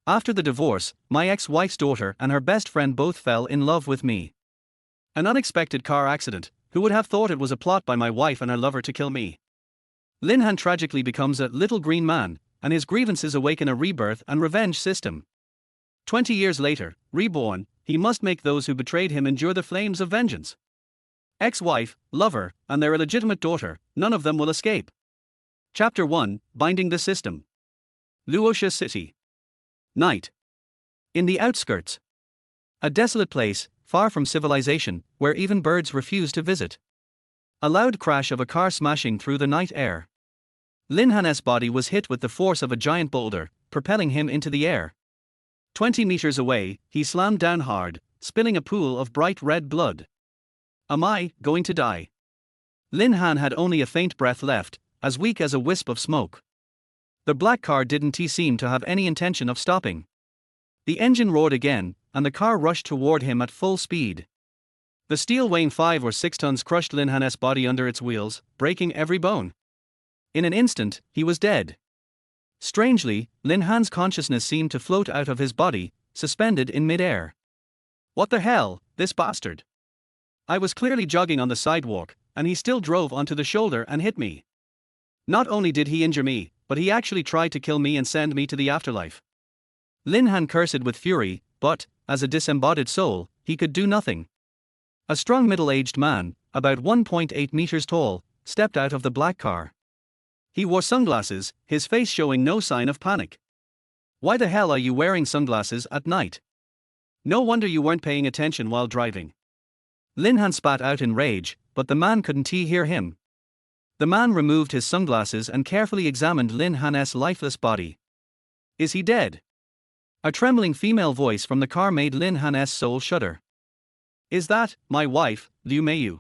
After the divorce, my ex-wife's daughter and her best friend both fell in love with me. An unexpected car accident. Who would have thought it was a plot by my wife and her lover to kill me? Lin Han tragically becomes a little green man, and his grievances awaken a rebirth and revenge system. 20 years later, reborn, he must make those who betrayed him endure the flames of vengeance. Ex-wife, lover, and their illegitimate daughter, none of them will escape. Chapter 1, Binding the System. Luoxia City. Night. In the outskirts. A desolate place, far from civilization, where even birds refuse to visit. A loud crash of a car smashing through the night air. Lin Han's body was hit with the force of a giant boulder, propelling him into the air. 20 meters away, he slammed down hard, spilling a pool of bright red blood. Am I going to die? Lin Han had only a faint breath left, as weak as a wisp of smoke. The black car didn't seem to have any intention of stopping. The engine roared again, and the car rushed toward him at full speed. The steel weighing 5 or 6 tons crushed Lin Han's body under its wheels, breaking every bone. In an instant, he was dead. Strangely, Lin Han's consciousness seemed to float out of his body, suspended in mid-air. What the hell, this bastard? I was clearly jogging on the sidewalk, and he still drove onto the shoulder and hit me. Not only did he injure me, but he actually tried to kill me and send me to the afterlife. Lin Han cursed with fury, but, as a disembodied soul, he could do nothing. A strong middle-aged man, about 1.8 meters tall, stepped out of the black car. He wore sunglasses, his face showing no sign of panic. Why the hell are you wearing sunglasses at night? No wonder you weren't paying attention while driving. Lin Han spat out in rage, but the man couldn't hear him. The man removed his sunglasses and carefully examined Lin Han's lifeless body. Is he dead? A trembling female voice from the car made Lin Han's soul shudder. Is that my wife, Liu Meiyu?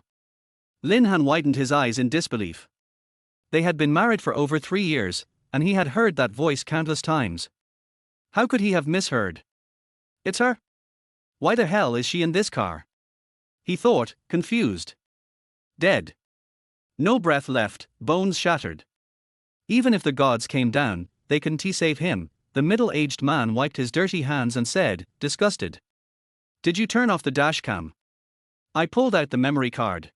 Lin Han widened his eyes in disbelief. They had been married for over 3 years, and he had heard that voice countless times. How could he have misheard? It's her? Why the hell is she in this car? He thought, confused. Dead. No breath left, bones shattered. Even if the gods came down, they couldn't save him. The middle-aged man wiped his dirty hands and said, disgusted. Did you turn off the dash cam? I pulled out the memory card.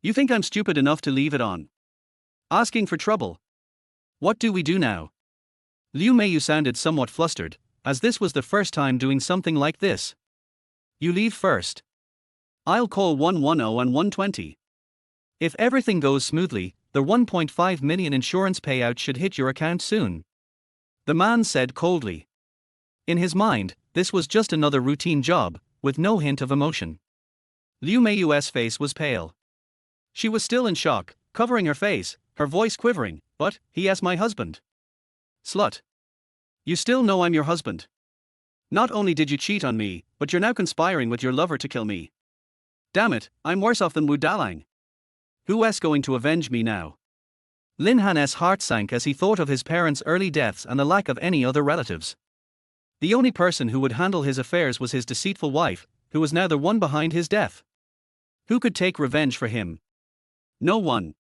You think I'm stupid enough to leave it on? Asking for trouble. What do we do now? Liu Meiyu sounded somewhat flustered, as this was the first time doing something like this. You leave first. I'll call 110 and 120. If everything goes smoothly, the 1.5 million insurance payout should hit your account soon. The man said coldly. In his mind, this was just another routine job, with no hint of emotion. Liu Meiyu's face was pale. She was still in shock, covering her face, her voice quivering. But, he is my husband. Slut. You still know I'm your husband. Not only did you cheat on me, but you're now conspiring with your lover to kill me. Damn it, I'm worse off than Wu Dalang. Who's going to avenge me now? Lin Han's heart sank as he thought of his parents' early deaths and the lack of any other relatives. The only person who would handle his affairs was his deceitful wife, who was now the one behind his death. Who could take revenge for him? No one.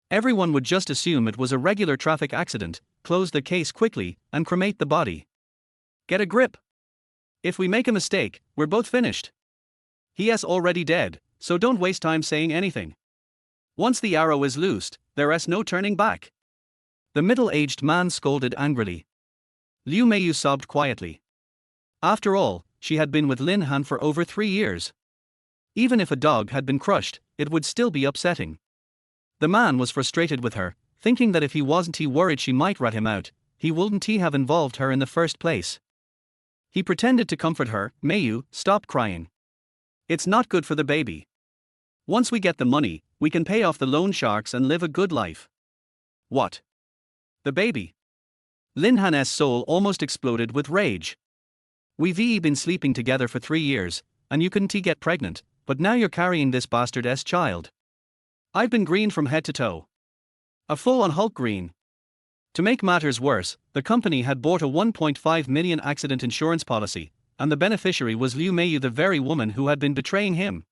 Everyone would just assume it was a regular traffic accident, close the case quickly, and cremate the body. Get a grip. If we make a mistake, we're both finished. He is already dead, so don't waste time saying anything. Once the arrow is loosed, there is no turning back. The middle-aged man scolded angrily. Liu Meiyu sobbed quietly. After all, she had been with Lin Han for over 3 years. Even if a dog had been crushed, it would still be upsetting. The man was frustrated with her, thinking that if he wasn't worried she might rat him out, he wouldn't have involved her in the first place. He pretended to comfort her. Meiyu, stop crying. It's not good for the baby. Once we get the money, we can pay off the loan sharks and live a good life. What? The baby? Lin Han's soul almost exploded with rage. We've been sleeping together for 3 years, and you couldn't get pregnant, but now you're carrying this bastard's child. I've been green from head to toe. A full-on Hulk green. To make matters worse, the company had bought a 1.5 million accident insurance policy, and the beneficiary was Liu Meiyu, the very woman who had been betraying him.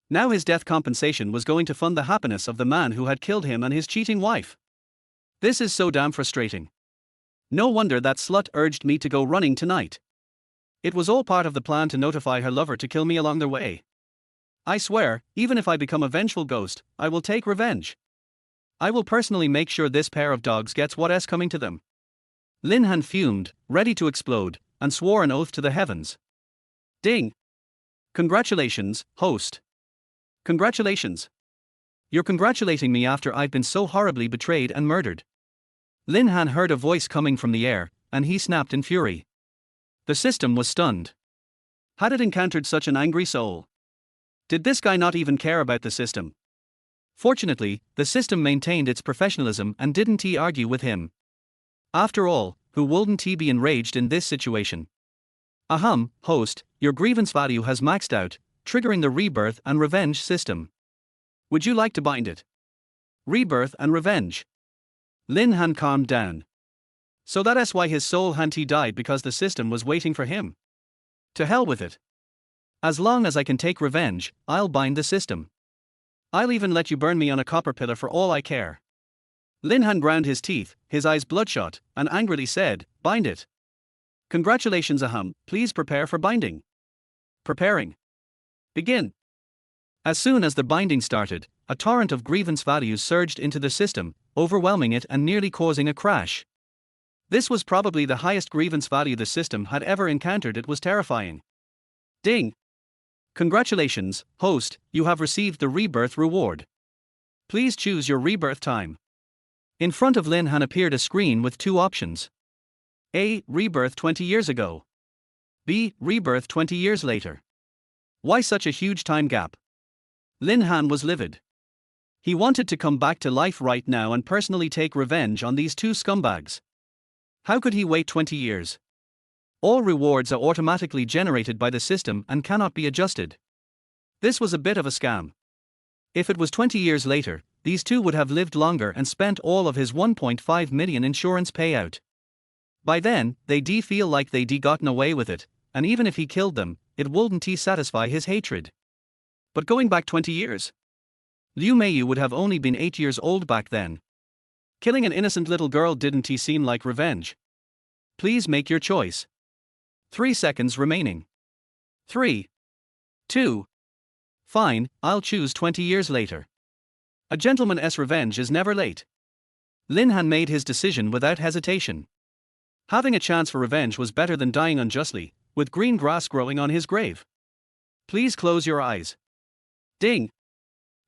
Now his death compensation was going to fund the happiness of the man who had killed him and his cheating wife. This is so damn frustrating. No wonder that slut urged me to go running tonight. It was all part of the plan to notify her lover to kill me along the way. I swear, even if I become a vengeful ghost, I will take revenge. I will personally make sure this pair of dogs gets what's coming to them. Lin Han fumed, ready to explode, and swore an oath to the heavens. Ding! Congratulations, host. Congratulations. You're congratulating me after I've been so horribly betrayed and murdered. Lin Han heard a voice coming from the air, and he snapped in fury. The system was stunned. Had it encountered such an angry soul? Did this guy not even care about the system? Fortunately, the system maintained its professionalism and didn't argue with him. After all, who wouldn't be enraged in this situation? Ahem, host, your grievance value has maxed out, triggering the rebirth and revenge system. Would you like to bind it? Rebirth and revenge. Lin Han calmed down. So that's why his soul hanty died, because the system was waiting for him. To hell with it. As long as I can take revenge, I'll bind the system. I'll even let you burn me on a copper pillar for all I care. Lin Han ground his teeth, his eyes bloodshot, and angrily said, bind it. Congratulations, ahem, please prepare for binding. Preparing. Begin. As soon as the binding started, a torrent of grievance values surged into the system, overwhelming it and nearly causing a crash. This was probably the highest grievance value the system had ever encountered. It was terrifying. Ding! Congratulations, host, you have received the rebirth reward. Please choose your rebirth time. In front of Lin Han appeared a screen with two options. A. Rebirth 20 years ago. B. Rebirth 20 years later. Why such a huge time gap? Lin Han was livid. He wanted to come back to life right now and personally take revenge on these two scumbags. How could he wait 20 years? All rewards are automatically generated by the system and cannot be adjusted. This was a bit of a scam. If it was 20 years later, these two would have lived longer and spent all of his 1.5 million insurance payout. By then, they'd feel like they'd gotten away with it, and even if he killed them, it wouldn't satisfy his hatred. But going back 20 years? Liu Meiyu would have only been 8 years old back then. Killing an innocent little girl didn't seem like revenge. Please make your choice. 3 seconds remaining. 3. 2. Fine, I'll choose 20 years later. A gentleman's revenge is never late. Lin Han made his decision without hesitation. Having a chance for revenge was better than dying unjustly, with green grass growing on his grave. Please close your eyes. Ding!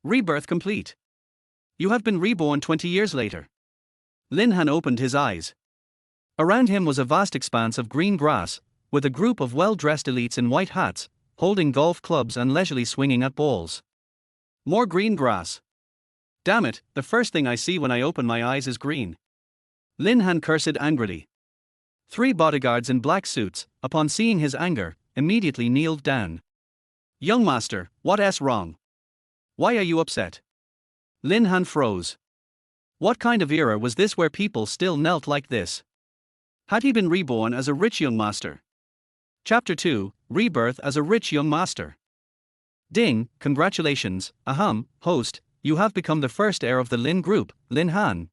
Rebirth complete. You have been reborn 20 years later. Lin Han opened his eyes. Around him was a vast expanse of green grass, with a group of well-dressed elites in white hats, holding golf clubs and leisurely swinging at balls. More green grass. Damn it, the first thing I see when I open my eyes is green. Lin Han cursed angrily. 3 bodyguards in black suits, upon seeing his anger, immediately kneeled down. Young master, what's wrong? Why are you upset? Lin Han froze. What kind of era was this where people still knelt like this? Had he been reborn as a rich young master? Chapter 2, Rebirth as a rich young master. Ding, congratulations, ahem, host, you have become the first heir of the Lin group, Lin Han.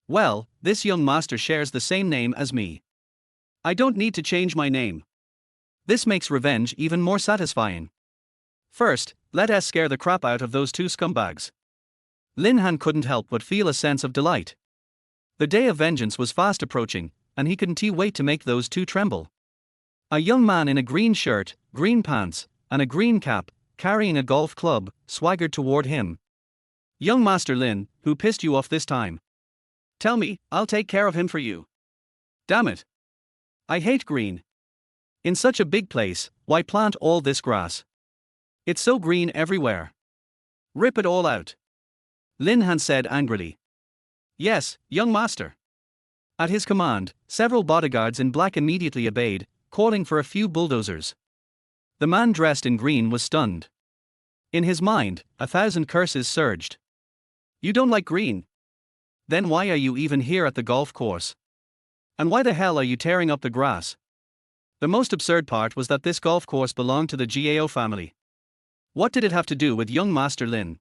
Well, this young master shares the same name as me. I don't need to change my name. This makes revenge even more satisfying. First, let us scare the crap out of those two scumbags. Lin Han couldn't help but feel a sense of delight. The day of vengeance was fast approaching, and he couldn't wait to make those two tremble. A young man in a green shirt, green pants, and a green cap, carrying a golf club, swaggered toward him. Young Master Lin, who pissed you off this time? Tell me, I'll take care of him for you. Damn it. I hate green. In such a big place, why plant all this grass? It's so green everywhere. Rip it all out. Lin Han said angrily. Yes, young master. At his command, several bodyguards in black immediately obeyed, calling for a few bulldozers. The man dressed in green was stunned. In his mind, 1,000 curses surged. You don't like green? Then why are you even here at the golf course? And why the hell are you tearing up the grass? The most absurd part was that this golf course belonged to the Gao family. What did it have to do with young Master Lin?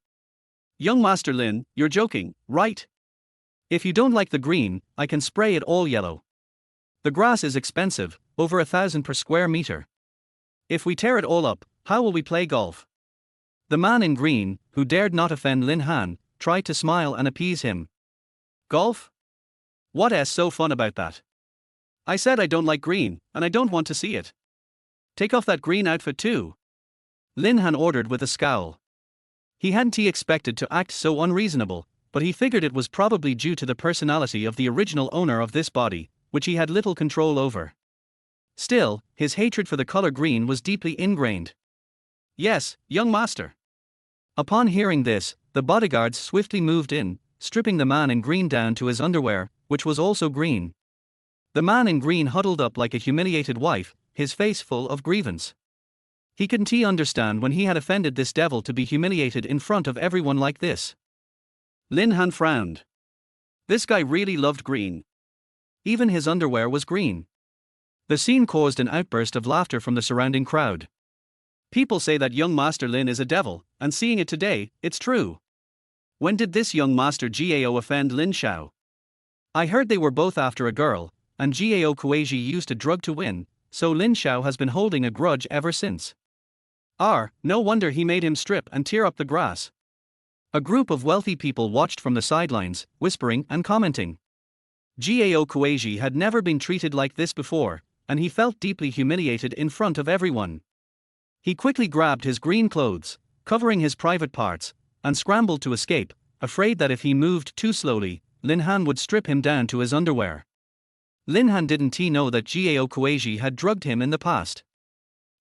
Young Master Lin, you're joking, right? If you don't like the green, I can spray it all yellow. The grass is expensive, over 1,000 per square meter. If we tear it all up, how will we play golf? The man in green, who dared not offend Lin Han, tried to smile and appease him. Golf? What's so fun about that? I said I don't like green, and I don't want to see it. Take off that green outfit too. Lin Han ordered with a scowl. He hadn't expected to act so unreasonable, but he figured it was probably due to the personality of the original owner of this body, which he had little control over. Still, his hatred for the color green was deeply ingrained. Yes, young master. Upon hearing this, the bodyguards swiftly moved in, stripping the man in green down to his underwear, which was also green. The man in green huddled up like a humiliated wife, his face full of grievance. He couldn't understand when he had offended this devil to be humiliated in front of everyone like this. Lin Han frowned. This guy really loved green. Even his underwear was green. The scene caused an outburst of laughter from the surrounding crowd. People say that young Master Lin is a devil, and seeing it today, it's true. When did this young Master Gao offend Lin Xiao? I heard they were both after a girl, and Gao Kueiji used a drug to win, so Lin Xiao has been holding a grudge ever since. No wonder he made him strip and tear up the grass. A group of wealthy people watched from the sidelines, whispering and commenting. Gao Kueiji had never been treated like this before, and he felt deeply humiliated in front of everyone. He quickly grabbed his green clothes, covering his private parts, and scrambled to escape, afraid that if he moved too slowly, Lin Han would strip him down to his underwear. Lin Han didn't know that Gao Kueiji had drugged him in the past.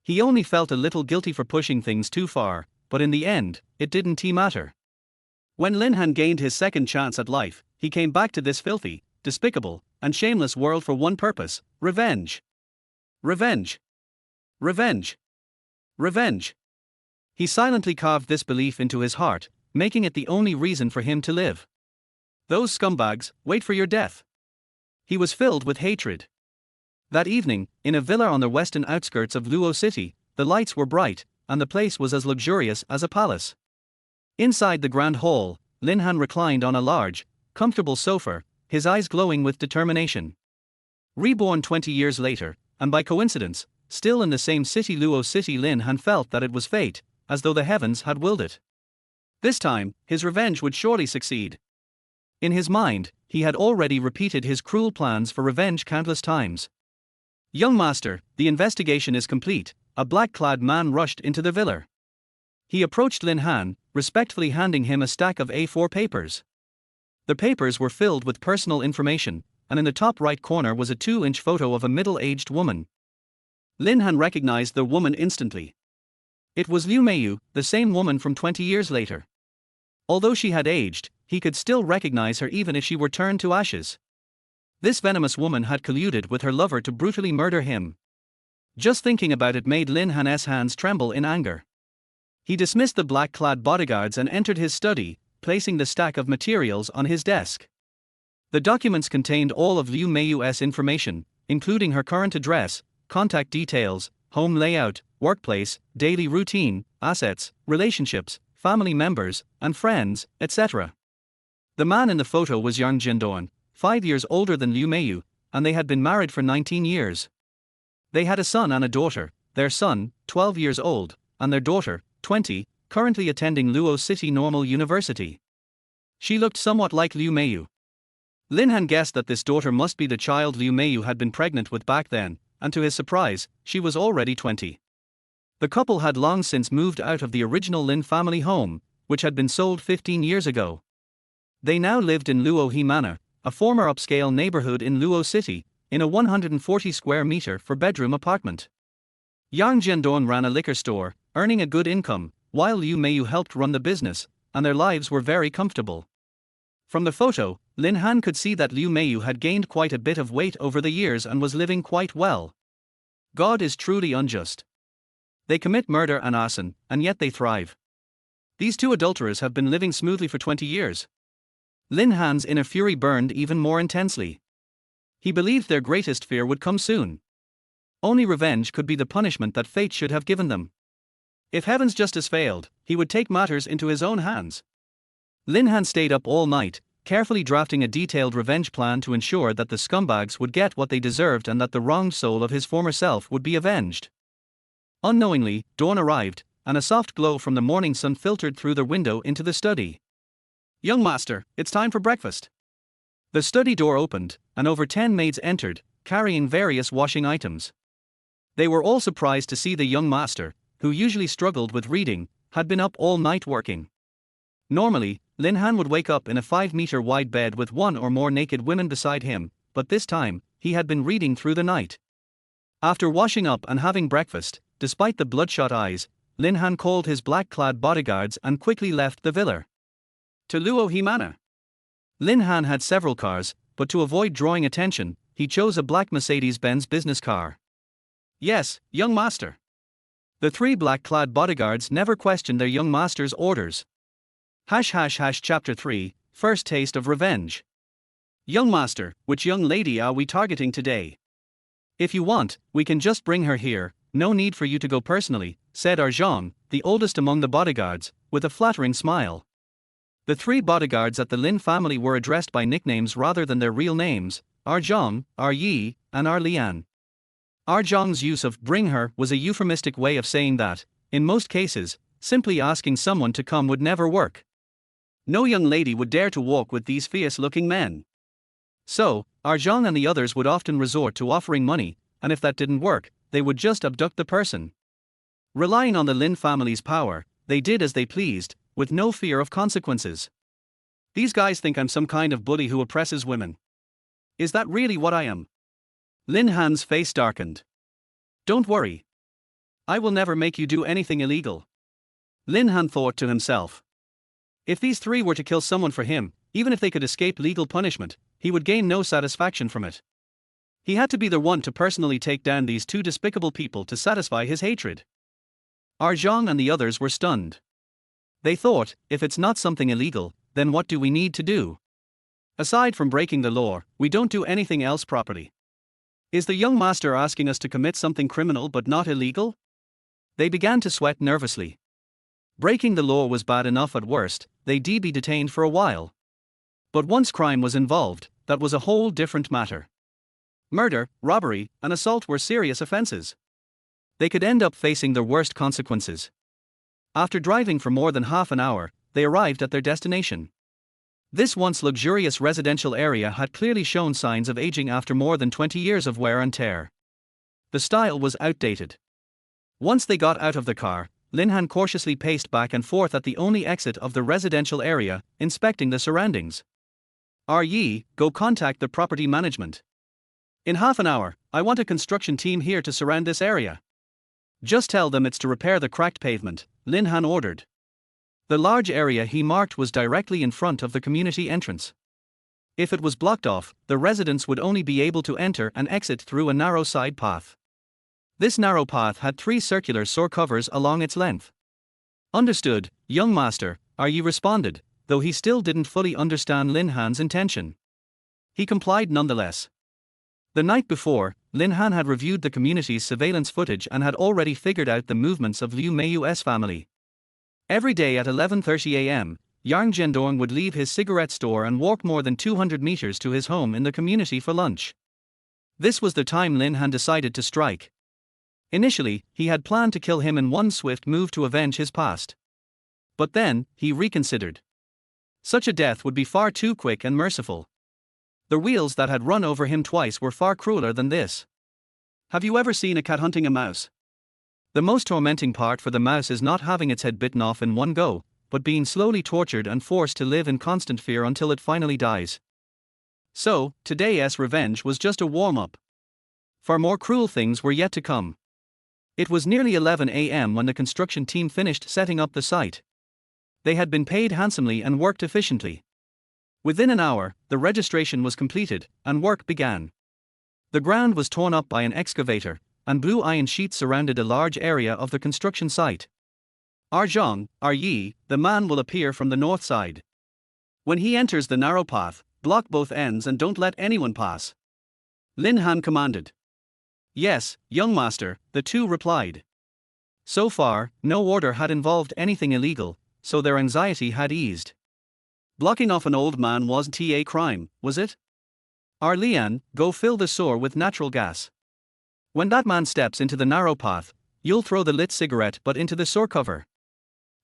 He only felt a little guilty for pushing things too far, but in the end, it didn't matter. When Lin Han gained his second chance at life, he came back to this filthy, despicable, and shameless world for one purpose: revenge. Revenge. Revenge. Revenge. He silently carved this belief into his heart, making it the only reason for him to live. Those scumbags, wait for your death. He was filled with hatred. That evening, in a villa on the western outskirts of Luo City, the lights were bright, and the place was as luxurious as a palace. Inside the grand hall, Lin Han reclined on a large, comfortable sofa, his eyes glowing with determination. Reborn 20 years later, and by coincidence, still in the same city, Luo City, Lin Han felt that it was fate, as though the heavens had willed it. This time, his revenge would surely succeed. In his mind, he had already repeated his cruel plans for revenge countless times. Young master, the investigation is complete, a black-clad man rushed into the villa. He approached Lin Han, respectfully handing him a stack of A4 papers. The papers were filled with personal information, and in the top right corner was a 2-inch photo of a middle-aged woman. Lin Han recognized the woman instantly. It was Liu Meiyu, the same woman from 20 years later. Although she had aged, he could still recognize her even if she were turned to ashes. This venomous woman had colluded with her lover to brutally murder him. Just thinking about it made Lin Han's hands tremble in anger. He dismissed the black-clad bodyguards and entered his study, placing the stack of materials on his desk. The documents contained all of Liu Meiyu's information, including her current address, contact details, home layout, workplace, daily routine, assets, relationships, family members, and friends, etc. The man in the photo was Yang Jindorn, 5 years older than Liu Meiyu, and they had been married for 19 years. They had a son and a daughter, their son, 12 years old, and their daughter, 20, currently attending Luo City Normal University. She looked somewhat like Liu Meiyu. Lin Han guessed that this daughter must be the child Liu Meiyu had been pregnant with back then, and to his surprise, she was already 20. The couple had long since moved out of the original Lin family home, which had been sold 15 years ago. They now lived in Luo He Manor, a former upscale neighborhood in Luo City, in a 140 square meter four-bedroom apartment. Yang Jiandong ran a liquor store, earning a good income, while Liu Meiyu helped run the business, and their lives were very comfortable. From the photo, Lin Han could see that Liu Meiyu had gained quite a bit of weight over the years and was living quite well. God is truly unjust. They commit murder and arson, and yet they thrive. These two adulterers have been living smoothly for 20 years. Lin Han's inner fury burned even more intensely. He believed their greatest fear would come soon. Only revenge could be the punishment that fate should have given them. If heaven's justice failed, he would take matters into his own hands. Lin Han stayed up all night, carefully drafting a detailed revenge plan to ensure that the scumbags would get what they deserved and that the wronged soul of his former self would be avenged. Unknowingly, dawn arrived, and a soft glow from the morning sun filtered through the window into the study. "Young master, it's time for breakfast." The study door opened, and over 10 maids entered, carrying various washing items. They were all surprised to see the young master, who usually struggled with reading, had been up all night working. Normally, Lin Han would wake up in a 5-meter wide bed with one or more naked women beside him, but this time, he had been reading through the night. After washing up and having breakfast, despite the bloodshot eyes, Lin Han called his black-clad bodyguards and quickly left the villa. To Luo Himana. Lin Han had several cars, but to avoid drawing attention, he chose a black Mercedes-Benz business car. "Yes, young master." The 3 black-clad bodyguards never questioned their young master's orders. Chapter 3, First Taste of Revenge. "Young master, which young lady are we targeting today?" "If you want, we can just bring her here, no need for you to go personally," said Arjong, the oldest among the bodyguards, with a flattering smile. The 3 bodyguards at the Lin family were addressed by nicknames rather than their real names: Arjong, Yi, and Lian. Arjong's use of "bring her" was a euphemistic way of saying that, in most cases, simply asking someone to come would never work. No young lady would dare to walk with these fierce-looking men. So, Arjong and the others would often resort to offering money, and if that didn't work, they would just abduct the person. Relying on the Lin family's power, they did as they pleased, with no fear of consequences. "These guys think I'm some kind of bully who oppresses women. Is that really what I am?" Lin Han's face darkened. "Don't worry. I will never make you do anything illegal." Lin Han thought to himself. If these 3 were to kill someone for him, even if they could escape legal punishment, he would gain no satisfaction from it. He had to be the one to personally take down these 2 despicable people to satisfy his hatred. Arjong and the others were stunned. They thought, if it's not something illegal, then what do we need to do? Aside from breaking the law, we don't do anything else properly. Is the young master asking us to commit something criminal but not illegal? They began to sweat nervously. Breaking the law was bad enough at worst, they'd be detained for a while. But once crime was involved, that was a whole different matter. Murder, robbery, and assault were serious offenses. They could end up facing their worst consequences. After driving for more than half an hour, they arrived at their destination. This once luxurious residential area had clearly shown signs of aging after more than 20 years of wear and tear. The style was outdated. Once they got out of the car, Lin Han cautiously paced back and forth at the only exit of the residential area, inspecting the surroundings. Yi, go contact the property management. In half an hour, I want a construction team here to surround this area. Just tell them it's to repair the cracked pavement, Lin Han ordered. The large area he marked was directly in front of the community entrance. If it was blocked off, the residents would only be able to enter and exit through a narrow side path. This narrow path had 3 circular saw covers along its length. "Understood, young master," Yi responded, though he still didn't fully understand Lin Han's intention. He complied nonetheless. The night before, Lin Han had reviewed the community's surveillance footage and had already figured out the movements of Liu Meiyu's family. Every day at 11:30 a.m., Yang Zhendong would leave his cigarette store and walk more than 200 meters to his home in the community for lunch. This was the time Lin Han decided to strike. Initially, he had planned to kill him in one swift move to avenge his past. But then, he reconsidered. Such a death would be far too quick and merciful. The wheels that had run over him twice were far crueler than this. Have you ever seen a cat hunting a mouse? The most tormenting part for the mouse is not having its head bitten off in one go, but being slowly tortured and forced to live in constant fear until it finally dies. So, today's revenge was just a warm-up. Far more cruel things were yet to come. It was nearly 11 a.m. when the construction team finished setting up the site. They had been paid handsomely and worked efficiently. Within an hour, the registration was completed, and work began. The ground was torn up by an excavator, and blue iron sheets surrounded a large area of the construction site. Yi, the man will appear from the north side. When he enters the narrow path, block both ends and don't let anyone pass. Lin Han commanded. Yes, young master, the 2 replied. So far, no order had involved anything illegal, so their anxiety had eased. Blocking off an old man wasn't a crime, was it? Lian, go fill the sewer with natural gas. When that man steps into the narrow path, you'll throw the lit cigarette butt into the sewer cover.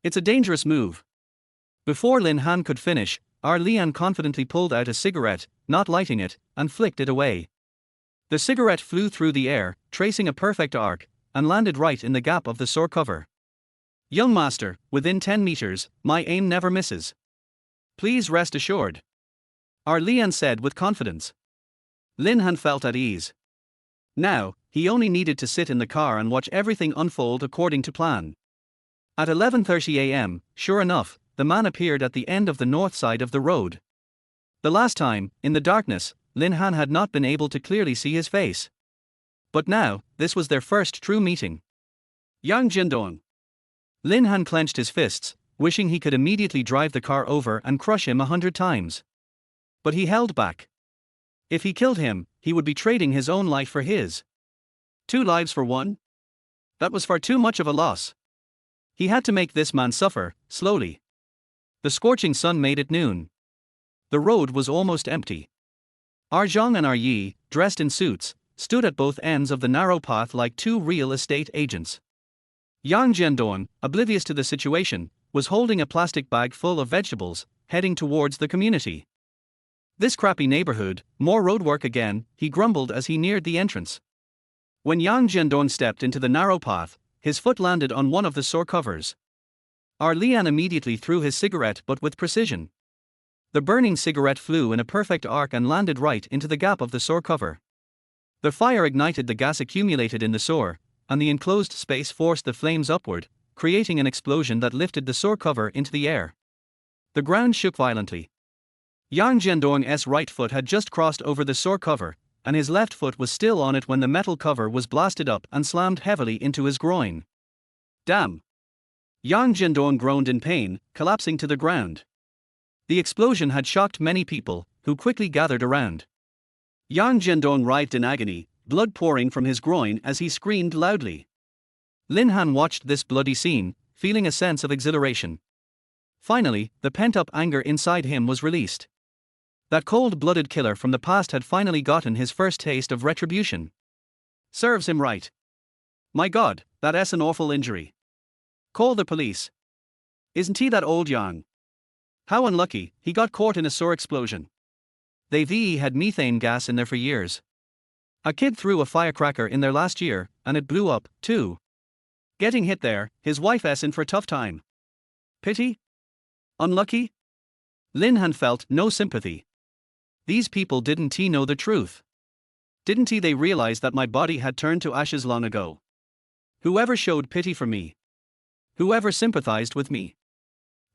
It's a dangerous move. Before Lin Han could finish, Lian confidently pulled out a cigarette, not lighting it, and flicked it away. The cigarette flew through the air, tracing a perfect arc, and landed right in the gap of the sewer cover. Young master, within 10 meters, my aim never misses. Please rest assured. Lian said with confidence. Lin Han felt at ease. Now, he only needed to sit in the car and watch everything unfold according to plan. At 11:30 a.m., sure enough, the man appeared at the end of the north side of the road. The last time, in the darkness, Lin Han had not been able to clearly see his face. But now, this was their first true meeting. Yang Jindong. Lin Han clenched his fists, wishing he could immediately drive the car over and crush him 100 times. But he held back. If he killed him, he would be trading his own life for his. 2 lives for one? That was far too much of a loss. He had to make this man suffer, slowly. The scorching sun made it noon. The road was almost empty. Zhang and Yi, dressed in suits, stood at both ends of the narrow path like 2 real estate agents. Yang Jiandong, oblivious to the situation, was holding a plastic bag full of vegetables, heading towards the community. This crappy neighborhood, more roadwork again, he grumbled as he neared the entrance. When Yang Jiandong stepped into the narrow path, his foot landed on one of the sewer covers. Lian immediately threw his cigarette but with precision. The burning cigarette flew in a perfect arc and landed right into the gap of the sewer cover. The fire ignited the gas accumulated in the sewer, and the enclosed space forced the flames upward, creating an explosion that lifted the sewer cover into the air. The ground shook violently. Yang Jiandong's right foot had just crossed over the sewer cover, and his left foot was still on it when the metal cover was blasted up and slammed heavily into his groin. Damn! Yang Jiandong groaned in pain, collapsing to the ground. The explosion had shocked many people, who quickly gathered around. Yang Jiandong writhed in agony, blood pouring from his groin as he screamed loudly. Lin Han watched this bloody scene, feeling a sense of exhilaration. Finally, the pent-up anger inside him was released. That cold-blooded killer from the past had finally gotten his first taste of retribution. Serves him right. My God, that's an awful injury. Call the police. Isn't he that old Yang? How unlucky, he got caught in a sewer explosion. They've had methane gas in there for years. A kid threw a firecracker in there last year, and it blew up, too. Getting hit there, his wife's in for a tough time. Pity? Unlucky? Lin Han felt no sympathy. These people didn't know the truth. Didn't they realize that my body had turned to ashes long ago? Whoever showed pity for me? Whoever sympathized with me?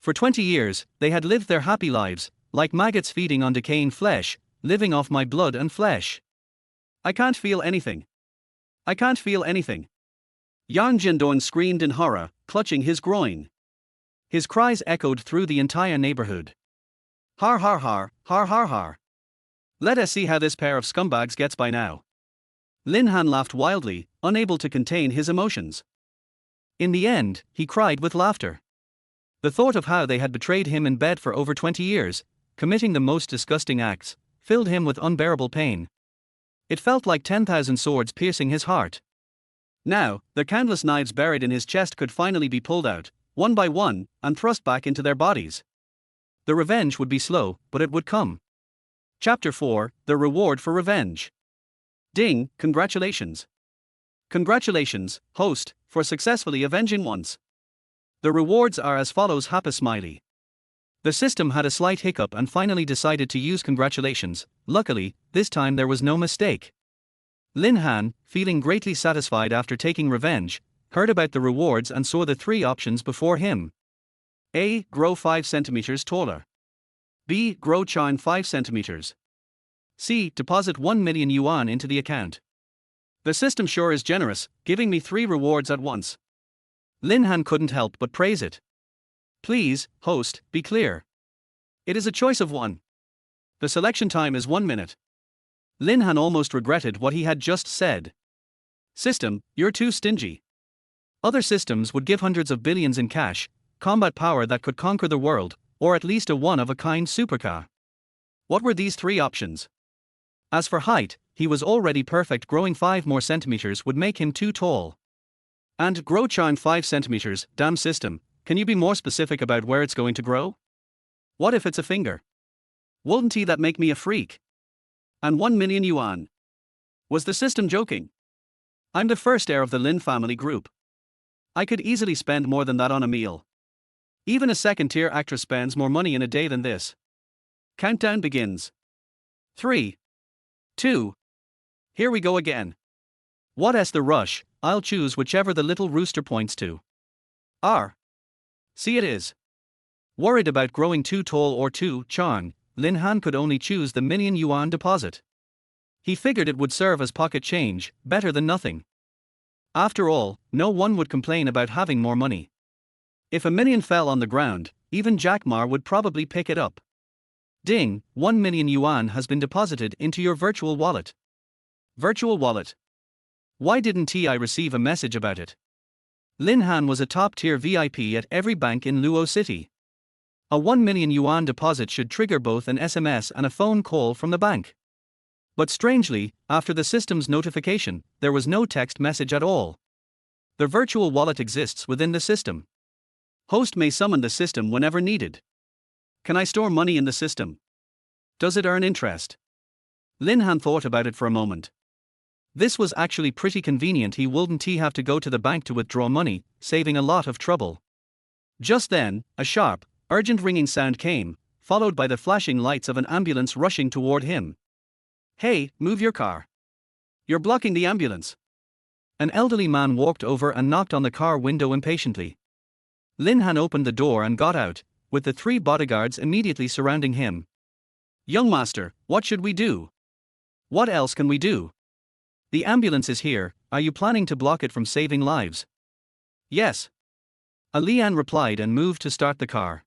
For 20 years, they had lived their happy lives, like maggots feeding on decaying flesh, living off my blood and flesh. I can't feel anything. I can't feel anything. Yang Jiandong screamed in horror, clutching his groin. His cries echoed through the entire neighborhood. Har har har, har har har. Let us see how this pair of scumbags gets by now. Lin Han laughed wildly, unable to contain his emotions. In the end, he cried with laughter. The thought of how they had betrayed him in bed for over 20 years, committing the most disgusting acts, filled him with unbearable pain. It felt like 10,000 swords piercing his heart. Now, the countless knives buried in his chest could finally be pulled out, one by one, and thrust back into their bodies. The revenge would be slow, but it would come. Chapter 4, The Reward for Revenge. Ding, congratulations. Congratulations, host, for successfully avenging once. The rewards are as follows. Happy smiley. The system had a slight hiccup and finally decided to use congratulations. Luckily, this time there was no mistake. Lin Han, feeling greatly satisfied after taking revenge, heard about the rewards and saw the 3 options before him. A. Grow 5 centimeters taller. B. Grow charm 5 centimeters. C. Deposit 1 million yuan into the account. The system sure is generous, giving me 3 rewards at once. Lin Han couldn't help but praise it. Please, host, be clear. It is a choice of one. The selection time is 1 minute. Lin Han almost regretted what he had just said. System, you're too stingy. Other systems would give hundreds of billions in cash, combat power that could conquer the world, or at least a one-of-a-kind supercar. What were these three options? As for height, he was already perfect. Growing 5 more centimeters would make him too tall. And grow charm 5 centimeters, damn system, can you be more specific about where it's going to grow? What if it's a finger? Wouldn't he that make me a freak? And 1 million yuan. Was the system joking? I'm the first heir of the Lin family group. I could easily spend more than that on a meal. Even a second-tier actress spends more money in a day than this. Countdown begins. 3, 2. Here we go again. What's the rush? I'll choose whichever the little rooster points to. R. See it is. Worried about growing too tall or too charm, Lin Han could only choose the million yuan deposit. He figured it would serve as pocket change, better than nothing. After all, no one would complain about having more money. If a million fell on the ground, even Jack Ma would probably pick it up. Ding, 1 million yuan has been deposited into your virtual wallet. Virtual wallet. Why didn't I receive a message about it? Lin Han was a top-tier VIP at every bank in Luo City. A 1 million yuan deposit should trigger both an SMS and a phone call from the bank. But strangely, after the system's notification, there was no text message at all. The virtual wallet exists within the system. Host may summon the system whenever needed. Can I store money in the system? Does it earn interest? Lin Han thought about it for a moment. This was actually pretty convenient. He wouldn't have to go to the bank to withdraw money, saving a lot of trouble. Just then, a sharp, urgent ringing sound came, followed by the flashing lights of an ambulance rushing toward him. Hey, move your car. You're blocking the ambulance. An elderly man walked over and knocked on the car window impatiently. Lin Han opened the door and got out, with the 3 bodyguards immediately surrounding him. Young master, what should we do? What else can we do? The ambulance is here, are you planning to block it from saving lives? Yes. Lian replied and moved to start the car.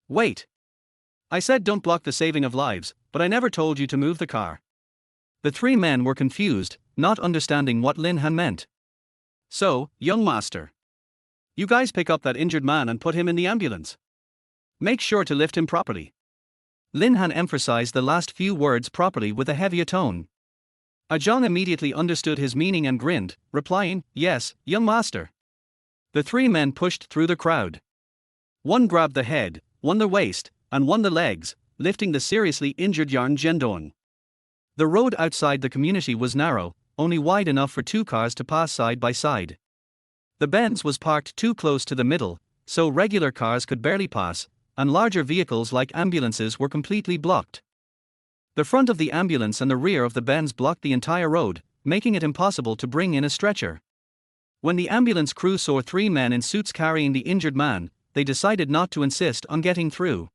Wait. I said don't block the saving of lives, but I never told you to move the car. The 3 men were confused, not understanding what Lin Han meant. So, young master. You guys pick up that injured man and put him in the ambulance. Make sure to lift him properly. Lin Han emphasized the last few words properly with a heavier tone. Zhang immediately understood his meaning and grinned, replying, yes, young master. The 3 men pushed through the crowd. One grabbed the head, one the waist, and one the legs, lifting the seriously injured Yang Zhendong. The road outside the community was narrow, only wide enough for 2 cars to pass side by side. The Benz was parked too close to the middle, so regular cars could barely pass, and larger vehicles like ambulances were completely blocked. The front of the ambulance and the rear of the Benz blocked the entire road, making it impossible to bring in a stretcher. When the ambulance crew saw 3 men in suits carrying the injured man, they decided not to insist on getting through.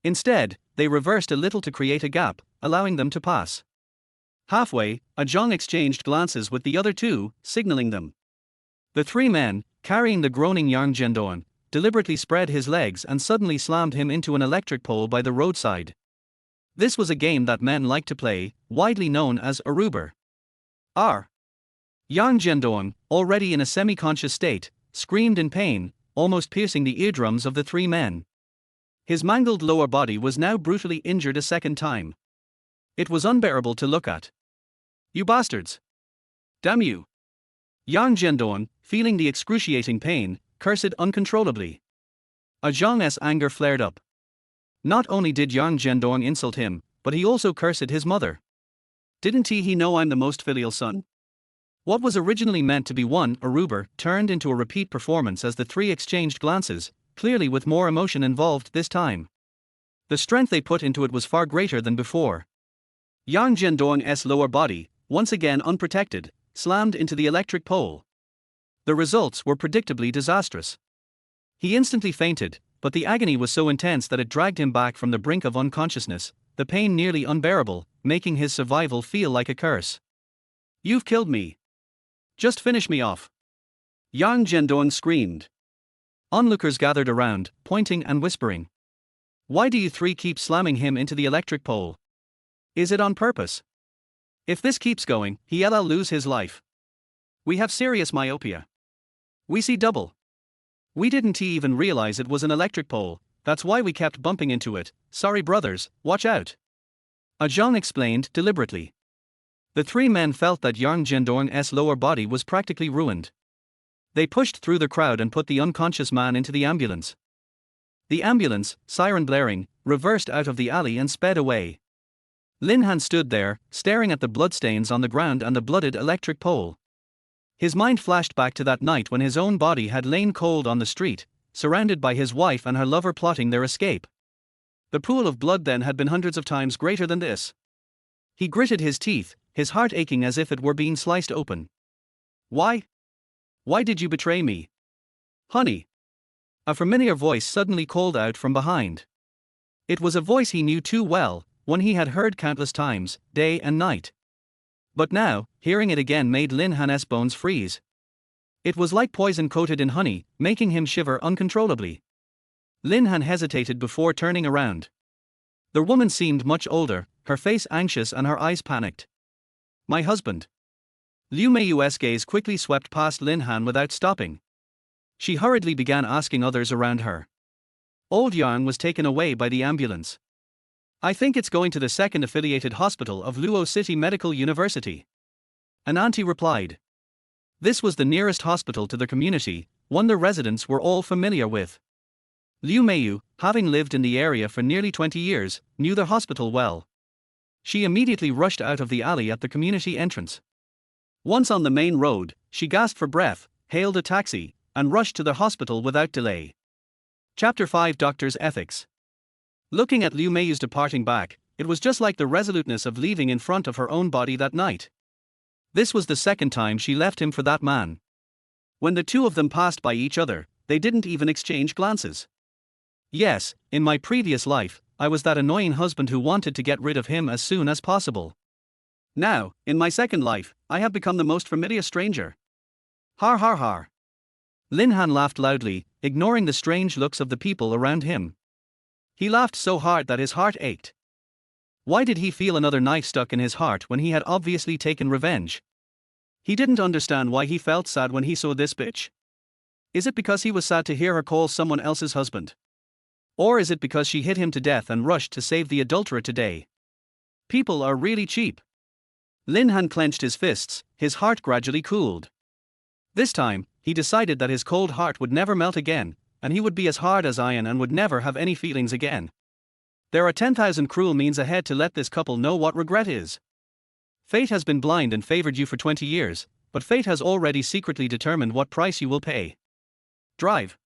Instead, they reversed a little to create a gap, allowing them to pass. Halfway, Zhang exchanged glances with the other 2, signaling them. The 3 men, carrying the groaning Yang Zhendong, deliberately spread his legs and suddenly slammed him into an electric pole by the roadside. This was a game that men like to play, widely known as Rebirth. Yang Zhendong, already in a semi-conscious state, screamed in pain, almost piercing the eardrums of the 3 men. His mangled lower body was now brutally injured a second time. It was unbearable to look at. You bastards! Damn you! Yang Zhendong, feeling the excruciating pain, cursed uncontrollably. Zhang's anger flared up. Not only did Yang Zhendong insult him, but he also cursed his mother. Didn't he know I'm the most filial son? What was originally meant to be one Rebirth turned into a repeat performance as the 3 exchanged glances, clearly with more emotion involved this time. The strength they put into it was far greater than before. Yang Zhendong's lower body, once again unprotected, slammed into the electric pole. The results were predictably disastrous. He instantly fainted, but the agony was so intense that it dragged him back from the brink of unconsciousness, the pain nearly unbearable, making his survival feel like a curse. You've killed me. Just finish me off. Yang Zhendong screamed. Onlookers gathered around, pointing and whispering. Why do you 3 keep slamming him into the electric pole? Is it on purpose? If this keeps going, he'll lose his life. We have serious myopia. We see double. We didn't even realize it was an electric pole, that's why we kept bumping into it. Sorry brothers, watch out. Zhang explained deliberately. The three men felt that Yang Jiandong's lower body was practically ruined. They pushed through the crowd and put the unconscious man into the ambulance. The ambulance, siren blaring, reversed out of the alley and sped away. Lin Han stood there, staring at the bloodstains on the ground and the blooded electric pole. His mind flashed back to that night when his own body had lain cold on the street, surrounded by his wife and her lover plotting their escape. The pool of blood then had been hundreds of times greater than this. He gritted his teeth, his heart aching as if it were being sliced open. Why? Why did you betray me? Honey. A familiar voice suddenly called out from behind. It was a voice he knew too well, one he had heard countless times, day and night. But now, hearing it again made Lin Han's bones freeze. It was like poison coated in honey, making him shiver uncontrollably. Lin Han hesitated before turning around. The woman seemed much older, her face anxious and her eyes panicked. My husband. Liu Meiyu's gaze quickly swept past Lin Han without stopping. She hurriedly began asking others around her. Old Yang was taken away by the ambulance. I think it's going to the second affiliated hospital of Luo City Medical University. An auntie replied. This was the nearest hospital to the community, one the residents were all familiar with. Liu Meiyu, having lived in the area for nearly 20 years, knew the hospital well. She immediately rushed out of the alley at the community entrance. Once on the main road, she gasped for breath, hailed a taxi, and rushed to the hospital without delay. Chapter 5 Doctor's Ethics. Looking at Liu Meiyu's departing back, it was just like the resoluteness of leaving in front of her own body that night. This was the second time she left him for that man. When the two of them passed by each other, they didn't even exchange glances. Yes, in my previous life, I was that annoying husband who wanted to get rid of him as soon as possible. Now, in my second life, I have become the most familiar stranger. Har har har. Lin Han laughed loudly, ignoring the strange looks of the people around him. He laughed so hard that his heart ached. Why did he feel another knife stuck in his heart when he had obviously taken revenge? He didn't understand why he felt sad when he saw this bitch. Is it because he was sad to hear her call someone else's husband? Or is it because she hit him to death and rushed to save the adulterer today? People are really cheap. Lin Han clenched his fists, his heart gradually cooled. This time, he decided that his cold heart would never melt again, and he would be as hard as iron and would never have any feelings again. There are 10,000 cruel means ahead to let this couple know what regret is. Fate has been blind and favored you for 20 years, but fate has already secretly determined what price you will pay. Drive.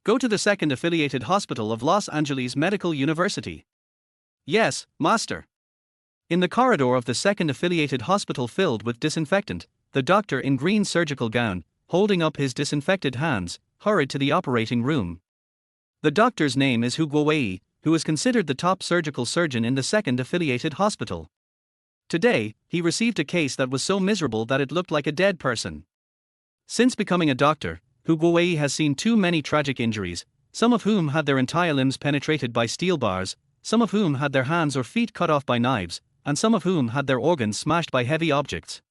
Go to the second affiliated hospital of Los Angeles Medical University. Yes, master. In the corridor of the second affiliated hospital filled with disinfectant, the doctor in green surgical gown, holding up his disinfected hands, hurried to the operating room. The doctor's name is Hu Guowei, who is considered the top surgical surgeon in the second affiliated hospital. Today, he received a case that was so miserable that it looked like a dead person. Since becoming a doctor, Hu Guowei has seen too many tragic injuries, some of whom had their entire limbs penetrated by steel bars, some of whom had their hands or feet cut off by knives, and some of whom had their organs smashed by heavy objects.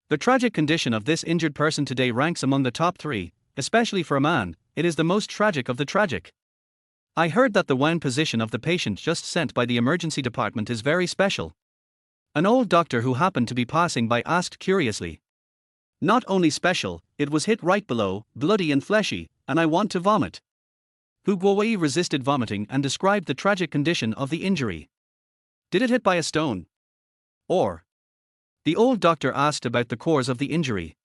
The tragic condition of this injured person today ranks among the top 3, especially for a man. It is the most tragic of the tragic. I heard that the wound position of the patient just sent by the emergency department is very special. An old doctor who happened to be passing by asked curiously. Not only special, it was hit right below, bloody and fleshy, and I want to vomit. Hu Guowei resisted vomiting and described the tragic condition of the injury. Did it hit by a stone? Or? The old doctor asked about the cause of the injury.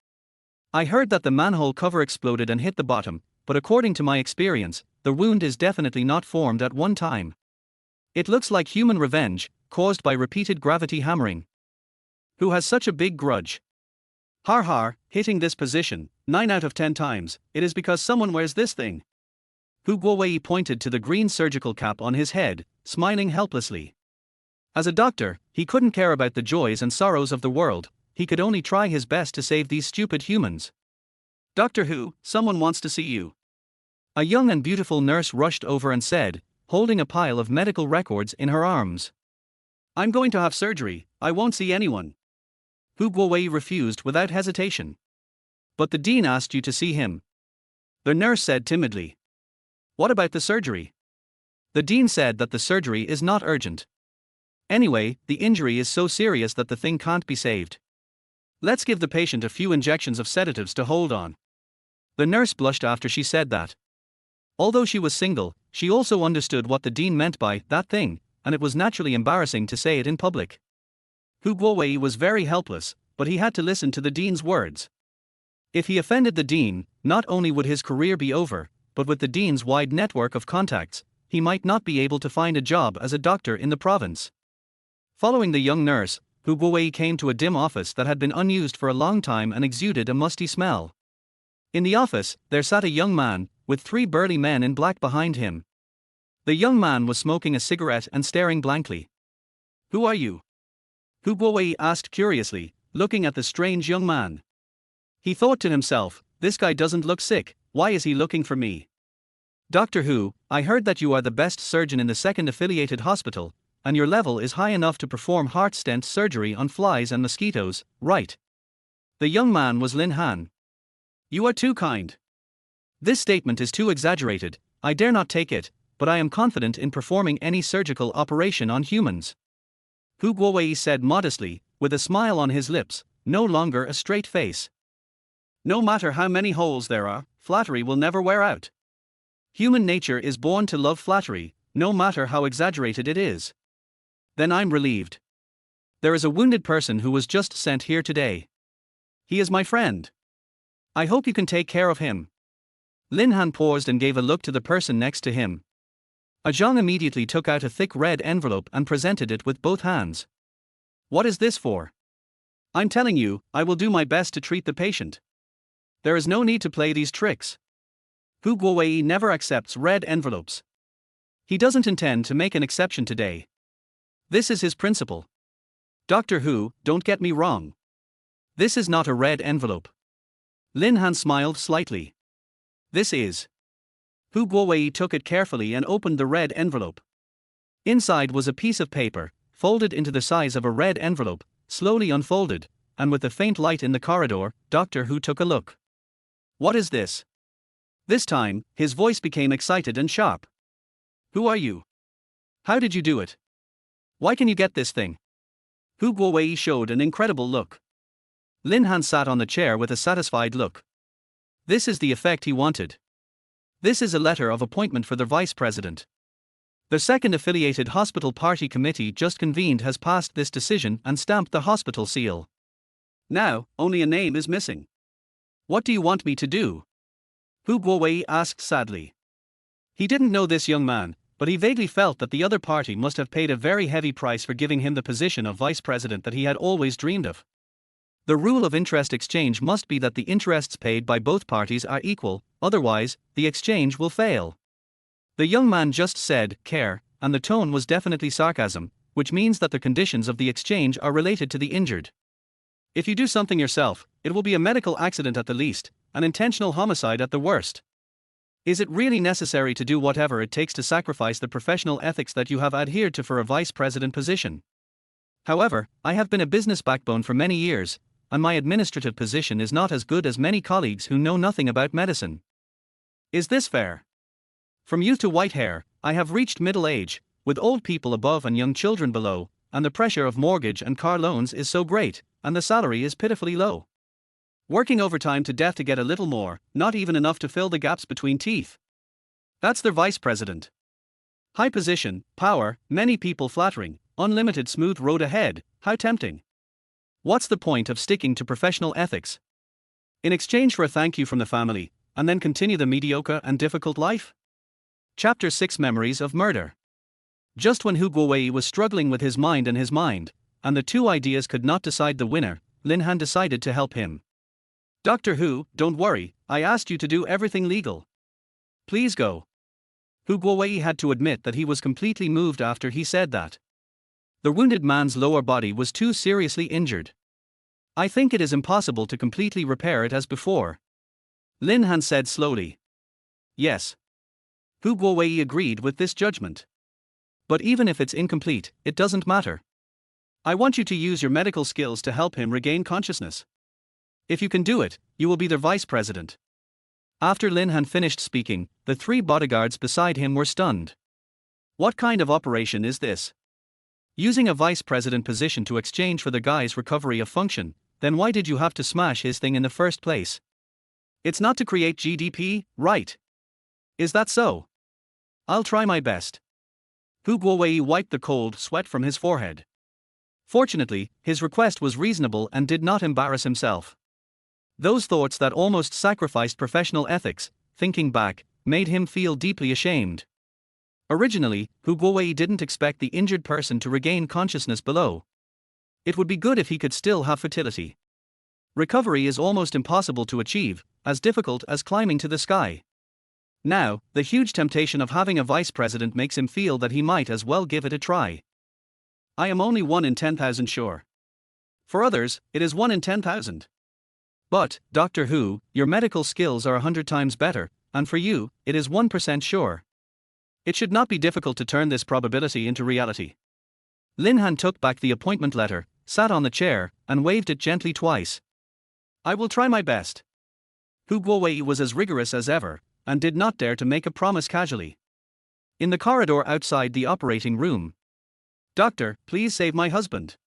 I heard that the manhole cover exploded and hit the bottom, but according to my experience, the wound is definitely not formed at one time. It looks like human revenge, caused by repeated gravity hammering. Who has such a big grudge? Har har, hitting this position, 9 out of 10 times, it is because someone wears this thing. Hu Guowei pointed to the green surgical cap on his head, smiling helplessly. As a doctor, he couldn't care about the joys and sorrows of the world, he could only try his best to save these stupid humans. Doctor Hu, someone wants to see you. A young and beautiful nurse rushed over and said, holding a pile of medical records in her arms. I'm going to have surgery, I won't see anyone. Hu Guowei refused without hesitation. But the dean asked you to see him. The nurse said timidly. What about the surgery? The dean said that the surgery is not urgent. Anyway, the injury is so serious that the thing can't be saved. Let's give the patient a few injections of sedatives to hold on. The nurse blushed after she said that. Although she was single, she also understood what the dean meant by that thing, and it was naturally embarrassing to say it in public. Hu Guowei was very helpless, but he had to listen to the dean's words. If he offended the dean, not only would his career be over, but with the dean's wide network of contacts, he might not be able to find a job as a doctor in the province. Following the young nurse, Hu Guowei came to a dim office that had been unused for a long time and exuded a musty smell. In the office, there sat a young man, with 3 burly men in black behind him. The young man was smoking a cigarette and staring blankly. "Who are you?" Hu Guowei asked curiously, looking at the strange young man. He thought to himself, this guy doesn't look sick, why is he looking for me? "Doctor Hu, I heard that you are the best surgeon in the second affiliated hospital, and your level is high enough to perform heart stent surgery on flies and mosquitoes, right?" The young man was Lin Han. "You are too kind. This statement is too exaggerated, I dare not take it, but I am confident in performing any surgical operation on humans." Hu Guowei said modestly, with a smile on his lips, no longer a straight face. "No matter how many holes there are, flattery will never wear out. Human nature is born to love flattery, no matter how exaggerated it is." "Then I'm relieved. There is a wounded person who was just sent here today. He is my friend. I hope you can take care of him." Lin Han paused and gave a look to the person next to him. Zhang immediately took out a thick red envelope and presented it with both hands. "What is this for?" "I'm telling you, I will do my best to treat the patient. There is no need to play these tricks. Hu Guowei never accepts red envelopes. He doesn't intend to make an exception today. This is his principle. Doctor Hu, don't get me wrong. This is not a red envelope." Lin Han smiled slightly. "This is." Hu Guowei took it carefully and opened the red envelope. Inside was a piece of paper, folded into the size of a red envelope, slowly unfolded, and with the faint light in the corridor, Doctor Hu took a look. "What is this?" This time, his voice became excited and sharp. "Who are you? How did you do it? Why can you get this thing?" Hu Guowei showed an incredible look. Lin Han sat on the chair with a satisfied look. This is the effect he wanted. This is a letter of appointment for the vice president. The second affiliated hospital party committee just convened has passed this decision and stamped the hospital seal. Now, only a name is missing. What do you want me to do? Hu Guowei asked sadly. He didn't know this young man, but he vaguely felt that the other party must have paid a very heavy price for giving him the position of vice president that he had always dreamed of. The rule of interest exchange must be that the interests paid by both parties are equal, otherwise, the exchange will fail. The young man just said, care, and the tone was definitely sarcasm, which means that the conditions of the exchange are related to the injured. If you do something yourself, it will be a medical accident at the least, an intentional homicide at the worst. Is it really necessary to do whatever it takes to sacrifice the professional ethics that you have adhered to for a vice president position? However, I have been a business backbone for many years, and my administrative position is not as good as many colleagues who know nothing about medicine. Is this fair? From youth to white hair, I have reached middle age, with old people above and young children below, and the pressure of mortgage and car loans is so great, and the salary is pitifully low. Working overtime to death to get a little more, not even enough to fill the gaps between teeth. That's their vice president. High position, power, many people flattering, unlimited smooth road ahead, how tempting. What's the point of sticking to professional ethics? In exchange for a thank you from the family, and then continue the mediocre and difficult life? Chapter 6 Memories of Murder. Just when Hu Guowei was struggling with his mind, and the two ideas could not decide the winner, Lin Han decided to help him. Dr. Hu, don't worry, I asked you to do everything legal. Please go. Hu Guowei had to admit that he was completely moved after he said that. The wounded man's lower body was too seriously injured. I think it is impossible to completely repair it as before. Lin Han said slowly. Yes. Hu Guowei agreed with this judgment. But even if it's incomplete, it doesn't matter. I want you to use your medical skills to help him regain consciousness. If you can do it, you will be their vice president. After Lin Han finished speaking, the three bodyguards beside him were stunned. What kind of operation is this? Using a vice president position to exchange for the guy's recovery of function, then why did you have to smash his thing in the first place? It's not to create GDP, right? Is that so? I'll try my best. Hu Guowei wiped the cold sweat from his forehead. Fortunately, his request was reasonable and did not embarrass himself. Those thoughts that almost sacrificed professional ethics, thinking back, made him feel deeply ashamed. Originally, Hu Guowei didn't expect the injured person to regain consciousness below. It would be good if he could still have fertility. Recovery is almost impossible to achieve, as difficult as climbing to the sky. Now, the huge temptation of having a vice president makes him feel that he might as well give it a try. I am only 1 in 10,000 sure. For others, it is 1 in 10,000. But, Dr. Hu, your medical skills are 100 times better, and for you, it is 1% sure. It should not be difficult to turn this probability into reality. Lin Han took back the appointment letter, sat on the chair, and waved it gently twice. I will try my best. Hu Guowei was as rigorous as ever, and did not dare to make a promise casually. In the corridor outside the operating room. Doctor, please save my husband.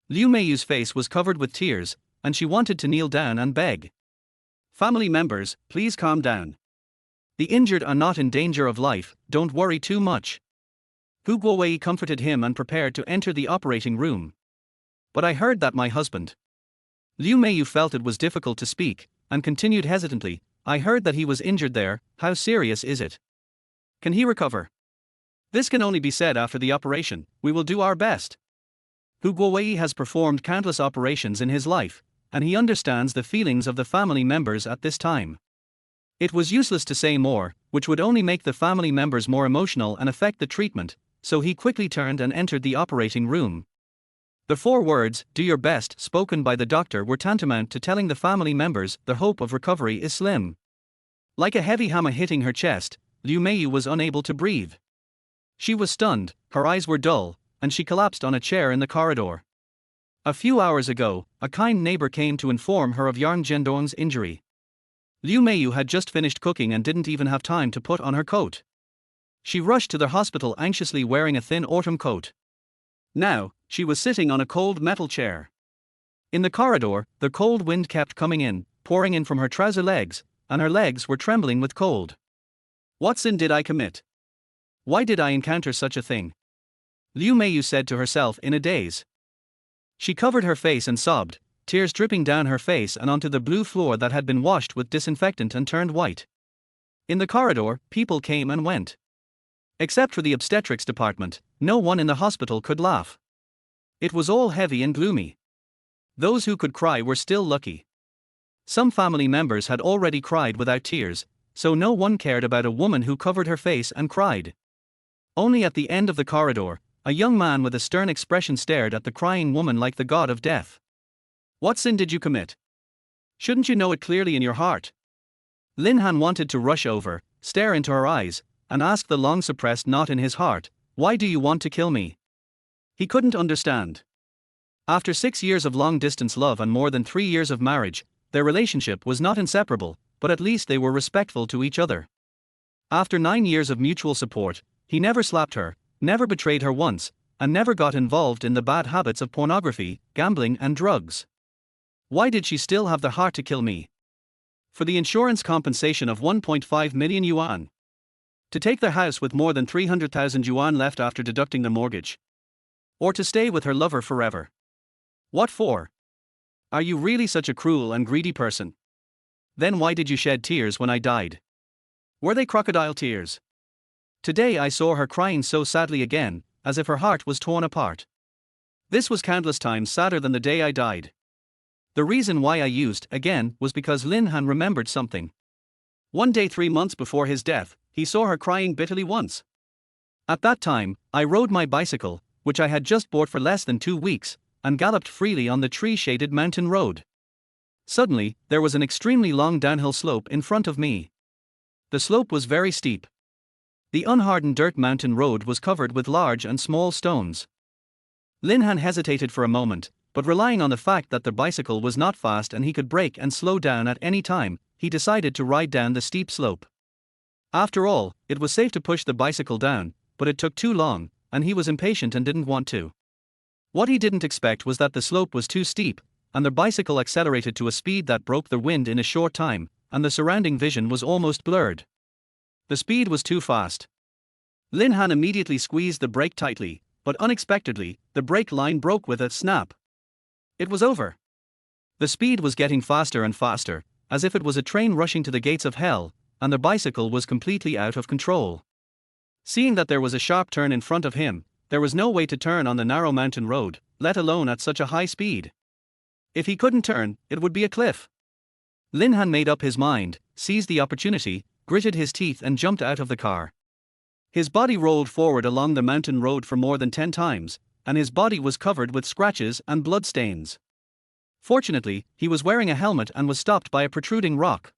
Liu Meiyu's face was covered with tears, and she wanted to kneel down and beg. Family members, please calm down. The injured are not in danger of life, don't worry too much. Hu Guowei comforted him and prepared to enter the operating room. But I heard that my husband. Liu Meiyu felt it was difficult to speak, and continued hesitantly, I heard that he was injured there, how serious is it? Can he recover? This can only be said after the operation, we will do our best. Hu Guowei has performed countless operations in his life, and he understands the feelings of the family members at this time. It was useless to say more, which would only make the family members more emotional and affect the treatment, so he quickly turned and entered the operating room. The 4 words, do your best, spoken by the doctor were tantamount to telling the family members the hope of recovery is slim. Like a heavy hammer hitting her chest, Liu Meiyu was unable to breathe. She was stunned, her eyes were dull, and she collapsed on a chair in the corridor. A few hours ago, a kind neighbor came to inform her of Yang Zhendong's injury. Liu Meiyu had just finished cooking and didn't even have time to put on her coat. She rushed to the hospital anxiously wearing a thin autumn coat. Now, she was sitting on a cold metal chair. In the corridor, the cold wind kept coming in, pouring in from her trouser legs, and her legs were trembling with cold. What sin did I commit? Why did I encounter such a thing? Liu Meiyu said to herself in a daze. She covered her face and sobbed, tears dripping down her face and onto the blue floor that had been washed with disinfectant and turned white. In the corridor, people came and went. Except for the obstetrics department, no one in the hospital could laugh. It was all heavy and gloomy. Those who could cry were still lucky. Some family members had already cried without tears, so no one cared about a woman who covered her face and cried. Only at the end of the corridor, a young man with a stern expression stared at the crying woman like the god of death. What sin did you commit? Shouldn't you know it clearly in your heart? Lin Han wanted to rush over, stare into her eyes, and ask the long-suppressed knot in his heart, why do you want to kill me? He couldn't understand. After 6 years of long-distance love and more than 3 years of marriage, their relationship was not inseparable, but at least they were respectful to each other. After 9 years of mutual support, he never slapped her, never betrayed her once, and never got involved in the bad habits of pornography, gambling and drugs. Why did she still have the heart to kill me? For the insurance compensation of 1.5 million yuan. To take their house with more than 300,000 yuan left after deducting the mortgage. Or to stay with her lover forever. What for? Are you really such a cruel and greedy person? Then why did you shed tears when I died? Were they crocodile tears? Today I saw her crying so sadly again, as if her heart was torn apart. This was countless times sadder than the day I died. The reason why I used, again, was because Lin Han remembered something. One day 3 months before his death, he saw her crying bitterly once. At that time, I rode my bicycle, which I had just bought for less than 2 weeks, and galloped freely on the tree-shaded mountain road. Suddenly, there was an extremely long downhill slope in front of me. The slope was very steep. The unhardened dirt mountain road was covered with large and small stones. Lin Han hesitated for a moment, but relying on the fact that the bicycle was not fast and he could brake and slow down at any time, he decided to ride down the steep slope. After all, it was safe to push the bicycle down, but it took too long, and he was impatient and didn't want to. What he didn't expect was that the slope was too steep, and the bicycle accelerated to a speed that broke the wind in a short time, and the surrounding vision was almost blurred. The speed was too fast. Lin Han immediately squeezed the brake tightly, but unexpectedly, the brake line broke with a snap. It was over. The speed was getting faster and faster, as if it was a train rushing to the gates of hell, and the bicycle was completely out of control. Seeing that there was a sharp turn in front of him, there was no way to turn on the narrow mountain road, let alone at such a high speed. If he couldn't turn, it would be a cliff. Lin Han made up his mind, seized the opportunity, gritted his teeth and jumped out of the car. His body rolled forward along the mountain road for more than 10 times, and his body was covered with scratches and bloodstains. Fortunately, he was wearing a helmet and was stopped by a protruding rock.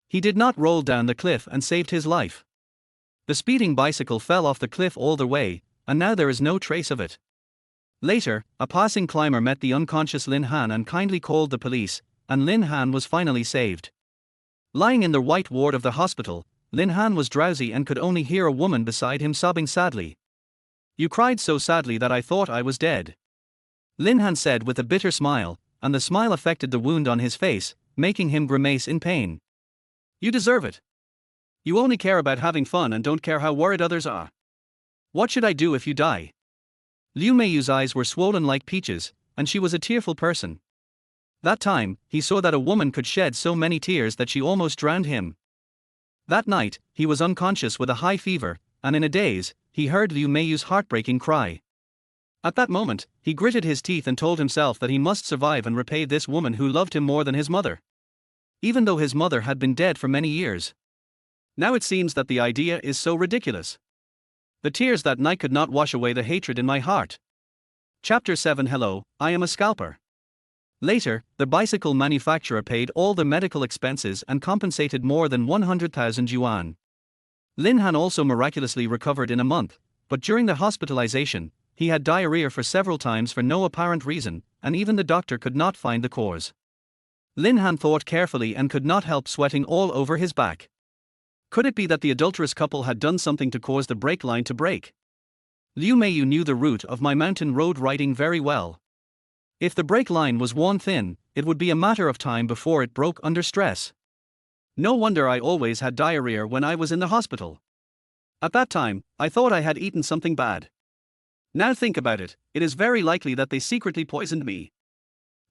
He did not roll down the cliff and saved his life. The speeding bicycle fell off the cliff all the way, and now there is no trace of it. Later, a passing climber met the unconscious Lin Han and kindly called the police, and Lin Han was finally saved. Lying in the white ward of the hospital, Lin Han was drowsy and could only hear a woman beside him sobbing sadly. "You cried so sadly that I thought I was dead," Lin Han said with a bitter smile, and the smile affected the wound on his face, making him grimace in pain. "You deserve it. You only care about having fun and don't care how worried others are. What should I do if you die?" Liu Meiyu's eyes were swollen like peaches, and she was a tearful person. That time, he saw that a woman could shed so many tears that she almost drowned him. That night, he was unconscious with a high fever, and in a daze, he heard Liu Meiyu's heartbreaking cry. At that moment, he gritted his teeth and told himself that he must survive and repay this woman who loved him more than his mother. Even though his mother had been dead for many years. Now it seems that the idea is so ridiculous. The tears that night could not wash away the hatred in my heart. Chapter 7. Hello, I am a scalper. Later, the bicycle manufacturer paid all the medical expenses and compensated more than 100,000 yuan. Lin Han also miraculously recovered in a month, but during the hospitalization, he had diarrhea for several times for no apparent reason, and even the doctor could not find the cause. Lin Han thought carefully and could not help sweating all over his back. Could it be that the adulterous couple had done something to cause the brake line to break? Liu Meiyu knew the route of my mountain road riding very well. If the brake line was worn thin, it would be a matter of time before it broke under stress. No wonder I always had diarrhea when I was in the hospital. At that time, I thought I had eaten something bad. Now think about it, it is very likely that they secretly poisoned me.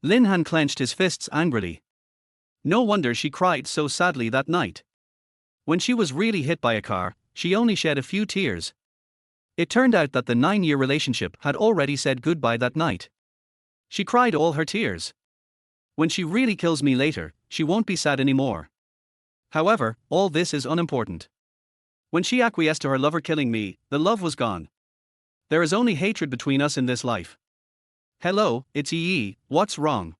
Lin Han clenched his fists angrily. No wonder she cried so sadly that night. When she was really hit by a car, she only shed a few tears. It turned out that the 9-year relationship had already said goodbye that night. She cried all her tears. When she really kills me later, she won't be sad anymore. However, all this is unimportant. When she acquiesced to her lover killing me, the love was gone. There is only hatred between us in this life. Hello, it's Yi, what's wrong?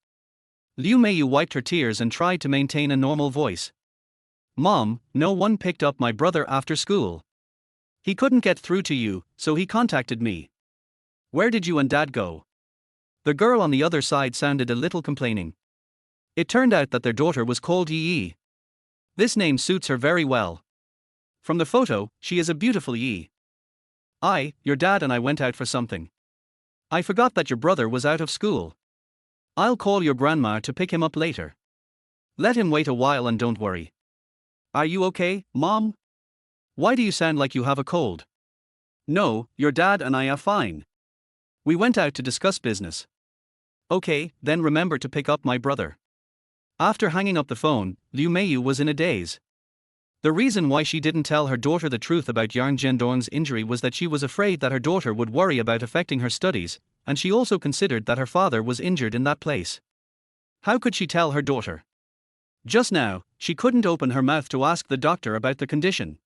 Liu Meiyu wiped her tears and tried to maintain a normal voice. Mom, no one picked up my brother after school. He couldn't get through to you, so he contacted me. Where did you and Dad go? The girl on the other side sounded a little complaining. It turned out that their daughter was called Yi. This name suits her very well. From the photo, she is a beautiful Yi. Your dad and I went out for something. I forgot that your brother was out of school. I'll call your grandma to pick him up later. Let him wait a while and don't worry. Are you okay, Mom? Why do you sound like you have a cold? No, your dad and I are fine. We went out to discuss business. Okay, then remember to pick up my brother. After hanging up the phone, Liu Meiyu was in a daze. The reason why she didn't tell her daughter the truth about Yang Zhendong's injury was that she was afraid that her daughter would worry about affecting her studies, and she also considered that her father was injured in that place. How could she tell her daughter? Just now, she couldn't open her mouth to ask the doctor about the condition.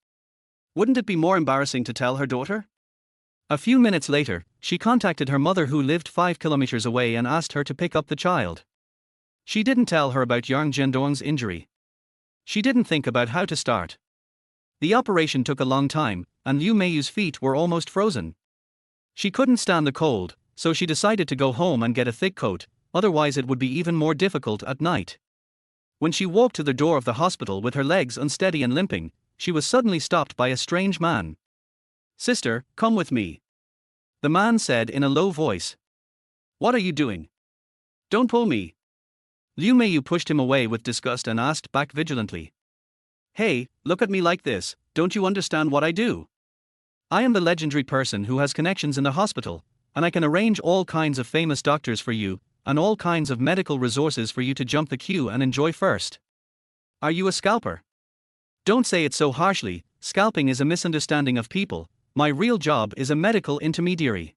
Wouldn't it be more embarrassing to tell her daughter? A few minutes later, she contacted her mother who lived 5 kilometers away and asked her to pick up the child. She didn't tell her about Yang Zhendong's injury. She didn't think about how to start. The operation took a long time, and Liu Meiyu's feet were almost frozen. She couldn't stand the cold, so she decided to go home and get a thick coat, otherwise it would be even more difficult at night. When she walked to the door of the hospital with her legs unsteady and limping, she was suddenly stopped by a strange man. Sister, come with me. The man said in a low voice. What are you doing? Don't pull me. Liu Meiyu pushed him away with disgust and asked back vigilantly. Hey, look at me like this, don't you understand what I do? I am the legendary person who has connections in the hospital, and I can arrange all kinds of famous doctors for you, and all kinds of medical resources for you to jump the queue and enjoy first. Are you a scalper? Don't say it so harshly, scalping is a misunderstanding of people, my real job is a medical intermediary.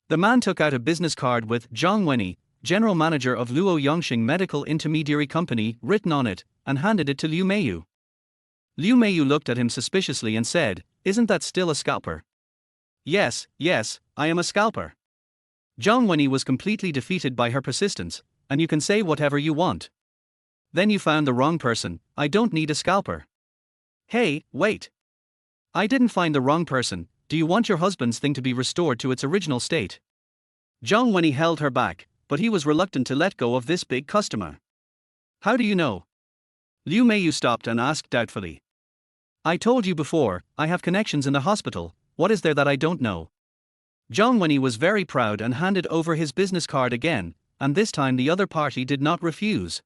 The man took out a business card with Zhang Wenyi, general manager of Luo Yongxing Medical Intermediary Company, written on it, and handed it to Liu Meiyu. Liu Meiyu looked at him suspiciously and said, Isn't that still a scalper? Yes, I am a scalper. Zhang Wenyi was completely defeated by her persistence, and you can say whatever you want. Then you found the wrong person, I don't need a scalper. Hey, wait. I didn't find the wrong person, do you want your husband's thing to be restored to its original state? Zhang Wenyi held her back, but he was reluctant to let go of this big customer. How do you know? Liu Meiyu stopped and asked doubtfully. I told you before, I have connections in the hospital, what is there that I don't know? Zhang Wenyi was very proud and handed over his business card again, and this time the other party did not refuse.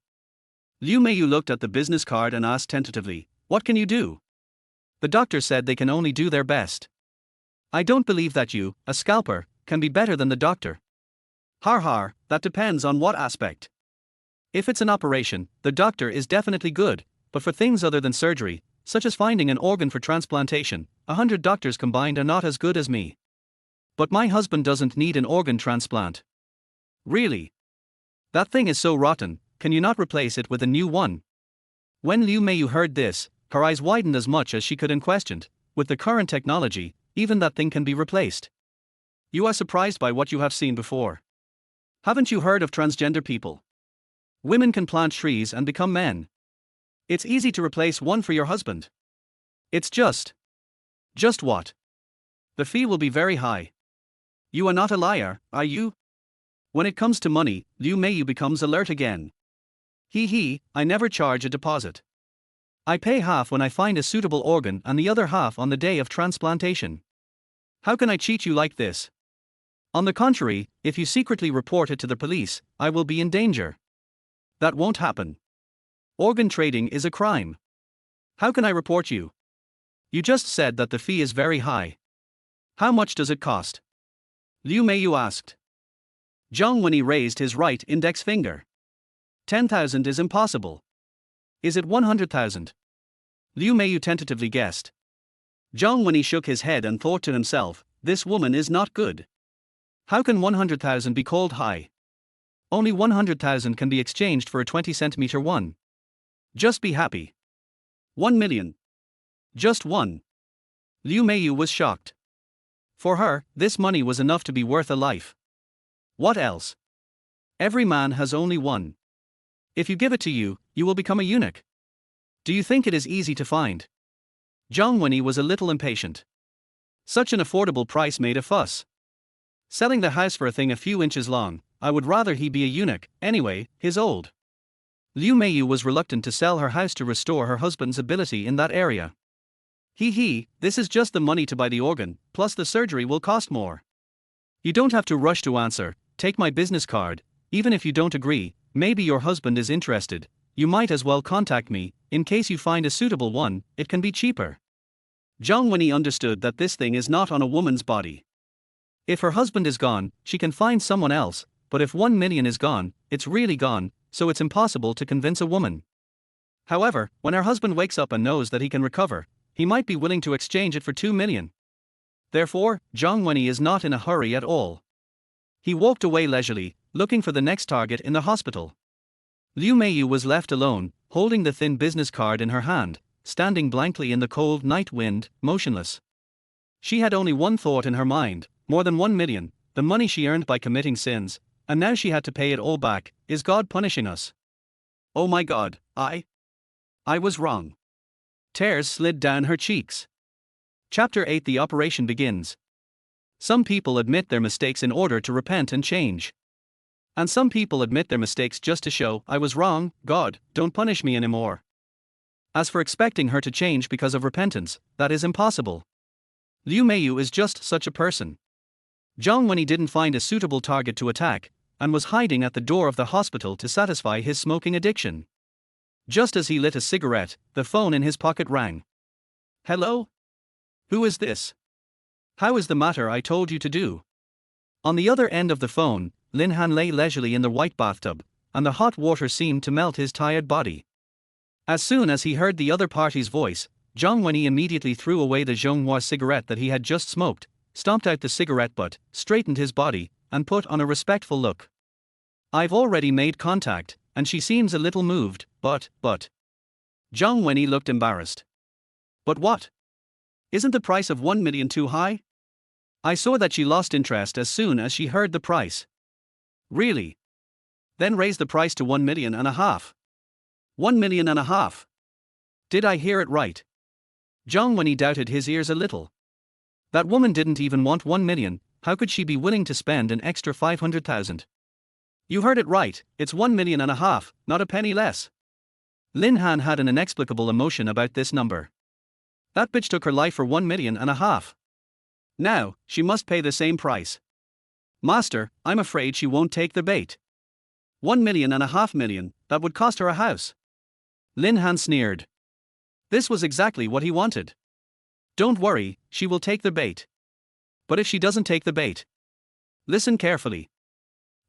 Liu Meiyu looked at the business card and asked tentatively, What can you do? The doctor said they can only do their best. I don't believe that you, a scalper, can be better than the doctor. Har, that depends on what aspect. If it's an operation, the doctor is definitely good, but for things other than surgery, such as finding an organ for transplantation, 100 doctors combined are not as good as me. But my husband doesn't need an organ transplant. Really? That thing is so rotten, can you not replace it with a new one? When Liu Meiyu heard this, her eyes widened as much as she could and questioned, with the current technology, even that thing can be replaced. You are surprised by what you have seen before. Haven't you heard of transgender people? Women can plant trees and become men. It's easy to replace one for your husband. It's just what? The fee will be very high. You are not a liar, are you? When it comes to money, Liu Meiyu becomes alert again. I never charge a deposit. I pay half when I find a suitable organ and the other half on the day of transplantation. How can I cheat you like this? On the contrary, if you secretly report it to the police, I will be in danger. That won't happen. Organ trading is a crime. How can I report you? You just said that the fee is very high. How much does it cost? Liu Meiyu asked. Zhang Wenyi raised his right index finger. 10,000 is impossible. Is it 100,000? Liu Meiyu tentatively guessed. Zhang Wenyi shook his head and thought to himself, this woman is not good. How can 100,000 be called high? Only 100,000 can be exchanged for a 20-centimeter one. Just be happy. 1 million. Just one. Liu Meiyu was shocked. For her, this money was enough to be worth a life. What else? Every man has only one. If you give it to you, you will become a eunuch. Do you think it is easy to find? Zhang Wenyi was a little impatient. Such an affordable price made a fuss. Selling the house for a thing a few inches long, I would rather he be a eunuch, anyway, he's old. Liu Meiyu was reluctant to sell her house to restore her husband's ability in that area. This is just the money to buy the organ, plus the surgery will cost more. You don't have to rush to answer, take my business card, even if you don't agree, maybe your husband is interested, you might as well contact me, in case you find a suitable one, it can be cheaper. Zhang Wenyi understood that this thing is not on a woman's body. If her husband is gone, she can find someone else, but if 1 million is gone, it's really gone, so it's impossible to convince a woman. However, when her husband wakes up and knows that he can recover, he might be willing to exchange it for 2 million. Therefore, Zhang Wenyi is not in a hurry at all. He walked away leisurely, looking for the next target in the hospital. Liu Meiyu was left alone, holding the thin business card in her hand, standing blankly in the cold night wind, motionless. She had only one thought in her mind, more than 1 million, the money she earned by committing sins, and now she had to pay it all back. Is God punishing us? Oh my God, I was wrong. Tears slid down her cheeks. Chapter 8. The operation begins. Some people admit their mistakes in order to repent and change. And some people admit their mistakes just to show, I was wrong, God, don't punish me anymore. As for expecting her to change because of repentance, that is impossible. Liu Meiyu is just such a person. Zhang Wenyi didn't find a suitable target to attack, and was hiding at the door of the hospital to satisfy his smoking addiction. Just as he lit a cigarette, the phone in his pocket rang. Hello? Who is this? How is the matter I told you to do? On the other end of the phone, Lin Han lay leisurely in the white bathtub, and the hot water seemed to melt his tired body. As soon as he heard the other party's voice, Zhang Wenyi immediately threw away the Zhonghua cigarette that he had just smoked, stomped out the cigarette butt, straightened his body, and put on a respectful look. I've already made contact, and she seems a little moved, but. Zhang Wenyi looked embarrassed. But what? Isn't the price of 1 million too high? I saw that she lost interest as soon as she heard the price. Really? Then raise the price to 1.5 million. 1.5 million. Did I hear it right? Zhang Wenyi doubted his ears a little. That woman didn't even want 1 million, how could she be willing to spend an extra 500,000? You heard it right, it's 1.5 million, not a penny less. Lin Han had an inexplicable emotion about this number. That bitch took her life for 1.5 million. Now, she must pay the same price. Master, I'm afraid she won't take the bait. 1.5 million, that would cost her a house. Lin Han sneered. This was exactly what he wanted. Don't worry, she will take the bait. But if she doesn't take the bait? Listen carefully.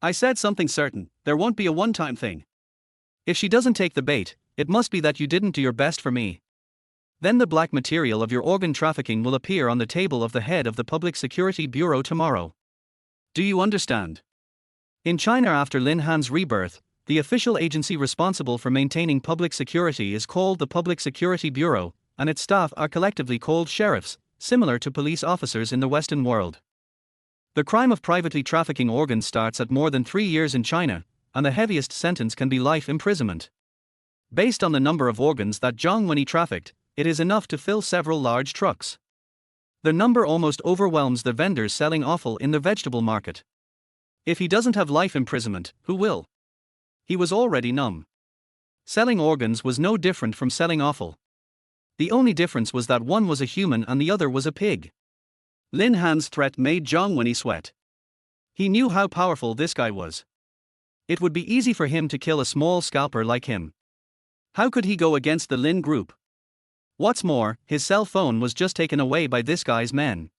I said something certain, there won't be a one-time thing. If she doesn't take the bait, it must be that you didn't do your best for me. Then the black material of your organ trafficking will appear on the table of the head of the Public Security Bureau tomorrow. Do you understand? In China, after Lin Han's rebirth, the official agency responsible for maintaining public security is called the Public Security Bureau, and its staff are collectively called sheriffs, similar to police officers in the Western world. The crime of privately trafficking organs starts at more than 3 years in China, and the heaviest sentence can be life imprisonment. Based on the number of organs that Zhang Wenyi trafficked, it is enough to fill several large trucks. The number almost overwhelms the vendors selling offal in the vegetable market. If he doesn't have life imprisonment, who will? He was already numb. Selling organs was no different from selling offal. The only difference was that one was a human and the other was a pig. Lin Han's threat made Zhang Wenyi sweat. He knew how powerful this guy was. It would be easy for him to kill a small scalper like him. How could he go against the Lin group? What's more, his cell phone was just taken away by this guy's men.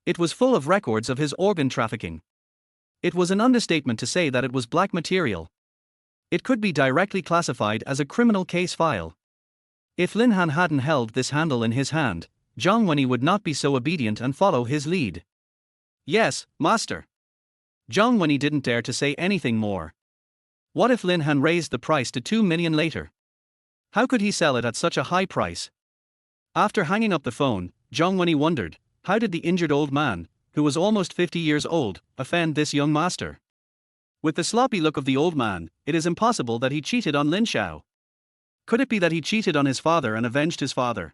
It was full of records of his organ trafficking. It was an understatement to say that it was black material. It could be directly classified as a criminal case file. If Lin Han hadn't held this handle in his hand, Zhang Wenyi would not be so obedient and follow his lead. Yes, master. Zhang Wenyi didn't dare to say anything more. What if Lin Han raised the price to 2 million later? How could he sell it at such a high price? After hanging up the phone, Zhang Wenyi wondered, how did the injured old man, who was almost 50 years old, offend this young master? With the sloppy look of the old man, it is impossible that he cheated on Lin Xiao. Could it be that he cheated on his father and avenged his father?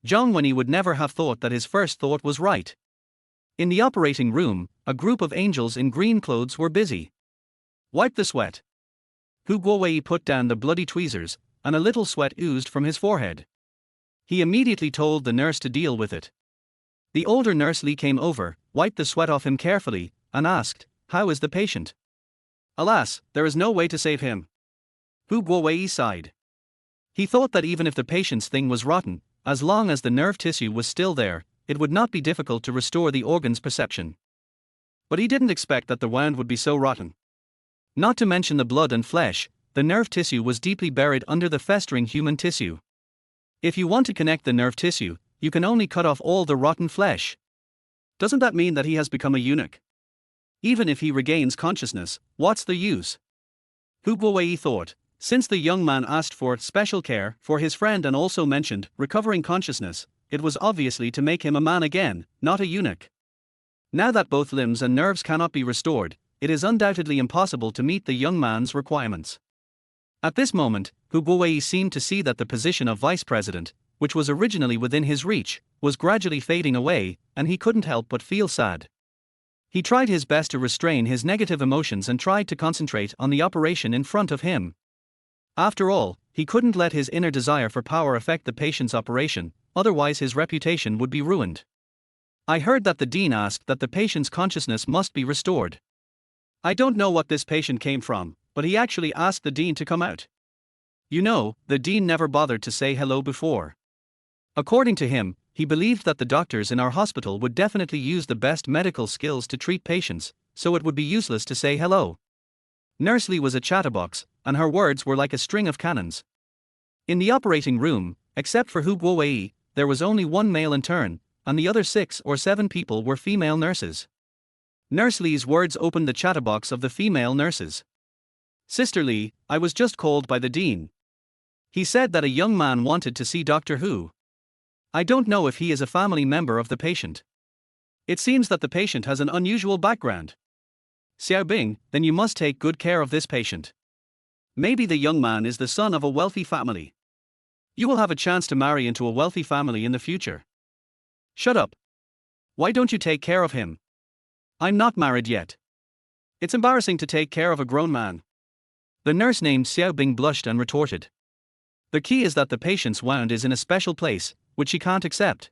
Zhang Wenyi would never have thought that his first thought was right. In the operating room, a group of angels in green clothes were busy. Wipe the sweat. Hu Guowei put down the bloody tweezers, and a little sweat oozed from his forehead. He immediately told the nurse to deal with it. The older nurse Li came over, wiped the sweat off him carefully, and asked, "How is the patient?" "Alas, there is no way to save him." Hu Guowei sighed. He thought that even if the patient's thing was rotten, as long as the nerve tissue was still there, it would not be difficult to restore the organ's perception. But he didn't expect that the wound would be so rotten. Not to mention the blood and flesh, the nerve tissue was deeply buried under the festering human tissue. If you want to connect the nerve tissue, you can only cut off all the rotten flesh. Doesn't that mean that he has become a eunuch? Even if he regains consciousness, what's the use? Hu Guowei thought, since the young man asked for special care for his friend and also mentioned recovering consciousness, it was obviously to make him a man again, not a eunuch. Now that both limbs and nerves cannot be restored, it is undoubtedly impossible to meet the young man's requirements. At this moment, Hu Guowei seemed to see that the position of vice president, which was originally within his reach, was gradually fading away, and he couldn't help but feel sad. He tried his best to restrain his negative emotions and tried to concentrate on the operation in front of him. After all, he couldn't let his inner desire for power affect the patient's operation, otherwise his reputation would be ruined. I heard that the dean asked that the patient's consciousness must be restored. I don't know what this patient came from, but he actually asked the dean to come out. You know, the dean never bothered to say hello before. According to him, he believed that the doctors in our hospital would definitely use the best medical skills to treat patients, so it would be useless to say hello. Nurse Lee was a chatterbox, and her words were like a string of cannons. In the operating room, except for Hu Guowei, there was only one male intern, and the other 6 or 7 people were female nurses. Nurse Lee's words opened the chatterbox of the female nurses. Sister Lee, I was just called by the dean. He said that a young man wanted to see Dr. Hu. I don't know if he is a family member of the patient. It seems that the patient has an unusual background. Xiaobing, then you must take good care of this patient. Maybe the young man is the son of a wealthy family. You will have a chance to marry into a wealthy family in the future. Shut up. Why don't you take care of him? I'm not married yet. It's embarrassing to take care of a grown man. The nurse named Xiaobing blushed and retorted. The key is that the patient's wound is in a special place, which she can't accept.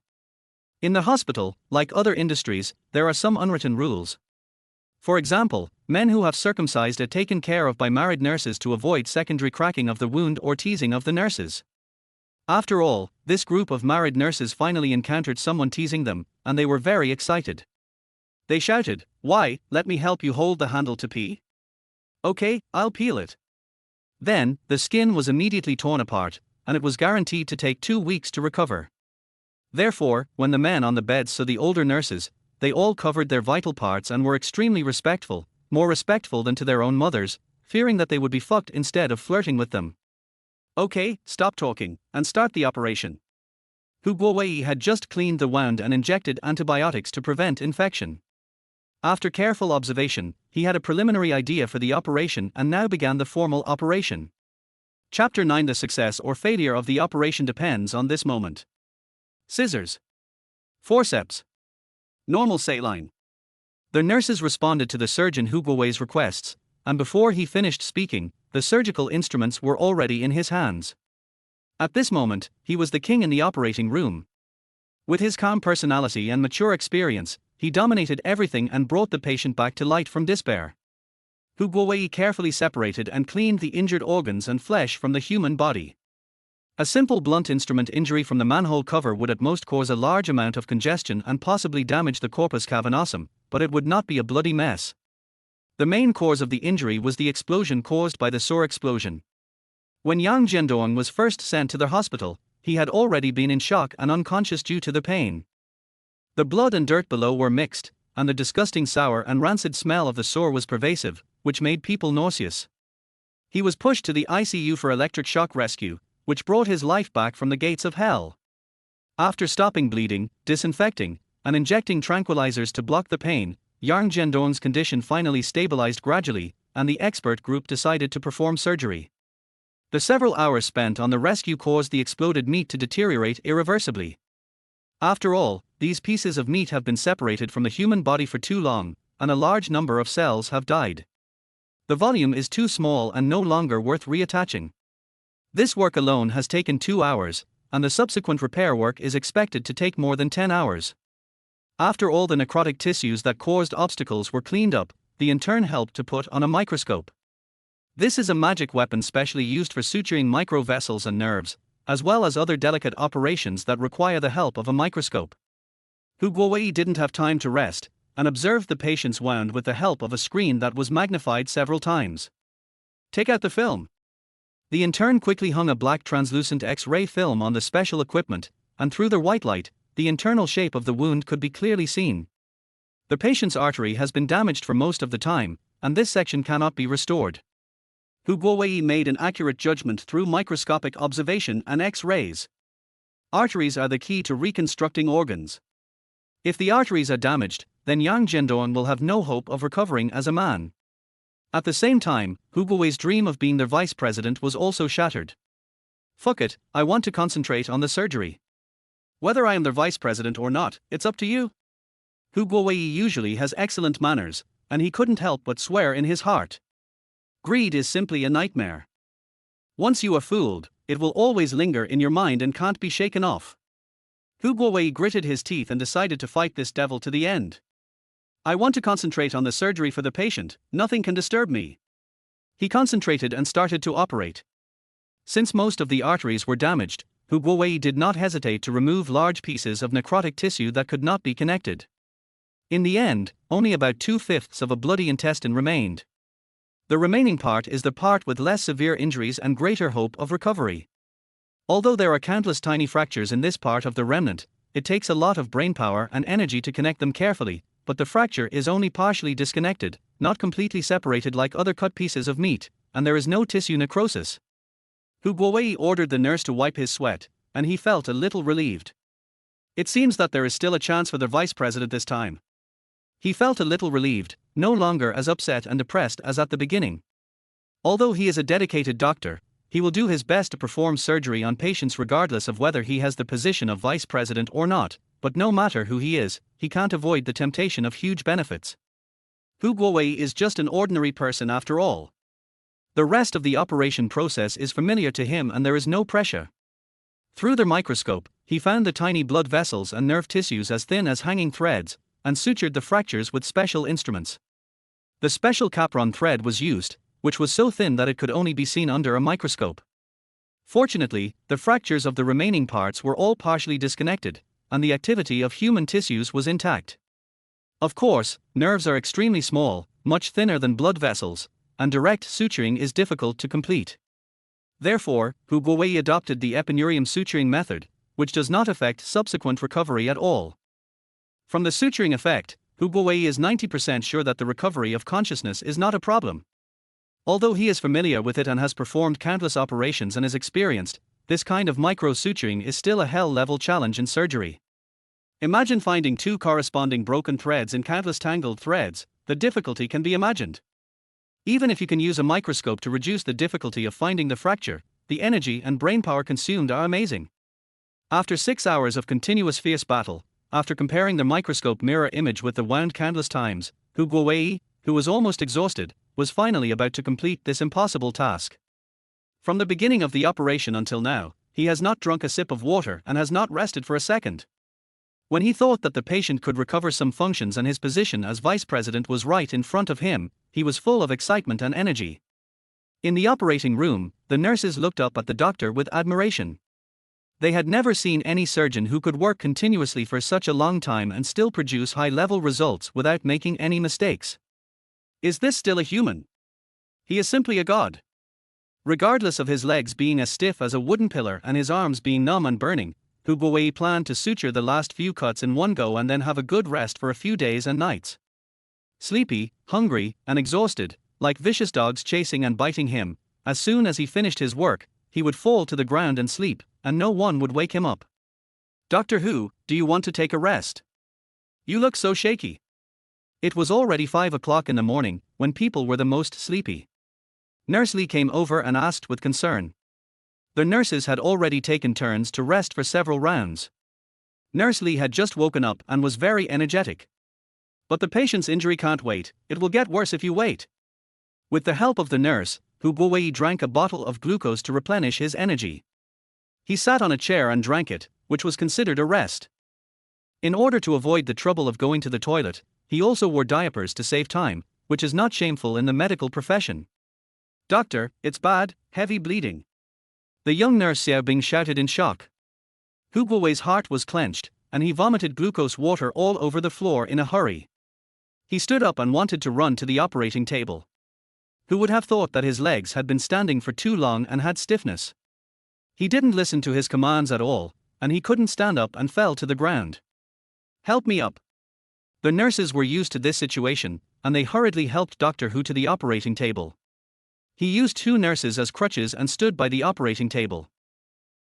In the hospital, like other industries, there are some unwritten rules. For example, men who have circumcised are taken care of by married nurses to avoid secondary cracking of the wound or teasing of the nurses. After all, this group of married nurses finally encountered someone teasing them, and they were very excited. They shouted, "Why, let me help you hold the handle to pee? Okay, I'll peel it." Then, the skin was immediately torn apart, and it was guaranteed to take 2 weeks to recover. Therefore, when the men on the beds saw the older nurses, they all covered their vital parts and were extremely respectful, more respectful than to their own mothers, fearing that they would be fucked instead of flirting with them. Okay, stop talking, and start the operation. Hu Guowei had just cleaned the wound and injected antibiotics to prevent infection. After careful observation, he had a preliminary idea for the operation and now began the formal operation. Chapter 9. The success or failure of the operation depends on this moment. Scissors. Forceps. Normal saline. The nurses responded to the surgeon Hu Guowei's requests, and before he finished speaking, the surgical instruments were already in his hands. At this moment, he was the king in the operating room. With his calm personality and mature experience, he dominated everything and brought the patient back to light from despair. Hu Guowei carefully separated and cleaned the injured organs and flesh from the human body. A simple blunt instrument injury from the manhole cover would at most cause a large amount of congestion and possibly damage the corpus cavernosum, but it would not be a bloody mess. The main cause of the injury was the explosion caused by the sore explosion. When Yang Jiandong was first sent to the hospital, he had already been in shock and unconscious due to the pain. The blood and dirt below were mixed, and the disgusting sour and rancid smell of the sore was pervasive, which made people nauseous. He was pushed to the ICU for electric shock rescue, which brought his life back from the gates of hell. After stopping bleeding, disinfecting, and injecting tranquilizers to block the pain, Yang Jiandong's condition finally stabilized gradually, and the expert group decided to perform surgery. The several hours spent on the rescue caused the exploded meat to deteriorate irreversibly. After all, these pieces of meat have been separated from the human body for too long, and a large number of cells have died. The volume is too small and no longer worth reattaching. This work alone has taken 2 hours, and the subsequent repair work is expected to take more than 10 hours. After all the necrotic tissues that caused obstacles were cleaned up, the intern helped to put on a microscope. This is a magic weapon specially used for suturing microvessels and nerves, as well as other delicate operations that require the help of a microscope. Hu Guowei didn't have time to rest, and observed the patient's wound with the help of a screen that was magnified several times. Take out the film. The intern quickly hung a black translucent X-ray film on the special equipment, and through the white light, the internal shape of the wound could be clearly seen. The patient's artery has been damaged for most of the time, and this section cannot be restored. Hu Guowei made an accurate judgment through microscopic observation and X-rays. Arteries are the key to reconstructing organs. If the arteries are damaged, then Yang Jiandong will have no hope of recovering as a man. At the same time, Hu Guowei's dream of being their vice president was also shattered. Fuck it, I want to concentrate on the surgery. Whether I am their vice president or not, it's up to you. Hu Guowei usually has excellent manners, and he couldn't help but swear in his heart. Greed is simply a nightmare. Once you are fooled, it will always linger in your mind and can't be shaken off. Hu Guowei gritted his teeth and decided to fight this devil to the end. I want to concentrate on the surgery for the patient, nothing can disturb me. He concentrated and started to operate. Since most of the arteries were damaged, Hu Guowei did not hesitate to remove large pieces of necrotic tissue that could not be connected. In the end, only about 2/5 of a bloody intestine remained. The remaining part is the part with less severe injuries and greater hope of recovery. Although there are countless tiny fractures in this part of the remnant, it takes a lot of brainpower and energy to connect them carefully, but the fracture is only partially disconnected, not completely separated like other cut pieces of meat, and there is no tissue necrosis. Hu Guowei ordered the nurse to wipe his sweat, and he felt a little relieved. It seems that there is still a chance for the vice president this time. He felt a little relieved, no longer as upset and depressed as at the beginning. Although he is a dedicated doctor, he will do his best to perform surgery on patients regardless of whether he has the position of vice president or not, but no matter who he is, he can't avoid the temptation of huge benefits. Hu Guowei is just an ordinary person after all. The rest of the operation process is familiar to him and there is no pressure. Through the microscope, he found the tiny blood vessels and nerve tissues as thin as hanging threads, and sutured the fractures with special instruments. The special capron thread was used, which was so thin that it could only be seen under a microscope. Fortunately, the fractures of the remaining parts were all partially disconnected, and the activity of human tissues was intact. Of course, nerves are extremely small, much thinner than blood vessels, and direct suturing is difficult to complete. Therefore, Hu Guowei adopted the epineurium suturing method, which does not affect subsequent recovery at all. From the suturing effect, Hu Guowei is 90% sure that the recovery of consciousness is not a problem. Although he is familiar with it and has performed countless operations and is experienced, this kind of micro-suturing is still a hell-level challenge in surgery. Imagine finding two corresponding broken threads in countless tangled threads, the difficulty can be imagined. Even if you can use a microscope to reduce the difficulty of finding the fracture, the energy and brainpower consumed are amazing. After 6 hours of continuous fierce battle, after comparing the microscope mirror image with the wound countless times, Hu Guowei, who was almost exhausted, was finally about to complete this impossible task. From the beginning of the operation until now, he has not drunk a sip of water and has not rested for a second. When he thought that the patient could recover some functions and his position as vice president was right in front of him, he was full of excitement and energy. In the operating room, the nurses looked up at the doctor with admiration. They had never seen any surgeon who could work continuously for such a long time and still produce high-level results without making any mistakes. Is this still a human? He is simply a god. Regardless of his legs being as stiff as a wooden pillar and his arms being numb and burning, Hu Guowei planned to suture the last few cuts in one go and then have a good rest for a few days and nights. Sleepy, hungry, and exhausted, like vicious dogs chasing and biting him, as soon as he finished his work, he would fall to the ground and sleep, and no one would wake him up. Dr. Hu, do you want to take a rest? You look so shaky. It was already 5 o'clock in the morning, when people were the most sleepy. Nurse Li came over and asked with concern. The nurses had already taken turns to rest for several rounds. Nurse Li had just woken up and was very energetic. But the patient's injury can't wait, it will get worse if you wait. With the help of the nurse, Hu Guowei drank a bottle of glucose to replenish his energy. He sat on a chair and drank it, which was considered a rest. In order to avoid the trouble of going to the toilet, he also wore diapers to save time, which is not shameful in the medical profession. Doctor, it's bad, heavy bleeding. The young nurse Xiaobing shouted in shock. Hu Guowei's heart was clenched, and he vomited glucose water all over the floor in a hurry. He stood up and wanted to run to the operating table. Who would have thought that his legs had been standing for too long and had stiffness? He didn't listen to his commands at all, and he couldn't stand up and fell to the ground. Help me up. The nurses were used to this situation, and they hurriedly helped Dr. Hu to the operating table. He used 2 nurses as crutches and stood by the operating table.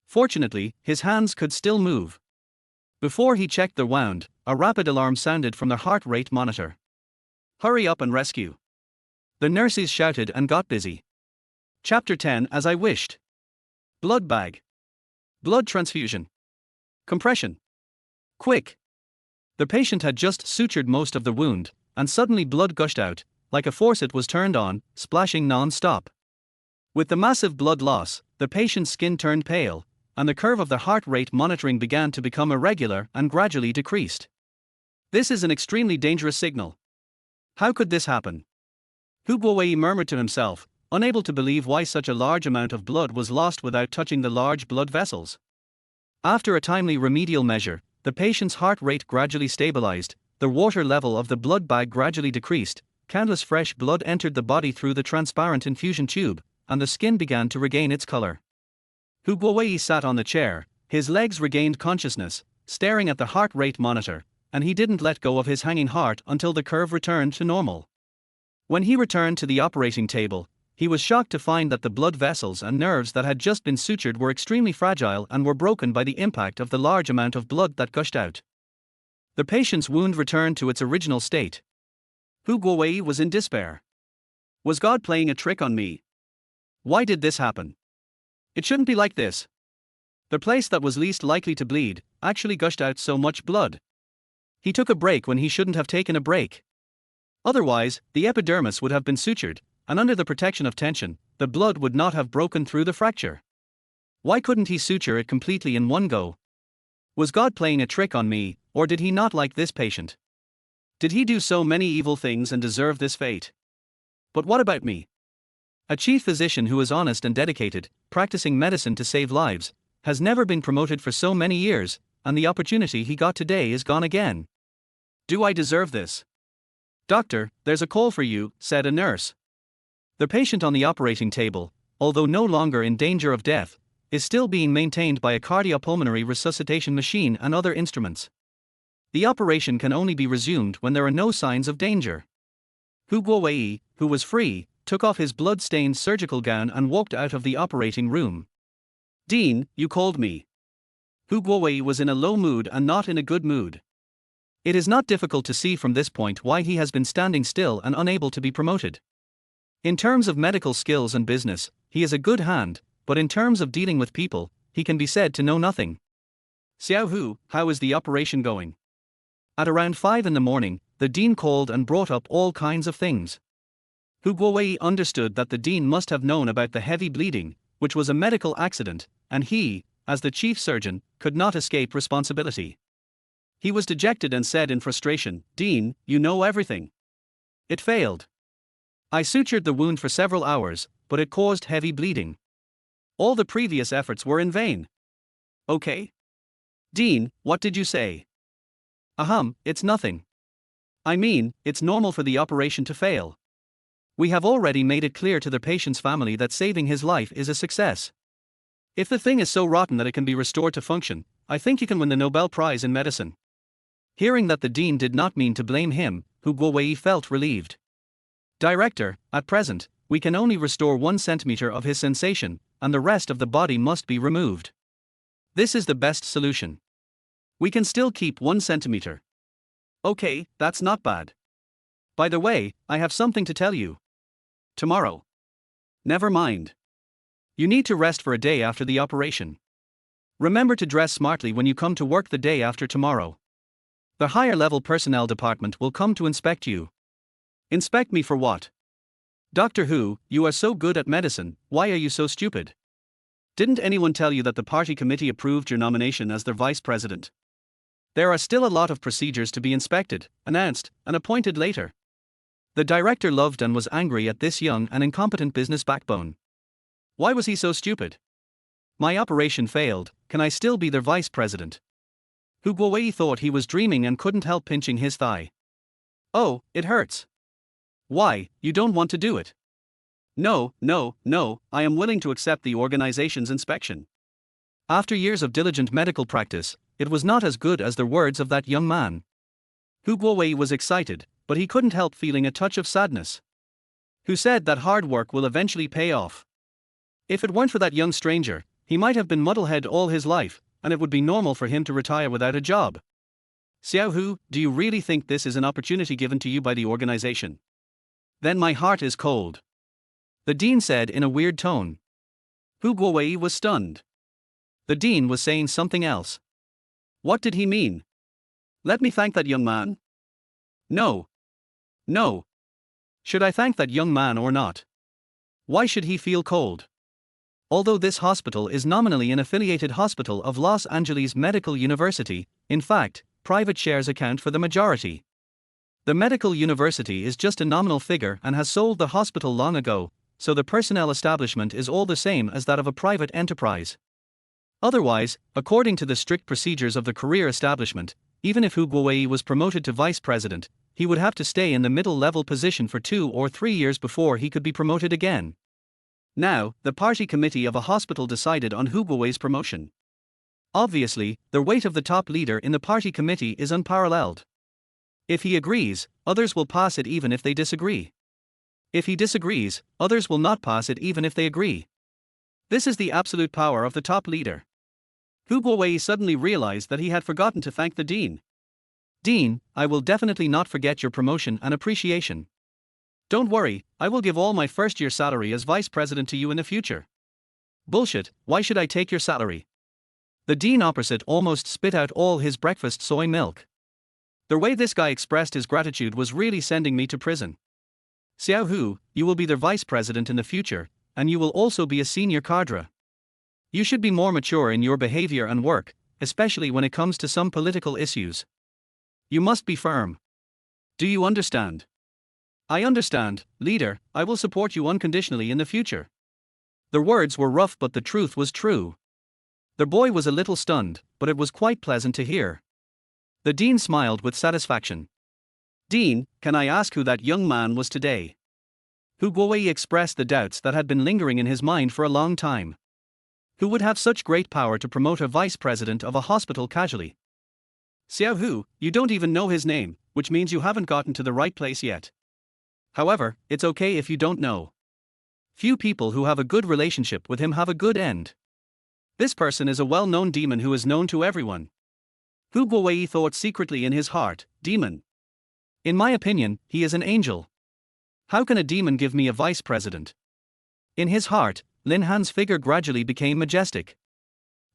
Fortunately, his hands could still move. Before he checked the wound, a rapid alarm sounded from the heart rate monitor. Hurry up and rescue. The nurses shouted and got busy. Chapter 10 As I wished. Blood bag. Blood transfusion. Compression. Quick. The patient had just sutured most of the wound, and suddenly blood gushed out, like a faucet was turned on, splashing non-stop. With the massive blood loss, the patient's skin turned pale, and the curve of the heart rate monitoring began to become irregular and gradually decreased. This is an extremely dangerous signal. How could this happen? Hu Guowei murmured to himself, unable to believe why such a large amount of blood was lost without touching the large blood vessels. After a timely remedial measure, the patient's heart rate gradually stabilized, the water level of the blood bag gradually decreased, countless fresh blood entered the body through the transparent infusion tube, and the skin began to regain its color. Hu Guowei sat on the chair, his legs regained consciousness, staring at the heart rate monitor, and he didn't let go of his hanging heart until the curve returned to normal. When he returned to the operating table, he was shocked to find that the blood vessels and nerves that had just been sutured were extremely fragile and were broken by the impact of the large amount of blood that gushed out. The patient's wound returned to its original state. Hu Guowei was in despair. Was God playing a trick on me? Why did this happen? It shouldn't be like this. The place that was least likely to bleed actually gushed out so much blood. He took a break when he shouldn't have taken a break. Otherwise, the epidermis would have been sutured, and under the protection of tension, the blood would not have broken through the fracture. Why couldn't he suture it completely in one go? Was God playing a trick on me, or did he not like this patient? Did he do so many evil things and deserve this fate? But what about me? A chief physician who is honest and dedicated, practicing medicine to save lives, has never been promoted for so many years, and the opportunity he got today is gone again. Do I deserve this? Doctor, there's a call for you, said a nurse. The patient on the operating table, although no longer in danger of death, is still being maintained by a cardiopulmonary resuscitation machine and other instruments. The operation can only be resumed when there are no signs of danger. Hu Guowei, who was free, took off his blood-stained surgical gown and walked out of the operating room. Dean, you called me. Hu Guowei was in a low mood and not in a good mood. It is not difficult to see from this point why he has been standing still and unable to be promoted. In terms of medical skills and business, he is a good hand, but in terms of dealing with people, he can be said to know nothing. Xiao Hu, how is the operation going? At around 5 in the morning, the dean called and brought up all kinds of things. Hu Guowei understood that the dean must have known about the heavy bleeding, which was a medical accident, and he, as the chief surgeon, could not escape responsibility. He was dejected and said in frustration, "Dean, you know everything. It failed. I sutured the wound for several hours, but it caused heavy bleeding. All the previous efforts were in vain." Okay. Dean, what did you say? It's nothing. I mean, it's normal for the operation to fail. We have already made it clear to the patient's family that saving his life is a success. If the thing is so rotten that it can be restored to function, I think you can win the Nobel Prize in medicine. Hearing that the dean did not mean to blame him, Hu Guowei felt relieved. Director, at present, we can only restore 1 centimeter of his sensation, and the rest of the body must be removed. This is the best solution. We can still keep 1 centimeter. Okay, that's not bad. By the way, I have something to tell you. Tomorrow. Never mind. You need to rest for a day after the operation. Remember to dress smartly when you come to work the day after tomorrow. The higher level personnel department will come to inspect you. Inspect me for what? Doctor Hu, you are so good at medicine, why are you so stupid? Didn't anyone tell you that the party committee approved your nomination as their vice president? There are still a lot of procedures to be inspected, announced, and appointed later. The director loved and was angry at this young and incompetent business backbone. Why was he so stupid? My operation failed, can I still be their vice president? Hu Guowei thought he was dreaming and couldn't help pinching his thigh. Oh, it hurts. Why, you don't want to do it? No, I am willing to accept the organization's inspection. After years of diligent medical practice, it was not as good as the words of that young man. Hu Guowei was excited, but he couldn't help feeling a touch of sadness. Who said that hard work will eventually pay off? If it weren't for that young stranger, he might have been muddlehead all his life, and it would be normal for him to retire without a job. Xiao Hu, do you really think this is an opportunity given to you by the organization? Then my heart is cold. The dean said in a weird tone. Hu Guowei was stunned. The dean was saying something else. What did he mean? Let me thank that young man? No. Should I thank that young man or not? Why should he feel cold? Although this hospital is nominally an affiliated hospital of Los Angeles Medical University, in fact, private shares account for the majority. The medical university is just a nominal figure and has sold the hospital long ago, so the personnel establishment is all the same as that of a private enterprise. Otherwise, according to the strict procedures of the career establishment, even if Hu Guowei was promoted to vice president, he would have to stay in the middle-level position for 2 or 3 years before he could be promoted again. Now, the party committee of a hospital decided on Hu Guowei's promotion. Obviously, the weight of the top leader in the party committee is unparalleled. If he agrees, others will pass it even if they disagree. If he disagrees, others will not pass it even if they agree. This is the absolute power of the top leader. Hu Guowei suddenly realized that he had forgotten to thank the dean. Dean, I will definitely not forget your promotion and appreciation. Don't worry, I will give all my first-year salary as vice president to you in the future. Bullshit, why should I take your salary? The dean opposite almost spit out all his breakfast soy milk. The way this guy expressed his gratitude was really sending me to prison. Xiao Hu, you will be their vice president in the future, and you will also be a senior cadre. You should be more mature in your behavior and work, especially when it comes to some political issues. You must be firm. Do you understand? I understand, leader, I will support you unconditionally in the future. The words were rough but the truth was true. The boy was a little stunned, but it was quite pleasant to hear. The dean smiled with satisfaction. Dean, can I ask who that young man was today? Hu Guowei expressed the doubts that had been lingering in his mind for a long time. Who would have such great power to promote a vice president of a hospital casually? Xiao Hu, you don't even know his name, which means you haven't gotten to the right place yet. However, it's okay if you don't know. Few people who have a good relationship with him have a good end. This person is a well-known demon who is known to everyone. Hu Guowei thought secretly in his heart, demon. In my opinion, he is an angel. How can a demon give me a vice president? In his heart, Lin Han's figure gradually became majestic.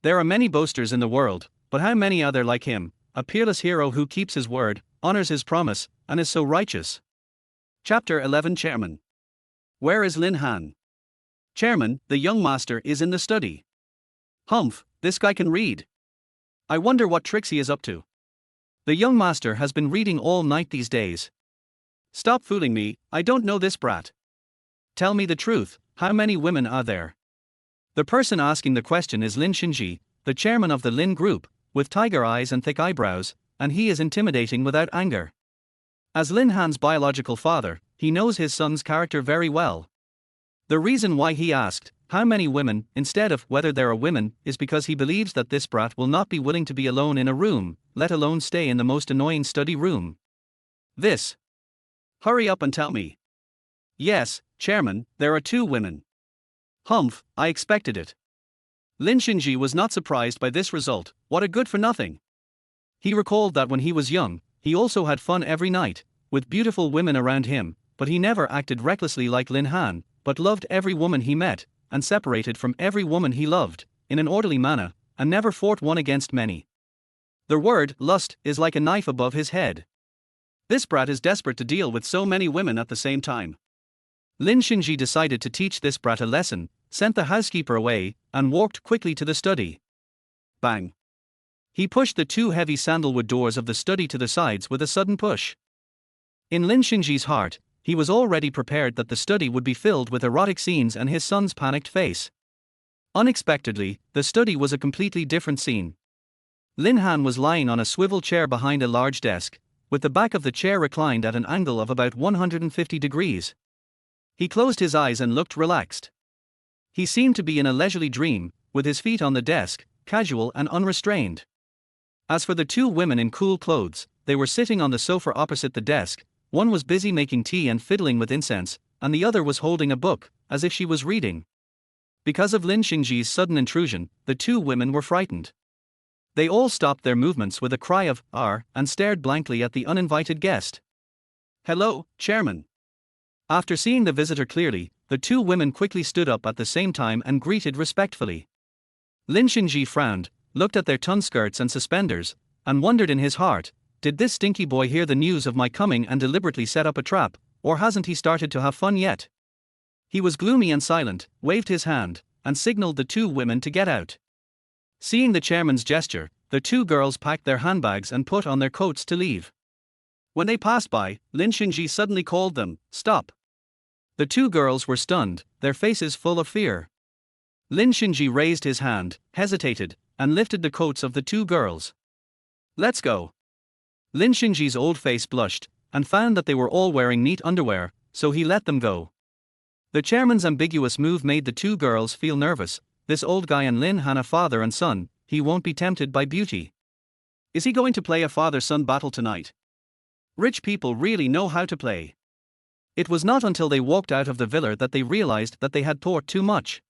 There are many boasters in the world, but how many are there like him, a peerless hero who keeps his word, honors his promise, and is so righteous? Chapter 11 Chairman. Where is Lin Han? Chairman, the young master is in the study. Humph, this guy can read. I wonder what tricks he is up to. The young master has been reading all night these days. Stop fooling me, I don't know this brat. Tell me the truth, how many women are there? The person asking the question is Lin Xinji, the chairman of the Lin Group, with tiger eyes and thick eyebrows, and he is intimidating without anger. As Lin Han's biological father, he knows his son's character very well. The reason why he asked, how many women, instead of whether there are women, is because he believes that this brat will not be willing to be alone in a room, let alone stay in the most annoying study room. This. Hurry up and tell me. Yes, Chairman, there are 2 women. Humph, I expected it. Lin Xinji was not surprised by this result, what a good for nothing. He recalled that when he was young, he also had fun every night, with beautiful women around him, but he never acted recklessly like Lin Han, but loved every woman he met, and separated from every woman he loved, in an orderly manner, and never fought one against many. The word, lust, is like a knife above his head. This brat is desperate to deal with so many women at the same time. Lin Xinji decided to teach this brat a lesson, sent the housekeeper away, and walked quickly to the study. Bang! He pushed the 2 heavy sandalwood doors of the study to the sides with a sudden push. In Lin Xinji's heart, he was already prepared that the study would be filled with erotic scenes and his son's panicked face. Unexpectedly, the study was a completely different scene. Lin Han was lying on a swivel chair behind a large desk, with the back of the chair reclined at an angle of about 150 degrees. He closed his eyes and looked relaxed. He seemed to be in a leisurely dream, with his feet on the desk, casual and unrestrained. As for the 2 women in cool clothes, they were sitting on the sofa opposite the desk. One was busy making tea and fiddling with incense, and the other was holding a book, as if she was reading. Because of Lin Xingji's sudden intrusion, the 2 women were frightened. They all stopped their movements with a cry of "Arr!" and stared blankly at the uninvited guest. Hello, Chairman. After seeing the visitor clearly, the 2 women quickly stood up at the same time and greeted respectfully. Lin Xingji frowned, looked at their ton skirts and suspenders, and wondered in his heart, did this stinky boy hear the news of my coming and deliberately set up a trap, or hasn't he started to have fun yet? He was gloomy and silent, waved his hand, and signaled the two women to get out. Seeing the chairman's gesture, the two girls packed their handbags and put on their coats to leave. When they passed by, Lin Xingji suddenly called them, "Stop!" The two girls were stunned, their faces full of fear. Lin Xingji raised his hand, hesitated, and lifted the coats of the two girls. "Let's go." Lin Xingji's old face blushed, and found that they were all wearing neat underwear, so he let them go. The chairman's ambiguous move made the two girls feel nervous. This old guy and Lin Han a father and son, he won't be tempted by beauty. Is he going to play a father-son battle tonight? Rich people really know how to play. It was not until they walked out of the villa that they realized that they had thought too much.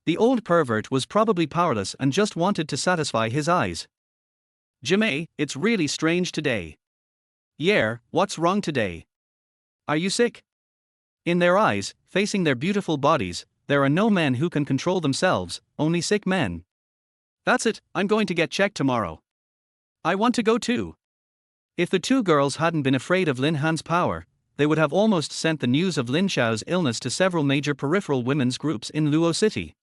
The old pervert was probably powerless and just wanted to satisfy his eyes. "Jimei, it's really strange today." "Yeah, what's wrong today? Are you sick?" In their eyes, facing their beautiful bodies, there are no men who can control themselves, only sick men. "That's it, I'm going to get checked tomorrow." "I want to go too." If the two girls hadn't been afraid of Lin Han's power, they would have almost sent the news of Lin Xiao's illness to several major peripheral women's groups in Luo City.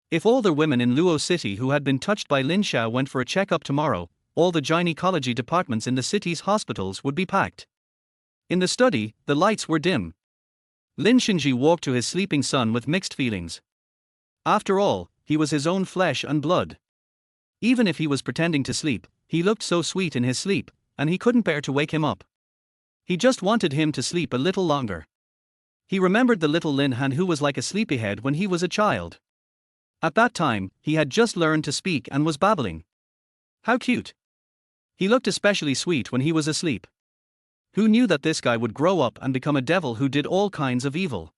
If all the women in Luo City who had been touched by Lin Xiao went for a checkup tomorrow, all the gynecology departments in the city's hospitals would be packed. In the study, the lights were dim. Lin Xingji walked to his sleeping son with mixed feelings. After all, he was his own flesh and blood. Even if he was pretending to sleep, he looked so sweet in his sleep, and he couldn't bear to wake him up. He just wanted him to sleep a little longer. He remembered the little Lin Han who was like a sleepyhead when he was a child. At that time, he had just learned to speak and was babbling. How cute. He looked especially sweet when he was asleep. Who knew that this guy would grow up and become a devil who did all kinds of evil?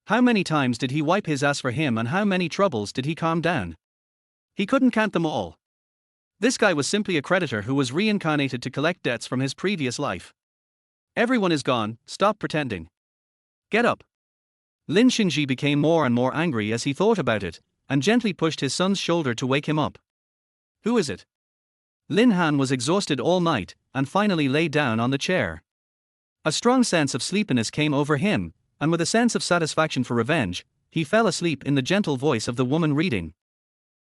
How many times did he wipe his ass for him and how many troubles did he calm down? He couldn't count them all. This guy was simply a creditor who was reincarnated to collect debts from his previous life. Everyone is gone, stop pretending. Get up. Lin Xingji became more and more angry as he thought about it, and gently pushed his son's shoulder to wake him up. Who is it? Lin Han was exhausted all night, and finally lay down on the chair. A strong sense of sleepiness came over him, and with a sense of satisfaction for revenge, he fell asleep in the gentle voice of the woman reading.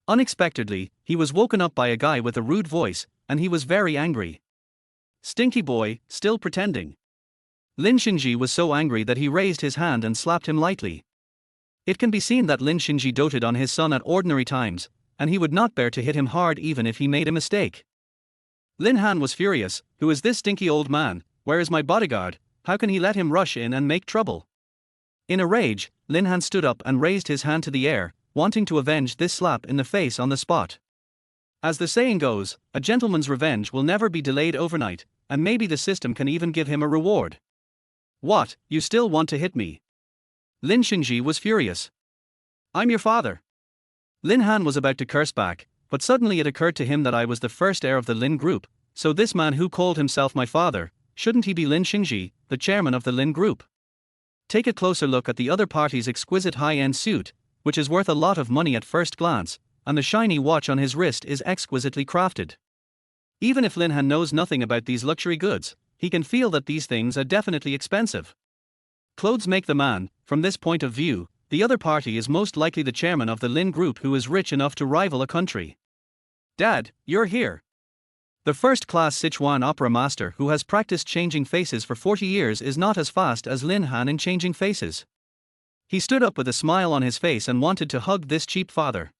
Unexpectedly, he was woken up by a guy with a rude voice, and he was very angry. Stinky boy, still pretending. Lin Xingji was so angry that he raised his hand and slapped him lightly. It can be seen that Lin Xingji doted on his son at ordinary times, and he would not bear to hit him hard even if he made a mistake. Lin Han was furious. Who is this stinky old man? Where is my bodyguard? How can he let him rush in and make trouble? In a rage, Lin Han stood up and raised his hand to the air, wanting to avenge this slap in the face on the spot. As the saying goes, a gentleman's revenge will never be delayed overnight, and maybe the system can even give him a reward. What, you still want to hit me? Lin Xingji was furious. I'm your father. Lin Han was about to curse back, but suddenly it occurred to him that I was the first heir of the Lin group, so this man who called himself my father, shouldn't he be Lin Xingji, the chairman of the Lin group? Take a closer look at the other party's exquisite high-end suit, which is worth a lot of money at first glance, and the shiny watch on his wrist is exquisitely crafted. Even if Lin Han knows nothing about these luxury goods, he can feel that these things are definitely expensive. Clothes make the man. From this point of view, the other party is most likely the chairman of the Lin group who is rich enough to rival a country. Dad, you're here. The first-class Sichuan opera master who has practiced changing faces for 40 years is not as fast as Lin Han in changing faces. He stood up with a smile on his face and wanted to hug this cheap father.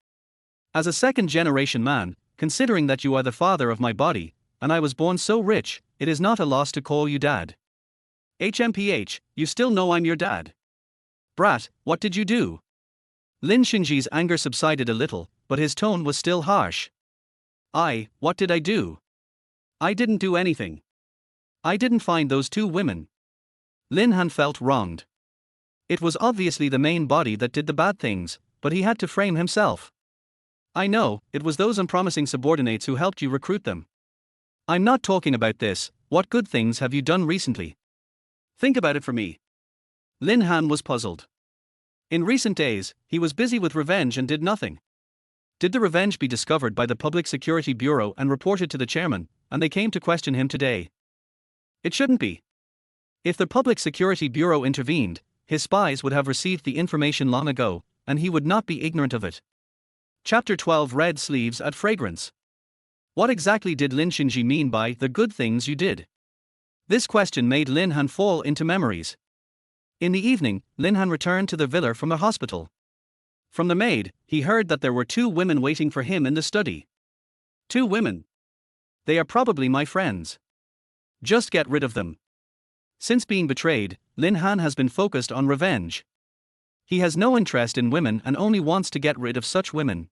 As a second-generation man, considering that you are the father of my body, and I was born so rich, it is not a loss to call you dad. HMPH, you still know I'm your dad. Brat, what did you do? Lin Xingji's anger subsided a little, but his tone was still harsh. What did I do? I didn't do anything. I didn't find those two women. Lin Han felt wronged. It was obviously the main body that did the bad things, but he had to frame himself. I know, it was those unpromising subordinates who helped you recruit them. I'm not talking about this. What good things have you done recently? Think about it for me. Lin Han was puzzled. In recent days, he was busy with revenge and did nothing. Did the revenge be discovered by the Public Security Bureau and reported to the chairman, and they came to question him today? It shouldn't be. If the Public Security Bureau intervened, his spies would have received the information long ago, and he would not be ignorant of it. Chapter 12 Red Sleeves at Fragrance. What exactly did Lin Shinji mean by the good things you did? This question made Lin Han fall into memories. In the evening, Lin Han returned to the villa from the hospital. From the maid, he heard that there were 2 women waiting for him in the study. 2 women. They are probably my friends. Just get rid of them. Since being betrayed, Lin Han has been focused on revenge. He has no interest in women and only wants to get rid of such women.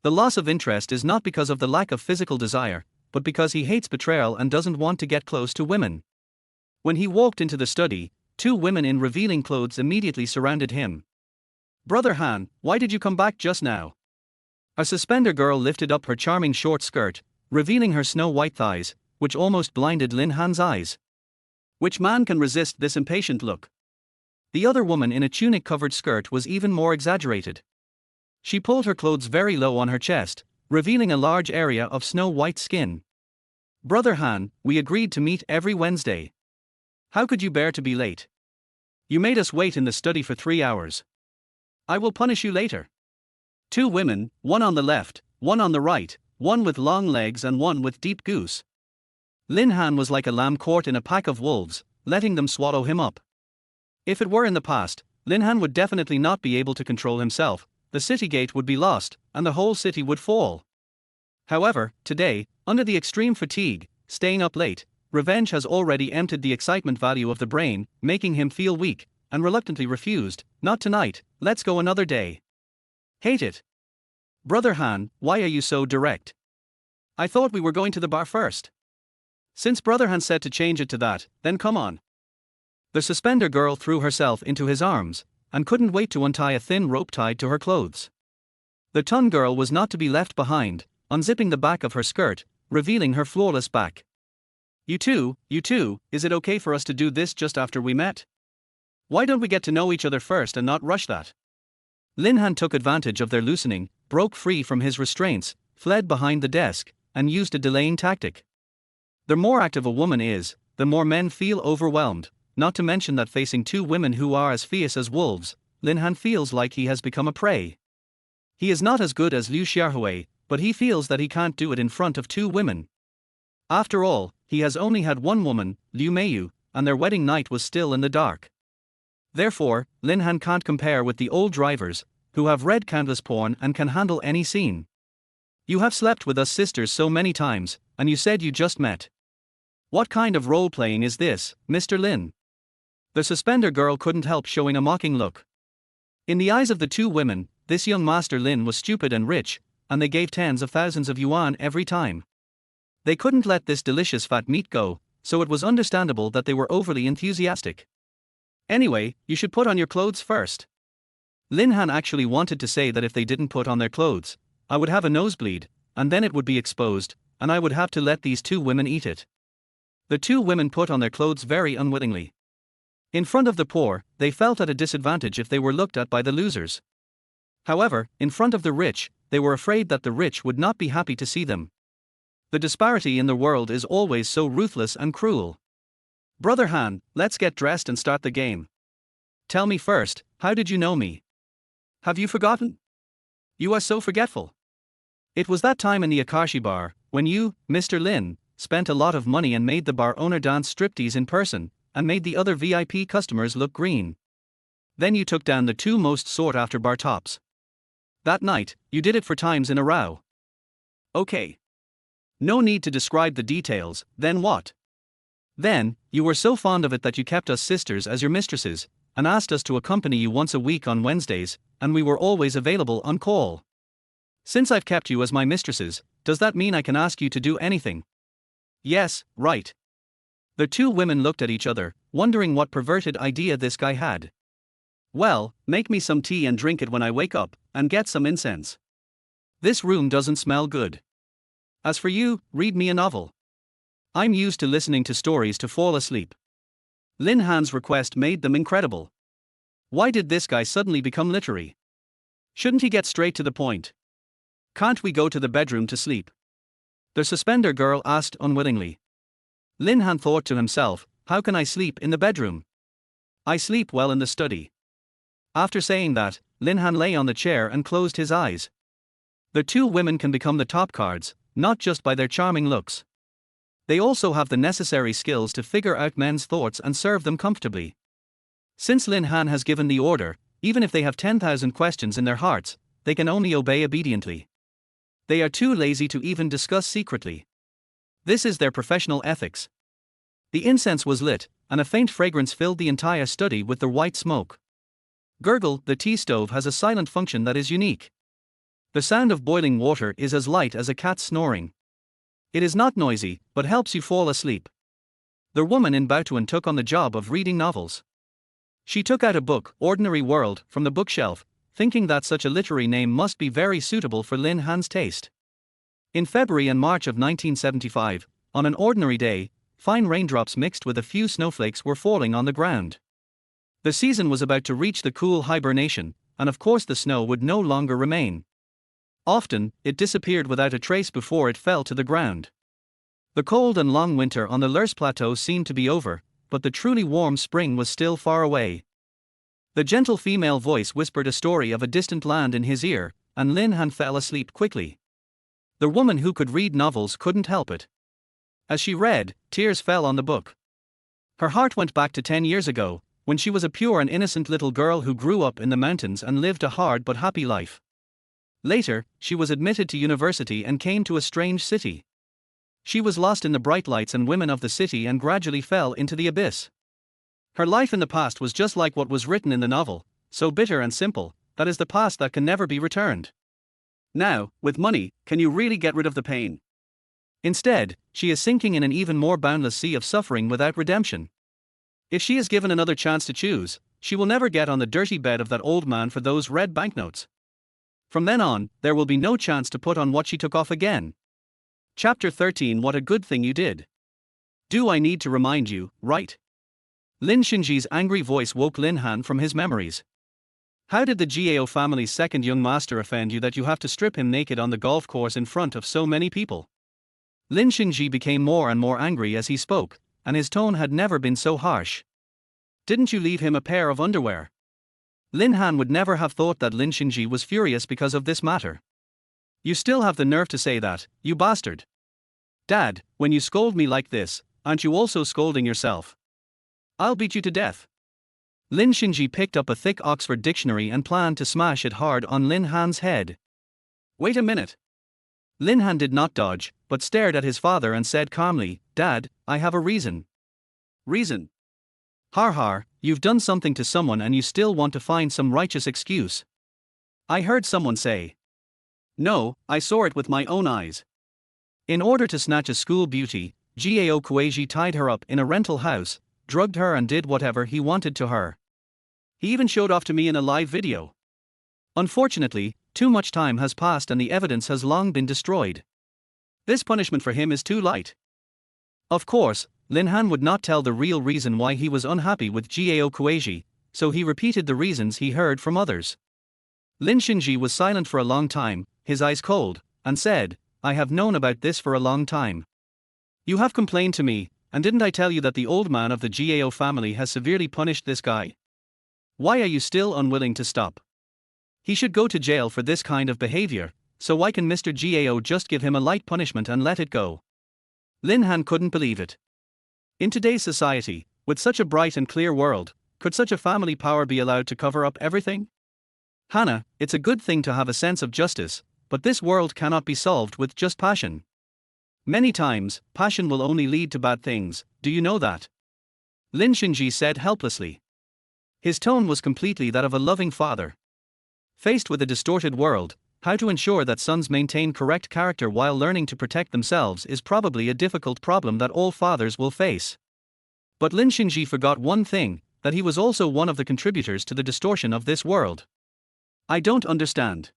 The loss of interest is not because of the lack of physical desire, but because he hates betrayal and doesn't want to get close to women. When he walked into the study, 2 women in revealing clothes immediately surrounded him. Brother Han, why did you come back just now? A suspender girl lifted up her charming short skirt, revealing her snow-white thighs, which almost blinded Lin Han's eyes. Which man can resist this impatient look? The other woman in a tunic-covered skirt was even more exaggerated. She pulled her clothes very low on her chest, revealing a large area of snow-white skin. Brother Han, we agreed to meet every Wednesday. How could you bear to be late? You made us wait in the study for 3 hours. I will punish you later. 2 women, one on the left, one on the right, one with long legs and one with deep goose. Lin Han was like a lamb caught in a pack of wolves, letting them swallow him up. If it were in the past, Lin Han would definitely not be able to control himself, the city gate would be lost, and the whole city would fall. However, today, under the extreme fatigue, staying up late, revenge has already emptied the excitement value of the brain, making him feel weak, and reluctantly refused, not tonight, let's go another day. Hate it. Brother Han, why are you so direct? I thought we were going to the bar first. Since Brother Han said to change it to that, then come on. The suspender girl threw herself into his arms, and couldn't wait to untie a thin rope tied to her clothes. The Tun girl was not to be left behind, unzipping the back of her skirt, revealing her flawless back. You two, is it okay for us to do this just after we met? Why don't we get to know each other first and not rush that? Lin Han took advantage of their loosening, broke free from his restraints, fled behind the desk, and used a delaying tactic. The more active a woman is, the more men feel overwhelmed, not to mention that facing 2 women who are as fierce as wolves, Lin Han feels like he has become a prey. He is not as good as Liu Xiaohui, but he feels that he can't do it in front of 2 women. After all, he has only had 1 woman, Liu Meiyu, and their wedding night was still in the dark. Therefore, Lin Han can't compare with the old drivers, who have read countless porn and can handle any scene. You have slept with us sisters so many times, and you said you just met. What kind of role-playing is this, Mr. Lin? The suspender girl couldn't help showing a mocking look. In the eyes of the 2 women, this young Master Lin was stupid and rich, and they gave tens of thousands of yuan every time. They couldn't let this delicious fat meat go, so it was understandable that they were overly enthusiastic. Anyway, you should put on your clothes first. Lin Han actually wanted to say that if they didn't put on their clothes, I would have a nosebleed, and then it would be exposed, and I would have to let these 2 women eat it. The 2 women put on their clothes very unwittingly. In front of the poor, they felt at a disadvantage if they were looked at by the losers. However, in front of the rich, they were afraid that the rich would not be happy to see them. The disparity in the world is always so ruthless and cruel. Brother Han, let's get dressed and start the game. Tell me first, how did you know me? Have you forgotten? You are so forgetful. It was that time in the Akashi bar, when you, Mr. Lin, spent a lot of money and made the bar owner dance striptease in person, and made the other VIP customers look green. Then you took down the 2 most sought-after bar tops. That night, you did it 4 times in a row. Okay. No need to describe the details, then what? Then, you were so fond of it that you kept us sisters as your mistresses, and asked us to accompany you once a week on Wednesdays, and we were always available on call. Since I've kept you as my mistresses, does that mean I can ask you to do anything? Yes, right. The 2 women looked at each other, wondering what perverted idea this guy had. Well, make me some tea and drink it when I wake up, and get some incense. This room doesn't smell good. As for you, read me a novel. I'm used to listening to stories to fall asleep. Lin Han's request made them incredible. Why did this guy suddenly become literary? Shouldn't he get straight to the point? Can't we go to the bedroom to sleep? The suspender girl asked unwillingly. Lin Han thought to himself, how can I sleep in the bedroom? I sleep well in the study. After saying that, Lin Han lay on the chair and closed his eyes. The two women can become the top cards, not just by their charming looks. They also have the necessary skills to figure out men's thoughts and serve them comfortably. Since Lin Han has given the order, even if they have 10,000 questions in their hearts, they can only obey obediently. They are too lazy to even discuss secretly. This is their professional ethics. The incense was lit, and a faint fragrance filled the entire study with the white smoke. Gurgle, the tea stove has a silent function that is unique. The sound of boiling water is as light as a cat snoring. It is not noisy, but helps you fall asleep. The woman in Baotuan took on the job of reading novels. She took out a book, Ordinary World, from the bookshelf, thinking that such a literary name must be very suitable for Lin Han's taste. In February and March of 1975, on an ordinary day, fine raindrops mixed with a few snowflakes were falling on the ground. The season was about to reach the cool hibernation, and of course the snow would no longer remain. Often, it disappeared without a trace before it fell to the ground. The cold and long winter on the Lurs Plateau seemed to be over, but the truly warm spring was still far away. The gentle female voice whispered a story of a distant land in his ear, and Lin Han fell asleep quickly. The woman who could read novels couldn't help it. As she read, tears fell on the book. Her heart went back to 10 years ago, when she was a pure and innocent little girl who grew up in the mountains and lived a hard but happy life. Later, she was admitted to university and came to a strange city. She was lost in the bright lights and women of the city and gradually fell into the abyss. Her life in the past was just like what was written in the novel, so bitter and simple, that is the past that can never be returned. Now, with money, can you really get rid of the pain? Instead, she is sinking in an even more boundless sea of suffering without redemption. If she is given another chance to choose, she will never get on the dirty bed of that old man for those red banknotes. From then on, there will be no chance to put on what she took off again. Chapter 13. What a good thing you did. Do I need to remind you, right? Lin Xinji's angry voice woke Lin Han from his memories. How did the Gao family's second young master offend you that you have to strip him naked on the golf course in front of so many people? Lin Xinji became more and more angry as he spoke, and his tone had never been so harsh. Didn't you leave him a pair of underwear? Lin Han would never have thought that Lin Xinji was furious because of this matter. You still have the nerve to say that, you bastard. Dad, when you scold me like this, aren't you also scolding yourself? I'll beat you to death. Lin Xinji picked up a thick Oxford dictionary and planned to smash it hard on Lin Han's head. Wait a minute. Lin Han did not dodge, but stared at his father and said calmly, Dad, I have a reason. Reason? Har har, you've done something to someone and you still want to find some righteous excuse. I heard someone say. No, I saw it with my own eyes. In order to snatch a school beauty, Gao Kueiji tied her up in a rental house, drugged her and did whatever he wanted to her. He even showed off to me in a live video. Unfortunately, too much time has passed and the evidence has long been destroyed. This punishment for him is too light. Of course, Lin Han would not tell the real reason why he was unhappy with Gao Kueiji, so he repeated the reasons he heard from others. Lin Xinji was silent for a long time, his eyes cold, and said, I have known about this for a long time. You have complained to me, and didn't I tell you that the old man of the Gao family has severely punished this guy? Why are you still unwilling to stop? He should go to jail for this kind of behavior, so why can Mr. Gao just give him a light punishment and let it go? Lin Han couldn't believe it. In today's society, with such a bright and clear world, could such a family power be allowed to cover up everything? Hannah, it's a good thing to have a sense of justice, but this world cannot be solved with just passion. Many times, passion will only lead to bad things, do you know that? Lin Xinji said helplessly. His tone was completely that of a loving father. Faced with a distorted world, how to ensure that sons maintain correct character while learning to protect themselves is probably a difficult problem that all fathers will face. But Lin Xinji forgot one thing, that he was also one of the contributors to the distortion of this world. I don't understand.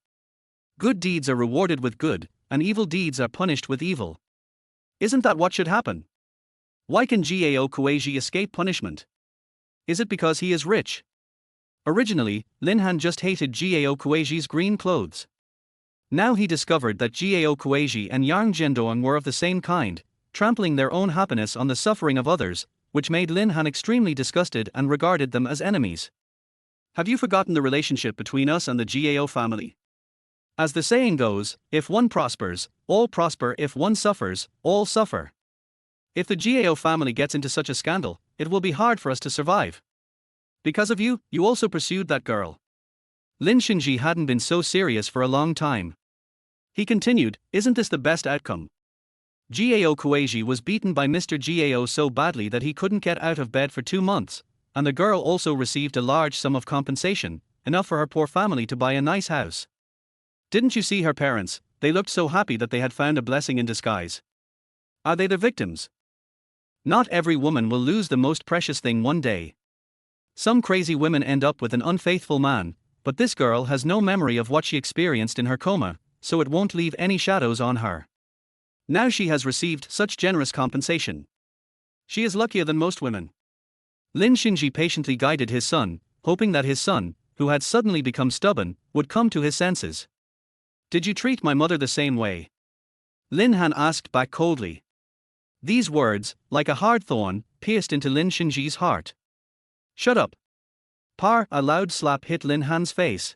Good deeds are rewarded with good, and evil deeds are punished with evil. Isn't that what should happen? Why can Gao Kueiji escape punishment? Is it because he is rich? Originally, Lin Han just hated Gao Kueiji's green clothes. Now he discovered that Gao Kueiji and Yang Zhendong were of the same kind, trampling their own happiness on the suffering of others, which made Lin Han extremely disgusted and regarded them as enemies. Have you forgotten the relationship between us and the GAO family? As the saying goes, if one prospers, all prosper, if one suffers, all suffer. If the GAO family gets into such a scandal, it will be hard for us to survive. Because of you, you also pursued that girl. Lin Shinji hadn't been so serious for a long time. He continued, isn't this the best outcome? GAO Kueiji was beaten by Mr. GAO so badly that he couldn't get out of bed for 2 months, and the girl also received a large sum of compensation, enough for her poor family to buy a nice house. Didn't you see her parents? They looked so happy that they had found a blessing in disguise. Are they the victims? Not every woman will lose the most precious thing one day. Some crazy women end up with an unfaithful man, but this girl has no memory of what she experienced in her coma, so it won't leave any shadows on her. Now she has received such generous compensation. She is luckier than most women. Lin Shinji patiently guided his son, hoping that his son, who had suddenly become stubborn, would come to his senses. Did you treat my mother the same way? Lin Han asked back coldly. These words, like a hard thorn, pierced into Lin Shinji's heart. Shut up. Par! A loud slap hit Lin Han's face.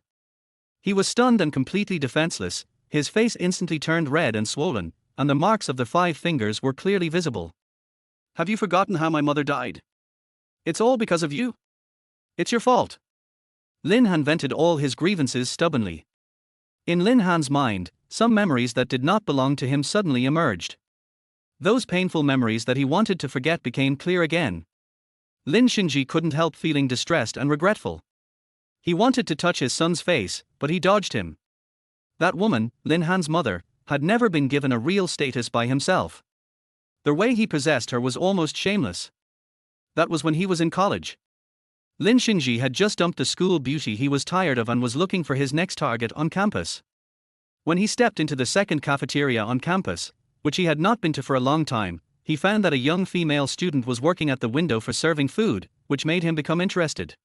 He was stunned and completely defenseless, his face instantly turned red and swollen, and the marks of the 5 fingers were clearly visible. Have you forgotten how my mother died? It's all because of you. It's your fault. Lin Han vented all his grievances stubbornly. In Lin Han's mind, some memories that did not belong to him suddenly emerged. Those painful memories that he wanted to forget became clear again. Lin Shinji couldn't help feeling distressed and regretful. He wanted to touch his son's face, but he dodged him. That woman, Lin Han's mother, had never been given a real status by himself. The way he possessed her was almost shameless. That was when he was in college. Lin Shinji had just dumped the school beauty he was tired of and was looking for his next target on campus. When he stepped into the second cafeteria on campus, which he had not been to for a long time, he found that a young female student was working at the window for serving food, which made him become interested.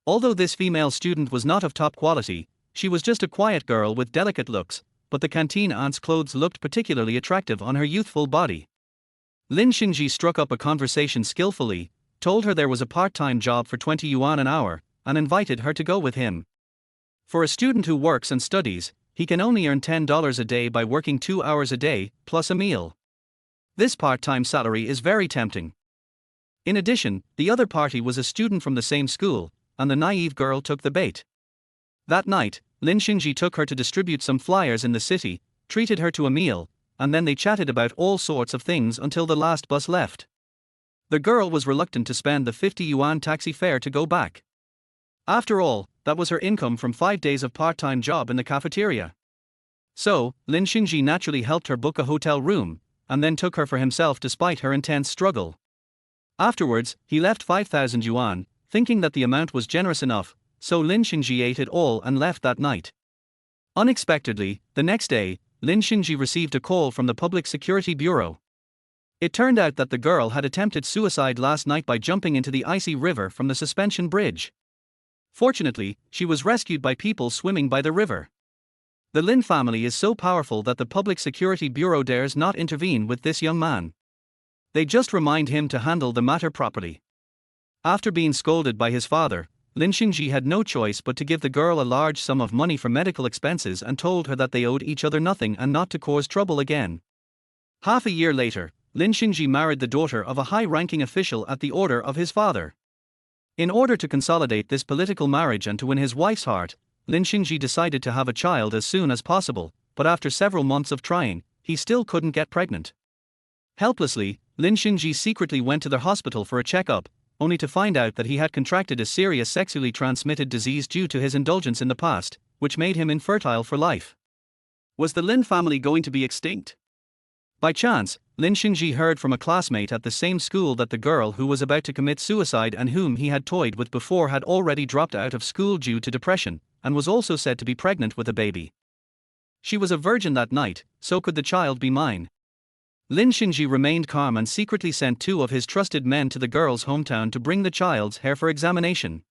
Although this female student was not of top quality, she was just a quiet girl with delicate looks, but the canteen aunt's clothes looked particularly attractive on her youthful body. Lin Shinji struck up a conversation skillfully, told her there was a part-time job for 20 yuan an hour, and invited her to go with him. For a student who works and studies, he can only earn $10 a day by working 2 hours a day, plus a meal. This part-time salary is very tempting. In addition, the other party was a student from the same school, and the naive girl took the bait. That night, Lin Shinji took her to distribute some flyers in the city, treated her to a meal, and then they chatted about all sorts of things until the last bus left. The girl was reluctant to spend the 50 yuan taxi fare to go back. After all, that was her income from 5 days of part-time job in the cafeteria. So, Lin Shinji naturally helped her book a hotel room, and then took her for himself despite her intense struggle. Afterwards, he left 5,000 yuan, thinking that the amount was generous enough, so Lin Shinji ate it all and left that night. Unexpectedly, the next day, Lin Shinji received a call from the Public Security Bureau. It turned out that the girl had attempted suicide last night by jumping into the icy river from the suspension bridge. Fortunately, she was rescued by people swimming by the river. The Lin family is so powerful that the Public Security Bureau dares not intervene with this young man. They just remind him to handle the matter properly. After being scolded by his father, Lin Shinji had no choice but to give the girl a large sum of money for medical expenses and told her that they owed each other nothing and not to cause trouble again. Half a year later, Lin Shinji married the daughter of a high-ranking official at the order of his father. In order to consolidate this political marriage and to win his wife's heart, Lin Shinji decided to have a child as soon as possible, but after several months of trying, he still couldn't get pregnant. Helplessly, Lin Shinji secretly went to the hospital for a checkup, only to find out that he had contracted a serious sexually transmitted disease due to his indulgence in the past, which made him infertile for life. Was the Lin family going to be extinct? By chance, Lin Shinji heard from a classmate at the same school that the girl who was about to commit suicide and whom he had toyed with before had already dropped out of school due to depression, and was also said to be pregnant with a baby. She was a virgin that night, so could the child be mine? Lin Shinji remained calm and secretly sent 2 of his trusted men to the girl's hometown to bring the child's hair for examination.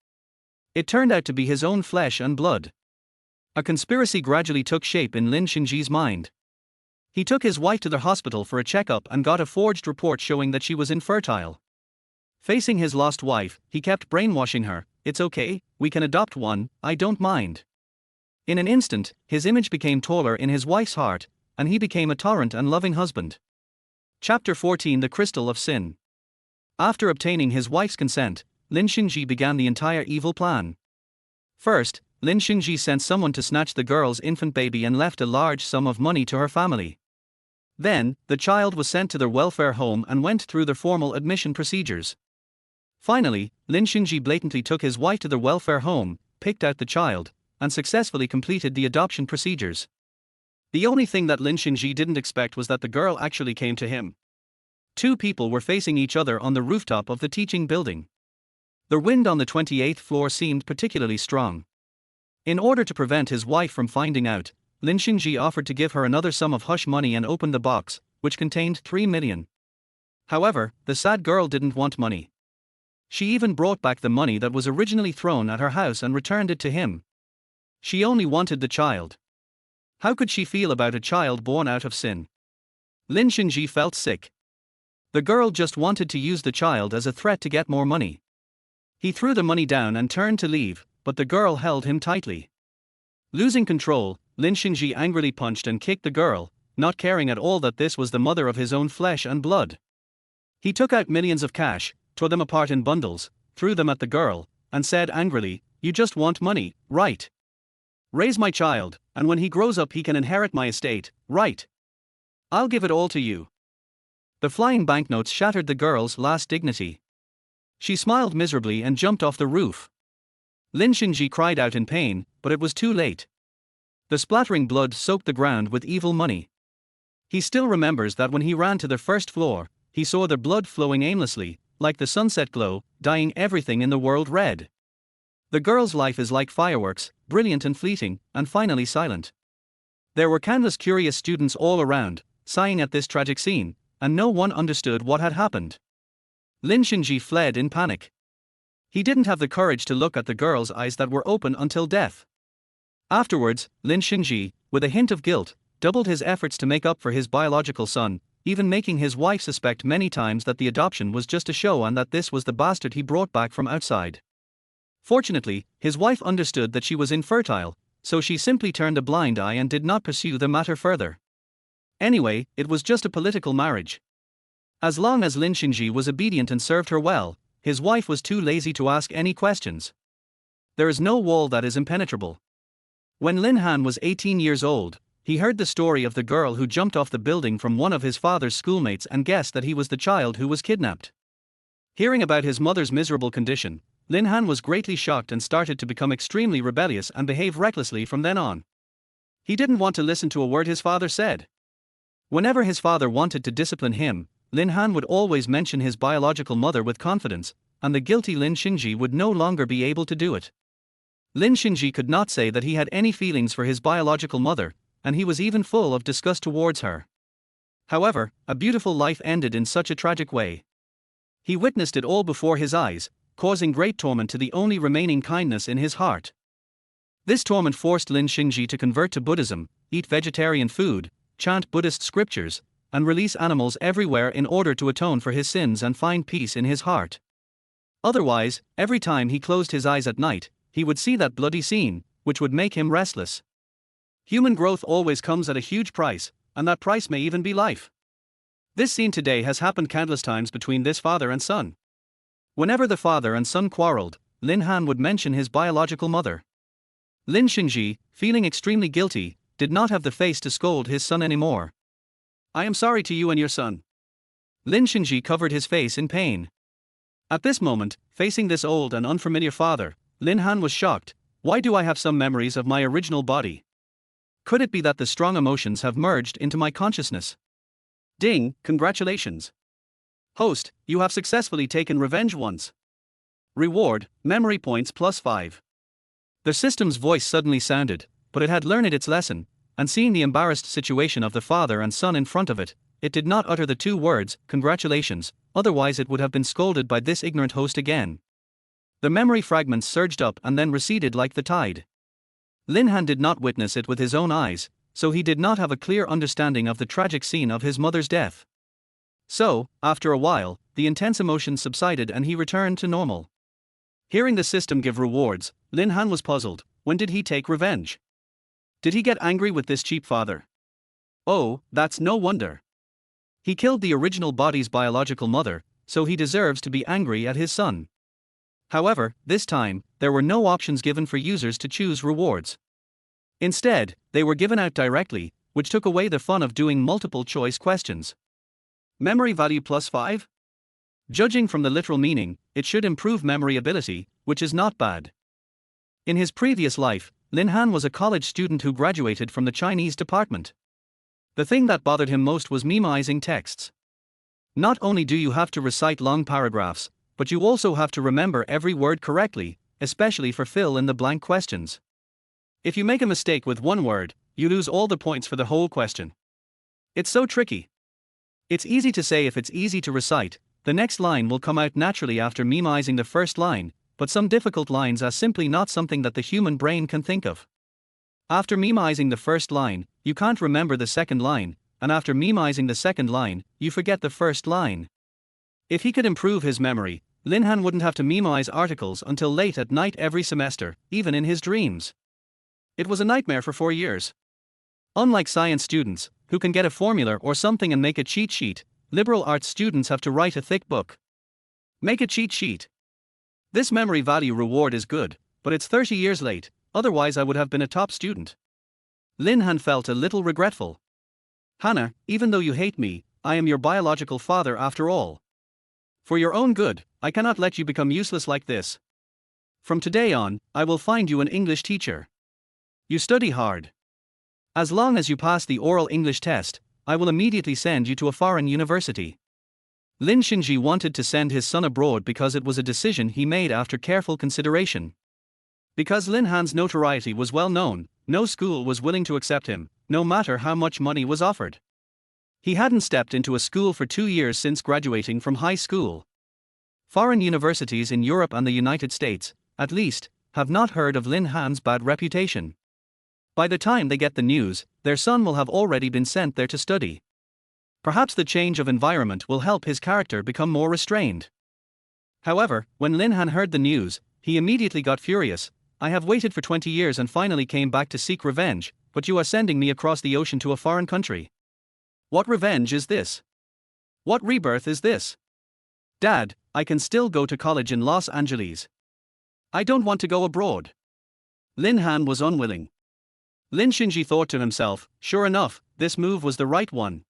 It turned out to be his own flesh and blood. A conspiracy gradually took shape in Lin Shinji's mind. He took his wife to the hospital for a checkup and got a forged report showing that she was infertile. Facing his lost wife, he kept brainwashing her, it's okay, we can adopt one, I don't mind. In an instant, his image became taller in his wife's heart, and he became a tolerant and loving husband. Chapter 14: The Crystal of Sin. After obtaining his wife's consent, Lin Xingji began the entire evil plan. First, Lin Xingji sent someone to snatch the girl's infant baby and left a large sum of money to her family. Then, the child was sent to their welfare home and went through the formal admission procedures. Finally, Lin Xingji blatantly took his wife to the welfare home, picked out the child, and successfully completed the adoption procedures. The only thing that Lin Xingji didn't expect was that the girl actually came to him. Two people were facing each other on the rooftop of the teaching building. The wind on the 28th floor seemed particularly strong. In order to prevent his wife from finding out, Lin Xingji offered to give her another sum of hush money and opened the box, which contained 3 million. However, the sad girl didn't want money. She even brought back the money that was originally thrown at her house and returned it to him. She only wanted the child. How could she feel about a child born out of sin? Lin Xingji felt sick. The girl just wanted to use the child as a threat to get more money. He threw the money down and turned to leave, but the girl held him tightly. Losing control, Lin Xingji angrily punched and kicked the girl, not caring at all that this was the mother of his own flesh and blood. He took out millions of cash, tore them apart in bundles, threw them at the girl, and said angrily, "You just want money, right? Raise my child, and when he grows up he can inherit my estate, right? I'll give it all to you." The flying banknotes shattered the girl's last dignity. She smiled miserably and jumped off the roof. Lin Xingji cried out in pain, but it was too late. The splattering blood soaked the ground with evil money. He still remembers that when he ran to the first floor, he saw the blood flowing aimlessly, like the sunset glow, dyeing everything in the world red. The girl's life is like fireworks, brilliant and fleeting, and finally silent. There were countless curious students all around, sighing at this tragic scene, and no one understood what had happened. Lin Xingji fled in panic. He didn't have the courage to look at the girl's eyes that were open until death. Afterwards, Lin Xingji, with a hint of guilt, doubled his efforts to make up for his biological son, even making his wife suspect many times that the adoption was just a show and that this was the bastard he brought back from outside. Fortunately, his wife understood that she was infertile, so she simply turned a blind eye and did not pursue the matter further. Anyway, it was just a political marriage. As long as Lin Xingji was obedient and served her well, his wife was too lazy to ask any questions. There is no wall that is impenetrable. When Lin Han was 18 years old, he heard the story of the girl who jumped off the building from one of his father's schoolmates and guessed that he was the child who was kidnapped. Hearing about his mother's miserable condition, Lin Han was greatly shocked and started to become extremely rebellious and behave recklessly from then on. He didn't want to listen to a word his father said. Whenever his father wanted to discipline him, Lin Han would always mention his biological mother with confidence, and the guilty Lin Xingji would no longer be able to do it. Lin Xingji could not say that he had any feelings for his biological mother, and he was even full of disgust towards her. However, a beautiful life ended in such a tragic way. He witnessed it all before his eyes, causing great torment to the only remaining kindness in his heart. This torment forced Lin Xingji to convert to Buddhism, eat vegetarian food, chant Buddhist scriptures, and release animals everywhere in order to atone for his sins and find peace in his heart. Otherwise, every time he closed his eyes at night, he would see that bloody scene, which would make him restless. Human growth always comes at a huge price, and that price may even be life. This scene today has happened countless times between this father and son. Whenever the father and son quarreled, Lin Han would mention his biological mother. Lin Xingji, feeling extremely guilty, did not have the face to scold his son anymore. "I am sorry to you and your son." Lin Xingji covered his face in pain. At this moment, facing this old and unfamiliar father, Lin Han was shocked. Why do I have some memories of my original body? Could it be that the strong emotions have merged into my consciousness? Ding, congratulations. Host, you have successfully taken revenge once. Reward, memory points +5. The system's voice suddenly sounded, but it had learned its lesson, and seeing the embarrassed situation of the father and son in front of it, it did not utter the two words, congratulations, otherwise it would have been scolded by this ignorant host again. The memory fragments surged up and then receded like the tide. Lin Han did not witness it with his own eyes, so he did not have a clear understanding of the tragic scene of his mother's death. So, after a while, the intense emotions subsided and he returned to normal. Hearing the system give rewards, Lin Han was puzzled. When did he take revenge? Did he get angry with this cheap father? Oh, that's no wonder. He killed the original body's biological mother, so he deserves to be angry at his son. However, this time, there were no options given for users to choose rewards. Instead, they were given out directly, which took away the fun of doing multiple choice questions. Memory value plus 5? Judging from the literal meaning, it should improve memory ability, which is not bad. In his previous life, Lin Han was a college student who graduated from the Chinese department. The thing that bothered him most was memoizing texts. Not only do you have to recite long paragraphs, but you also have to remember every word correctly, especially for fill-in-the-blank questions. If you make a mistake with one word, you lose all the points for the whole question. It's so tricky. It's easy to say if it's easy to recite, the next line will come out naturally after memoizing the first line, but some difficult lines are simply not something that the human brain can think of. After memoizing the first line, you can't remember the second line, and after memoizing the second line, you forget the first line. If he could improve his memory, Lin Han wouldn't have to memorize articles until late at night every semester, even in his dreams. It was a nightmare for 4 years. Unlike science students, who can get a formula or something and make a cheat sheet, liberal arts students have to write a thick book. Make a cheat sheet. This memory value reward is good, but it's 30 years late, otherwise I would have been a top student. Lin Han felt a little regretful. Hannah, even though you hate me, I am your biological father after all. For your own good, I cannot let you become useless like this. From today on, I will find you an English teacher. You study hard. As long as you pass the oral English test, I will immediately send you to a foreign university. Lin Xinji wanted to send his son abroad because it was a decision he made after careful consideration. Because Lin Han's notoriety was well known, no school was willing to accept him, no matter how much money was offered. He hadn't stepped into a school for 2 years since graduating from high school. Foreign universities in Europe and the United States, at least, have not heard of Lin Han's bad reputation. By the time they get the news, their son will have already been sent there to study. Perhaps the change of environment will help his character become more restrained. However, when Lin Han heard the news, he immediately got furious. I have waited for 20 years and finally came back to seek revenge, but you are sending me across the ocean to a foreign country. What revenge is this? What rebirth is this? Dad, I can still go to college in Los Angeles. I don't want to go abroad. Lin Han was unwilling. Lin Xinji thought to himself, sure enough, this move was the right one.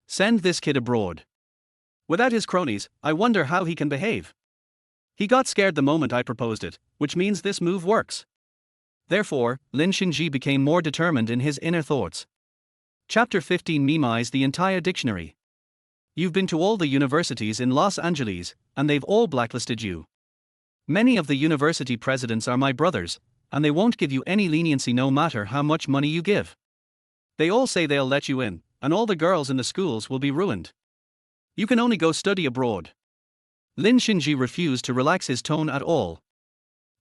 Send this kid abroad. Without his cronies, I wonder how he can behave. He got scared the moment I proposed it, which means this move works. Therefore, Lin Xinji became more determined in his inner thoughts. Chapter 15 Memorize the entire dictionary. You've been to all the universities in Los Angeles, and they've all blacklisted you. Many of the university presidents are my brothers, and they won't give you any leniency no matter how much money you give. They all say they'll let you in, and all the girls in the schools will be ruined. You can only go study abroad. Lin Xinji refused to relax his tone at all.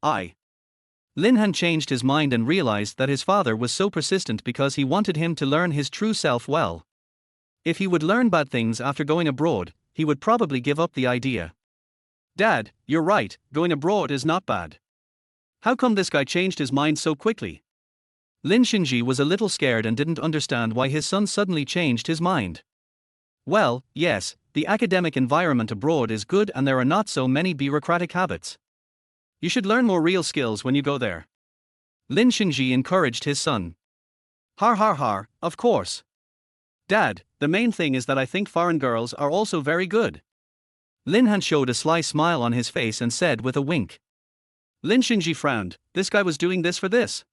Lin Han changed his mind and realized that his father was so persistent because he wanted him to learn his true self well. If he would learn bad things after going abroad, he would probably give up the idea. Dad, you're right, going abroad is not bad. How come this guy changed his mind so quickly? Lin Xinji was a little scared and didn't understand why his son suddenly changed his mind. Well, yes, the academic environment abroad is good and there are not so many bureaucratic habits. You should learn more real skills when you go there. Lin Xinji encouraged his son. Har, of course. Dad, the main thing is that I think foreign girls are also very good. Lin Han showed a sly smile on his face and said with a wink. Lin Xinji frowned, this guy was doing this for this.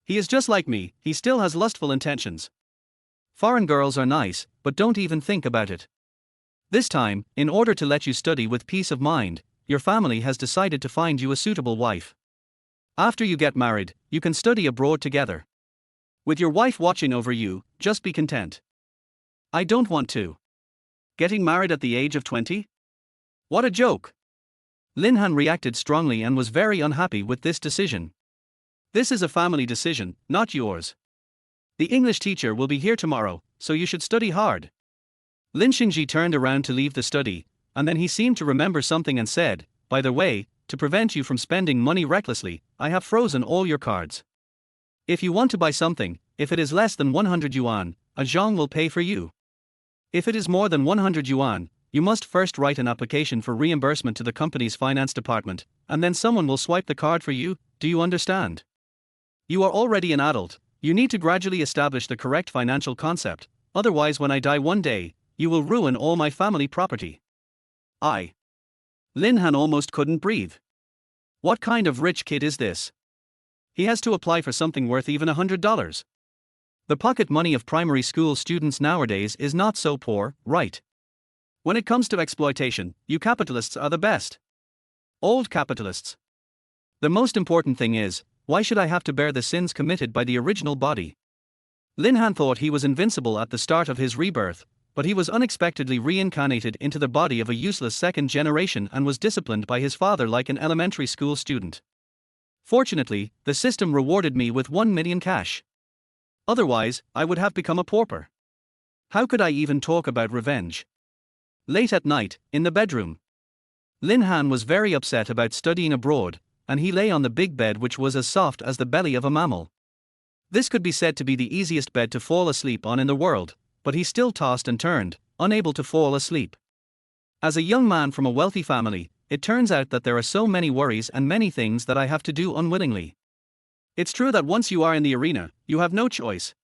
He is just like me, he still has lustful intentions. Foreign girls are nice, but don't even think about it. This time, in order to let you study with peace of mind, your family has decided to find you a suitable wife. After you get married, you can study abroad together. With your wife watching over you, just be content. I don't want to. Getting married at the age of 20? What a joke! Lin Han reacted strongly and was very unhappy with this decision. This is a family decision, not yours. The English teacher will be here tomorrow, so you should study hard. Lin Xinji turned around to leave the study, and then he seemed to remember something and said, by the way, to prevent you from spending money recklessly, I have frozen all your cards. If you want to buy something, if it is less than 100 yuan, a zhang will pay for you. If it is more than 100 yuan, you must first write an application for reimbursement to the company's finance department, and then someone will swipe the card for you. Do you understand? You are already an adult, you need to gradually establish the correct financial concept, otherwise when I die one day, you will ruin all my family property. Lin Han almost couldn't breathe. What kind of rich kid is this? He has to apply for something worth even $100. The pocket money of primary school students nowadays is not so poor, right? When it comes to exploitation, you capitalists are the best. Old capitalists. The most important thing is, why should I have to bear the sins committed by the original body? Lin Han thought he was invincible at the start of his rebirth, but he was unexpectedly reincarnated into the body of a useless second generation and was disciplined by his father like an elementary school student. Fortunately, the system rewarded me with 1 million cash. Otherwise, I would have become a pauper. How could I even talk about revenge? Late at night, in the bedroom. Lin Han was very upset about studying abroad, and he lay on the big bed which was as soft as the belly of a mammal. This could be said to be the easiest bed to fall asleep on in the world, but he still tossed and turned, unable to fall asleep. As a young man from a wealthy family, it turns out that there are so many worries and many things that I have to do unwittingly. It's true that once you are in the arena, you have no choice.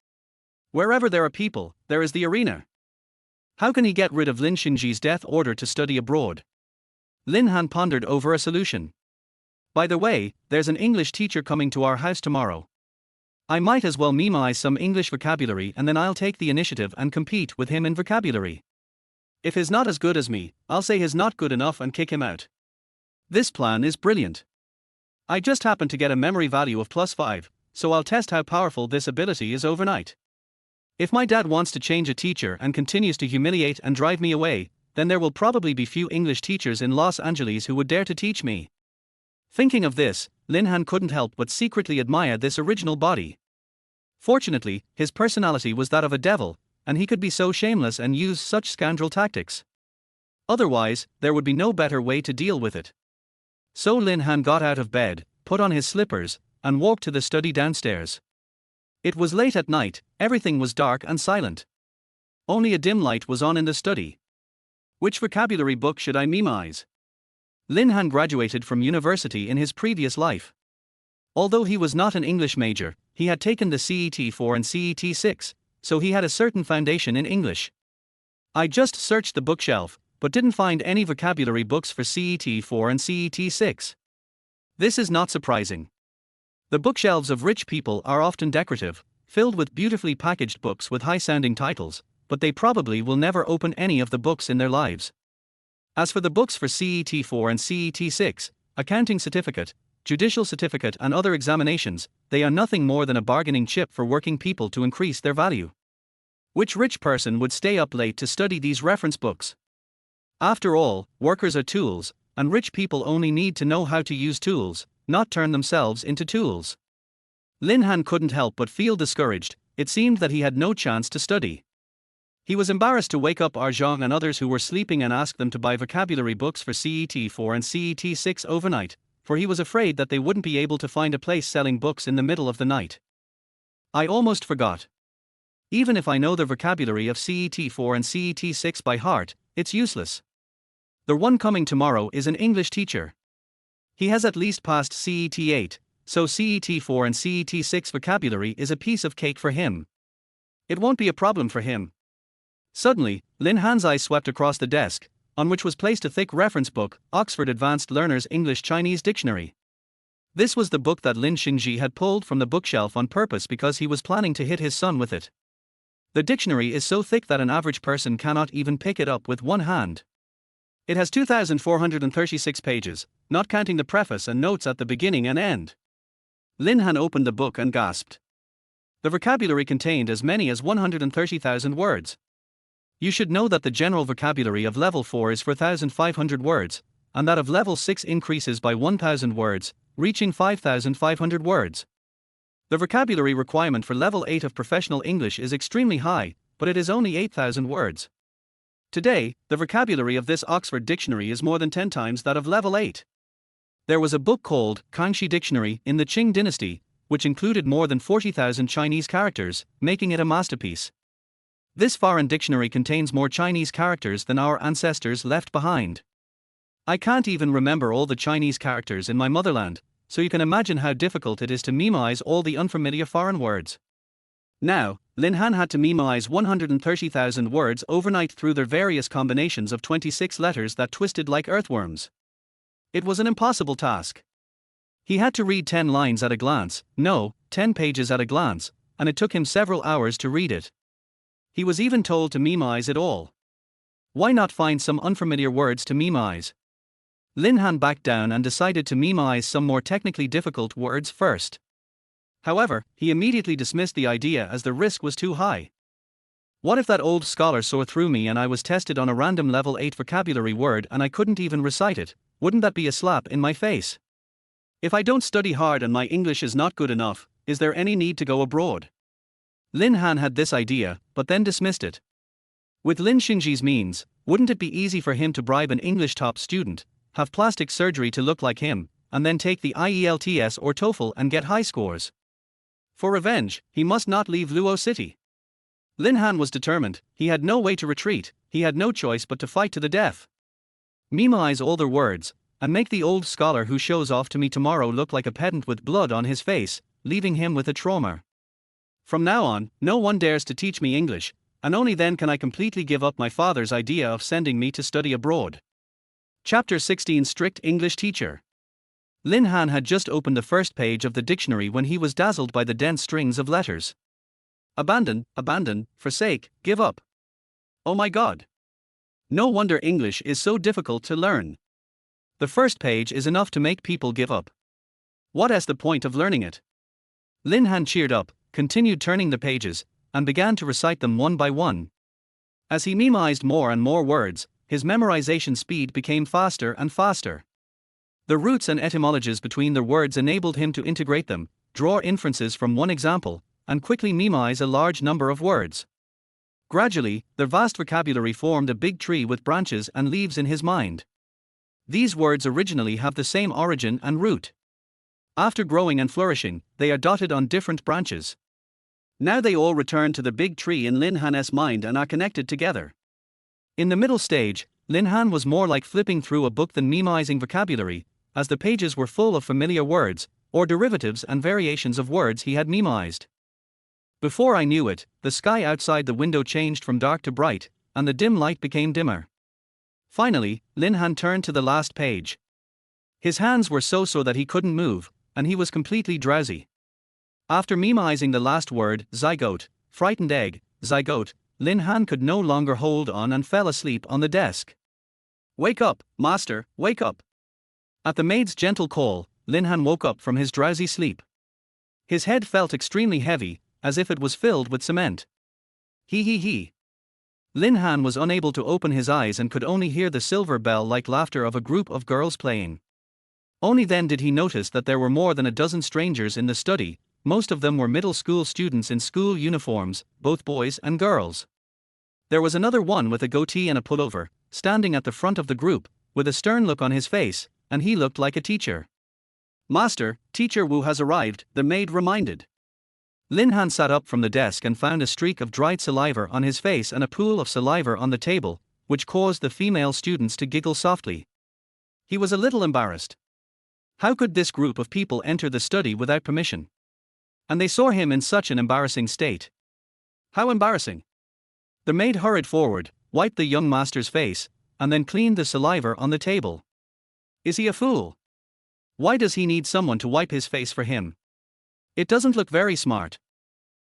Wherever there are people, there is the arena. How can he get rid of Lin Xingji's death order to study abroad? Lin Han pondered over a solution. By the way, there's an English teacher coming to our house tomorrow. I might as well memorize some English vocabulary and then I'll take the initiative and compete with him in vocabulary. If he's not as good as me, I'll say he's not good enough and kick him out. This plan is brilliant. I just happen to get a memory value of +5, so I'll test how powerful this ability is overnight. If my dad wants to change a teacher and continues to humiliate and drive me away, then there will probably be few English teachers in Los Angeles who would dare to teach me. Thinking of this, Lin Han couldn't help but secretly admire this original body. Fortunately, his personality was that of a devil, and he could be so shameless and use such scoundrel tactics. Otherwise, there would be no better way to deal with it. So Lin Han got out of bed, put on his slippers, and walked to the study downstairs. It was late at night, everything was dark and silent. Only a dim light was on in the study. Which vocabulary book should I memorize? Lin Han graduated from university in his previous life. Although he was not an English major, he had taken the CET-4 and CET-6, so he had a certain foundation in English. I just searched the bookshelf, but didn't find any vocabulary books for CET-4 and CET-6. This is not surprising. The bookshelves of rich people are often decorative, filled with beautifully packaged books with high-sounding titles, but they probably will never open any of the books in their lives. As for the books for CET-4 and CET-6, accounting certificate, judicial certificate and other examinations, they are nothing more than a bargaining chip for working people to increase their value. Which rich person would stay up late to study these reference books? After all, workers are tools, and rich people only need to know how to use tools, not turn themselves into tools. Lin Han couldn't help but feel discouraged. It seemed that he had no chance to study. He was embarrassed to wake up Arjong and others who were sleeping and ask them to buy vocabulary books for CET-4 and CET-6 overnight, for he was afraid that they wouldn't be able to find a place selling books in the middle of the night. I almost forgot. Even if I know the vocabulary of CET-4 and CET-6 by heart, it's useless. The one coming tomorrow is an English teacher. He has at least passed CET-8, so CET-4 and CET-6 vocabulary is a piece of cake for him. It won't be a problem for him. Suddenly, Lin Han's eyes swept across the desk, on which was placed a thick reference book, Oxford Advanced Learner's English-Chinese Dictionary. This was the book that Lin Xingji had pulled from the bookshelf on purpose because he was planning to hit his son with it. The dictionary is so thick that an average person cannot even pick it up with one hand. It has 2,436 pages, not counting the preface and notes at the beginning and end. Lin Han opened the book and gasped. The vocabulary contained as many as 130,000 words. You should know that the general vocabulary of level 4 is 4,500 words, and that of level 6 increases by 1,000 words, reaching 5,500 words. The vocabulary requirement for level 8 of professional English is extremely high, but it is only 8,000 words. Today, the vocabulary of this Oxford dictionary is more than 10 times that of level 8. There was a book called Kangxi Dictionary in the Qing dynasty, which included more than 40,000 Chinese characters, making it a masterpiece. This foreign dictionary contains more Chinese characters than our ancestors left behind. I can't even remember all the Chinese characters in my motherland, so you can imagine how difficult it is to memorize all the unfamiliar foreign words. Now, Lin Han had to memorize 130,000 words overnight through their various combinations of 26 letters that twisted like earthworms. It was an impossible task. He had to read 10 lines at a glance, no, 10 pages at a glance, and it took him several hours to read it. He was even told to memorize it all. Why not find some unfamiliar words to memorize? Lin Han backed down and decided to memorize some more technically difficult words first. However, he immediately dismissed the idea as the risk was too high. What if that old scholar saw through me and I was tested on a random level 8 vocabulary word and I couldn't even recite it? Wouldn't that be a slap in my face? If I don't study hard and my English is not good enough, is there any need to go abroad? Lin Han had this idea, but then dismissed it. With Lin Xingji's means, wouldn't it be easy for him to bribe an English top student, have plastic surgery to look like him, and then take the IELTS or TOEFL and get high scores? For revenge, he must not leave Luo City. Lin Han was determined, he had no way to retreat, he had no choice but to fight to the death. Memorize all their words, and make the old scholar who shows off to me tomorrow look like a pedant with blood on his face, leaving him with a trauma. From now on, no one dares to teach me English, and only then can I completely give up my father's idea of sending me to study abroad. Chapter 16 Strict English Teacher. Lin Han had just opened the first page of the dictionary when he was dazzled by the dense strings of letters. Abandon, forsake, give up. Oh my God! No wonder English is so difficult to learn. The first page is enough to make people give up. What is the point of learning it? Lin Han cheered up, continued turning the pages, and began to recite them one by one. As he memorized more and more words, his memorization speed became faster and faster. The roots and etymologies between the words enabled him to integrate them, draw inferences from one example, and quickly memorize a large number of words. Gradually, the vast vocabulary formed a big tree with branches and leaves in his mind. These words originally have the same origin and root. After growing and flourishing, they are dotted on different branches. Now they all return to the big tree in Lin Han's mind and are connected together. In the middle stage, Lin Han was more like flipping through a book than memorizing vocabulary, as the pages were full of familiar words, or derivatives and variations of words he had memorized. Before I knew it, the sky outside the window changed from dark to bright, and the dim light became dimmer. Finally, Lin Han turned to the last page. His hands were so sore that he couldn't move, and he was completely drowsy. After memorizing the last word, zygote, frightened egg, zygote, Lin Han could no longer hold on and fell asleep on the desk. Wake up, master, wake up. At the maid's gentle call, Lin Han woke up from his drowsy sleep. His head felt extremely heavy, as if it was filled with cement. He. Lin Han was unable to open his eyes and could only hear the silver bell-like laughter of a group of girls playing. Only then did he notice that there were more than a dozen strangers in the study. Most of them were middle school students in school uniforms, both boys and girls. There was another one with a goatee and a pullover, standing at the front of the group, with a stern look on his face, and he looked like a teacher. Master, Teacher Wu has arrived, the maid reminded. Lin Han sat up from the desk and found a streak of dried saliva on his face and a pool of saliva on the table, which caused the female students to giggle softly. He was a little embarrassed. How could this group of people enter the study without permission? And they saw him in such an embarrassing state. How embarrassing! The maid hurried forward, wiped the young master's face, and then cleaned the saliva on the table. Is he a fool? Why does he need someone to wipe his face for him? It doesn't look very smart.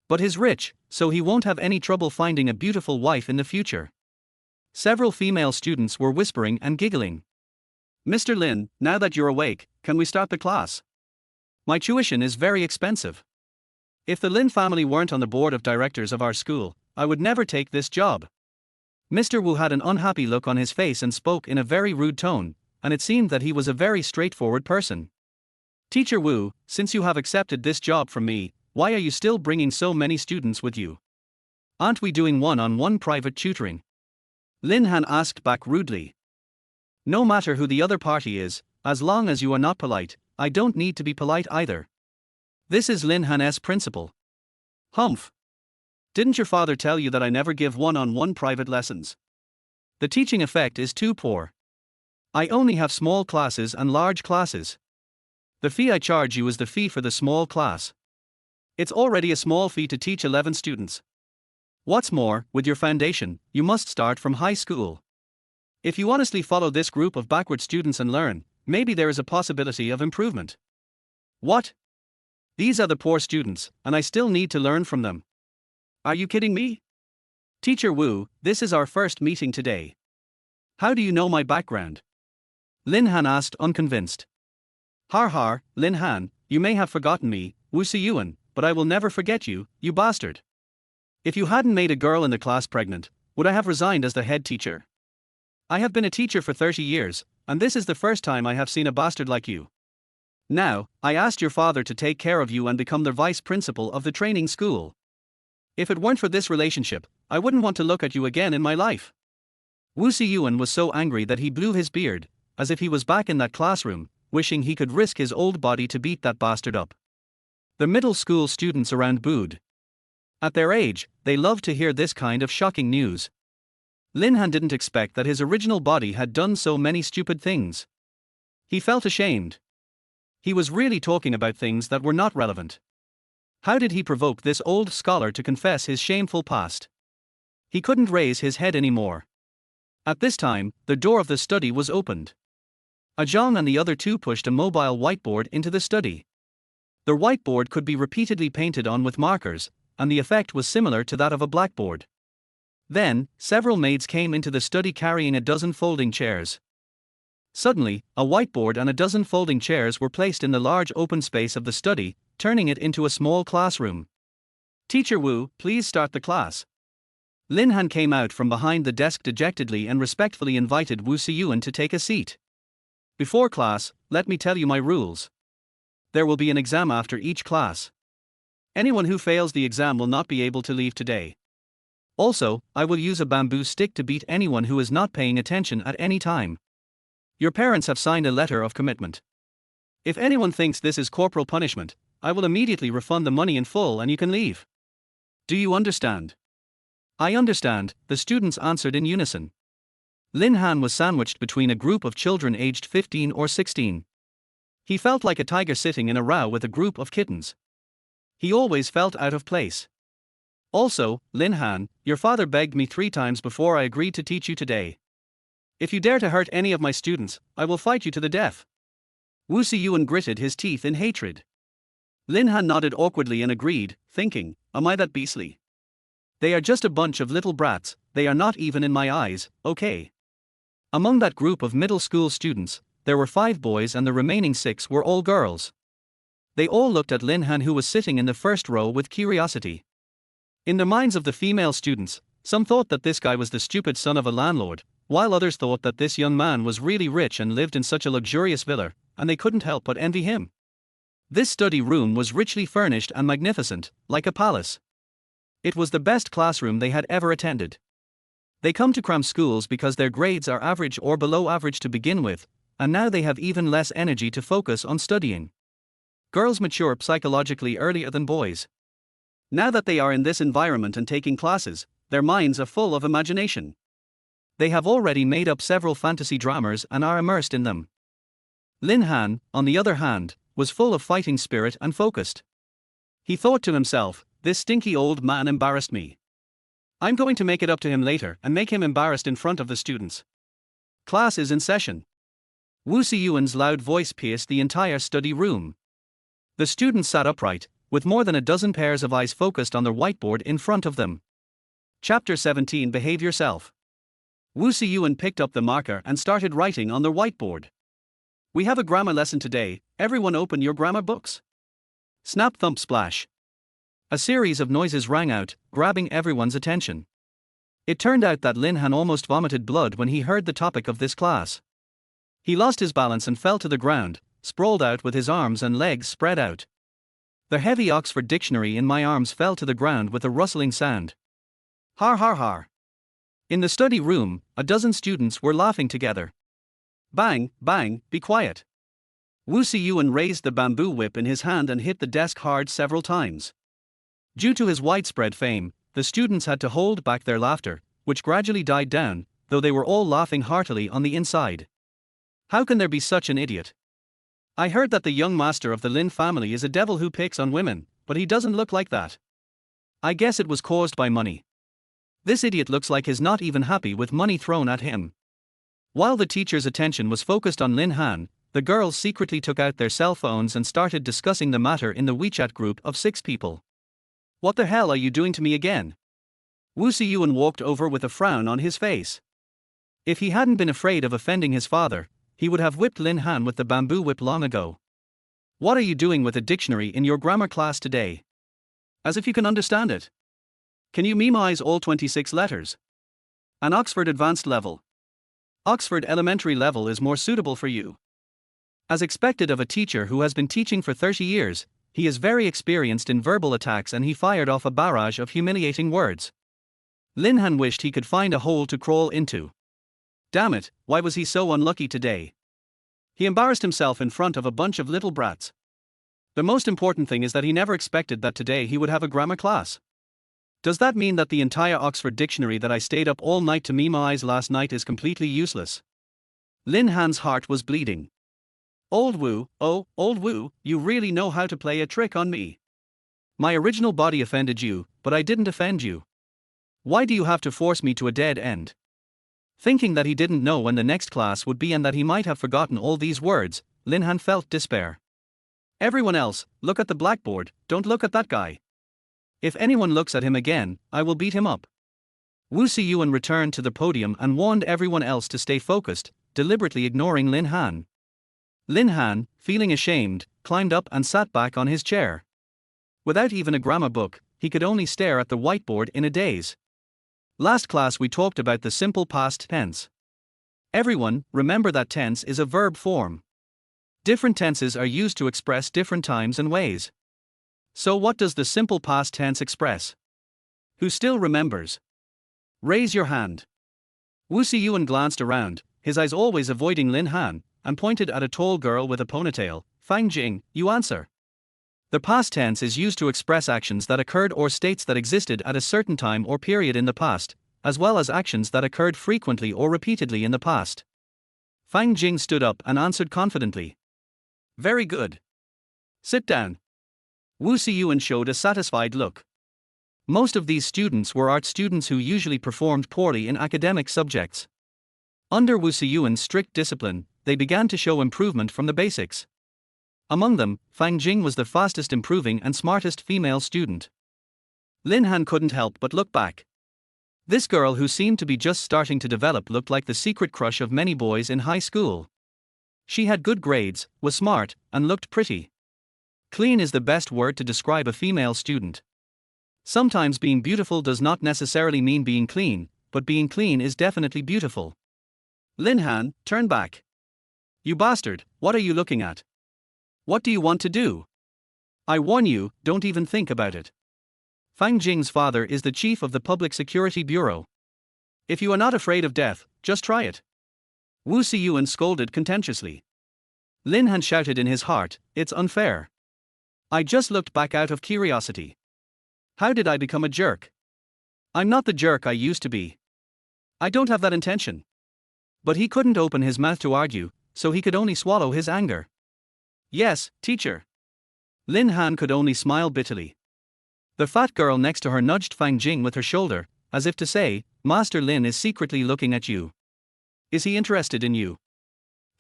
But he's rich, so he won't have any trouble finding a beautiful wife in the future. Several female students were whispering and giggling. Mr. Lin, now that you're awake, can we start the class? My tuition is very expensive. If the Lin family weren't on the board of directors of our school, I would never take this job. Mr. Wu had an unhappy look on his face and spoke in a very rude tone, and it seemed that he was a very straightforward person. Teacher Wu, since you have accepted this job from me, why are you still bringing so many students with you? Aren't we doing one-on-one private tutoring? Lin Han asked back rudely. No matter who the other party is, as long as you are not polite, I don't need to be polite either. This is Lin Han's principle. Humph. Didn't your father tell you that I never give one-on-one private lessons? The teaching effect is too poor. I only have small classes and large classes. The fee I charge you is the fee for the small class. It's already a small fee to teach 11 students. What's more, with your foundation, you must start from high school. If you honestly follow this group of backward students and learn, maybe there is a possibility of improvement. What? These are the poor students, and I still need to learn from them. Are you kidding me? Teacher Wu, this is our first meeting today. How do you know my background? Lin Han asked, unconvinced. Har har, Lin Han, you may have forgotten me, Wu Siyuan, but I will never forget you, you bastard. If you hadn't made a girl in the class pregnant, would I have resigned as the head teacher? I have been a teacher for 30 years, and this is the first time I have seen a bastard like you. Now, I asked your father to take care of you and become the vice principal of the training school. If it weren't for this relationship, I wouldn't want to look at you again in my life. Wu Siyuan was so angry that he blew his beard, as if he was back in that classroom, wishing he could risk his old body to beat that bastard up. The middle school students around booed. At their age, they loved to hear this kind of shocking news. Lin Han didn't expect that his original body had done so many stupid things. He felt ashamed. He was really talking about things that were not relevant. How did he provoke this old scholar to confess his shameful past? He couldn't raise his head anymore. At this time, the door of the study was opened. Ajong and the other two pushed a mobile whiteboard into the study. The whiteboard could be repeatedly painted on with markers, and the effect was similar to that of a blackboard. Then, several maids came into the study carrying a dozen folding chairs. Suddenly, a whiteboard and a dozen folding chairs were placed in the large open space of the study, turning it into a small classroom. Teacher Wu, please start the class. Lin Han came out from behind the desk dejectedly and respectfully invited Wu Siyuan to take a seat. Before class, let me tell you my rules. There will be an exam after each class. Anyone who fails the exam will not be able to leave today. Also, I will use a bamboo stick to beat anyone who is not paying attention at any time. Your parents have signed a letter of commitment. If anyone thinks this is corporal punishment, I will immediately refund the money in full and you can leave. Do you understand? I understand, the students answered in unison. Lin Han was sandwiched between a group of children aged 15 or 16. He felt like a tiger sitting in a row with a group of kittens. He always felt out of place. Also, Lin Han, your father begged me 3 times before I agreed to teach you today. If you dare to hurt any of my students, I will fight you to the death. Wu Siyuan gritted his teeth in hatred. Lin Han nodded awkwardly and agreed, thinking, am I that beastly? They are just a bunch of little brats, they are not even in my eyes, okay. Among that group of middle school students, there were 5 boys and the remaining 6 were all girls. They all looked at Lin Han, who was sitting in the first row, with curiosity. In the minds of the female students, some thought that this guy was the stupid son of a landlord, while others thought that this young man was really rich and lived in such a luxurious villa, and they couldn't help but envy him. This study room was richly furnished and magnificent, like a palace. It was the best classroom they had ever attended. They come to cram schools because their grades are average or below average to begin with, and now they have even less energy to focus on studying. Girls mature psychologically earlier than boys. Now that they are in this environment and taking classes, their minds are full of imagination. They have already made up several fantasy dramas and are immersed in them. Lin Han, on the other hand, was full of fighting spirit and focused. He thought to himself, this stinky old man embarrassed me. I'm going to make it up to him later and make him embarrassed in front of the students. Class is in session. Wu Siyuan's loud voice pierced the entire study room. The students sat upright, with more than a dozen pairs of eyes focused on the whiteboard in front of them. Chapter 17, Behave Yourself. Wu Siyuan picked up the marker and started writing on the whiteboard. We have a grammar lesson today, everyone open your grammar books. Snap, thump, splash. A series of noises rang out, grabbing everyone's attention. It turned out that Lin Han almost vomited blood when he heard the topic of this class. He lost his balance and fell to the ground, sprawled out with his arms and legs spread out. The heavy Oxford Dictionary in my arms fell to the ground with a rustling sound. Har har har. In the study room, a dozen students were laughing together. Bang, bang, be quiet. Wu Siyuan raised the bamboo whip in his hand and hit the desk hard several times. Due to his widespread fame, the students had to hold back their laughter, which gradually died down, though they were all laughing heartily on the inside. How can there be such an idiot? I heard that the young master of the Lin family is a devil who picks on women, but he doesn't look like that. I guess it was caused by money. This idiot looks like he's not even happy with money thrown at him. While the teacher's attention was focused on Lin Han, the girls secretly took out their cell phones and started discussing the matter in the WeChat group of 6 people. What the hell are you doing to me again? Wu Siyuan walked over with a frown on his face. If he hadn't been afraid of offending his father, he would have whipped Lin Han with the bamboo whip long ago. What are you doing with a dictionary in your grammar class today? As if you can understand it. Can you memorize all 26 letters? An Oxford advanced level. Oxford elementary level is more suitable for you. As expected of a teacher who has been teaching for 30 years, he is very experienced in verbal attacks and he fired off a barrage of humiliating words. Lin Han wished he could find a hole to crawl into. Damn it, why was he so unlucky today? He embarrassed himself in front of a bunch of little brats. The most important thing is that he never expected that today he would have a grammar class. Does that mean that the entire Oxford dictionary that I stayed up all night to memorize last night is completely useless? Lin Han's heart was bleeding. Old Wu, oh, old Wu, you really know how to play a trick on me. My original body offended you, but I didn't offend you. Why do you have to force me to a dead end? Thinking that he didn't know when the next class would be and that he might have forgotten all these words, Lin Han felt despair. Everyone else, look at the blackboard, don't look at that guy. If anyone looks at him again, I will beat him up. Wu Siyuan returned to the podium and warned everyone else to stay focused, deliberately ignoring Lin Han. Lin Han, feeling ashamed, climbed up and sat back on his chair. Without even a grammar book, he could only stare at the whiteboard in a daze. Last class we talked about the simple past tense. Everyone, remember that tense is a verb form. Different tenses are used to express different times and ways. So what does the simple past tense express? Who still remembers? Raise your hand. Wu Siyuan glanced around, his eyes always avoiding Lin Han, and pointed at a tall girl with a ponytail. Fang Jing, you answer. The past tense is used to express actions that occurred or states that existed at a certain time or period in the past, as well as actions that occurred frequently or repeatedly in the past. Fang Jing stood up and answered confidently. Very good. Sit down. Wu Siyuan showed a satisfied look. Most of these students were art students who usually performed poorly in academic subjects. Under Wu Siyuan's strict discipline, they began to show improvement from the basics. Among them, Fang Jing was the fastest improving and smartest female student. Lin Han couldn't help but look back. This girl who seemed to be just starting to develop looked like the secret crush of many boys in high school. She had good grades, was smart, and looked pretty. Clean is the best word to describe a female student. Sometimes being beautiful does not necessarily mean being clean, but being clean is definitely beautiful. Lin Han, turn back. You bastard, what are you looking at? What do you want to do? I warn you, don't even think about it. Fang Jing's father is the chief of the Public Security Bureau. If you are not afraid of death, just try it. Wu Siyuan scolded contemptuously. Lin Han shouted in his heart, it's unfair. I just looked back out of curiosity. How did I become a jerk? I'm not the jerk I used to be. I don't have that intention. But he couldn't open his mouth to argue, so he could only swallow his anger. Yes, teacher. Lin Han could only smile bitterly. The fat girl next to her nudged Fang Jing with her shoulder, as if to say, Master Lin is secretly looking at you. Is he interested in you?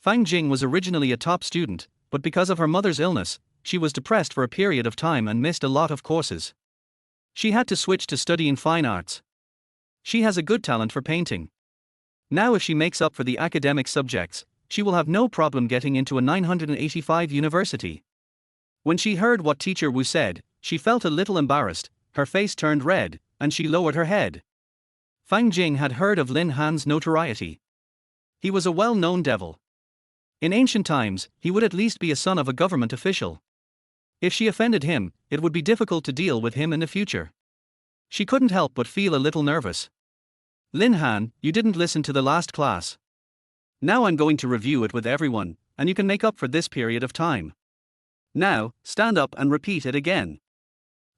Fang Jing was originally a top student, but because of her mother's illness, she was depressed for a period of time and missed a lot of courses. She had to switch to studying fine arts. She has a good talent for painting. Now if she makes up for the academic subjects, she will have no problem getting into a 985 university. When she heard what Teacher Wu said, she felt a little embarrassed, her face turned red, and she lowered her head. Fang Jing had heard of Lin Han's notoriety. He was a well-known devil. In ancient times, he would at least be a son of a government official. If she offended him, it would be difficult to deal with him in the future. She couldn't help but feel a little nervous. Lin Han, you didn't listen to the last class. Now I'm going to review it with everyone, and you can make up for this period of time. Now, stand up and repeat it again.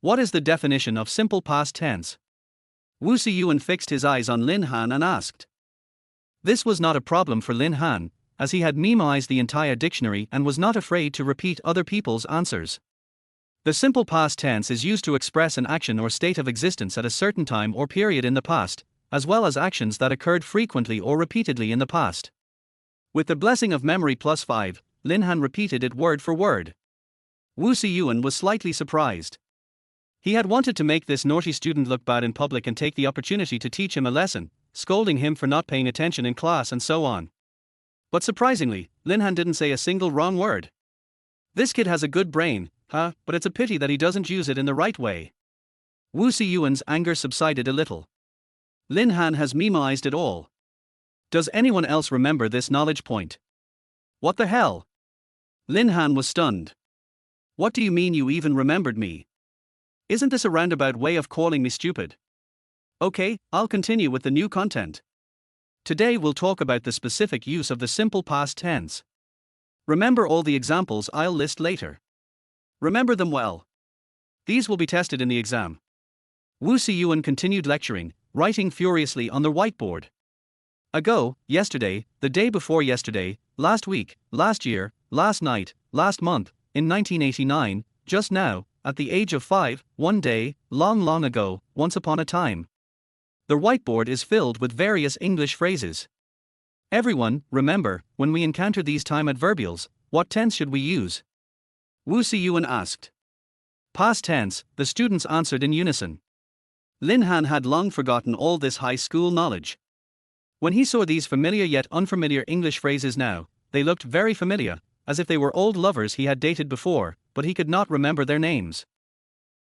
What is the definition of simple past tense? Wu Siyuan fixed his eyes on Lin Han and asked. This was not a problem for Lin Han, as he had memoized the entire dictionary and was not afraid to repeat other people's answers. The simple past tense is used to express an action or state of existence at a certain time or period in the past, as well as actions that occurred frequently or repeatedly in the past. With the blessing of memory +5, Lin Han repeated it word for word. Wu Siyuan was slightly surprised. He had wanted to make this naughty student look bad in public and take the opportunity to teach him a lesson, scolding him for not paying attention in class and so on. But surprisingly, Lin Han didn't say a single wrong word. This kid has a good brain, huh, but it's a pity that he doesn't use it in the right way. Wu Siyuan's anger subsided a little. Lin Han has memoized it all. Does anyone else remember this knowledge point? What the hell? Lin Han was stunned. What do you mean you even remembered me? Isn't this a roundabout way of calling me stupid? Okay, I'll continue with the new content. Today we'll talk about the specific use of the simple past tense. Remember all the examples I'll list later. Remember them well. These will be tested in the exam. Wu Siyuan continued lecturing, writing furiously on the whiteboard. Ago, yesterday, the day before yesterday, last week, last year, last night, last month, in 1989, just now, at the age of 5, one day, long long ago, once upon a time. The whiteboard is filled with various English phrases. Everyone, remember, when we encounter these time adverbials, what tense should we use? Wu Siyuan asked. Past tense, the students answered in unison. Lin Han had long forgotten all this high school knowledge. When he saw these familiar yet unfamiliar English phrases now, they looked very familiar, as if they were old lovers he had dated before, but he could not remember their names.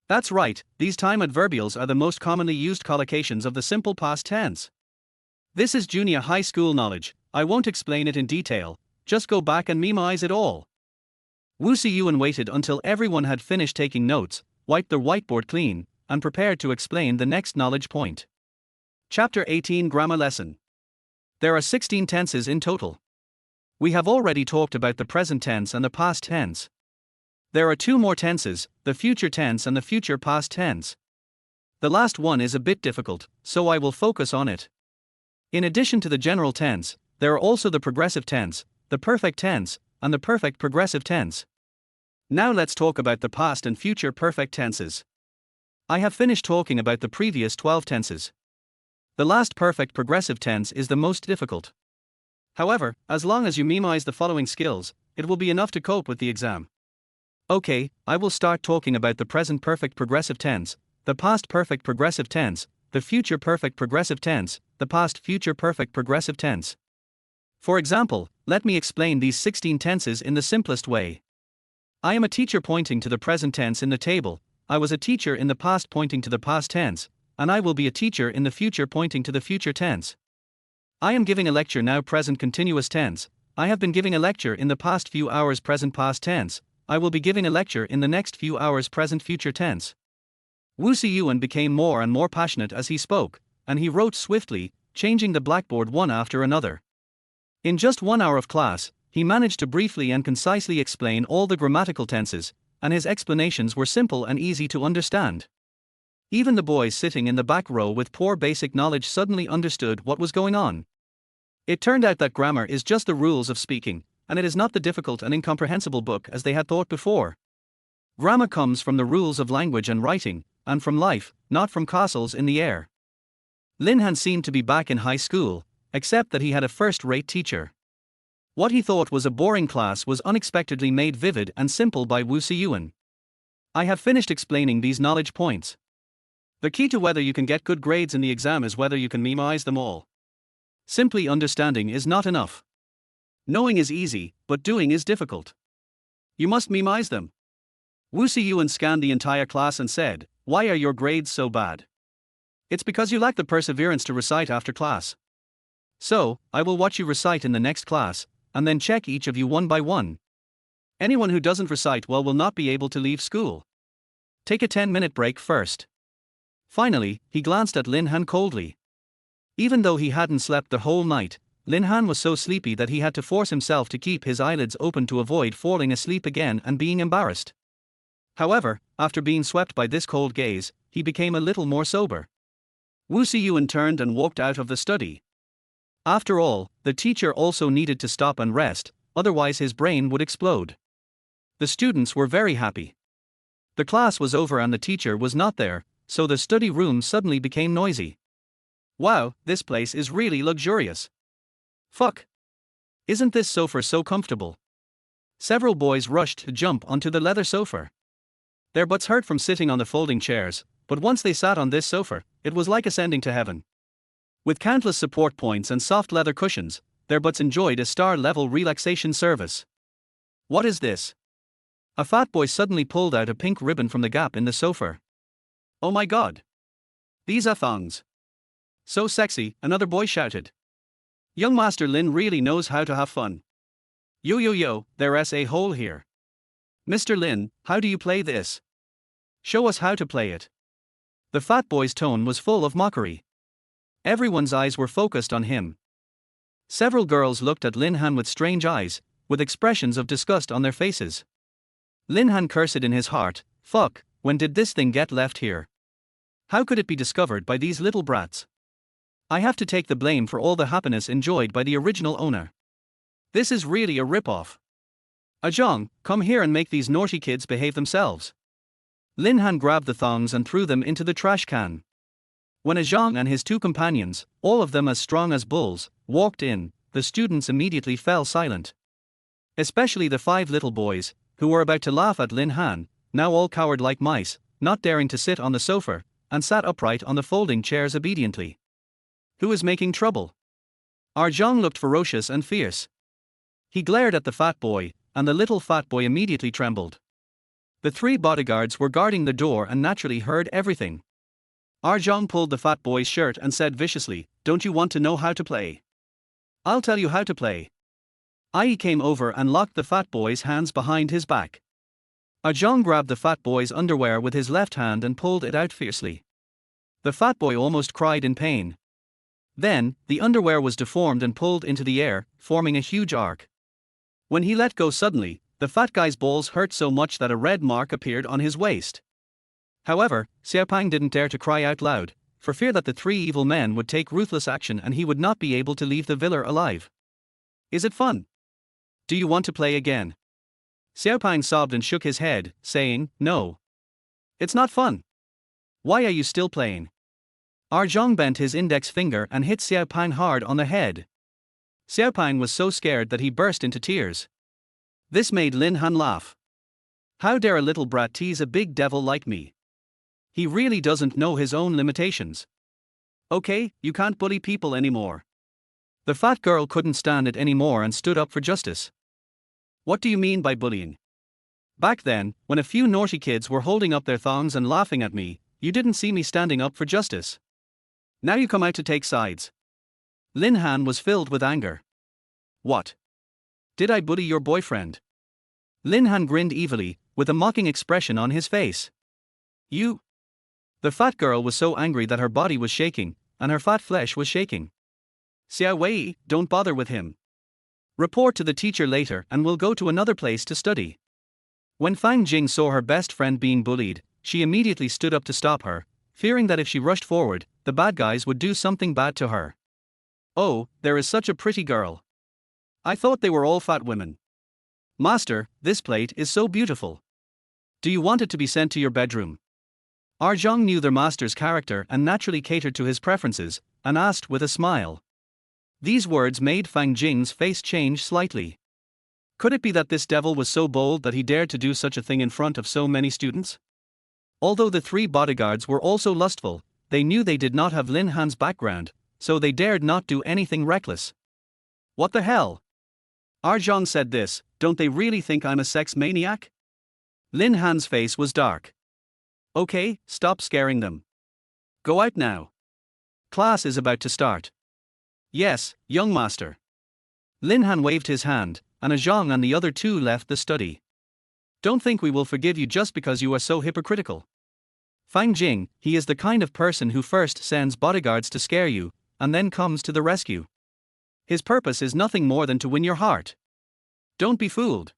That's right, these time adverbials are the most commonly used collocations of the simple past tense. This is junior high school knowledge, I won't explain it in detail, just go back and memorize it all. Wu Siyuan waited until everyone had finished taking notes, wiped the whiteboard clean, and prepared to explain the next knowledge point. Chapter 18 Grammar Lesson. There are 16 tenses in total. We have already talked about the present tense and the past tense. There are two more tenses, the future tense and the future past tense. The last one is a bit difficult, so I will focus on it. In addition to the general tense, there are also the progressive tense, the perfect tense, and the perfect progressive tense. Now let's talk about the past and future perfect tenses. I have finished talking about the previous 12 tenses. The last perfect progressive tense is the most difficult. However, as long as you memorize the following skills, it will be enough to cope with the exam. Okay, I will start talking about the present perfect progressive tense, the past perfect progressive tense, the future perfect progressive tense, the past future perfect progressive tense. For example, let me explain these 16 tenses in the simplest way. I am a teacher pointing to the present tense in the table, I was a teacher in the past pointing to the past tense, and I will be a teacher in the future pointing to the future tense. I am giving a lecture now present continuous tense, I have been giving a lecture in the past few hours present past tense, I will be giving a lecture in the next few hours present future tense. Wu Siyuan became more and more passionate as he spoke, and he wrote swiftly, changing the blackboard one after another. In just 1 hour of class, he managed to briefly and concisely explain all the grammatical tenses, and his explanations were simple and easy to understand. Even the boys sitting in the back row with poor basic knowledge suddenly understood what was going on. It turned out that grammar is just the rules of speaking, and it is not the difficult and incomprehensible book as they had thought before. Grammar comes from the rules of language and writing, and from life, not from castles in the air. Lin Han seemed to be back in high school, except that he had a first-rate teacher. What he thought was a boring class was unexpectedly made vivid and simple by Wu Siyuan. I have finished explaining these knowledge points. The key to whether you can get good grades in the exam is whether you can memorize them all. Simply understanding is not enough. Knowing is easy, but doing is difficult. You must memorize them. Wu Siyuan scanned the entire class and said, "Why are your grades so bad? It's because you lack the perseverance to recite after class. So, I will watch you recite in the next class, and then check each of you one by one. Anyone who doesn't recite well will not be able to leave school. Take a 10-minute break first." Finally, he glanced at Lin Han coldly. Even though he hadn't slept the whole night, Lin Han was so sleepy that he had to force himself to keep his eyelids open to avoid falling asleep again and being embarrassed. However, after being swept by this cold gaze, he became a little more sober. Wu Siyuan turned and walked out of the study. After all, the teacher also needed to stop and rest, otherwise his brain would explode. The students were very happy. The class was over and the teacher was not there, so the study room suddenly became noisy. Wow, this place is really luxurious. Fuck. Isn't this sofa so comfortable? Several boys rushed to jump onto the leather sofa. Their butts hurt from sitting on the folding chairs, but once they sat on this sofa, it was like ascending to heaven. With countless support points and soft leather cushions, their butts enjoyed a star-level relaxation service. What is this? A fat boy suddenly pulled out a pink ribbon from the gap in the sofa. Oh my god! These are thongs. So sexy, another boy shouted. Young Master Lin really knows how to have fun. Yo, there's a hole here. Mr. Lin, how do you play this? Show us how to play it. The fat boy's tone was full of mockery. Everyone's eyes were focused on him. Several girls looked at Lin Han with strange eyes, with expressions of disgust on their faces. Lin Han cursed in his heart, fuck, when did this thing get left here? How could it be discovered by these little brats? I have to take the blame for all the happiness enjoyed by the original owner. This is really a rip-off. Ajong, come here and make these naughty kids behave themselves. Lin Han grabbed the thongs and threw them into the trash can. When Ajong and his two companions, all of them as strong as bulls, walked in, the students immediately fell silent. Especially the 5 little boys, who were about to laugh at Lin Han, now all cowered like mice, not daring to sit on the sofa, and sat upright on the folding chairs obediently. Who is making trouble? Arjong looked ferocious and fierce. He glared at the fat boy, and the little fat boy immediately trembled. The 3 bodyguards were guarding the door and naturally heard everything. Arjong pulled the fat boy's shirt and said viciously, "Don't you want to know how to play? I'll tell you how to play." Ai came over and locked the fat boy's hands behind his back. Arjong grabbed the fat boy's underwear with his left hand and pulled it out fiercely. The fat boy almost cried in pain. Then, the underwear was deformed and pulled into the air, forming a huge arc. When he let go suddenly, the fat guy's balls hurt so much that a red mark appeared on his waist. However, Xiaopang didn't dare to cry out loud, for fear that the 3 evil men would take ruthless action and he would not be able to leave the villa alive. Is it fun? Do you want to play again? Xiaopang sobbed and shook his head, saying, "No. It's not fun. Why are you still playing?" Arjong bent his index finger and hit Xiaopang hard on the head. Xiaopang was so scared that he burst into tears. This made Lin Han laugh. How dare a little brat tease a big devil like me? He really doesn't know his own limitations. Okay, you can't bully people anymore. The fat girl couldn't stand it anymore and stood up for justice. What do you mean by bullying? Back then, when a few naughty kids were holding up their thongs and laughing at me, you didn't see me standing up for justice. Now you come out to take sides. Lin Han was filled with anger. What? Did I bully your boyfriend? Lin Han grinned evilly, with a mocking expression on his face. You? The fat girl was so angry that her body was shaking, and her fat flesh was shaking. Xia Wei, don't bother with him. Report to the teacher later and we'll go to another place to study. When Fang Jing saw her best friend being bullied, she immediately stood up to stop her, fearing that if she rushed forward, the bad guys would do something bad to her. Oh, there is such a pretty girl. I thought they were all fat women. Master, this plate is so beautiful. Do you want it to be sent to your bedroom? Arjong knew their master's character and naturally catered to his preferences, and asked with a smile. These words made Fang Jing's face change slightly. Could it be that this devil was so bold that he dared to do such a thing in front of so many students? Although the 3 bodyguards were also lustful, they knew they did not have Lin Han's background, so they dared not do anything reckless. What the hell? Arjong said this, don't they really think I'm a sex maniac? Lin Han's face was dark. Okay, stop scaring them. Go out now. Class is about to start. Yes, young master. Lin Han waved his hand, and Ajong and the other 2 left the study. Don't think we will forgive you just because you are so hypocritical. Fang Jing, he is the kind of person who first sends bodyguards to scare you, and then comes to the rescue. His purpose is nothing more than to win your heart. Don't be fooled.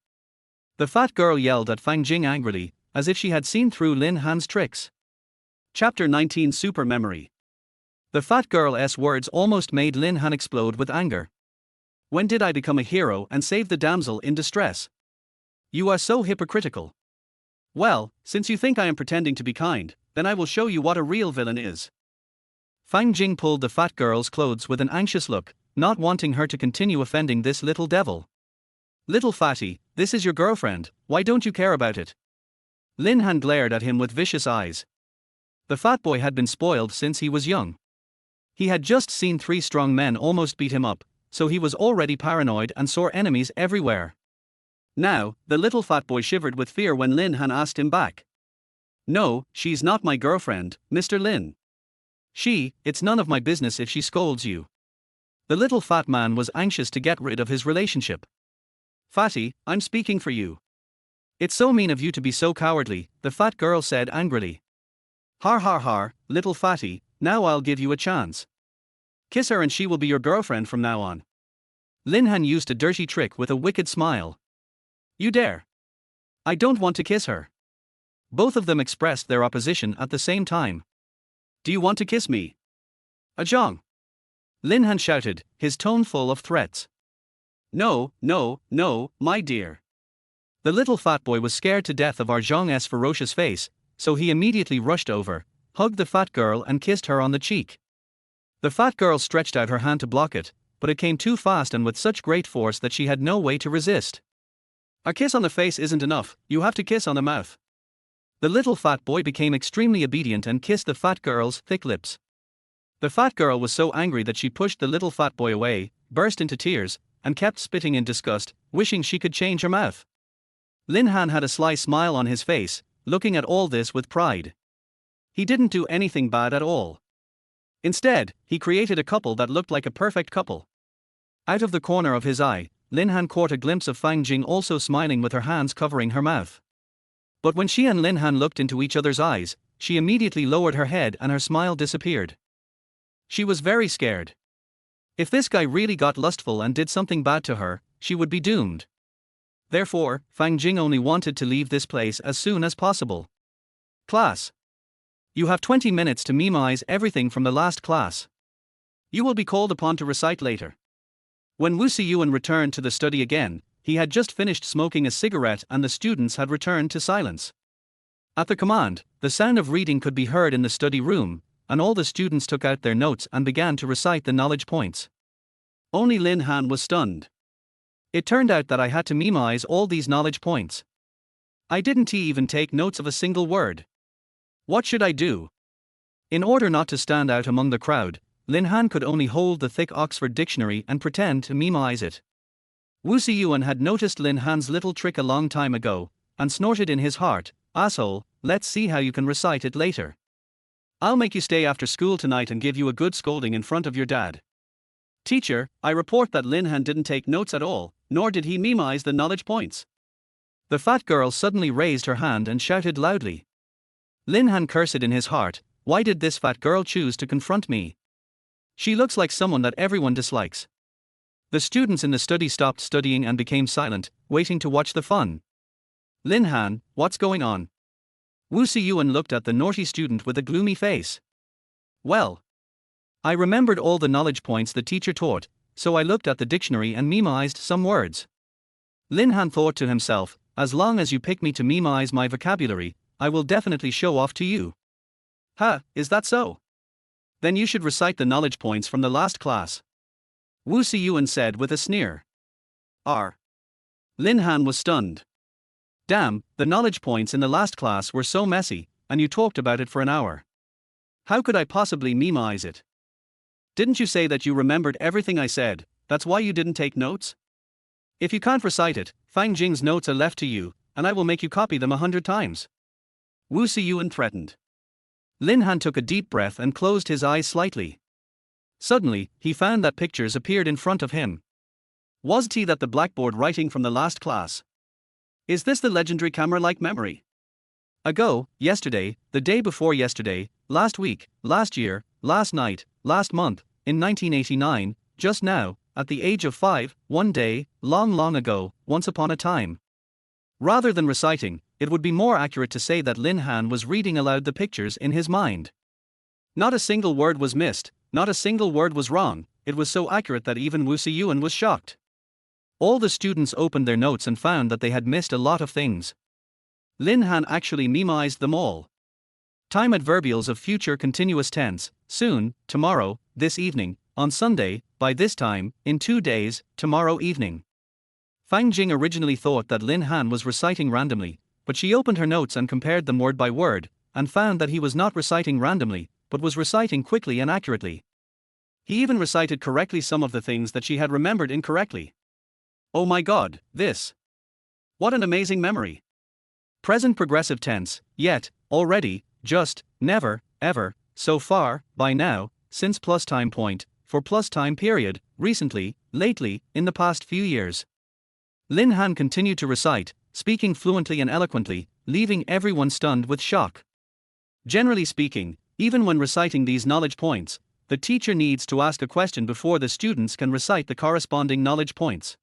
The fat girl yelled at Fang Jing angrily, as if she had seen through Lin Han's tricks. Chapter 19 Super Memory. The fat girl's words almost made Lin Han explode with anger. When did I become a hero and save the damsel in distress? You are so hypocritical. Well, since you think I am pretending to be kind, then I will show you what a real villain is. Fang Jing pulled the fat girl's clothes with an anxious look, not wanting her to continue offending this little devil. Little fatty, this is your girlfriend, why don't you care about it? Lin Han glared at him with vicious eyes. The fat boy had been spoiled since he was young. He had just seen 3 strong men almost beat him up, so he was already paranoid and saw enemies everywhere. Now, the little fat boy shivered with fear when Lin Han asked him back. No, she's not my girlfriend, Mr. Lin. It's none of my business if she scolds you. The little fat man was anxious to get rid of his relationship. Fatty, I'm speaking for you. It's so mean of you to be so cowardly, the fat girl said angrily. Har har har, little fatty, now I'll give you a chance. Kiss her and she will be your girlfriend from now on. Lin Han used a dirty trick with a wicked smile. You dare? I don't want to kiss her. Both of them expressed their opposition at the same time. Do you want to kiss me? Ajong. Lin Han shouted, his tone full of threats. No, no, no, my dear. The little fat boy was scared to death of Arjong's ferocious face, so he immediately rushed over, hugged the fat girl and kissed her on the cheek. The fat girl stretched out her hand to block it, but it came too fast and with such great force that she had no way to resist. A kiss on the face isn't enough, you have to kiss on the mouth. The little fat boy became extremely obedient and kissed the fat girl's thick lips. The fat girl was so angry that she pushed the little fat boy away, burst into tears, and kept spitting in disgust, wishing she could change her mouth. Lin Han had a sly smile on his face, looking at all this with pride. He didn't do anything bad at all. Instead, he created a couple that looked like a perfect couple. Out of the corner of his eye, Lin Han caught a glimpse of Fang Jing also smiling with her hands covering her mouth. But when she and Lin Han looked into each other's eyes, she immediately lowered her head and her smile disappeared. She was very scared. If this guy really got lustful and did something bad to her, she would be doomed. Therefore, Fang Jing only wanted to leave this place as soon as possible. Class. You have 20 minutes to memorize everything from the last class. You will be called upon to recite later. When Wu Siyuan returned to the study again, he had just finished smoking a cigarette and the students had returned to silence. At the command, the sound of reading could be heard in the study room, and all the students took out their notes and began to recite the knowledge points. Only Lin Han was stunned. It turned out that I had to memorize all these knowledge points. I didn't even take notes of a single word. What should I do? In order not to stand out among the crowd, Lin Han could only hold the thick Oxford dictionary and pretend to memorize it. Wu Siyuan had noticed Lin Han's little trick a long time ago, and snorted in his heart, asshole, let's see how you can recite it later. I'll make you stay after school tonight and give you a good scolding in front of your dad. Teacher, I report that Lin Han didn't take notes at all, nor did he memorize the knowledge points. The fat girl suddenly raised her hand and shouted loudly. Lin Han cursed in his heart, why did this fat girl choose to confront me? She looks like someone that everyone dislikes. The students in the study stopped studying and became silent, waiting to watch the fun. Lin Han, what's going on? Wu Siyuan looked at the naughty student with a gloomy face. Well, I remembered all the knowledge points the teacher taught, so I looked at the dictionary and memorized some words. Lin Han thought to himself, as long as you pick me to memorize my vocabulary, I will definitely show off to you. Ha, is that so? Then you should recite the knowledge points from the last class. Wu Siyuan said with a sneer. Lin Han was stunned. Damn, the knowledge points in the last class were so messy, and you talked about it for an hour. How could I possibly memorize it? Didn't you say that you remembered everything I said, that's why you didn't take notes? If you can't recite it, Fang Jing's notes are left to you, and I will make you copy them 100 times. Wu Siyuan threatened. Lin Han took a deep breath and closed his eyes slightly. Suddenly, he found that pictures appeared in front of him. Was it that the blackboard writing from the last class? Is this the legendary camera-like memory? Ago, yesterday, the day before yesterday, last week, last year, last night, last month, in 1989, just now, at the age of 5, one day, long long ago, once upon a time. Rather than reciting, it would be more accurate to say that Lin Han was reading aloud the pictures in his mind. Not a single word was missed, not a single word was wrong. It was so accurate that even Wu Siyuan was shocked. All the students opened their notes and found that they had missed a lot of things. Lin Han actually memoized them all. Time adverbials of future continuous tense: soon, tomorrow, this evening, on Sunday, by this time, in 2 days, tomorrow evening. Fang Jing originally thought that Lin Han was reciting randomly, but she opened her notes and compared them word by word, and found that he was not reciting randomly, but was reciting quickly and accurately. He even recited correctly some of the things that she had remembered incorrectly. Oh my god, this! What an amazing memory! Present progressive tense, yet, already, just, never, ever, so far, by now, since plus time point, for plus time period, recently, lately, in the past few years. Lin Han continued to recite, speaking fluently and eloquently, leaving everyone stunned with shock. Generally speaking, even when reciting these knowledge points, the teacher needs to ask a question before the students can recite the corresponding knowledge points.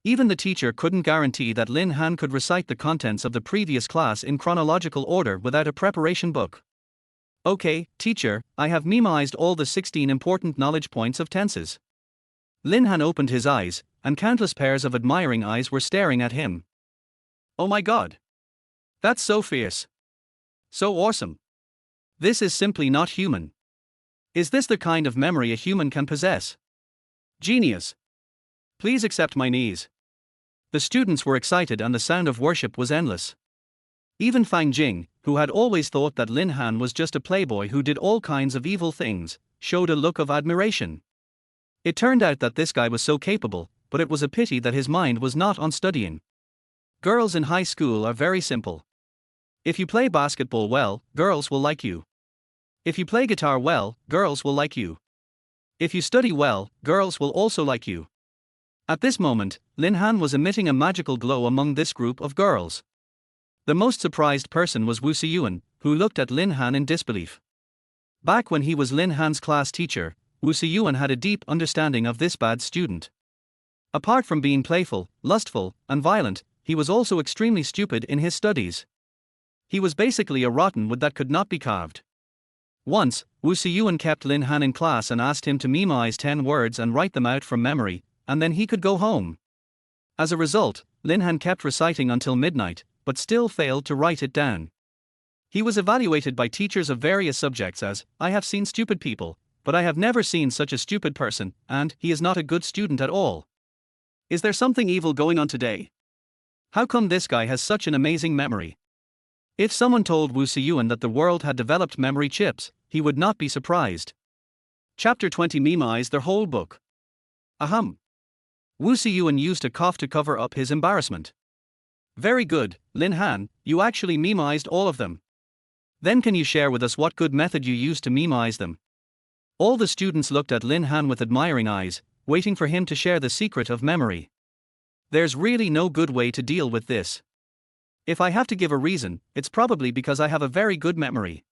Even the teacher couldn't guarantee that Lin Han could recite the contents of the previous class in chronological order without a preparation book. Okay, teacher, I have memoized all the 16 important knowledge points of tenses. Lin Han opened his eyes, and countless pairs of admiring eyes were staring at him. Oh my god! That's so fierce! So awesome! This is simply not human. Is this the kind of memory a human can possess? Genius! Please accept my knees. The students were excited and the sound of worship was endless. Even Fang Jing, who had always thought that Lin Han was just a playboy who did all kinds of evil things, showed a look of admiration. It turned out that this guy was so capable, but it was a pity that his mind was not on studying. Girls in high school are very simple. If you play basketball well, girls will like you. If you play guitar well, girls will like you. If you study well, girls will also like you. At this moment, Lin Han was emitting a magical glow among this group of girls. The most surprised person was Wu Siyuan, who looked at Lin Han in disbelief. Back when he was Lin Han's class teacher, Wu Siyuan had a deep understanding of this bad student. Apart from being playful, lustful, and violent, he was also extremely stupid in his studies. He was basically a rotten wood that could not be carved. Once, Wu Siyuan kept Lin Han in class and asked him to memorize 10 words and write them out from memory, and then he could go home. As a result, Lin Han kept reciting until midnight, but still failed to write it down. He was evaluated by teachers of various subjects as, "I have seen stupid people, but I have never seen such a stupid person," and "he is not a good student at all." Is there something evil going on today? How come this guy has such an amazing memory? If someone told Wu Siyuan that the world had developed memory chips, he would not be surprised. Chapter 20 Memorize their whole book. Ahem. Wu Siyuan used a cough to cover up his embarrassment. Very good, Lin Han, you actually memoized all of them. Then can you share with us what good method you used to memorize them? All the students looked at Lin Han with admiring eyes, waiting for him to share the secret of memory. There's really no good way to deal with this. If I have to give a reason, it's probably because I have a very good memory.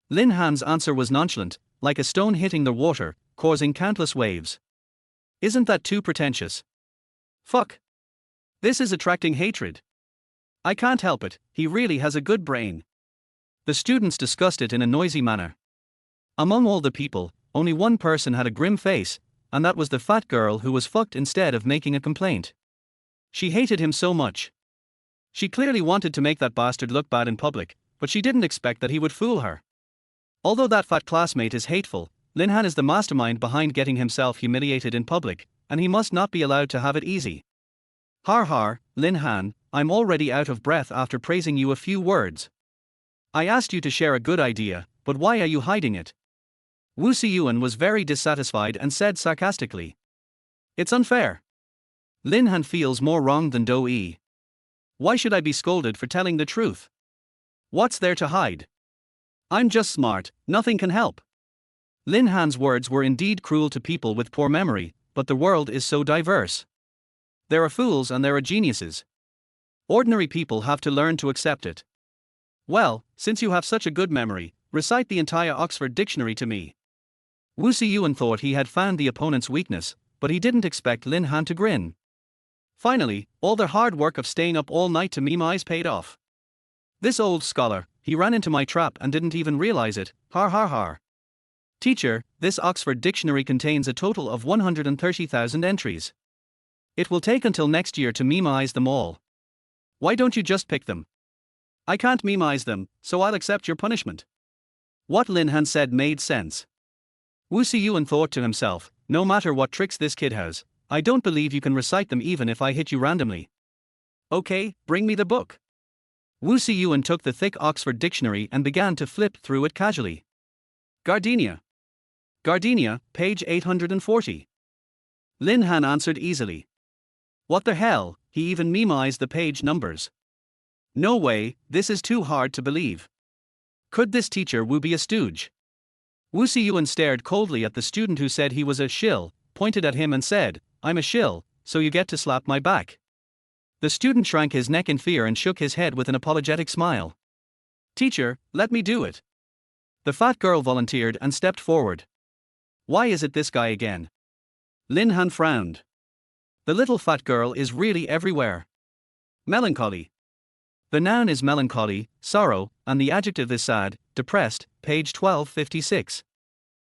Lin Han's answer was nonchalant, like a stone hitting the water, causing countless waves. Isn't that too pretentious? Fuck. This is attracting hatred. I can't help it, he really has a good brain. The students discussed it in a noisy manner. Among all the people, only one person had a grim face, and that was the fat girl who was fucked instead of making a complaint. She hated him so much. She clearly wanted to make that bastard look bad in public, but she didn't expect that he would fool her. Although that fat classmate is hateful, Lin Han is the mastermind behind getting himself humiliated in public, and he must not be allowed to have it easy. Har har, Lin Han, I'm already out of breath after praising you a few words. I asked you to share a good idea, but why are you hiding it? Wu Siyuan was very dissatisfied and said sarcastically. It's unfair. Lin Han feels more wronged than Do-yi. Why should I be scolded for telling the truth? What's there to hide? I'm just smart, nothing can help. Lin Han's words were indeed cruel to people with poor memory, but the world is so diverse. There are fools and there are geniuses. Ordinary people have to learn to accept it. Well, since you have such a good memory, recite the entire Oxford Dictionary to me. Wu Siyuan thought he had found the opponent's weakness, but he didn't expect Lin Han to grin. Finally, all their hard work of staying up all night to memorize paid off. This old scholar, he ran into my trap and didn't even realize it, har har har. Teacher, this Oxford dictionary contains a total of 130,000 entries. It will take until next year to memorize them all. Why don't you just pick them? I can't memorize them, so I'll accept your punishment. What Lin Han said made sense. Wu Siyuan thought to himself, no matter what tricks this kid has, I don't believe you can recite them even if I hit you randomly. Okay, bring me the book. Wu Siyuan took the thick Oxford dictionary and began to flip through it casually. Gardenia. Gardenia, page 840. Lin Han answered easily. What the hell, he even memorized the page numbers. No way, this is too hard to believe. Could this teacher Wu be a stooge? Wu Siyuan stared coldly at the student who said he was a shill, pointed at him and said, I'm a shill, so you get to slap my back. The student shrank his neck in fear and shook his head with an apologetic smile. Teacher, let me do it. The fat girl volunteered and stepped forward. Why is it this guy again? Lin Han frowned. The little fat girl is really everywhere. Melancholy. The noun is melancholy, sorrow, and the adjective is sad, depressed, page 1256.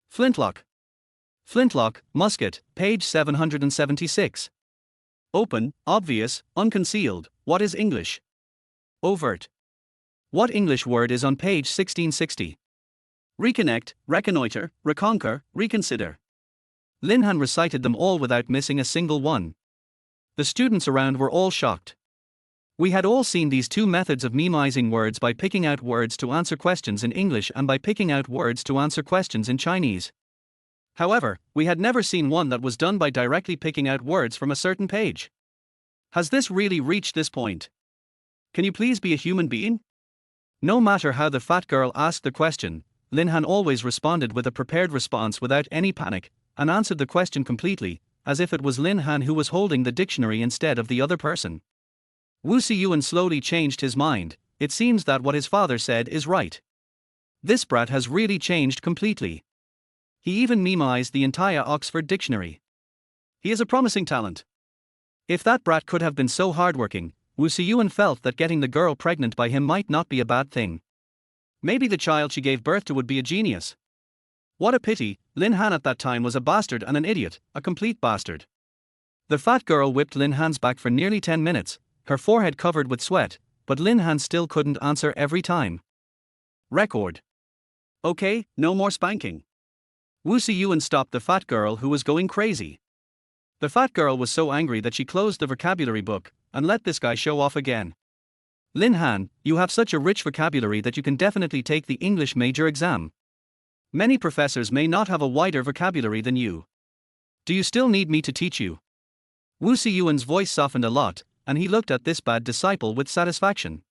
Flintlock. Flintlock, musket, page 776. Open, obvious, unconcealed, what is English? Overt. What English word is on page 1660? Reconnect, reconnoiter, reconquer, reconsider. Lin Han recited them all without missing a single one. The students around were all shocked. We had all seen these two methods of memorizing words by picking out words to answer questions in English and by picking out words to answer questions in Chinese. However, we had never seen one that was done by directly picking out words from a certain page. Has this really reached this point? Can you please be a human being? No matter how the fat girl asked the question, Lin Han always responded with a prepared response without any panic, and answered the question completely, as if it was Lin Han who was holding the dictionary instead of the other person. Wu Siyuan slowly changed his mind. It seems that what his father said is right. This brat has really changed completely. He even memorized the entire Oxford dictionary. He is a promising talent. If that brat could have been so hardworking, Wu Siyuan felt that getting the girl pregnant by him might not be a bad thing. Maybe the child she gave birth to would be a genius. What a pity, Lin Han at that time was a bastard and an idiot, a complete bastard. The fat girl whipped Lin Han's back for nearly 10 minutes, her forehead covered with sweat, but Lin Han still couldn't answer every time. Record. Okay, no more spanking. Wu Siyuan stopped the fat girl who was going crazy. The fat girl was so angry that she closed the vocabulary book and let this guy show off again. Lin Han, you have such a rich vocabulary that you can definitely take the English major exam. Many professors may not have a wider vocabulary than you. Do you still need me to teach you? Wu Siyuan's voice softened a lot, and he looked at this bad disciple with satisfaction.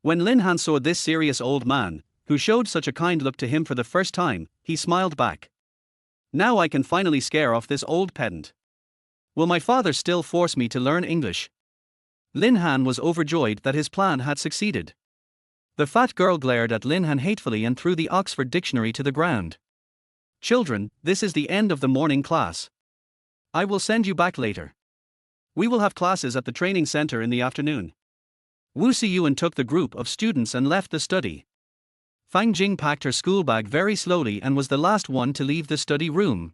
When Lin Han saw this serious old man, who showed such a kind look to him for the first time, he smiled back. Now I can finally scare off this old pedant. Will my father still force me to learn English? Lin Han was overjoyed that his plan had succeeded. The fat girl glared at Lin Han hatefully and threw the Oxford dictionary to the ground. Children, this is the end of the morning class. I will send you back later. We will have classes at the training center in the afternoon. Wu Siyuan took the group of students and left the study. Fang Jing packed her school bag very slowly and was the last one to leave the study room.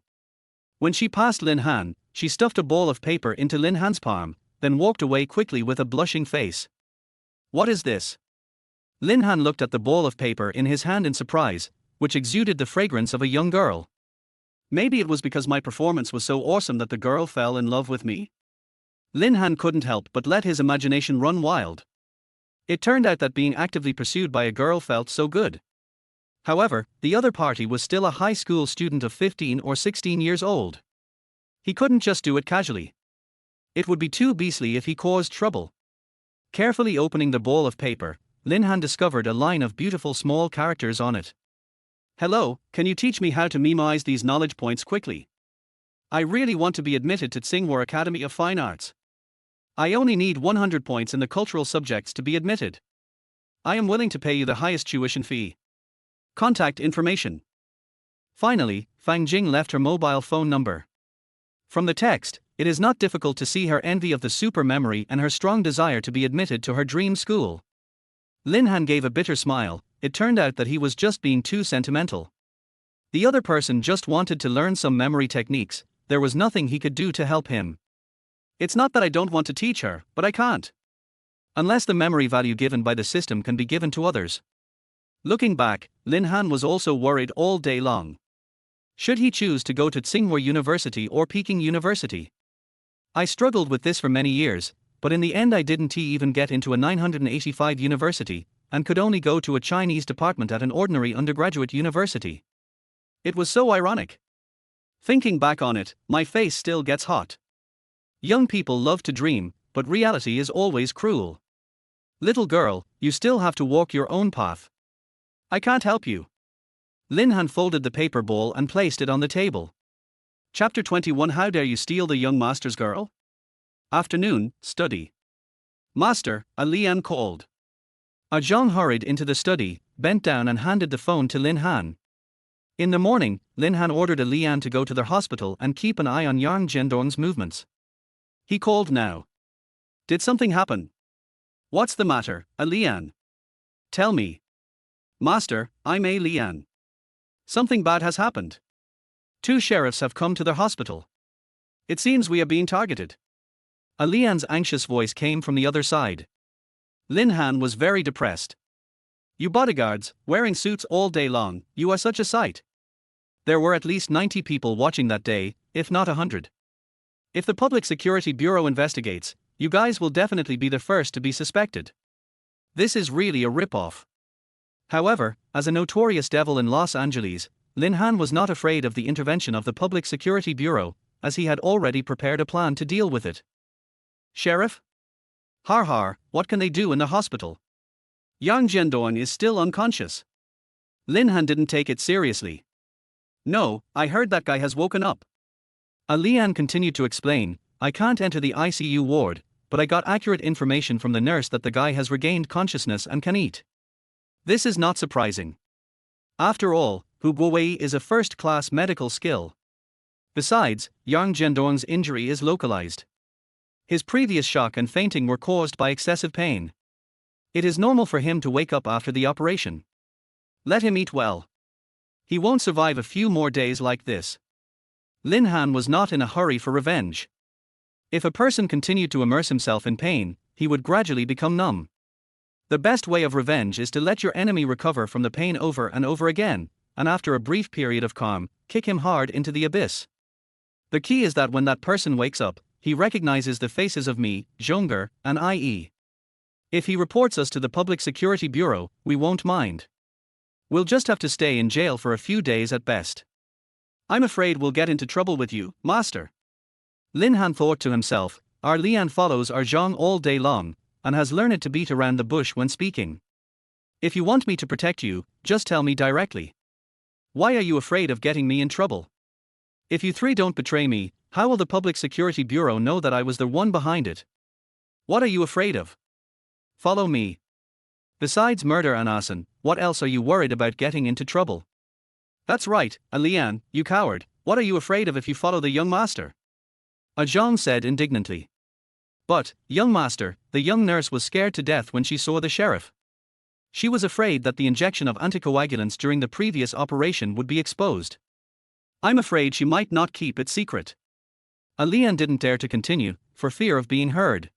When she passed Lin Han, she stuffed a ball of paper into Lin Han's palm, then walked away quickly with a blushing face. What is this? Lin Han looked at the ball of paper in his hand in surprise, which exuded the fragrance of a young girl. Maybe it was because my performance was so awesome that the girl fell in love with me? Lin Han couldn't help but let his imagination run wild. It turned out that being actively pursued by a girl felt so good. However, the other party was still a high school student of 15 or 16 years old. He couldn't just do it casually. It would be too beastly if he caused trouble. Carefully opening the ball of paper, Lin Han discovered a line of beautiful small characters on it. Hello, can you teach me how to memorize these knowledge points quickly? I really want to be admitted to Tsinghua Academy of Fine Arts. I only need 100 points in the cultural subjects to be admitted. I am willing to pay you the highest tuition fee. Contact information. Finally, Fang Jing left her mobile phone number. From the text, it is not difficult to see her envy of the super memory and her strong desire to be admitted to her dream school. Lin Han gave a bitter smile. It turned out that he was just being too sentimental. The other person just wanted to learn some memory techniques, there was nothing he could do to help him. It's not that I don't want to teach her, but I can't. Unless the memory value given by the system can be given to others. Looking back, Lin Han was also worried all day long. Should he choose to go to Tsinghua University or Peking University? I struggled with this for many years, but in the end I didn't even get into a 985 university, and could only go to a Chinese department at an ordinary undergraduate university. It was so ironic. Thinking back on it, my face still gets hot. Young people love to dream, but reality is always cruel. Little girl, you still have to walk your own path. I can't help you. Lin Han folded the paper bowl and placed it on the table. Chapter 21. How dare you steal the young master's girl? Afternoon, study. Master, a Lian called. A Zhang hurried into the study, bent down and handed the phone to Lin Han. In the morning, Lin Han ordered a Lian to go to their hospital and keep an eye on Yang Zhendong's movements. He called now. Did something happen? What's the matter, a Lian? Tell me. Master, I'm a Lian. Something bad has happened. 2 sheriffs have come to their hospital. It seems we are being targeted. A Lian's anxious voice came from the other side. Lin Han was very depressed. You bodyguards, wearing suits all day long, you are such a sight. There were at least 90 people watching that day, if not 100. If the Public Security Bureau investigates, you guys will definitely be the first to be suspected. This is really a rip-off. However, as a notorious devil in Los Angeles, Lin Han was not afraid of the intervention of the Public Security Bureau, as he had already prepared a plan to deal with it. Sheriff? Har har, what can they do in the hospital? Yang Zhendong is still unconscious. Lin Han didn't take it seriously. No, I heard that guy has woken up. A Lian continued to explain, I can't enter the ICU ward, but I got accurate information from the nurse that the guy has regained consciousness and can eat. This is not surprising. After all, Huguowei is a first-class medical skill. Besides, Yang Zhendong's injury is localized. His previous shock and fainting were caused by excessive pain. It is normal for him to wake up after the operation. Let him eat well. He won't survive a few more days like this. Lin Han was not in a hurry for revenge. If a person continued to immerse himself in pain, he would gradually become numb. The best way of revenge is to let your enemy recover from the pain over and over again, and after a brief period of calm, kick him hard into the abyss. The key is that when that person wakes up, he recognizes the faces of me, Zhonger, and IE. If he reports us to the Public Security Bureau, we won't mind. We'll just have to stay in jail for a few days at best. I'm afraid we'll get into trouble with you, Master. Lin Han thought to himself, our Lian follows our Zhang all day long, and has learned to beat around the bush when speaking. If you want me to protect you, just tell me directly. Why are you afraid of getting me in trouble? If you 3 don't betray me, how will the Public Security Bureau know that I was the one behind it? What are you afraid of? Follow me. Besides murder and arson, what else are you worried about getting into trouble? That's right, a Lian, you coward, what are you afraid of if you follow the young master? A Zhang said indignantly. But, young master, the young nurse was scared to death when she saw the sheriff. She was afraid that the injection of anticoagulants during the previous operation would be exposed. I'm afraid she might not keep it secret. A Lian didn't dare to continue, for fear of being heard.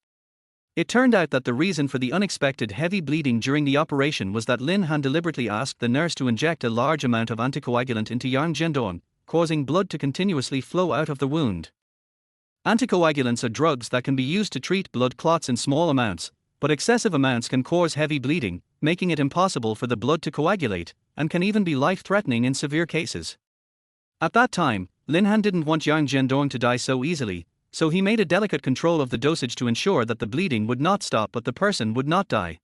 It turned out that the reason for the unexpected heavy bleeding during the operation was that Lin Han deliberately asked the nurse to inject a large amount of anticoagulant into Yang Zhendong, causing blood to continuously flow out of the wound. Anticoagulants are drugs that can be used to treat blood clots in small amounts, but excessive amounts can cause heavy bleeding, making it impossible for the blood to coagulate, and can even be life-threatening in severe cases. At that time, Lin Han didn't want Yang Zhendong to die so easily, so he made a delicate control of the dosage to ensure that the bleeding would not stop but the person would not die.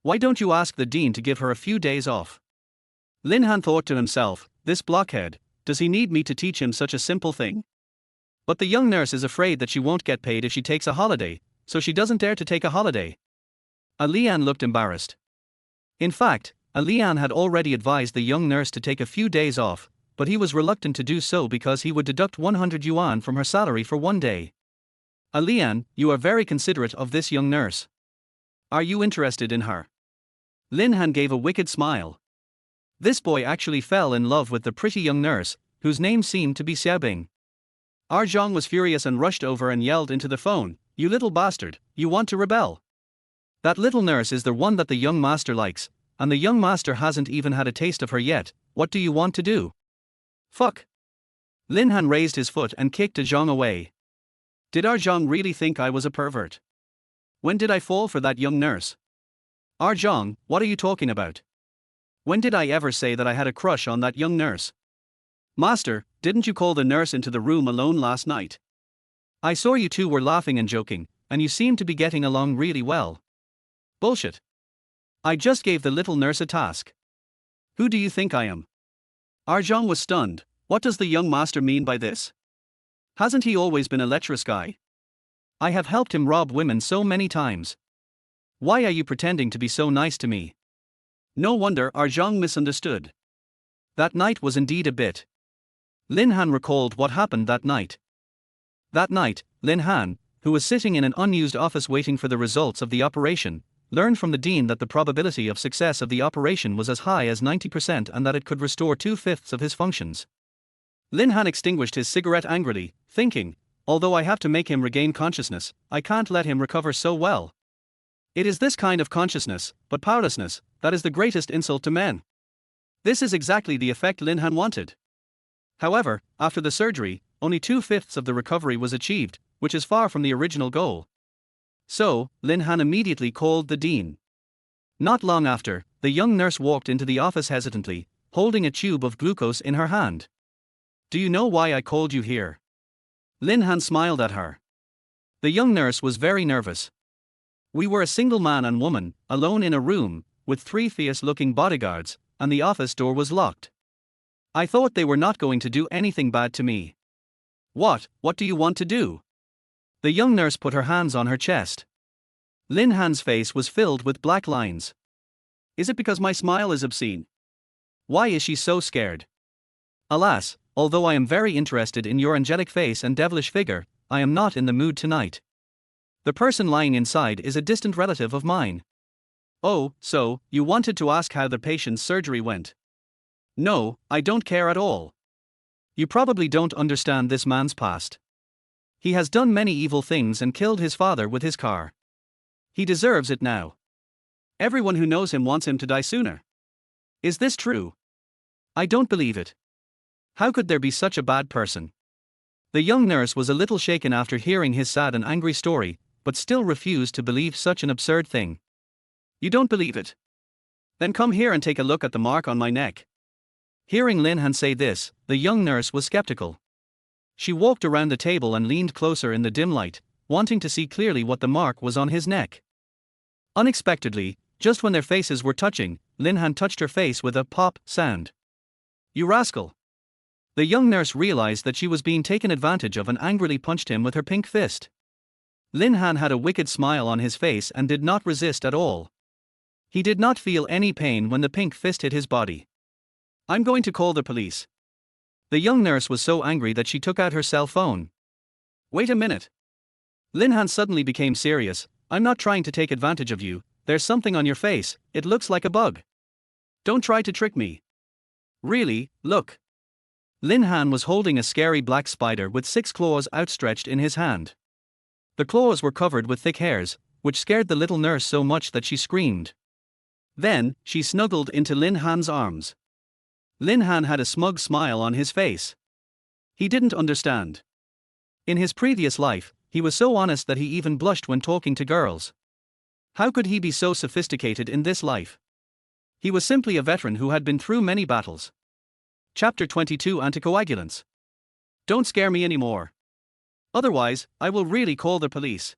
Why don't you ask the dean to give her a few days off? Lin Han thought to himself, this blockhead, does he need me to teach him such a simple thing? But the young nurse is afraid that she won't get paid if she takes a holiday, so she doesn't dare to take a holiday. A Lian looked embarrassed. In fact, a Lian had already advised the young nurse to take a few days off, but he was reluctant to do so because he would deduct 100 yuan from her salary for one day. Lian, you are very considerate of this young nurse. Are you interested in her? Lin Han gave a wicked smile. This boy actually fell in love with the pretty young nurse, whose name seemed to be Xiaobing. Zhang was furious and rushed over and yelled into the phone, "You little bastard, you want to rebel? That little nurse is the one that the young master likes, and the young master hasn't even had a taste of her yet. What do you want to do? Fuck." Lin Han raised his foot and kicked Zhang away. Did Zhang really think I was a pervert? When did I fall for that young nurse? Zhang, what are you talking about? When did I ever say that I had a crush on that young nurse? Master, didn't you call the nurse into the room alone last night? I saw you two were laughing and joking, and you seemed to be getting along really well. Bullshit. I just gave the little nurse a task. Who do you think I am? Zhang was stunned. What does the young master mean by this? Hasn't he always been a lecherous guy? I have helped him rob women so many times. Why are you pretending to be so nice to me? No wonder Zhang misunderstood. That night was indeed a bit. Lin Han recalled what happened that night. That night, Lin Han, who was sitting in an unused office waiting for the results of the operation, learned from the dean that the probability of success of the operation was as high as 90% and that it could restore 2/5 of his functions. Lin Han extinguished his cigarette angrily, thinking, although I have to make him regain consciousness, I can't let him recover so well. It is this kind of consciousness, but powerlessness, that is the greatest insult to men. This is exactly the effect Lin Han wanted. However, after the surgery, only 2/5 of the recovery was achieved, which is far from the original goal. So, Lin Han immediately called the dean. Not long after, the young nurse walked into the office hesitantly, holding a tube of glucose in her hand. Do you know why I called you here? Lin Han smiled at her. The young nurse was very nervous. We were a single man and woman, alone in a room, with 3 fierce-looking bodyguards, and the office door was locked. I thought they were not going to do anything bad to me. What do you want to do? The young nurse put her hands on her chest. Lin Han's face was filled with black lines. Is it because my smile is obscene? Why is she so scared? Alas, although I am very interested in your angelic face and devilish figure, I am not in the mood tonight. The person lying inside is a distant relative of mine. Oh, so, you wanted to ask how the patient's surgery went? No, I don't care at all. You probably don't understand this man's past. He has done many evil things and killed his father with his car. He deserves it now. Everyone who knows him wants him to die sooner. Is this true? I don't believe it. How could there be such a bad person? The young nurse was a little shaken after hearing his sad and angry story, but still refused to believe such an absurd thing. You don't believe it? Then come here and take a look at the mark on my neck. Hearing Lin Han say this, the young nurse was skeptical. She walked around the table and leaned closer in the dim light, wanting to see clearly what the mark was on his neck. Unexpectedly, just when their faces were touching, Lin Han touched her face with a pop sound. You rascal! The young nurse realized that she was being taken advantage of and angrily punched him with her pink fist. Lin Han had a wicked smile on his face and did not resist at all. He did not feel any pain when the pink fist hit his body. I'm going to call the police. The young nurse was so angry that she took out her cell phone. Wait a minute. Lin Han suddenly became serious. I'm not trying to take advantage of you, there's something on your face, it looks like a bug. Don't try to trick me. Really, look. Lin Han was holding a scary black spider with 6 claws outstretched in his hand. The claws were covered with thick hairs, which scared the little nurse so much that she screamed. Then, she snuggled into Lin Han's arms. Lin Han had a smug smile on his face. He didn't understand. In his previous life, he was so honest that he even blushed when talking to girls. How could he be so sophisticated in this life? He was simply a veteran who had been through many battles. Chapter 22 Anticoagulants. Don't scare me anymore. Otherwise, I will really call the police.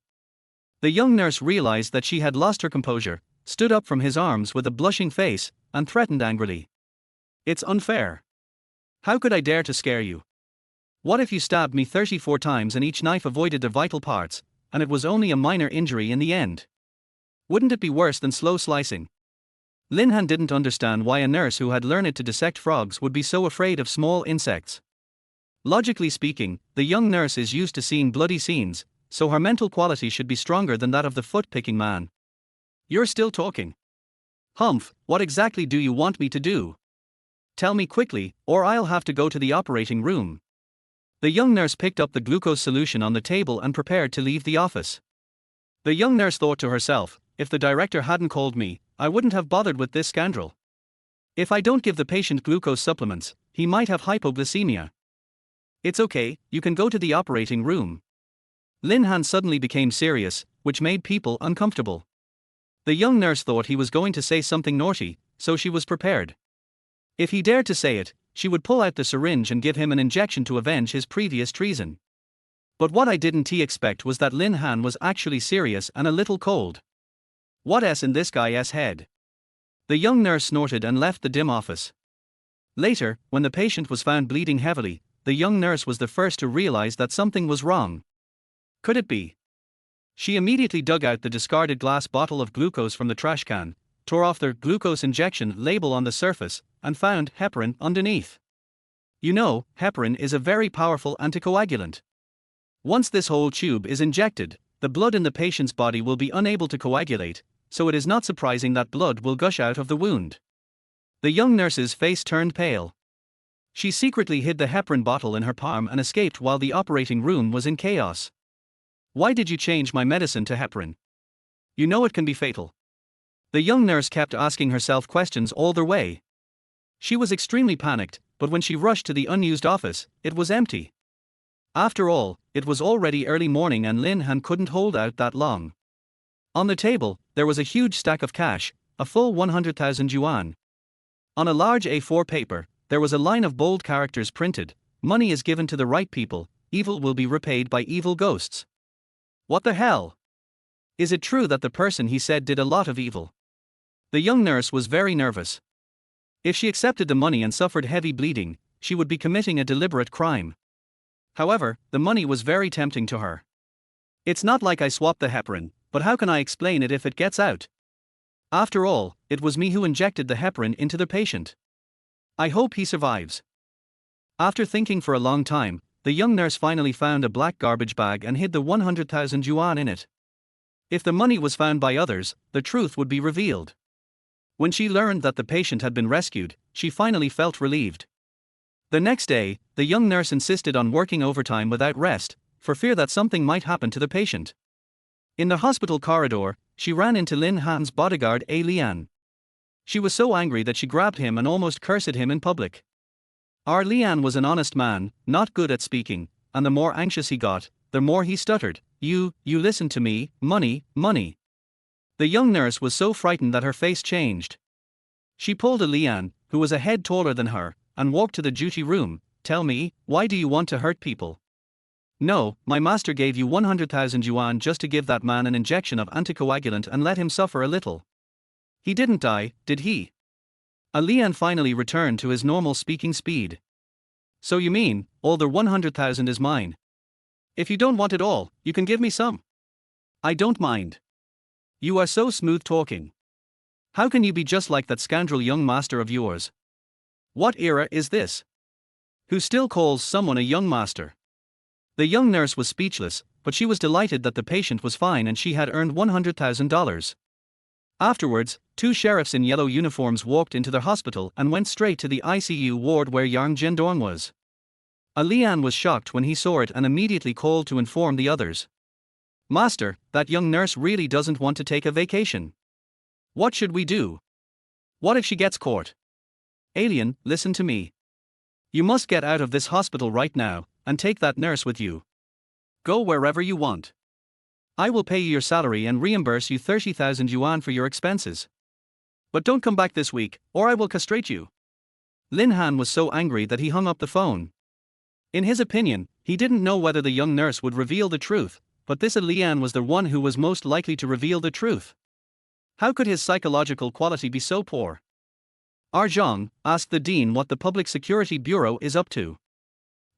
The young nurse realized that she had lost her composure, stood up from his arms with a blushing face, and threatened angrily. It's unfair. How could I dare to scare you? What if you stabbed me 34 times and each knife avoided the vital parts, and it was only a minor injury in the end? Wouldn't it be worse than slow slicing? Lin Han didn't understand why a nurse who had learned to dissect frogs would be so afraid of small insects. Logically speaking, the young nurse is used to seeing bloody scenes, so her mental quality should be stronger than that of the foot-picking man. You're still talking. Humph, what exactly do you want me to do? Tell me quickly, or I'll have to go to the operating room. The young nurse picked up the glucose solution on the table and prepared to leave the office. The young nurse thought to herself, if the director hadn't called me, I wouldn't have bothered with this scoundrel. If I don't give the patient glucose supplements, he might have hypoglycemia. It's okay, you can go to the operating room. Lin Han suddenly became serious, which made people uncomfortable. The young nurse thought he was going to say something naughty, so she was prepared. If he dared to say it, she would pull out the syringe and give him an injection to avenge his previous treason. But what I didn't expect was that Lin Han was actually serious and a little cold. What's in this guy's head? The young nurse snorted and left the dim office. Later, when the patient was found bleeding heavily, the young nurse was the first to realize that something was wrong. Could it be? She immediately dug out the discarded glass bottle of glucose from the trash can, tore off the glucose injection label on the surface, and found heparin underneath. You know, heparin is a very powerful anticoagulant. Once this whole tube is injected, the blood in the patient's body will be unable to coagulate, so it is not surprising that blood will gush out of the wound. The young nurse's face turned pale. She secretly hid the heparin bottle in her palm and escaped while the operating room was in chaos. Why did you change my medicine to heparin? You know it can be fatal. The young nurse kept asking herself questions all the way. She was extremely panicked, but when she rushed to the unused office, it was empty. After all, it was already early morning and Lin Han couldn't hold out that long. On the table, there was a huge stack of cash, a full 100,000 yuan. On a large A4 paper, there was a line of bold characters printed: money is given to the right people, evil will be repaid by evil ghosts. What the hell? Is it true that the person he said did a lot of evil? The young nurse was very nervous. If she accepted the money and suffered heavy bleeding, she would be committing a deliberate crime. However, the money was very tempting to her. It's not like I swapped the heparin, but how can I explain it if it gets out? After all, it was me who injected the heparin into the patient. I hope he survives. After thinking for a long time, the young nurse finally found a black garbage bag and hid the 100,000 yuan in it. If the money was found by others, the truth would be revealed. When she learned that the patient had been rescued, she finally felt relieved. The next day, the young nurse insisted on working overtime without rest, for fear that something might happen to the patient. In the hospital corridor, she ran into Lin Han's bodyguard Lian. She was so angry that she grabbed him and almost cursed him in public. Lian was an honest man, not good at speaking, and the more anxious he got, the more he stuttered. You listen to me, money, money. The young nurse was so frightened that her face changed. She pulled Lian, who was a head taller than her, and walked to the duty room. Tell me, why do you want to hurt people? No, my master gave you 100,000 yuan just to give that man an injection of anticoagulant and let him suffer a little. He didn't die, did he? Lian finally returned to his normal speaking speed. So you mean, all the 100,000 is mine? If you don't want it all, you can give me some. I don't mind. You are so smooth talking. How can you be just like that scoundrel young master of yours? What era is this? Who still calls someone a young master? The young nurse was speechless, but she was delighted that the patient was fine and she had earned $100,000. Afterwards, two sheriffs in yellow uniforms walked into the hospital and went straight to the ICU ward where Yang Jiandong was. Lian was shocked when he saw it and immediately called to inform the others. Master, that young nurse really doesn't want to take a vacation. What should we do? What if she gets caught? Alien, listen to me. You must get out of this hospital right now, and take that nurse with you. Go wherever you want. I will pay you your salary and reimburse you 30,000 yuan for your expenses. But don't come back this week, or I will castrate you. Lin Han was so angry that he hung up the phone. In his opinion, he didn't know whether the young nurse would reveal the truth, but this Lian was the one who was most likely to reveal the truth. How could his psychological quality be so poor? Zhang asked the dean what the Public Security Bureau is up to.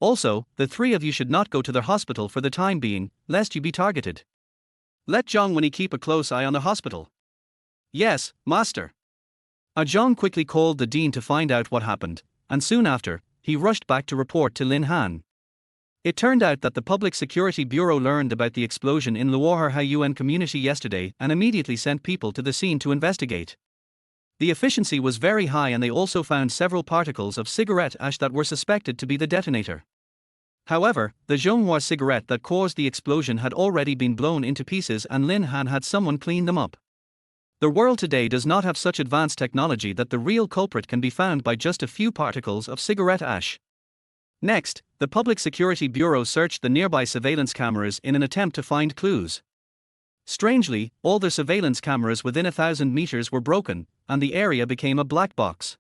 Also, the three of you should not go to the hospital for the time being, lest you be targeted. Let Zhang Wenyi keep a close eye on the hospital. Yes, master. Zhang quickly called the dean to find out what happened, and soon after, he rushed back to report to Lin Han. It turned out that the Public Security Bureau learned about the explosion in Luohar Hayuan community yesterday and immediately sent people to the scene to investigate. The efficiency was very high and they also found several particles of cigarette ash that were suspected to be the detonator. However, the Zhonghua cigarette that caused the explosion had already been blown into pieces and Lin Han had someone clean them up. The world today does not have such advanced technology that the real culprit can be found by just a few particles of cigarette ash. Next, the Public Security Bureau searched the nearby surveillance cameras in an attempt to find clues. Strangely, all the surveillance cameras within 1,000 meters were broken, and the area became a black box.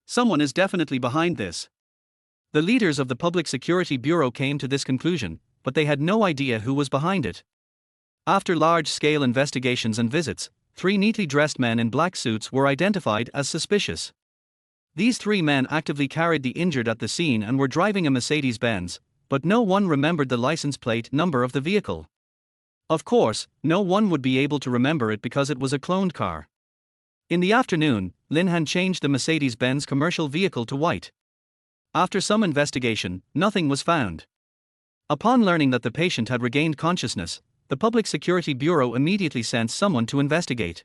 Someone is definitely behind this. The leaders of the Public Security Bureau came to this conclusion, but they had no idea who was behind it. After large-scale investigations and visits, 3 neatly dressed men in black suits were identified as suspicious. These 3 men actively carried the injured at the scene and were driving a Mercedes-Benz, but no one remembered the license plate number of the vehicle. Of course, no one would be able to remember it because it was a cloned car. In the afternoon, Lin Han changed the Mercedes-Benz commercial vehicle to white. After some investigation, nothing was found. Upon learning that the patient had regained consciousness, the Public Security Bureau immediately sent someone to investigate.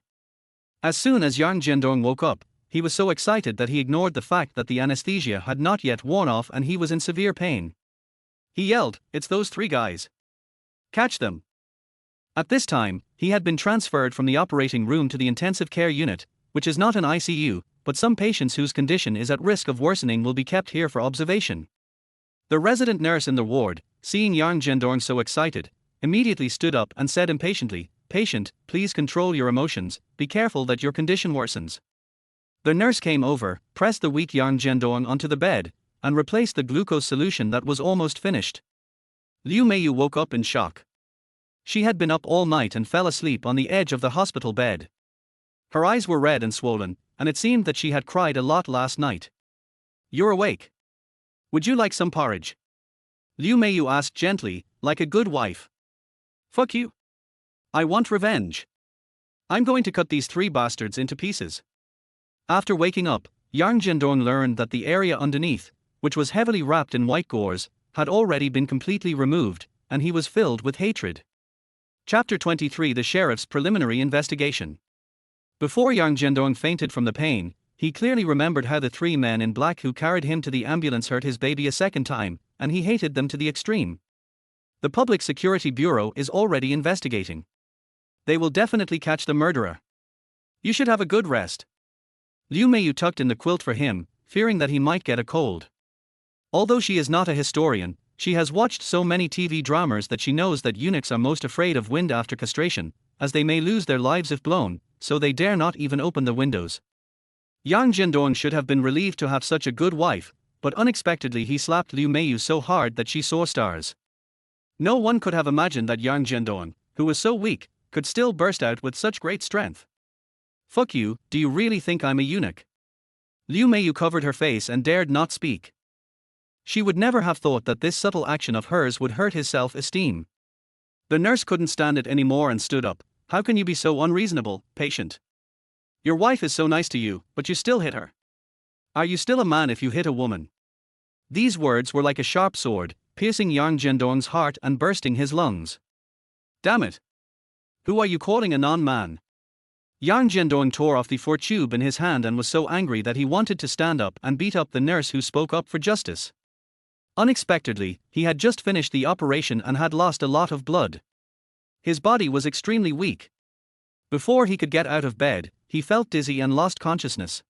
As soon as Yang Jiandong woke up, he was so excited that he ignored the fact that the anesthesia had not yet worn off and he was in severe pain. He yelled, "It's those 3 guys. Catch them." At this time, he had been transferred from the operating room to the intensive care unit, which is not an ICU, but some patients whose condition is at risk of worsening will be kept here for observation. The resident nurse in the ward, seeing Yang Jiandong so excited, immediately stood up and said impatiently, "Patient, please control your emotions, be careful that your condition worsens." The nurse came over, pressed the weak Yang Jiandong onto the bed, and replaced the glucose solution that was almost finished. Liu Meiyu woke up in shock. She had been up all night and fell asleep on the edge of the hospital bed. Her eyes were red and swollen, and it seemed that she had cried a lot last night. "You're awake. Would you like some porridge?" Liu Meiyu asked gently, like a good wife. "Fuck you. I want revenge. I'm going to cut these 3 bastards into pieces." After waking up, Yang Jiandong learned that the area underneath, which was heavily wrapped in white gauze, had already been completely removed, and he was filled with hatred. Chapter 23: The Sheriff's Preliminary Investigation. Before Yang Jiandong fainted from the pain, he clearly remembered how the 3 men in black who carried him to the ambulance hurt his baby a second time, and he hated them to the extreme. The Public Security Bureau is already investigating. They will definitely catch the murderer. You should have a good rest. Liu Meiyu tucked in the quilt for him, fearing that he might get a cold. Although she is not a historian, she has watched so many TV dramas that she knows that eunuchs are most afraid of wind after castration, as they may lose their lives if blown, so they dare not even open the windows. Yang Jiandong should have been relieved to have such a good wife, but unexpectedly he slapped Liu Meiyu so hard that she saw stars. No one could have imagined that Yang Jiandong, who was so weak, could still burst out with such great strength. "Fuck you, do you really think I'm a eunuch?" Liu Meiyu covered her face and dared not speak. She would never have thought that this subtle action of hers would hurt his self-esteem. The nurse couldn't stand it anymore and stood up. "How can you be so unreasonable, patient? Your wife is so nice to you, but you still hit her. Are you still a man if you hit a woman?" These words were like a sharp sword, piercing Yang Jiandong's heart and bursting his lungs. "Damn it! Who are you calling a non-man?" Yang Jiandong tore off the four tube in his hand and was so angry that he wanted to stand up and beat up the nurse who spoke up for justice. Unexpectedly, he had just finished the operation and had lost a lot of blood. His body was extremely weak. Before he could get out of bed, he felt dizzy and lost consciousness.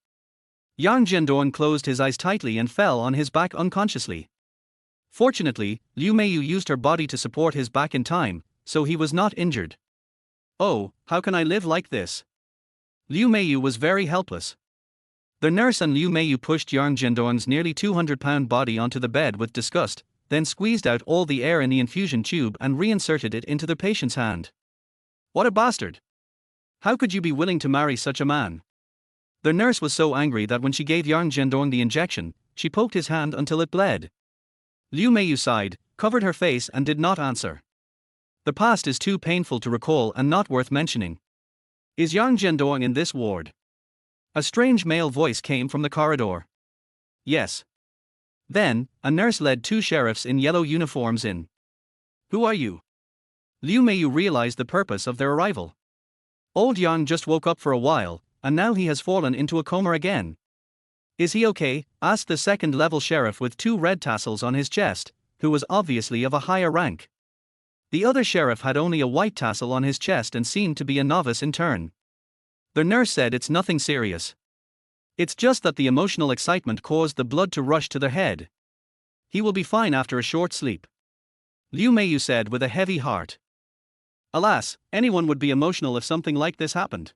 Yang Jiandong closed his eyes tightly and fell on his back unconsciously. Fortunately, Liu Meiyu used her body to support his back in time, so he was not injured. "Oh, how can I live like this?" Liu Meiyu was very helpless. The nurse and Liu Meiyu pushed Yang Jiandong's nearly 200-pound body onto the bed with disgust, then squeezed out all the air in the infusion tube and reinserted it into the patient's hand. "What a bastard! How could you be willing to marry such a man?" The nurse was so angry that when she gave Yang Jiandong the injection, she poked his hand until it bled. Liu Meiyu sighed, covered her face and did not answer. The past is too painful to recall and not worth mentioning. "Is Yang Jiandong in this ward?" A strange male voice came from the corridor. Yes. Then, a nurse led two sheriffs in yellow uniforms in. Who are you? Liu Meiyu realized the purpose of their arrival. Old Yang just woke up for a while, and now he has fallen into a coma again. Is he okay? Asked the second-level sheriff with two red tassels on his chest, who was obviously of a higher rank. The other sheriff had only a white tassel on his chest and seemed to be a novice intern. The nurse said it's nothing serious. It's just that the emotional excitement caused the blood to rush to their head. He will be fine after a short sleep. Liu Meiyu said with a heavy heart. Alas, anyone would be emotional if something like this happened.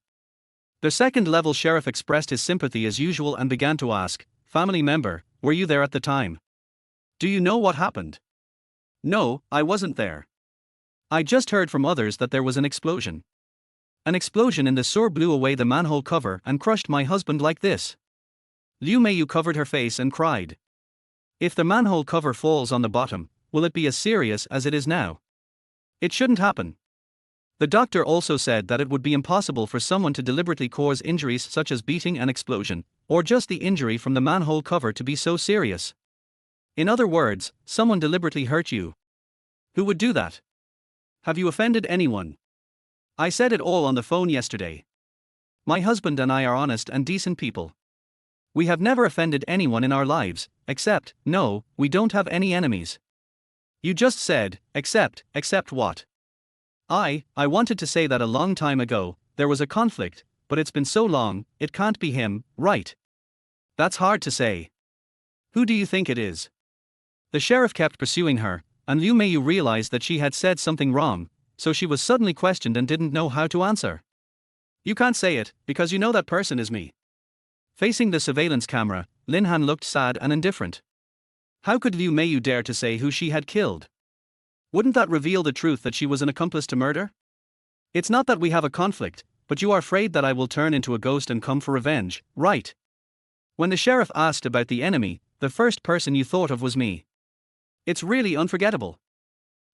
The second-level sheriff expressed his sympathy as usual and began to ask, family member, were you there at the time? Do you know what happened? No, I wasn't there. I just heard from others that there was an explosion. An explosion in the sewer blew away the manhole cover and crushed my husband like this. Liu Meiyu covered her face and cried. If the manhole cover falls on the bottom, will it be as serious as it is now? It shouldn't happen. The doctor also said that it would be impossible for someone to deliberately cause injuries such as beating and explosion, or just the injury from the manhole cover to be so serious. In other words, someone deliberately hurt you. Who would do that? Have you offended anyone? I said it all on the phone yesterday. My husband and I are honest and decent people. We have never offended anyone in our lives, except, no, we don't have any enemies. You just said, except what? I wanted to say that a long time ago, there was a conflict, but it's been so long, it can't be him, right? That's hard to say. Who do you think it is? The sheriff kept pursuing her, and Liu Meiyu realized that she had said something wrong, so she was suddenly questioned and didn't know how to answer. You can't say it, because you know that person is me. Facing the surveillance camera, Lin Han looked sad and indifferent. How could Liu Meiyu dare to say who she had killed? Wouldn't that reveal the truth that she was an accomplice to murder? It's not that we have a conflict, but you are afraid that I will turn into a ghost and come for revenge, right? When the sheriff asked about the enemy, the first person you thought of was me. It's really unforgettable.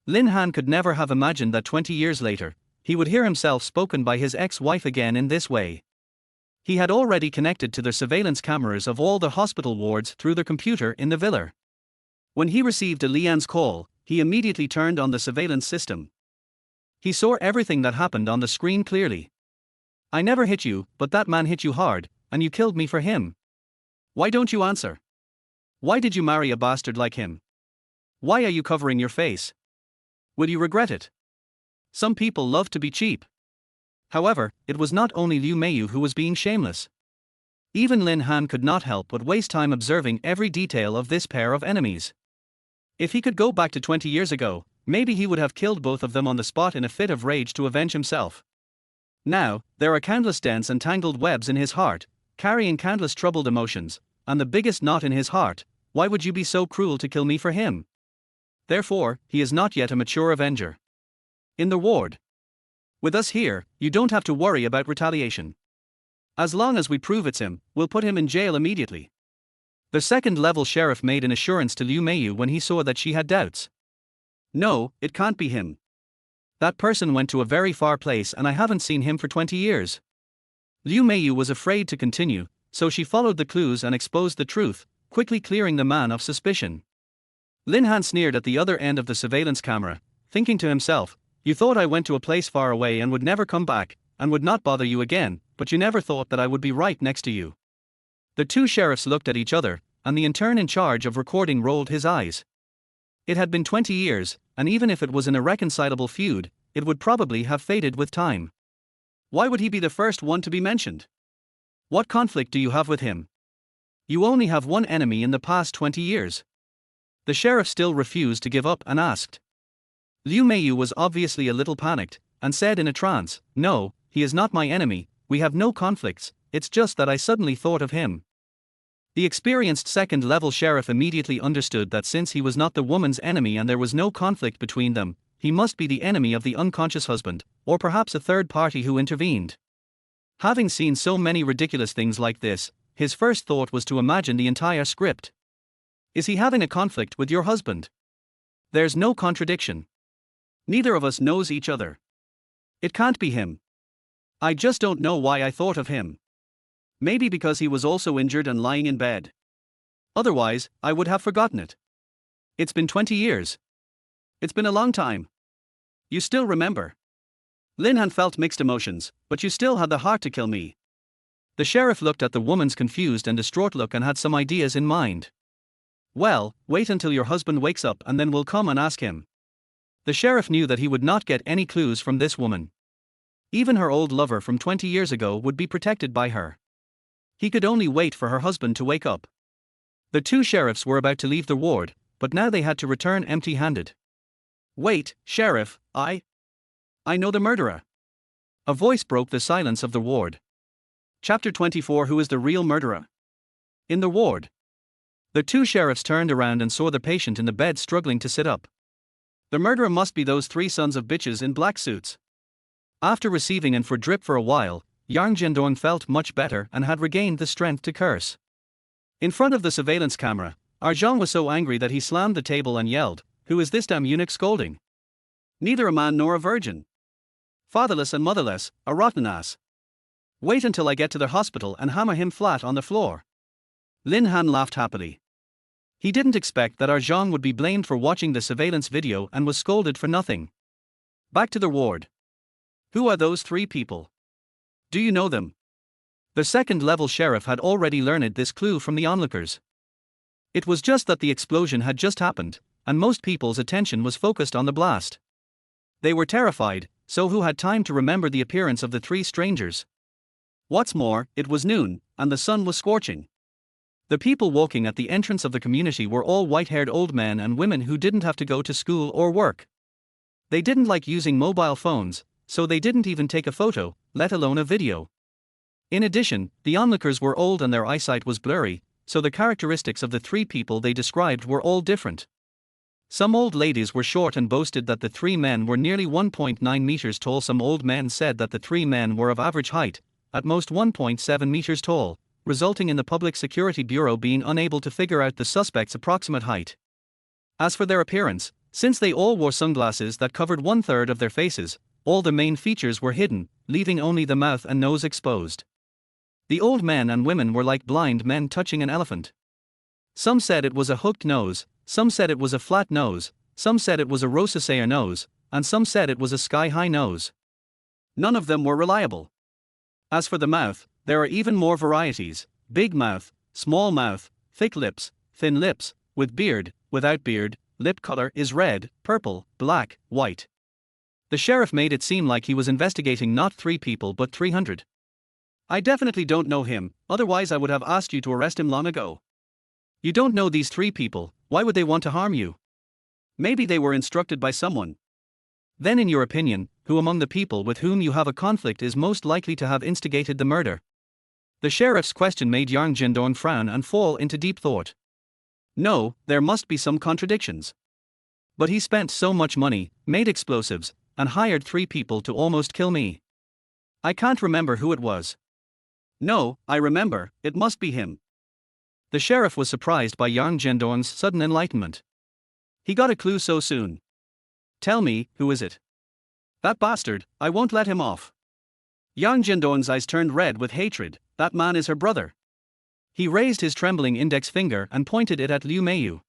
Lin Han could never have imagined that 20 years later, he would hear himself spoken by his ex-wife again in this way. He had already connected to the surveillance cameras of all the hospital wards through their computer in the villa. When he received a Lian's call, he immediately turned on the surveillance system. He saw everything that happened on the screen clearly. I never hit you, but that man hit you hard, and you killed me for him. Why don't you answer? Why did you marry a bastard like him? Why are you covering your face? Will you regret it? Some people love to be cheap. However, it was not only Liu Meiyu who was being shameless. Even Lin Han could not help but waste time observing every detail of this pair of enemies. If he could go back to 20 years ago, maybe he would have killed both of them on the spot in a fit of rage to avenge himself. Now, there are countless dents and tangled webs in his heart, carrying countless troubled emotions, and the biggest knot in his heart. Why would you be so cruel to kill me for him? Therefore, he is not yet a mature avenger. In the ward. With us here, you don't have to worry about retaliation. As long as we prove it's him, we'll put him in jail immediately. The second-level sheriff made an assurance to Liu Meiyu when he saw that she had doubts. No, it can't be him. That person went to a very far place and I haven't seen him for 20 years. Liu Meiyu was afraid to continue, so she followed the clues and exposed the truth, quickly clearing the man of suspicion. Lin Han sneered at the other end of the surveillance camera, thinking to himself, you thought I went to a place far away and would never come back, and would not bother you again, but you never thought that I would be right next to you. The two sheriffs looked at each other, and the intern in charge of recording rolled his eyes. It had been 20 years, and even if it was an irreconcilable feud, it would probably have faded with time. Why would he be the first one to be mentioned? What conflict do you have with him? You only have one enemy in the past 20 years. The sheriff still refused to give up and asked. Liu Meiyu was obviously a little panicked, and said in a trance, no, he is not my enemy, we have no conflicts, it's just that I suddenly thought of him. The experienced second-level sheriff immediately understood that since he was not the woman's enemy and there was no conflict between them, he must be the enemy of the unconscious husband, or perhaps a third party who intervened. Having seen so many ridiculous things like this, his first thought was to imagine the entire script. Is he having a conflict with your husband? There's no contradiction. Neither of us knows each other. It can't be him. I just don't know why I thought of him. Maybe because he was also injured and lying in bed. Otherwise, I would have forgotten it. It's been 20 years. It's been a long time. You still remember. Lin Han felt mixed emotions, but you still had the heart to kill me. The sheriff looked at the woman's confused and distraught look and had some ideas in mind. Well, wait until your husband wakes up and then we'll come and ask him. The sheriff knew that he would not get any clues from this woman. Even her old lover from 20 years ago would be protected by her. He could only wait for her husband to wake up. The two sheriffs were about to leave the ward, but now they had to return empty-handed. Wait, Sheriff, I know the murderer. A voice broke the silence of the ward. Chapter 24. Who is the real murderer? In the ward. The two sheriffs turned around and saw the patient in the bed struggling to sit up. The murderer must be those three sons of bitches in black suits. After receiving and for drip for a while, Yang Jiandong felt much better and had regained the strength to curse. In front of the surveillance camera, Arjun was so angry that he slammed the table and yelled, "Who is this damn eunuch scolding? Neither a man nor a virgin. Fatherless and motherless, a rotten ass. Wait until I get to the hospital and hammer him flat on the floor." Lin Han laughed happily. He didn't expect that Arjun would be blamed for watching the surveillance video and was scolded for nothing. Back to the ward. Who are those three people? Do you know them? The second-level sheriff had already learned this clue from the onlookers. It was just that the explosion had just happened, and most people's attention was focused on the blast. They were terrified, so who had time to remember the appearance of the three strangers? What's more, it was noon, and the sun was scorching. The people walking at the entrance of the community were all white-haired old men and women who didn't have to go to school or work. They didn't like using mobile phones, so they didn't even take a photo, let alone a video. In addition, the onlookers were old and their eyesight was blurry, so the characteristics of the three people they described were all different. Some old ladies were short and boasted that the three men were nearly 1.9 meters tall. Some old men said that the three men were of average height, at most 1.7 meters tall, resulting in the Public Security Bureau being unable to figure out the suspect's approximate height. As for their appearance, since they all wore sunglasses that covered 1/3 of their faces, all the main features were hidden, leaving only the mouth and nose exposed. The old men and women were like blind men touching an elephant. Some said it was a hooked nose, some said it was a flat nose, some said it was a rosaceae nose, and some said it was a sky-high nose. None of them were reliable. As for the mouth, there are even more varieties: big mouth, small mouth, thick lips, thin lips, with beard, without beard, lip color is red, purple, black, white. The sheriff made it seem like he was investigating not 3 people but 300. I definitely don't know him, otherwise I would have asked you to arrest him long ago. You don't know these 3 people, why would they want to harm you? Maybe they were instructed by someone. Then in your opinion, who among the people with whom you have a conflict is most likely to have instigated the murder? The sheriff's question made Yang Jiandong frown and fall into deep thought. No, there must be some contradictions. But he spent so much money, made explosives, and hired 3 people to almost kill me. I can't remember who it was. No, I remember, it must be him. The sheriff was surprised by Yang Jiandong's sudden enlightenment. He got a clue so soon. Tell me, who is it? That bastard, I won't let him off. Yang Jiandong's eyes turned red with hatred. That man is her brother. He raised his trembling index finger and pointed it at Liu Meiyu.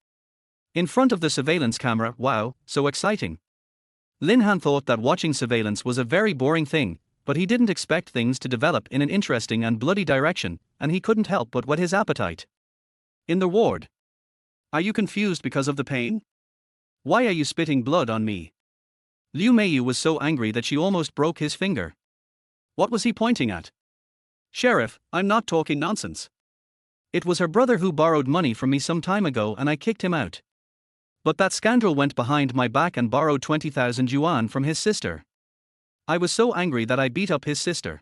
In front of the surveillance camera. Wow, so exciting. Lin Han thought that watching surveillance was a very boring thing, but he didn't expect things to develop in an interesting and bloody direction, and he couldn't help but whet his appetite. In the ward. Are you confused because of the pain? Why are you spitting blood on me? Liu Meiyu was so angry that she almost broke his finger. What was he pointing at? Sheriff, I'm not talking nonsense. It was her brother who borrowed money from me some time ago and I kicked him out. But that scoundrel went behind my back and borrowed 20,000 yuan from his sister. I was so angry that I beat up his sister.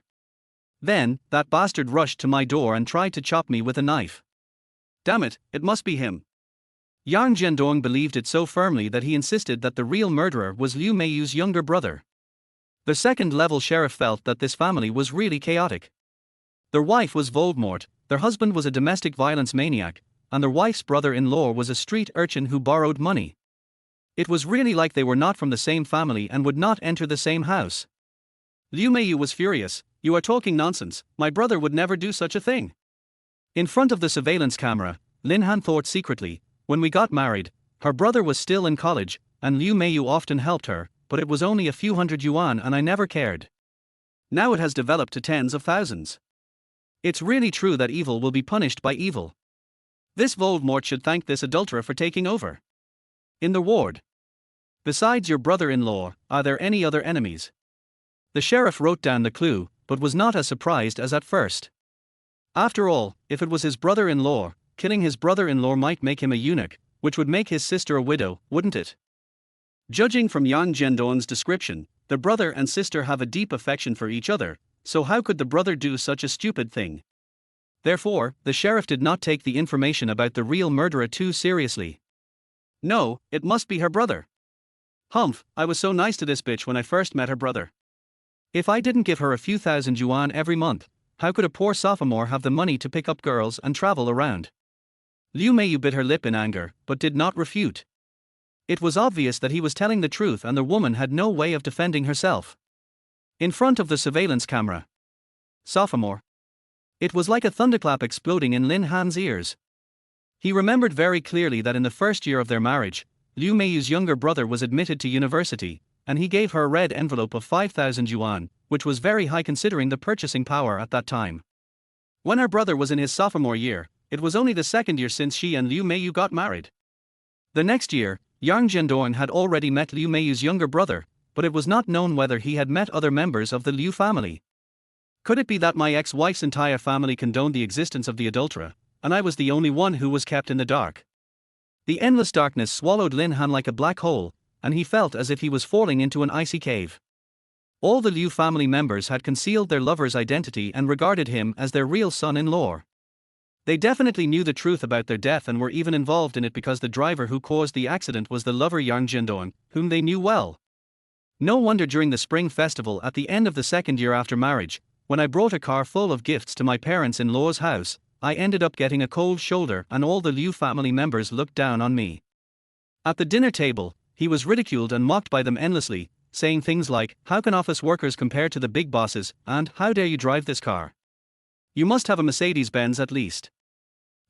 Then, that bastard rushed to my door and tried to chop me with a knife. Damn it, it must be him. Yang Jiandong believed it so firmly that he insisted that the real murderer was Liu Meiyu's younger brother. The second-level sheriff felt that this family was really chaotic. Their wife was Voldemort, their husband was a domestic violence maniac, and their wife's brother-in-law was a street urchin who borrowed money. It was really like they were not from the same family and would not enter the same house. Liu Meiyu was furious. You are talking nonsense, my brother would never do such a thing. In front of the surveillance camera, Lin Han thought secretly, when we got married, her brother was still in college, and Liu Meiyu often helped her, but it was only a few hundred yuan and I never cared. Now it has developed to tens of thousands. It's really true that evil will be punished by evil. This Voldemort should thank this adulterer for taking over. In the ward. Besides your brother-in-law, are there any other enemies? The sheriff wrote down the clue, but was not as surprised as at first. After all, if it was his brother-in-law, killing his brother-in-law might make him a eunuch, which would make his sister a widow, wouldn't it? Judging from Yang Jiandong's description, the brother and sister have a deep affection for each other, so how could the brother do such a stupid thing? Therefore, the sheriff did not take the information about the real murderer too seriously. No, it must be her brother. Humph, I was so nice to this bitch when I first met her brother. If I didn't give her a few thousand yuan every month, how could a poor sophomore have the money to pick up girls and travel around? Liu Meiyu bit her lip in anger, but did not refute. It was obvious that he was telling the truth and the woman had no way of defending herself. In front of the surveillance camera. Sophomore. It was like a thunderclap exploding in Lin Han's ears. He remembered very clearly that in the first year of their marriage, Liu Meiyu's younger brother was admitted to university, and he gave her a red envelope of 5,000 yuan, which was very high considering the purchasing power at that time. When her brother was in his sophomore year, it was only the second year since she and Liu Meiyu got married. The next year, Yang Jiandong had already met Liu Meiyu's younger brother, but it was not known whether he had met other members of the Liu family. Could it be that my ex-wife's entire family condoned the existence of the adulterer, and I was the only one who was kept in the dark? The endless darkness swallowed Lin Han like a black hole, and he felt as if he was falling into an icy cave. All the Liu family members had concealed their lover's identity and regarded him as their real son-in-law. They definitely knew the truth about their death and were even involved in it because the driver who caused the accident was the lover Yang Jiandong, whom they knew well. No wonder during the spring festival at the end of the second year after marriage, when I brought a car full of gifts to my parents-in-law's house, I ended up getting a cold shoulder and all the Liu family members looked down on me. At the dinner table, he was ridiculed and mocked by them endlessly, saying things like, "How can office workers compare to the big bosses?" and "How dare you drive this car? You must have a Mercedes-Benz at least."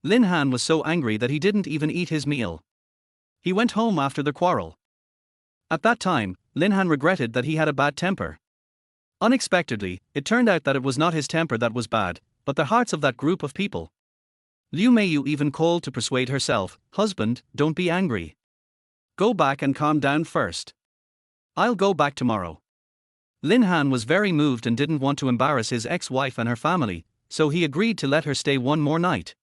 Lin Han was so angry that he didn't even eat his meal. He went home after the quarrel. At that time, Lin Han regretted that he had a bad temper. Unexpectedly, it turned out that it was not his temper that was bad, but the hearts of that group of people. Liu Meiyu even called to persuade herself, "Husband, don't be angry. Go back and calm down first. I'll go back tomorrow." Lin Han was very moved and didn't want to embarrass his ex-wife and her family, so he agreed to let her stay one more night.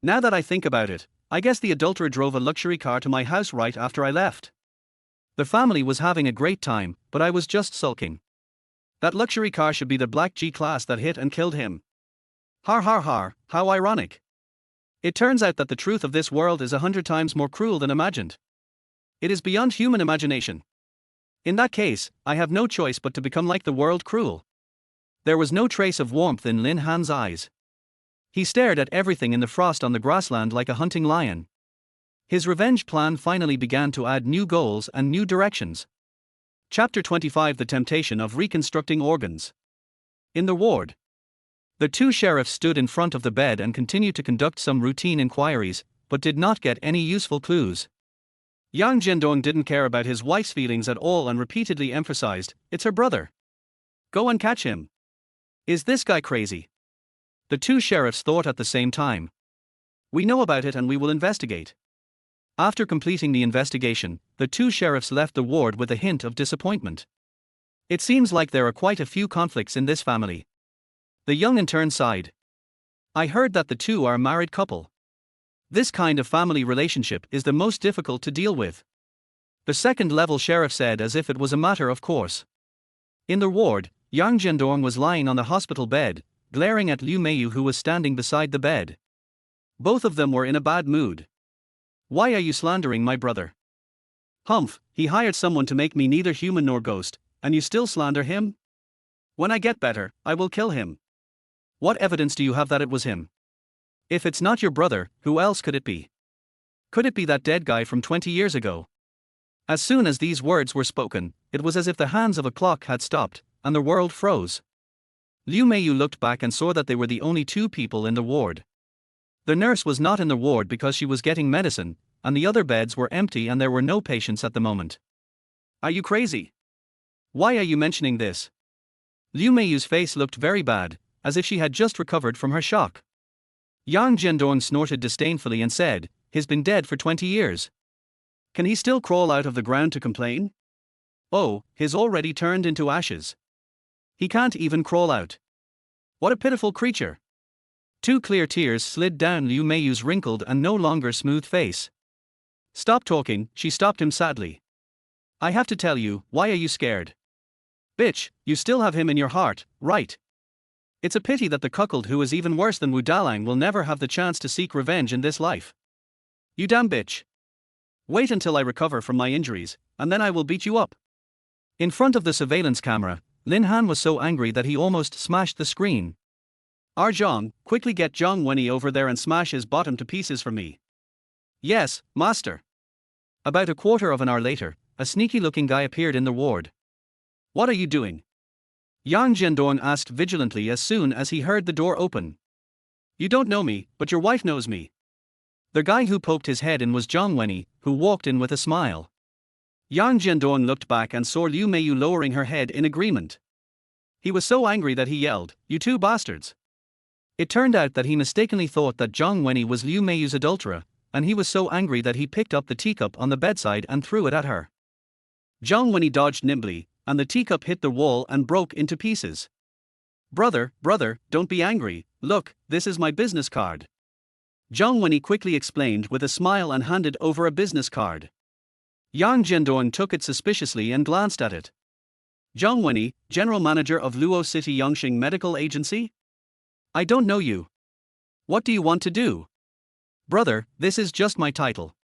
Now that I think about it, I guess the adulterer drove a luxury car to my house right after I left. The family was having a great time, but I was just sulking. That luxury car should be the black G-Class that hit and killed him. Har har har, how ironic. It turns out that the truth of this world is 100 times more cruel than imagined. It is beyond human imagination. In that case, I have no choice but to become like the world cruel. There was no trace of warmth in Lin Han's eyes. He stared at everything in the frost on the grassland like a hunting lion. His revenge plan finally began to add new goals and new directions. Chapter 25: The Temptation of Reconstructing Organs. In the ward. The two sheriffs stood in front of the bed and continued to conduct some routine inquiries, but did not get any useful clues. Yang Jiandong didn't care about his wife's feelings at all and repeatedly emphasized, "It's her brother. Go and catch him. Is this guy crazy?" The two sheriffs thought at the same time. "We know about it and we will investigate." After completing the investigation, the two sheriffs left the ward with a hint of disappointment. It seems like there are quite a few conflicts in this family. The young intern sighed. "I heard that the two are a married couple. This kind of family relationship is the most difficult to deal with." The second-level sheriff said as if it was a matter of course. In the ward, Yang Jiandong was lying on the hospital bed, glaring at Liu Meiyu who was standing beside the bed. Both of them were in a bad mood. "Why are you slandering my brother? Humph, he hired someone to make me neither human nor ghost, and you still slander him? When I get better, I will kill him. What evidence do you have that it was him? If it's not your brother, who else could it be? Could it be that dead guy from 20 years ago?" As soon as these words were spoken, it was as if the hands of a clock had stopped, and the world froze. Liu Meiyu looked back and saw that they were the only two people in the ward. The nurse was not in the ward because she was getting medicine, and the other beds were empty and there were no patients at the moment. Are you crazy? Why are you mentioning this? Liu Meiyu's face looked very bad, as if she had just recovered from her shock. Yang Jiandong snorted disdainfully and said, "He's been dead for 20 years. Can he still crawl out of the ground to complain? Oh, he's already turned into ashes. He can't even crawl out. What a pitiful creature." Two clear tears slid down Liu Meiyu's wrinkled and no longer smooth face. "Stop talking," she stopped him sadly. "I have to tell you, why are you scared? Bitch, you still have him in your heart, right? It's a pity that the cuckold who is even worse than Wu Dalang will never have the chance to seek revenge in this life. You damn bitch. Wait until I recover from my injuries, and then I will beat you up." In front of the surveillance camera, Lin Han was so angry that he almost smashed the screen. "Zhang, quickly get Zhang Wenyi over there and smash his bottom to pieces for me." "Yes, master." About a quarter of an hour later, a sneaky-looking guy appeared in the ward. "What are you doing?" Yang Jiandong asked vigilantly as soon as he heard the door open. "You don't know me, but your wife knows me." The guy who poked his head in was Zhang Wenyi, who walked in with a smile. Yang Jiandong looked back and saw Liu Meiyu lowering her head in agreement. He was so angry that he yelled, "You two bastards!" It turned out that he mistakenly thought that Zhang Wenyi was Liu Meiyu's adulterer, and he was so angry that he picked up the teacup on the bedside and threw it at her. Zhang Wenyi dodged nimbly, and the teacup hit the wall and broke into pieces. Brother, don't be angry, look, this is my business card." Zhang Wenyi quickly explained with a smile and handed over a business card. Yang Jiandong took it suspiciously and glanced at it. "Zhang Wenyi, General Manager of Luo City Yongxing Medical Agency? I don't know you. What do you want to do?" "Brother, this is just my title.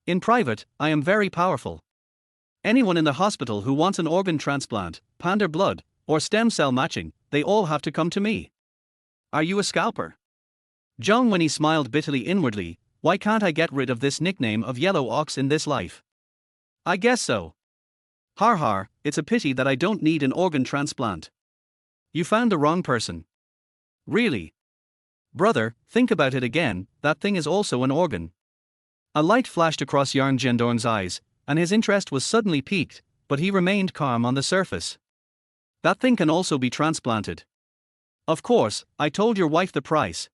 In private, I am very powerful. Anyone in the hospital who wants an organ transplant, panda blood, or stem cell matching, they all have to come to me. Are you a scalper?" Zhang Wenyi smiled bitterly inwardly. Why can't I get rid of this nickname of Yellow Ox in this life? I guess so. Har, it's a pity that I don't need an organ transplant. You found the wrong person. Really? Brother, think about it again, that thing is also an organ. A light flashed across Yang Jiandong's eyes, and his interest was suddenly piqued, but he remained calm on the surface. That thing can also be transplanted. Of course, I told your wife the price.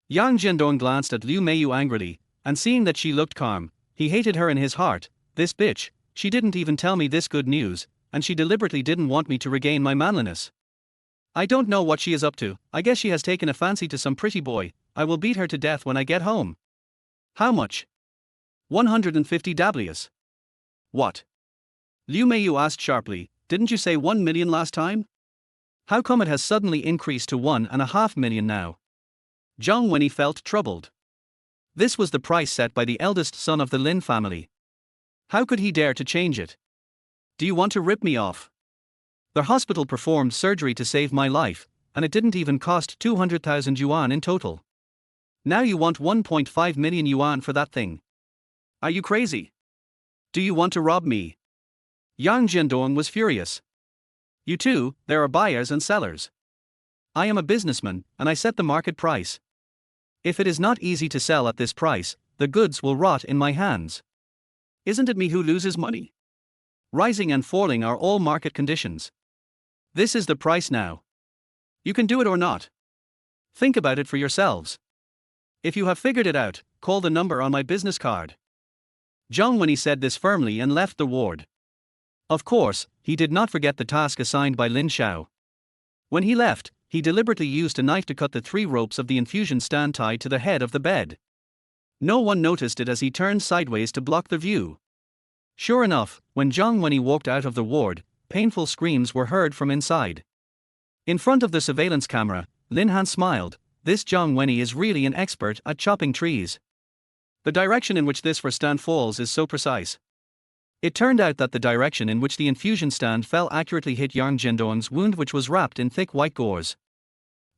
Yang Jiandong glanced at Liu Meiyu angrily, and seeing that she looked calm, he hated her in his heart. This bitch, she didn't even tell me this good news, and she deliberately didn't want me to regain my manliness. I don't know what she is up to, I guess she has taken a fancy to some pretty boy. I will beat her to death when I get home. How much? 150 dablias. What? Liu Meiyu asked sharply, didn't you say 1 million last time? How come it has suddenly increased to 1.5 million now? Zhang Wenyi felt troubled. This was the price set by the eldest son of the Lin family. How could he dare to change it? Do you want to rip me off? The hospital performed surgery to save my life, and it didn't even cost 200,000 yuan in total. Now you want 1.5 million yuan for that thing. Are you crazy? Do you want to rob me? Yang Jiandong was furious. You too, there are buyers and sellers. I am a businessman, and I set the market price. If it is not easy to sell at this price, the goods will rot in my hands. Isn't it me who loses money? Rising and falling are all market conditions. This is the price now. You can do it or not. Think about it for yourselves. If you have figured it out, call the number on my business card. Zhang Wenyi said this firmly and left the ward. Of course, he did not forget the task assigned by Lin Xiao. When he left, he deliberately used a knife to cut the 3 ropes of the infusion stand tied to the head of the bed. No one noticed it as he turned sideways to block the view. Sure enough, when Zhang Wenyi walked out of the ward, painful screams were heard from inside. In front of the surveillance camera, Lin Han smiled. This Zhang Wenyi is really an expert at chopping trees. The direction in which this stand falls is so precise. It turned out that the direction in which the infusion stand fell accurately hit Yang Jiandong's wound, which was wrapped in thick white gauze.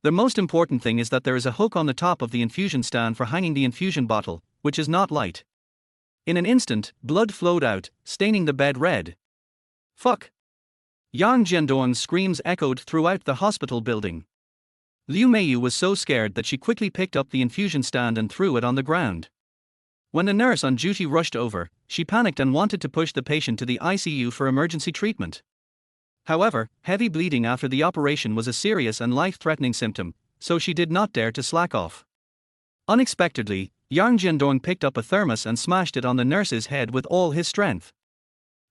The most important thing is that there is a hook on the top of the infusion stand for hanging the infusion bottle, which is not light. In an instant, blood flowed out, staining the bed red. Fuck! Yang Jiandong's screams echoed throughout the hospital building. Liu Meiyu was so scared that she quickly picked up the infusion stand and threw it on the ground. When the nurse on duty rushed over, she panicked and wanted to push the patient to the ICU for emergency treatment. However, heavy bleeding after the operation was a serious and life-threatening symptom, so she did not dare to slack off. Unexpectedly, Yang Jiandong picked up a thermos and smashed it on the nurse's head with all his strength.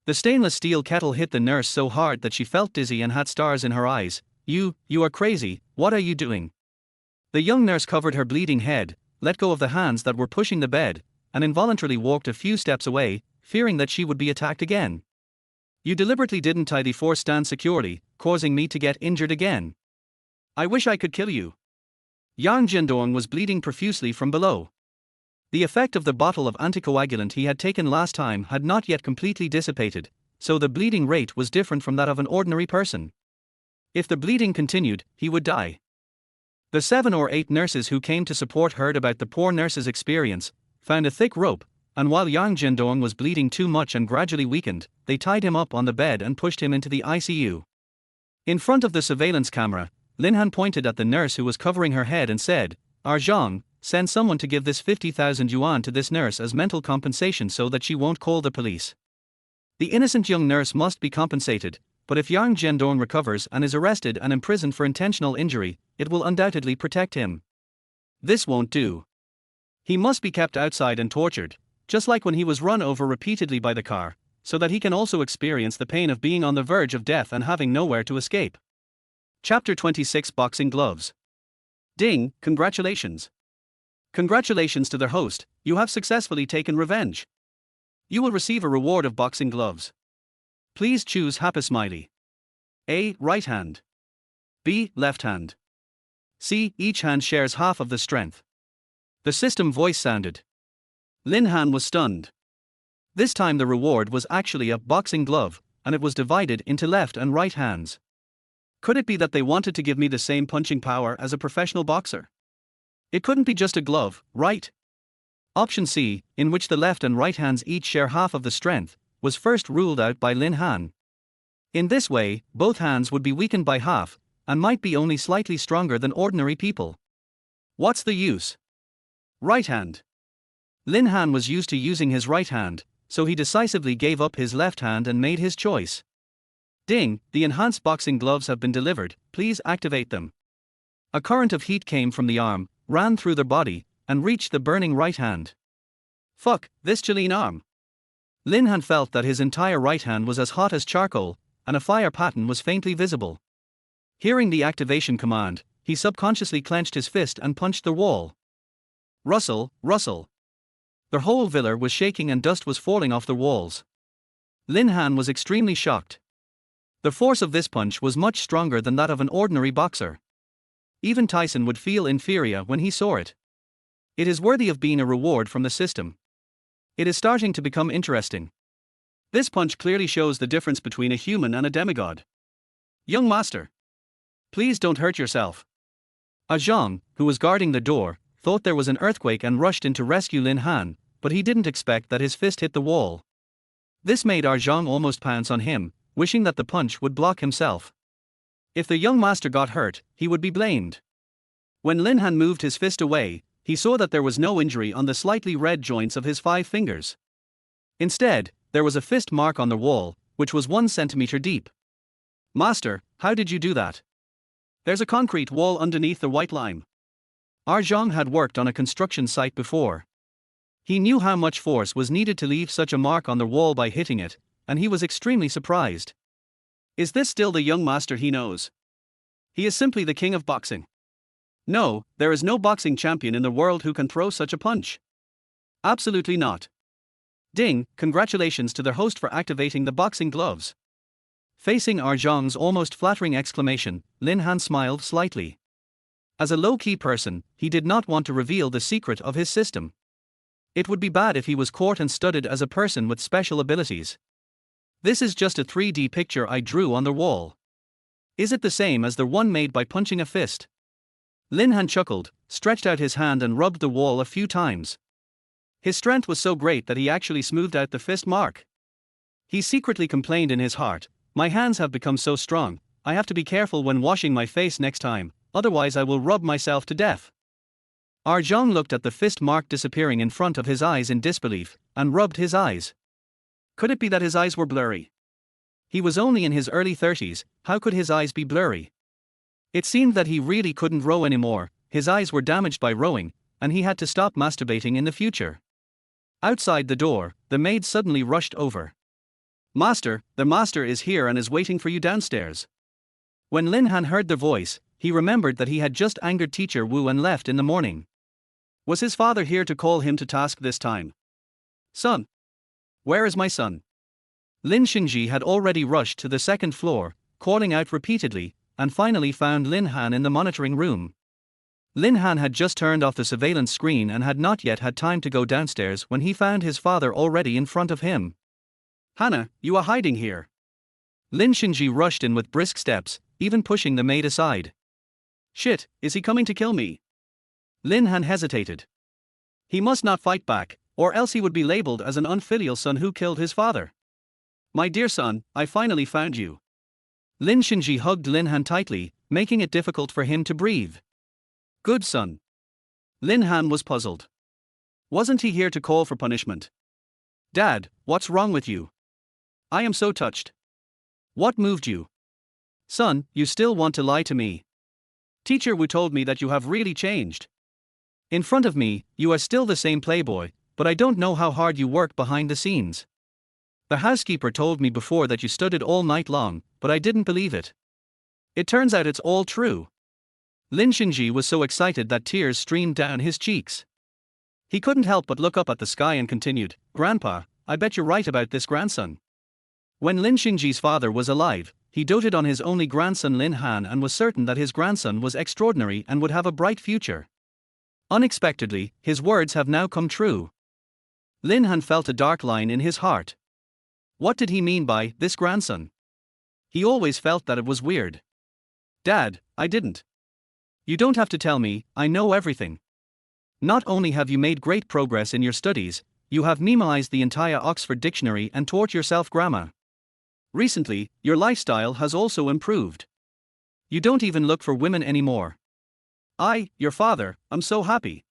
The stainless steel kettle hit the nurse so hard that she felt dizzy and had stars in her eyes. You are crazy, what are you doing? The young nurse covered her bleeding head, let go of the hands that were pushing the bed, and involuntarily walked a few steps away, fearing that she would be attacked again. You deliberately didn't tie the force stand securely, causing me to get injured again. I wish I could kill you. Yang Jiandong was bleeding profusely from below. The effect of the bottle of anticoagulant he had taken last time had not yet completely dissipated, so the bleeding rate was different from that of an ordinary person. If the bleeding continued, he would die. The 7 or 8 nurses who came to support heard about the poor nurse's experience, found a thick rope, and while Yang Jiandong was bleeding too much and gradually weakened, they tied him up on the bed and pushed him into the ICU. In front of the surveillance camera, Lin Han pointed at the nurse who was covering her head and said, Zhang, send someone to give this 50,000 yuan to this nurse as mental compensation so that she won't call the police. The innocent young nurse must be compensated, but if Yang Jiandong recovers and is arrested and imprisoned for intentional injury, it will undoubtedly protect him. This won't do. He must be kept outside and tortured, just like when he was run over repeatedly by the car, so that he can also experience the pain of being on the verge of death and having nowhere to escape. Chapter 26 Boxing Gloves. Ding, congratulations. Congratulations to their host, you have successfully taken revenge. You will receive a reward of boxing gloves. Please choose happy smiley. A. Right hand. B. Left hand. C. Each hand shares half of the strength. The system voice sounded. Lin Han was stunned. This time the reward was actually a boxing glove, and it was divided into left and right hands. Could it be that they wanted to give me the same punching power as a professional boxer? It couldn't be just a glove, right? Option C, in which the left and right hands each share half of the strength, was first ruled out by Lin Han. In this way, both hands would be weakened by half, and might be only slightly stronger than ordinary people. What's the use? Right hand. Lin Han was used to using his right hand, so he decisively gave up his left hand and made his choice. Ding, the enhanced boxing gloves have been delivered, please activate them. A current of heat came from the arm, ran through the body, and reached the burning right hand. Fuck, this Chilean arm. Lin Han felt that his entire right hand was as hot as charcoal, and a fire pattern was faintly visible. Hearing the activation command, he subconsciously clenched his fist and punched the wall. Rustle, rustle. The whole villa was shaking and dust was falling off the walls. Lin Han was extremely shocked. The force of this punch was much stronger than that of an ordinary boxer. Even Tyson would feel inferior when he saw it. It is worthy of being a reward from the system. It is starting to become interesting. This punch clearly shows the difference between a human and a demigod. Young master, please don't hurt yourself. Zhang, who was guarding the door, thought there was an earthquake and rushed in to rescue Lin Han, but he didn't expect that his fist hit the wall. This made Zhang almost pounce on him, wishing that the punch would block himself. If the young master got hurt, he would be blamed. When Lin Han moved his fist away, he saw that there was no injury on the slightly red joints of his 5 fingers. Instead, there was a fist mark on the wall, which was 1 centimeter deep. Master, how did you do that? There's a concrete wall underneath the white lime. Zhang had worked on a construction site before. He knew how much force was needed to leave such a mark on the wall by hitting it, and he was extremely surprised. Is this still the young master he knows? He is simply the king of boxing. No, there is no boxing champion in the world who can throw such a punch. Absolutely not. Ding, congratulations to their host for activating the boxing gloves. Facing Zhang's almost flattering exclamation, Lin Han smiled slightly. As a low-key person, he did not want to reveal the secret of his system. It would be bad if he was caught and studied as a person with special abilities. This is just a 3D picture I drew on the wall. Is it the same as the one made by punching a fist? Lin Han chuckled, stretched out his hand and rubbed the wall a few times. His strength was so great that he actually smoothed out the fist mark. He secretly complained in his heart, My hands have become so strong, I have to be careful when washing my face next time, otherwise I will rub myself to death. Arjong looked at the fist mark disappearing in front of his eyes in disbelief, and rubbed his eyes. Could it be that his eyes were blurry? He was only in his early 30s, how could his eyes be blurry? It seemed that he really couldn't row anymore, his eyes were damaged by rowing, and he had to stop masturbating in the future. Outside the door, the maid suddenly rushed over. Master, the master is here and is waiting for you downstairs. When Lin Han heard the voice, he remembered that he had just angered teacher Wu and left in the morning. Was his father here to call him to task this time? Son! Where is my son? Lin Xingji had already rushed to the second floor, calling out repeatedly, and finally found Lin Han in the monitoring room. Lin Han had just turned off the surveillance screen and had not yet had time to go downstairs when he found his father already in front of him. Hannah, you are hiding here. Lin Xingji rushed in with brisk steps, even pushing the maid aside. Shit, is he coming to kill me? Lin Han hesitated. He must not fight back, or else he would be labeled as an unfilial son who killed his father. My dear son, I finally found you. Lin Xingji hugged Lin Han tightly, making it difficult for him to breathe. Good son. Lin Han was puzzled. Wasn't he here to call for punishment? Dad, what's wrong with you? I am so touched. What moved you? Son, you still want to lie to me. Teacher Wu told me that you have really changed. In front of me, you are still the same playboy, but I don't know how hard you work behind the scenes. The housekeeper told me before that you studied all night long, but I didn't believe it. It turns out it's all true. Lin Xingji was so excited that tears streamed down his cheeks. He couldn't help but look up at the sky and continued, Grandpa, I bet you're right about this grandson. When Lin Xingji's father was alive, he doted on his only grandson Lin Han and was certain that his grandson was extraordinary and would have a bright future. Unexpectedly, his words have now come true. Lin Han felt a dark line in his heart. What did he mean by this grandson? He always felt that it was weird. Dad, I didn't. You don't have to tell me, I know everything. Not only have you made great progress in your studies, you have memoized the entire Oxford Dictionary and taught yourself grammar. Recently, your lifestyle has also improved. You don't even look for women anymore. I, your father, am so happy.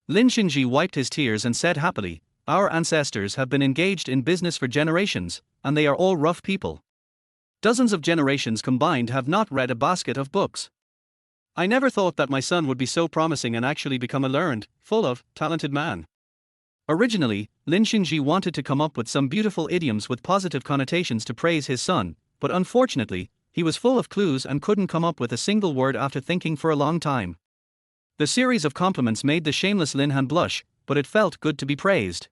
Lin Xingji wiped his tears and said happily, our ancestors have been engaged in business for generations, and they are all rough people. Dozens of generations combined have not read a basket of books. I never thought that my son would be so promising and actually become a learned, full of, talented man. Originally, Lin Xingji wanted to come up with some beautiful idioms with positive connotations to praise his son, but unfortunately, he was full of clues and couldn't come up with a single word after thinking for a long time. The series of compliments made the shameless Lin Han blush, but it felt good to be praised.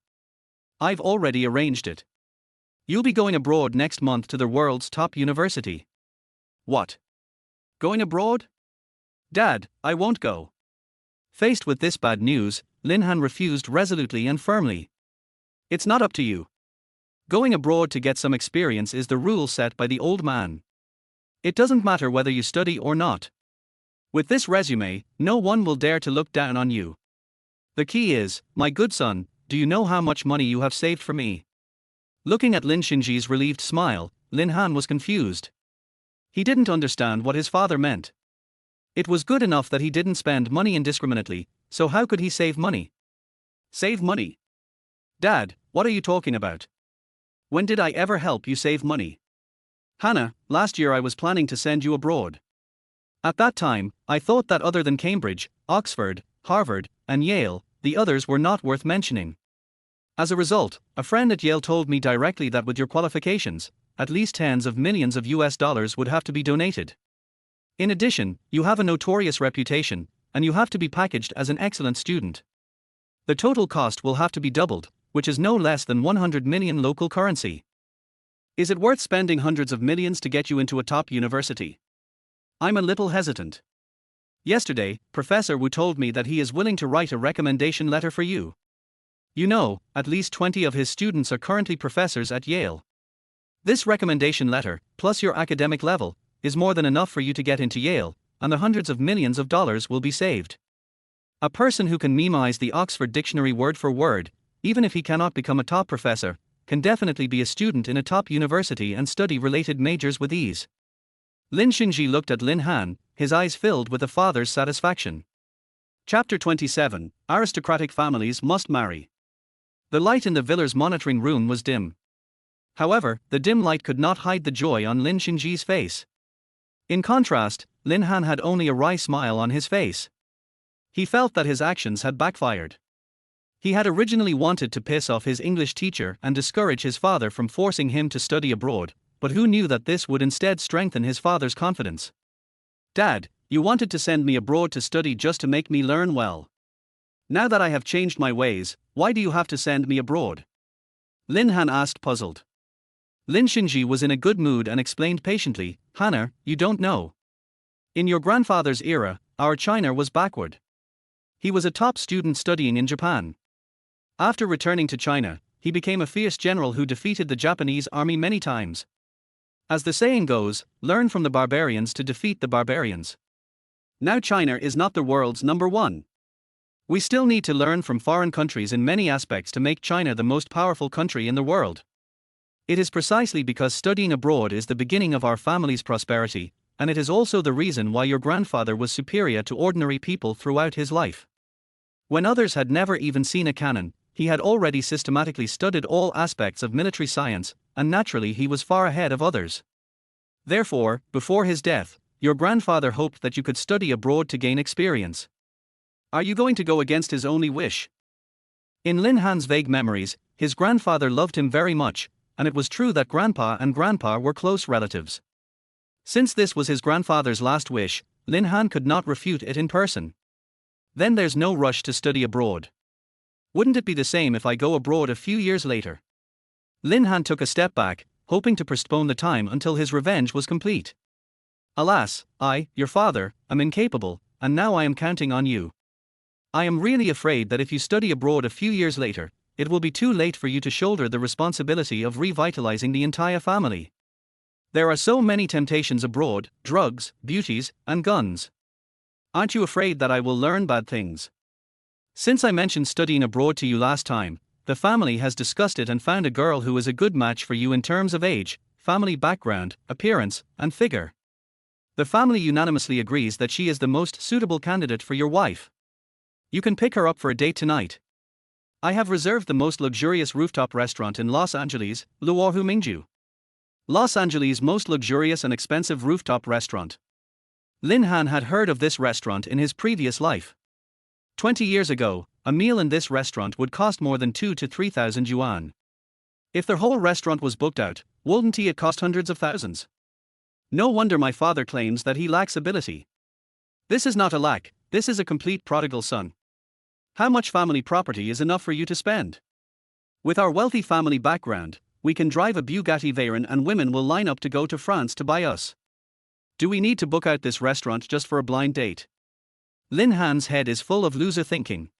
I've already arranged it. You'll be going abroad next month to the world's top university. What? Going abroad? Dad, I won't go. Faced with this bad news, Lin Han refused resolutely and firmly. It's not up to you. Going abroad to get some experience is the rule set by the old man. It doesn't matter whether you study or not. With this resume, no one will dare to look down on you. The key is, my good son, do you know how much money you have saved for me? Looking at Lin Xingji's relieved smile, Lin Han was confused. He didn't understand what his father meant. It was good enough that he didn't spend money indiscriminately, so how could he save money? Save money? Dad, what are you talking about? When did I ever help you save money? Hannah, last year I was planning to send you abroad. At that time, I thought that other than Cambridge, Oxford, Harvard, and Yale, the others were not worth mentioning. As a result, a friend at Yale told me directly that with your qualifications, at least tens of millions of US dollars would have to be donated. In addition, you have a notorious reputation, and you have to be packaged as an excellent student. The total cost will have to be doubled, which is no less than 100 million local currency. Is it worth spending hundreds of millions to get you into a top university? I'm a little hesitant. Yesterday, Professor Wu told me that he is willing to write a recommendation letter for you. You know, at least 20 of his students are currently professors at Yale. This recommendation letter, plus your academic level, is more than enough for you to get into Yale, and the hundreds of millions of dollars will be saved. A person who can memorize the Oxford Dictionary word for word, even if he cannot become a top professor, can definitely be a student in a top university and study related majors with ease. Lin Xinji looked at Lin Han, his eyes filled with a father's satisfaction. Chapter 27, Aristocratic Families Must Marry. The light in the Villar's monitoring room was dim. However, the dim light could not hide the joy on Lin Xinji's face. In contrast, Lin Han had only a wry smile on his face. He felt that his actions had backfired. He had originally wanted to piss off his English teacher and discourage his father from forcing him to study abroad, but who knew that this would instead strengthen his father's confidence? "Dad, you wanted to send me abroad to study just to make me learn well. Now that I have changed my ways, why do you have to send me abroad?" Lin Han asked, puzzled. Lin Xinji was in a good mood and explained patiently, "Hanner, you don't know. In your grandfather's era, our China was backward. He was a top student studying in Japan. After returning to China, he became a fierce general who defeated the Japanese army many times. As the saying goes, learn from the barbarians to defeat the barbarians. Now China is not the world's number one. We still need to learn from foreign countries in many aspects to make China the most powerful country in the world. It is precisely because studying abroad is the beginning of our family's prosperity, and it is also the reason why your grandfather was superior to ordinary people throughout his life. When others had never even seen a cannon, he had already systematically studied all aspects of military science, and naturally he was far ahead of others. Therefore, before his death, your grandfather hoped that you could study abroad to gain experience. Are you going to go against his only wish?" In Lin Han's vague memories, his grandfather loved him very much, and it was true that grandpa and grandpa were close relatives. Since this was his grandfather's last wish, Lin Han could not refute it in person. "Then there's no rush to study abroad. Wouldn't it be the same if I go abroad a few years later?" Lin Han took a step back, hoping to postpone the time until his revenge was complete. "Alas, I, your father, am incapable, and now I am counting on you. I am really afraid that if you study abroad a few years later, it will be too late for you to shoulder the responsibility of revitalizing the entire family. There are so many temptations abroad: drugs, beauties, and guns. Aren't you afraid that I will learn bad things? Since I mentioned studying abroad to you last time, the family has discussed it and found a girl who is a good match for you in terms of age, family background, appearance, and figure. The family unanimously agrees that she is the most suitable candidate for your wife. You can pick her up for a date tonight. I have reserved the most luxurious rooftop restaurant in Los Angeles, Luohu Mingju. Los Angeles' most luxurious and expensive rooftop restaurant. Lin Han had heard of this restaurant in his previous life. 20 years ago, a meal in this restaurant would cost more than 2,000 to 3,000 yuan. If their whole restaurant was booked out, wouldn't it cost hundreds of thousands? No wonder my father claims that he lacks ability. This is not a lack, this is a complete prodigal son. How much family property is enough for you to spend? With our wealthy family background, we can drive a Bugatti Veyron and women will line up to go to France to buy us. Do we need to book out this restaurant just for a blind date? Lin Han's head is full of loser thinking.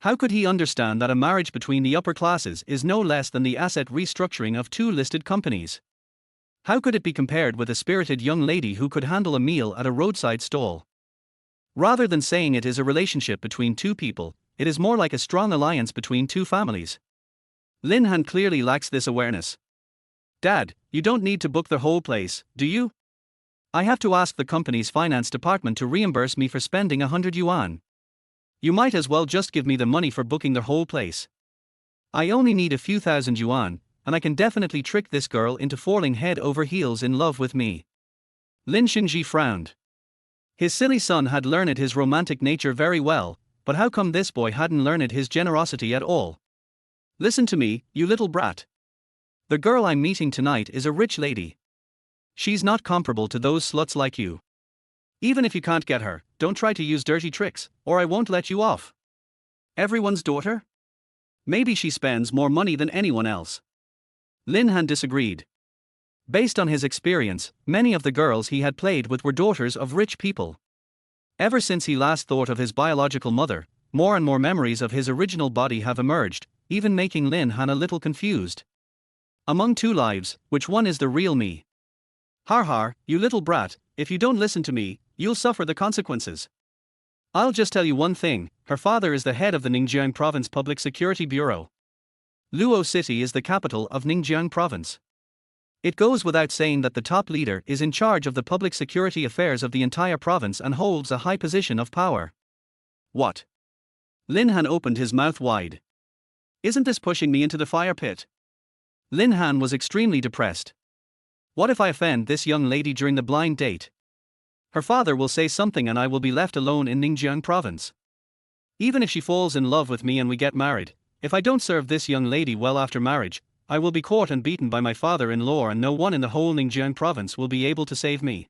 How could he understand that a marriage between the upper classes is no less than the asset restructuring of two listed companies? How could it be compared with a spirited young lady who could handle a meal at a roadside stall? Rather than saying it is a relationship between two people, it is more like a strong alliance between two families. Lin Han clearly lacks this awareness. "Dad, you don't need to book the whole place, do you? I have to ask the company's finance department to reimburse me for spending 100 yuan. You might as well just give me the money for booking the whole place. I only need a few thousand yuan, and I can definitely trick this girl into falling head over heels in love with me." Lin Xinji frowned. His silly son had learned his romantic nature very well, but how come this boy hadn't learned his generosity at all? "Listen to me, you little brat. The girl I'm meeting tonight is a rich lady. She's not comparable to those sluts like you. Even if you can't get her, don't try to use dirty tricks, or I won't let you off. Everyone's daughter? Maybe she spends more money than anyone else." Lin Han disagreed. Based on his experience, many of the girls he had played with were daughters of rich people. Ever since he last thought of his biological mother, more and more memories of his original body have emerged, even making Lin Han a little confused. Among two lives, which one is the real me? "Har har, you little brat, if you don't listen to me, you'll suffer the consequences. I'll just tell you one thing, her father is the head of the Ningjiang Province Public Security Bureau. Luo City is the capital of Ningjiang province. It goes without saying that the top leader is in charge of the public security affairs of the entire province and holds a high position of power. What? Lin Han opened his mouth wide. Isn't this pushing me into the fire pit? Lin Han was extremely depressed. What if I offend this young lady during the blind date? Her father will say something and I will be left alone in Ningjiang province. Even if she falls in love with me and we get married, if I don't serve this young lady well after marriage, I will be caught and beaten by my father-in-law and no one in the whole Ningjiang province will be able to save me.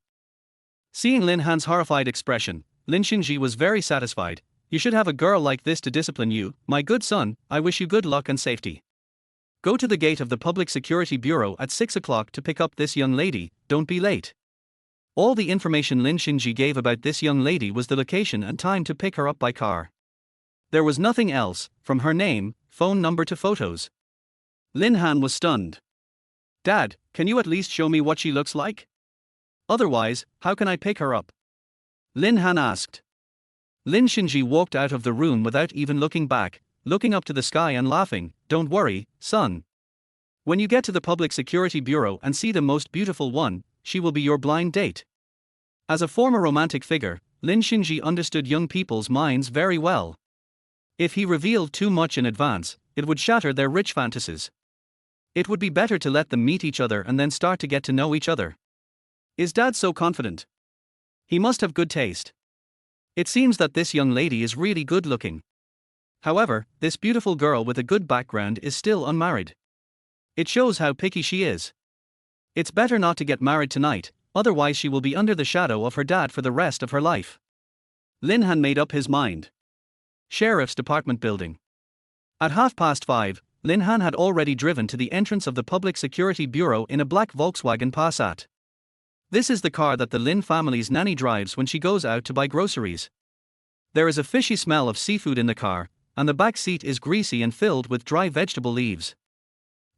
Seeing Lin Han's horrified expression, Lin Xingji was very satisfied. You should have a girl like this to discipline you, my good son. I wish you good luck and safety. Go to the gate of the Public Security Bureau at 6 o'clock to pick up this young lady, don't be late. All the information Lin Xingji gave about this young lady was the location and time to pick her up by car. There was nothing else, from her name, phone number to photos. Lin Han was stunned. Dad, can you at least show me what she looks like? Otherwise, how can I pick her up? Lin Han asked. Lin Xingji walked out of the room without even looking back, looking up to the sky and laughing. Don't worry, son. When you get to the Public Security Bureau and see the most beautiful one, she will be your blind date. As a former romantic figure, Lin Xingji understood young people's minds very well. If he revealed too much in advance, it would shatter their rich fantasies. It would be better to let them meet each other and then start to get to know each other. Is Dad so confident? He must have good taste. It seems that this young lady is really good looking. However, this beautiful girl with a good background is still unmarried. It shows how picky she is. It's better not to get married tonight, otherwise she will be under the shadow of her dad for the rest of her life. Lin Han made up his mind. Sheriff's Department building. At 5:30, Lin Han had already driven to the entrance of the Public Security Bureau in a black Volkswagen Passat. This is the car that the Lin family's nanny drives when she goes out to buy groceries. There is a fishy smell of seafood in the car, and the back seat is greasy and filled with dry vegetable leaves.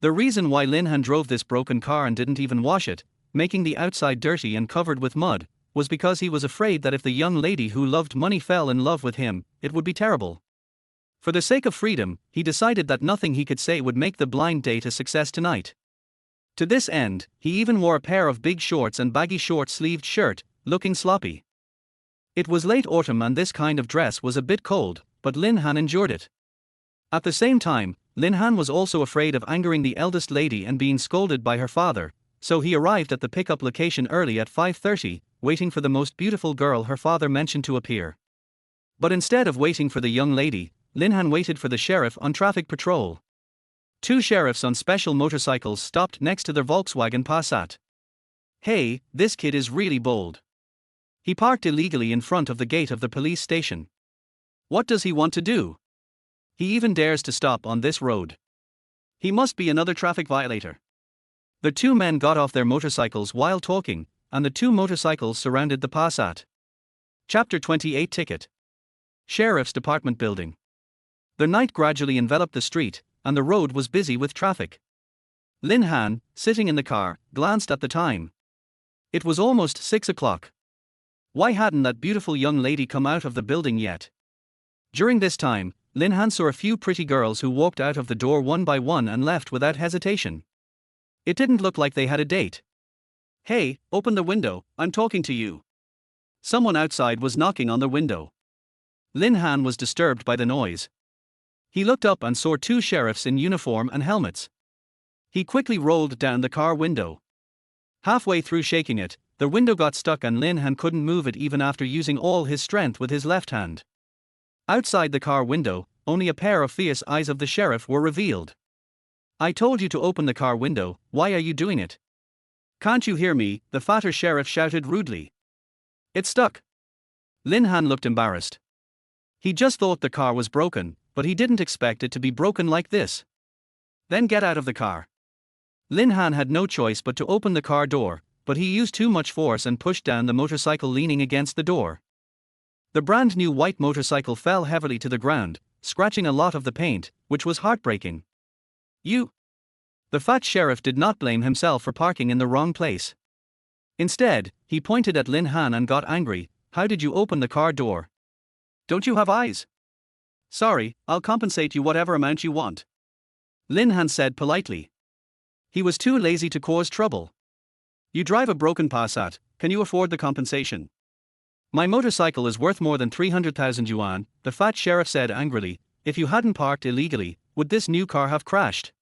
The reason why Lin Han drove this broken car and didn't even wash it, making the outside dirty and covered with mud, was because he was afraid that if the young lady who loved money fell in love with him, it would be terrible. For the sake of freedom, he decided that nothing he could say would make the blind date a success tonight. To this end, he even wore a pair of big shorts and baggy short-sleeved shirt, looking sloppy. It was late autumn and this kind of dress was a bit cold, but Lin Han endured it. At the same time, Lin Han was also afraid of angering the eldest lady and being scolded by her father, so he arrived at the pickup location early at 5:30, waiting for the most beautiful girl her father mentioned to appear. But instead of waiting for the young lady, Lin Han waited for the sheriff on traffic patrol. Two sheriffs on special motorcycles stopped next to their Volkswagen Passat. Hey, this kid is really bold. He parked illegally in front of the gate of the police station. What does he want to do? He even dares to stop on this road. He must be another traffic violator. The two men got off their motorcycles while talking, and the two motorcycles surrounded the Passat. Chapter 28 Ticket. Sheriff's Department building. The night gradually enveloped the street, and the road was busy with traffic. Lin Han, sitting in the car, glanced at the time. It was almost 6 o'clock. Why hadn't that beautiful young lady come out of the building yet? During this time, Lin Han saw a few pretty girls who walked out of the door one by one and left without hesitation. It didn't look like they had a date. Hey, open the window, I'm talking to you. Someone outside was knocking on the window. Lin Han was disturbed by the noise. He looked up and saw two sheriffs in uniform and helmets. He quickly rolled down the car window. Halfway through shaking it, the window got stuck and Lin Han couldn't move it even after using all his strength with his left hand. Outside the car window, only a pair of fierce eyes of the sheriff were revealed. I told you to open the car window, why are you doing it? Can't you hear me? The fatter sheriff shouted rudely. It's stuck. Lin Han looked embarrassed. He just thought the car was broken, but he didn't expect it to be broken like this. Then get out of the car. Lin Han had no choice but to open the car door, but he used too much force and pushed down the motorcycle leaning against the door. The brand new white motorcycle fell heavily to the ground, scratching a lot of the paint, which was heartbreaking. You. The fat sheriff did not blame himself for parking in the wrong place. Instead, he pointed at Lin Han and got angry. How did you open the car door? Don't you have eyes? Sorry, I'll compensate you whatever amount you want. Lin Han said politely. He was too lazy to cause trouble. You drive a broken Passat, can you afford the compensation? My motorcycle is worth more than 300,000 yuan, the fat sheriff said angrily. If you hadn't parked illegally, would this new car have crashed?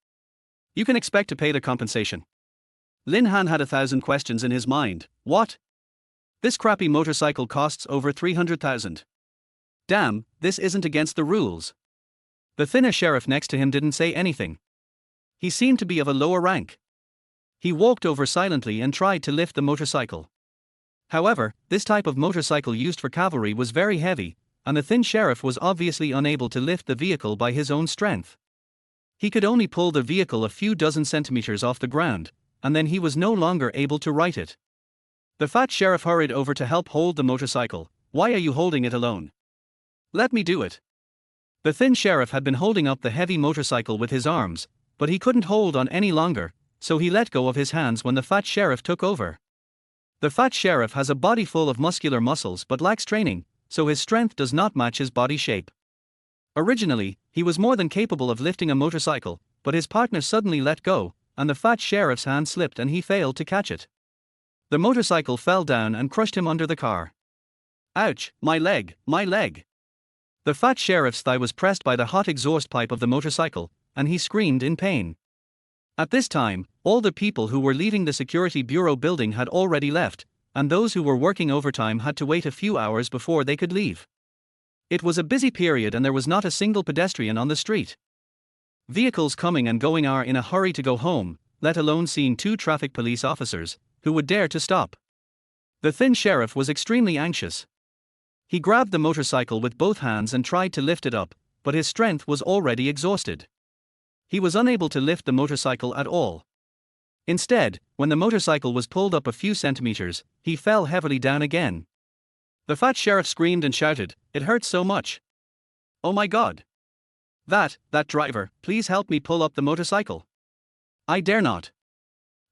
You can expect to pay the compensation. Lin Han had 1,000 questions in his mind. What? This crappy motorcycle costs over 300,000. Damn, this isn't against the rules. The thinner sheriff next to him didn't say anything. He seemed to be of a lower rank. He walked over silently and tried to lift the motorcycle. However, this type of motorcycle used for cavalry was very heavy, and the thin sheriff was obviously unable to lift the vehicle by his own strength. He could only pull the vehicle a few dozen centimeters off the ground, and then he was no longer able to right it. The fat sheriff hurried over to help hold the motorcycle. Why are you holding it alone? Let me do it. The thin sheriff had been holding up the heavy motorcycle with his arms, but he couldn't hold on any longer, so he let go of his hands when the fat sheriff took over. The fat sheriff has a body full of muscular muscles but lacks training, so his strength does not match his body shape. Originally, he was more than capable of lifting a motorcycle, but his partner suddenly let go, and the fat sheriff's hand slipped and he failed to catch it. The motorcycle fell down and crushed him under the car. Ouch, my leg, my leg. The fat sheriff's thigh was pressed by the hot exhaust pipe of the motorcycle, and he screamed in pain. At this time, all the people who were leaving the security bureau building had already left, and those who were working overtime had to wait a few hours before they could leave. It was a busy period and there was not a single pedestrian on the street. Vehicles coming and going are in a hurry to go home, let alone seeing two traffic police officers, who would dare to stop. The thin sheriff was extremely anxious. He grabbed the motorcycle with both hands and tried to lift it up, but his strength was already exhausted. He was unable to lift the motorcycle at all. Instead, when the motorcycle was pulled up a few centimeters, he fell heavily down again. The fat sheriff screamed and shouted, "It hurts so much. Oh my God. That driver, please help me pull up the motorcycle. I dare not.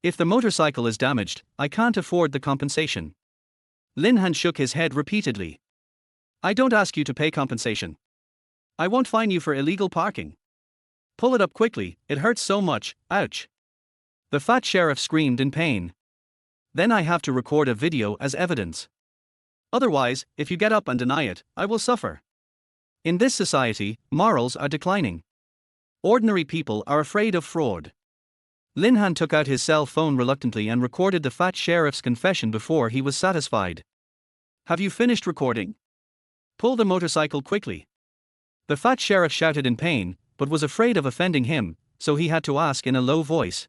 If the motorcycle is damaged, I can't afford the compensation." Lin Han shook his head repeatedly. "I don't ask you to pay compensation. I won't fine you for illegal parking. Pull it up quickly, it hurts so much, ouch." The fat sheriff screamed in pain. "Then I have to record a video as evidence. Otherwise, if you get up and deny it, I will suffer." In this society, morals are declining. Ordinary people are afraid of fraud. Lin Han took out his cell phone reluctantly and recorded the fat sheriff's confession before he was satisfied. "Have you finished recording? Pull the motorcycle quickly." The fat sheriff shouted in pain, but was afraid of offending him, so he had to ask in a low voice.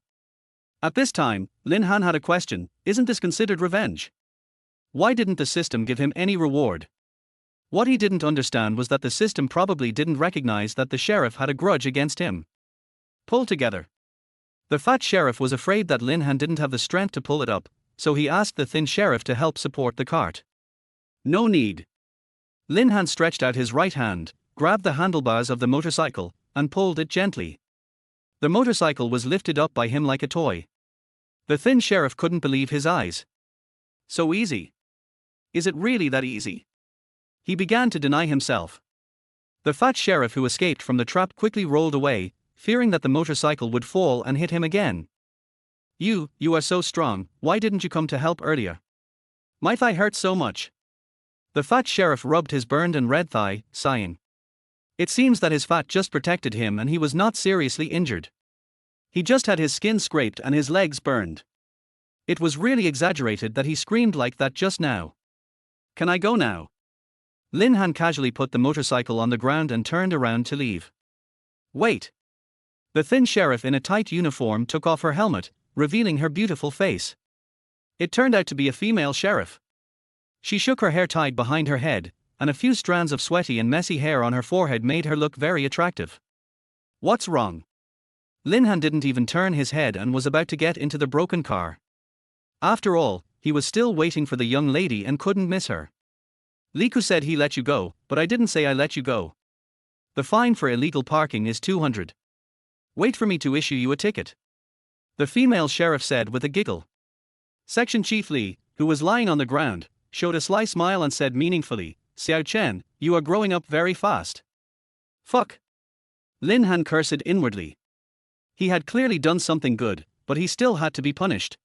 At this time, Lin Han had a question: isn't this considered revenge? Why didn't the system give him any reward? What he didn't understand was that the system probably didn't recognize that the sheriff had a grudge against him. Pull together. The fat sheriff was afraid that Lin Han didn't have the strength to pull it up, so he asked the thin sheriff to help support the cart. No need. Lin Han stretched out his right hand, grabbed the handlebars of the motorcycle, and pulled it gently. The motorcycle was lifted up by him like a toy. The thin sheriff couldn't believe his eyes. So easy. Is it really that easy? He began to deny himself. The fat sheriff who escaped from the trap quickly rolled away, fearing that the motorcycle would fall and hit him again. You are so strong, why didn't you come to help earlier? My thigh hurts so much." The fat sheriff rubbed his burned and red thigh, sighing. It seems that his fat just protected him and he was not seriously injured. He just had his skin scraped and his legs burned. It was really exaggerated that he screamed like that just now. "Can I go now?" Lin Han casually put the motorcycle on the ground and turned around to leave. "Wait." The thin sheriff in a tight uniform took off her helmet, revealing her beautiful face. It turned out to be a female sheriff. She shook her hair tied behind her head, and a few strands of sweaty and messy hair on her forehead made her look very attractive. "What's wrong?" Lin Han didn't even turn his head and was about to get into the broken car. After all, he was still waiting for the young lady and couldn't miss her. "Liku said he let you go, but I didn't say I let you go. The fine for illegal parking is 200. Wait for me to issue you a ticket," the female sheriff said with a giggle. Section Chief Li, who was lying on the ground, showed a sly smile and said meaningfully, "Xiao Chen, you are growing up very fast." Fuck. Lin Han cursed inwardly. He had clearly done something good, but he still had to be punished.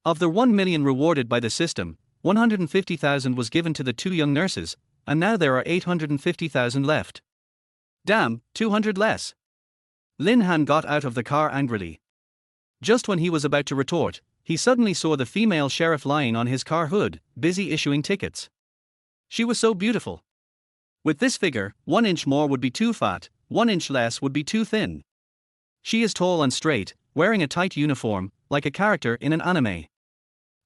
Of the 1 million rewarded by the system, 150,000 was given to the 2 young nurses, and now there are 850,000 left. Damn, 200 less. Lin Han got out of the car angrily. Just when he was about to retort, he suddenly saw the female sheriff lying on his car hood, busy issuing tickets. She was so beautiful. With this figure, 1 inch more would be too fat, 1 inch less would be too thin. She is tall and straight, wearing a tight uniform, like a character in an anime.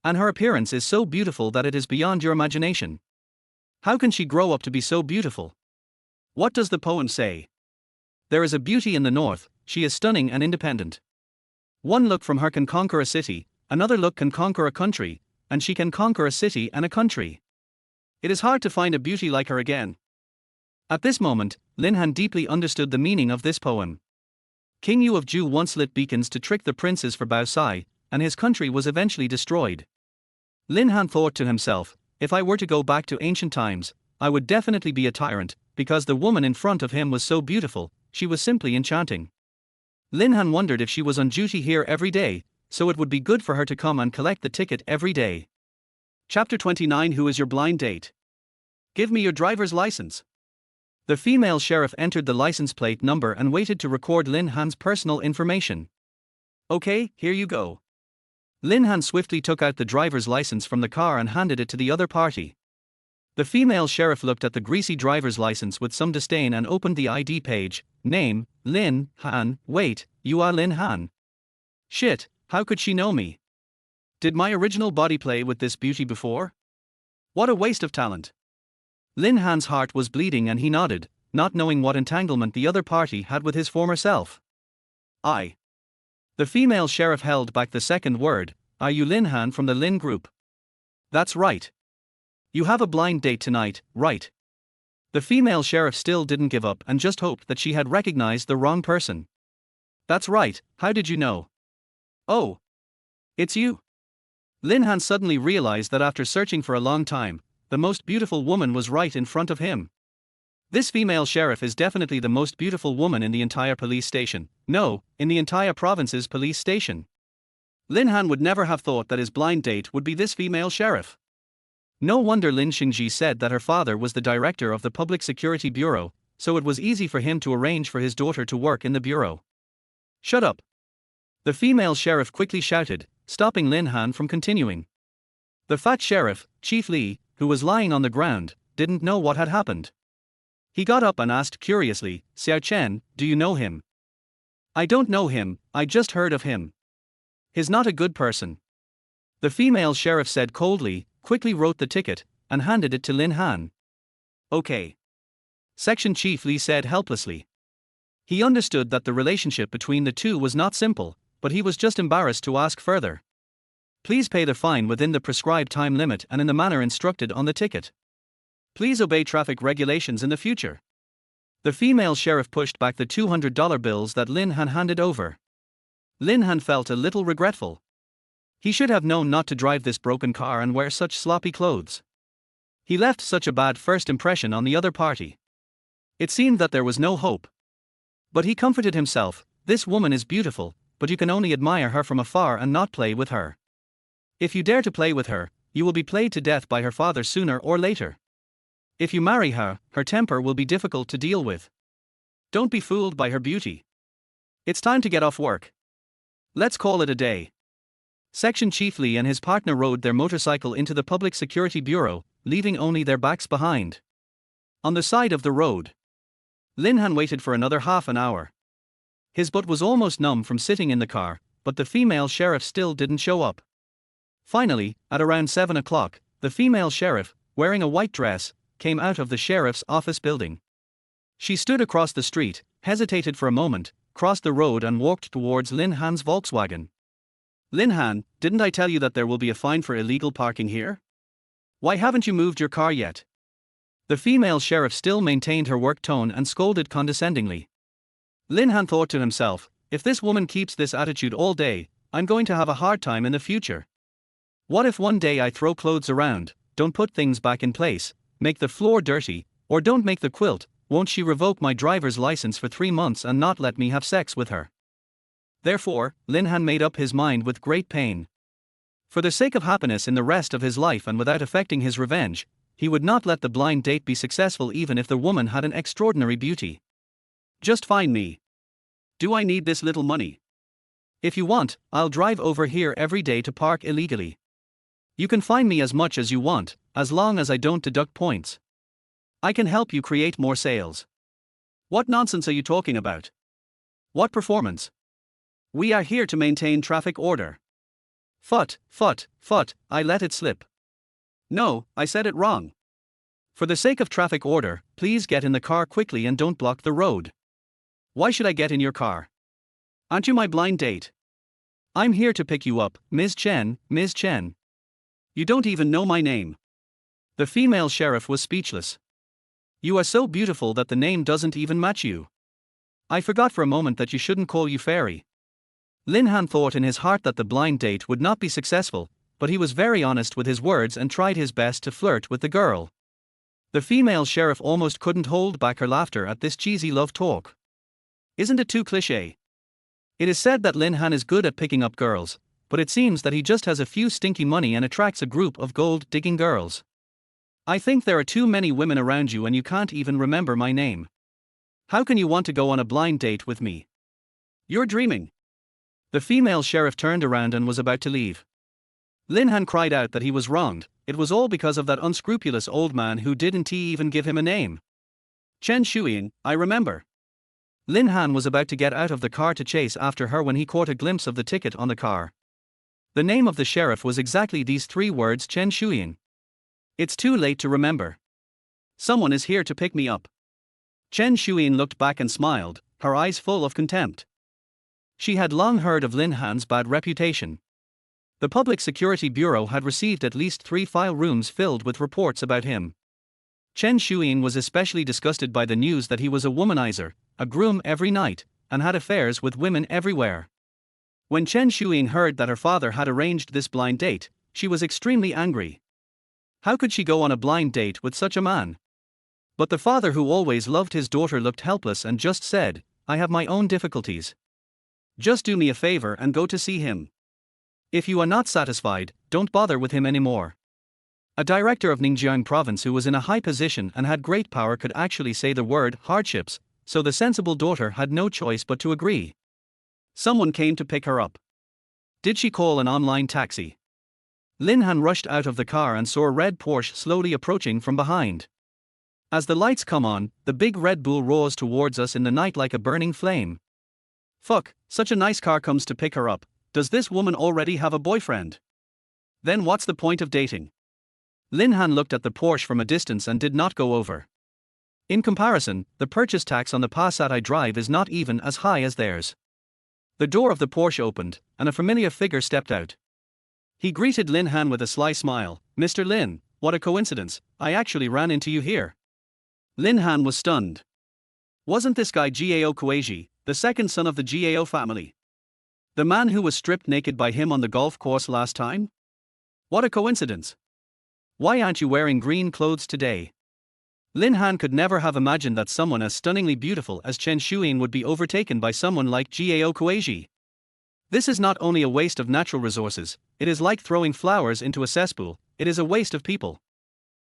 And her appearance is so beautiful that it is beyond your imagination. How can she grow up to be so beautiful? What does the poem say? There is a beauty in the north, she is stunning and independent. One look from her can conquer a city, another look can conquer a country, and she can conquer a city and a country. It is hard to find a beauty like her again. At this moment, Lin Han deeply understood the meaning of this poem. King Yu of Ju once lit beacons to trick the princes for Bao Sai, and his country was eventually destroyed. Lin Han thought to himself, if I were to go back to ancient times, I would definitely be a tyrant, because the woman in front of him was so beautiful, she was simply enchanting. Lin Han wondered if she was on duty here every day, so it would be good for her to come and collect the ticket every day. Chapter 29. Who is your blind date? Give me your driver's license. The female sheriff entered the license plate number and waited to record Lin Han's personal information. Okay, here you go. Lin Han swiftly took out the driver's license from the car and handed it to the other party. The female sheriff looked at the greasy driver's license with some disdain and opened the ID page. Name, Lin Han. Wait, you are Lin Han. Shit, how could she know me? Did my original body play with this beauty before? What a waste of talent. Lin Han's heart was bleeding and he nodded, not knowing what entanglement the other party had with his former self. I. The female sheriff held back the second word. Are you Lin Han from the Lin group? That's right. You have a blind date tonight, right? The female sheriff still didn't give up and just hoped that she had recognized the wrong person. That's right, how did you know? Oh. It's you. Lin Han suddenly realized that after searching for a long time, the most beautiful woman was right in front of him. This female sheriff is definitely the most beautiful woman in the entire police station. No, in the entire province's police station. Lin Han would never have thought that his blind date would be this female sheriff. No wonder Lin Xingji said that her father was the director of the Public Security Bureau, so it was easy for him to arrange for his daughter to work in the bureau. Shut up. The female sheriff quickly shouted, stopping Lin Han from continuing. The fat sheriff, Chief Li, who was lying on the ground, didn't know what had happened. He got up and asked curiously, Xiao Chen, do you know him? I don't know him, I just heard of him. He's not a good person. The female sheriff said coldly, quickly wrote the ticket, and handed it to Lin Han. Okay. Section Chief Li said helplessly. He understood that the relationship between the two was not simple, but he was just embarrassed to ask further. Please pay the fine within the prescribed time limit and in the manner instructed on the ticket. Please obey traffic regulations in the future. The female sheriff pushed back the $200 bills that Lin Han handed over. Lin Han felt a little regretful. He should have known not to drive this broken car and wear such sloppy clothes. He left such a bad first impression on the other party. It seemed that there was no hope. But he comforted himself, this woman is beautiful, but you can only admire her from afar and not play with her. If you dare to play with her, you will be played to death by her father sooner or later. If you marry her, her temper will be difficult to deal with. Don't be fooled by her beauty. It's time to get off work. Let's call it a day. Section Chief Li and his partner rode their motorcycle into the Public Security Bureau, leaving only their backs behind. On the side of the road, Lin Han waited for another half an hour. His butt was almost numb from sitting in the car, but the female sheriff still didn't show up. Finally, at around 7 o'clock, the female sheriff, wearing a white dress, came out of the sheriff's office building. She stood across the street, hesitated for a moment, crossed the road and walked towards Lin Han's Volkswagen. Lin Han, didn't I tell you that there will be a fine for illegal parking here? Why haven't you moved your car yet? The female sheriff still maintained her work tone and scolded condescendingly. Lin Han thought to himself, if this woman keeps this attitude all day, I'm going to have a hard time in the future. What if one day I throw clothes around, don't put things back in place, make the floor dirty, or don't make the quilt? Won't she revoke my driver's license for 3 months and not let me have sex with her? Therefore, Lin Han made up his mind with great pain. For the sake of happiness in the rest of his life and without affecting his revenge, he would not let the blind date be successful even if the woman had an extraordinary beauty. Just find me. Do I need this little money? If you want, I'll drive over here every day to park illegally. You can find me as much as you want, as long as I don't deduct points. I can help you create more sales. What nonsense are you talking about? What performance? We are here to maintain traffic order. Fut, I let it slip. No, I said it wrong. For the sake of traffic order, please get in the car quickly and don't block the road. Why should I get in your car? Aren't you my blind date? I'm here to pick you up, Ms. Chen, Ms. Chen. You don't even know my name. The female sheriff was speechless. You are so beautiful that the name doesn't even match you. I forgot for a moment that you shouldn't call you fairy. Lin Han thought in his heart that the blind date would not be successful, but he was very honest with his words and tried his best to flirt with the girl. The female sheriff almost couldn't hold back her laughter at this cheesy love talk. Isn't it too cliché? It is said that Lin Han is good at picking up girls, but it seems that he just has a few stinky money and attracts a group of gold-digging girls. I think there are too many women around you and you can't even remember my name. How can you want to go on a blind date with me? You're dreaming. The female sheriff turned around and was about to leave. Lin Han cried out that he was wronged. It was all because of that unscrupulous old man who didn't even give him a name. Chen Shuiying, I remember. Lin Han was about to get out of the car to chase after her when he caught a glimpse of the ticket on the car. The name of the sheriff was exactly these 3 words: Chen Shuiying. It's too late to remember. Someone is here to pick me up. Chen Shuiying looked back and smiled, her eyes full of contempt. She had long heard of Lin Han's bad reputation. The Public Security Bureau had received at least 3 file rooms filled with reports about him. Chen Shuiying was especially disgusted by the news that he was a womanizer, a groom every night, and had affairs with women everywhere. When Chen Shuiying heard that her father had arranged this blind date, she was extremely angry. How could she go on a blind date with such a man? But the father, who always loved his daughter, looked helpless and just said, I have my own difficulties. Just do me a favor and go to see him. If you are not satisfied, don't bother with him anymore. A director of Ningjiang province who was in a high position and had great power could actually say the word hardships, so the sensible daughter had no choice but to agree. Someone came to pick her up. Did she call an online taxi? Lin Han rushed out of the car and saw a red Porsche slowly approaching from behind. As the lights come on, the big Red Bull roars towards us in the night like a burning flame. Fuck, such a nice car comes to pick her up. Does this woman already have a boyfriend? Then what's the point of dating? Lin Han looked at the Porsche from a distance and did not go over. In comparison, the purchase tax on the Passat I drive is not even as high as theirs. The door of the Porsche opened, and a familiar figure stepped out. He greeted Lin Han with a sly smile. Mr. Lin, what a coincidence, I actually ran into you here. Lin Han was stunned. Wasn't this guy Gao Kueiji, the second son of the Gao family? The man who was stripped naked by him on the golf course last time? What a coincidence. Why aren't you wearing green clothes today? Lin Han could never have imagined that someone as stunningly beautiful as Chen Shuiying would be overtaken by someone like Gao Kueiji. This is not only a waste of natural resources, it is like throwing flowers into a cesspool, it is a waste of people.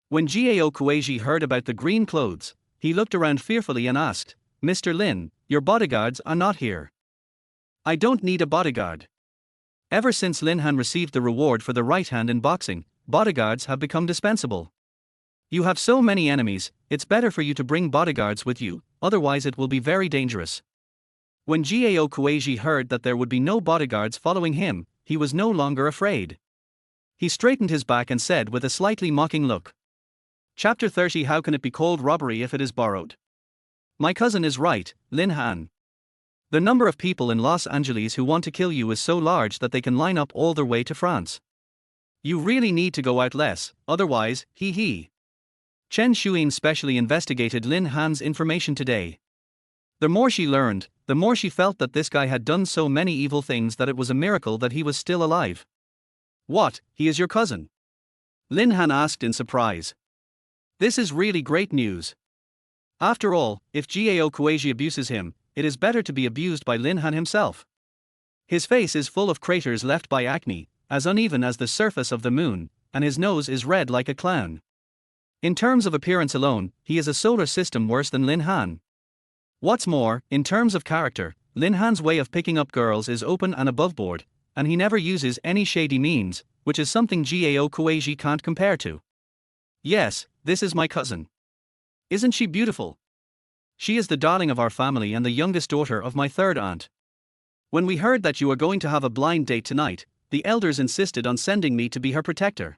When Gao Kueiji heard about the green clothes, he looked around fearfully and asked, Mr. Lin, your bodyguards are not here. I don't need a bodyguard. Ever since Lin Han received the reward for the right hand in boxing, bodyguards have become dispensable. You have so many enemies, it's better for you to bring bodyguards with you, otherwise it will be very dangerous. When Gao Kueiji heard that there would be no bodyguards following him, he was no longer afraid. He straightened his back and said with a slightly mocking look. Chapter 30. How can it be called robbery if it is borrowed? My cousin is right, Lin Han. The number of people in Los Angeles who want to kill you is so large that they can line up all their way to France. You really need to go out less, otherwise, hee. Chen Shuiying specially investigated Lin Han's information today. The more she learned, the more she felt that this guy had done so many evil things that it was a miracle that he was still alive. What, he is your cousin? Lin Han asked in surprise. This is really great news. After all, if Gao Kueiji abuses him, it is better to be abused by Lin Han himself. His face is full of craters left by acne, as uneven as the surface of the moon, and his nose is red like a clown. In terms of appearance alone, he is a solar system worse than Lin Han. What's more, in terms of character, Lin Han's way of picking up girls is open and aboveboard, and he never uses any shady means, which is something Gao Kueiji can't compare to. Yes, this is my cousin. Isn't she beautiful? She is the darling of our family and the youngest daughter of my third aunt. When we heard that you were going to have a blind date tonight, the elders insisted on sending me to be her protector.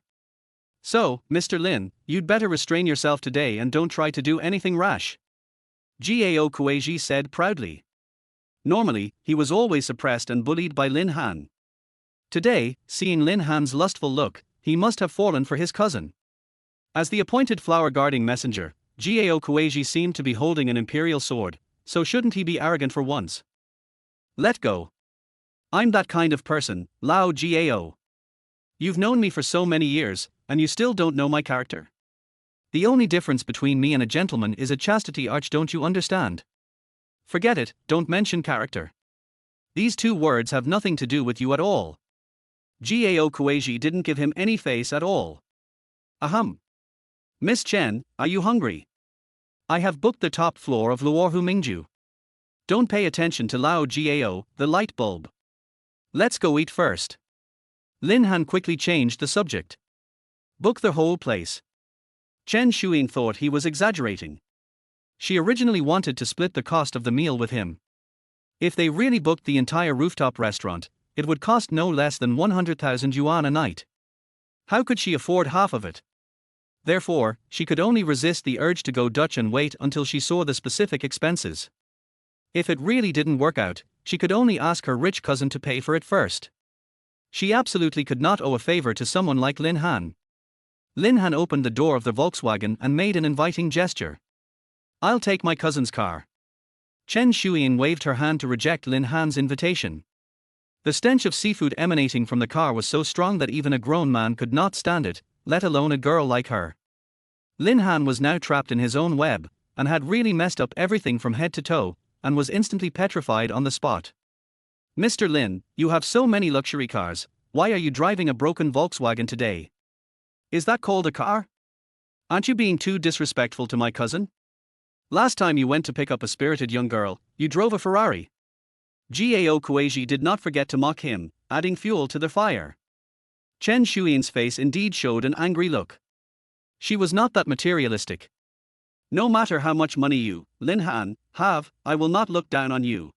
So, Mr. Lin, you'd better restrain yourself today and don't try to do anything rash. Gao Kueiji said proudly. Normally, he was always suppressed and bullied by Lin Han. Today, seeing Lin Han's lustful look, he must have fallen for his cousin. As the appointed flower-guarding messenger, Gao Kueiji seemed to be holding an imperial sword, so shouldn't he be arrogant for once? Let go. I'm that kind of person, Lao Gao. You've known me for so many years, and you still don't know my character. The only difference between me and a gentleman is a chastity arch, don't you understand? Forget it, don't mention character. These two words have nothing to do with you at all. Gao Kueiji didn't give him any face at all. Ahem. Miss Chen, are you hungry? I have booked the top floor of Luohu Mingju. Don't pay attention to Lao Gao, the light bulb. Let's go eat first. Lin Han quickly changed the subject. Book the whole place. Chen Shuing thought he was exaggerating. She originally wanted to split the cost of the meal with him. If they really booked the entire rooftop restaurant, it would cost no less than 100,000 yuan a night. How could she afford half of it? Therefore, she could only resist the urge to go Dutch and wait until she saw the specific expenses. If it really didn't work out, she could only ask her rich cousin to pay for it first. She absolutely could not owe a favor to someone like Lin Han. Lin Han opened the door of the Volkswagen and made an inviting gesture. I'll take my cousin's car. Chen Shuiying waved her hand to reject Lin Han's invitation. The stench of seafood emanating from the car was so strong that even a grown man could not stand it, let alone a girl like her. Lin Han was now trapped in his own web, and had really messed up everything from head to toe, and was instantly petrified on the spot. Mr. Lin, you have so many luxury cars, why are you driving a broken Volkswagen today? Is that called a car? Aren't you being too disrespectful to my cousin? Last time you went to pick up a spirited young girl, you drove a Ferrari. Gao Kueiji did not forget to mock him, adding fuel to the fire. Chen Shuian's face indeed showed an angry look. She was not that materialistic. No matter how much money you, Lin Han, have, I will not look down on you.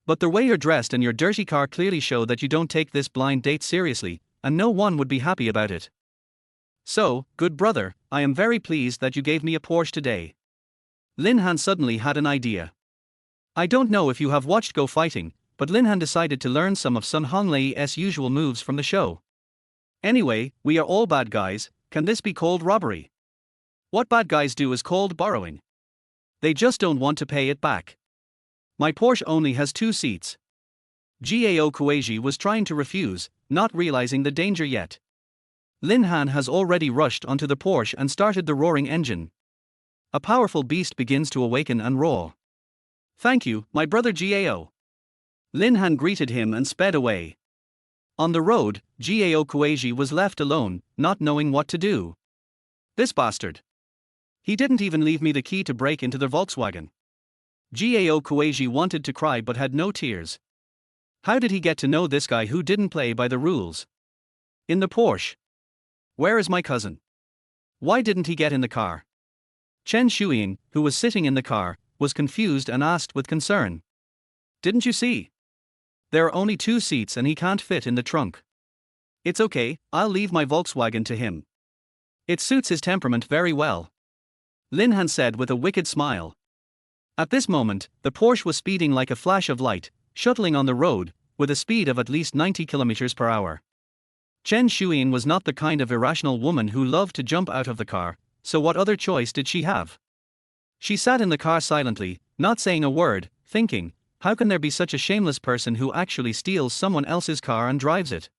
But the way you're dressed and your dirty car clearly show that you don't take this blind date seriously, and no one would be happy about it. So, good brother, I am very pleased that you gave me a Porsche today. Lin Han suddenly had an idea. I don't know if you have watched Go Fighting, but Lin Han decided to learn some of Sun Honglei's usual moves from the show. Anyway, we are all bad guys, can this be called robbery? What bad guys do is called borrowing. They just don't want to pay it back. My Porsche only has 2 seats. Gao Kueiji was trying to refuse, not realizing the danger yet. Lin Han has already rushed onto the Porsche and started the roaring engine. A powerful beast begins to awaken and roar. Thank you, my brother Gao. Lin Han greeted him and sped away. On the road, Gao Kueiji was left alone, not knowing what to do. This bastard. He didn't even leave me the key to break into the Volkswagen. Gao Kueiji wanted to cry but had no tears. How did he get to know this guy who didn't play by the rules? In the Porsche. Where is my cousin? Why didn't he get in the car? Chen Shuiying, who was sitting in the car, was confused and asked with concern. Didn't you see? There are only 2 seats and he can't fit in the trunk. It's okay, I'll leave my Volkswagen to him. It suits his temperament very well. Lin Han said with a wicked smile. At this moment, the Porsche was speeding like a flash of light, shuttling on the road, with a speed of at least 90 km per hour. Chen Shuiying was not the kind of irrational woman who loved to jump out of the car, so what other choice did she have? She sat in the car silently, not saying a word, thinking, how can there be such a shameless person who actually steals someone else's car and drives it?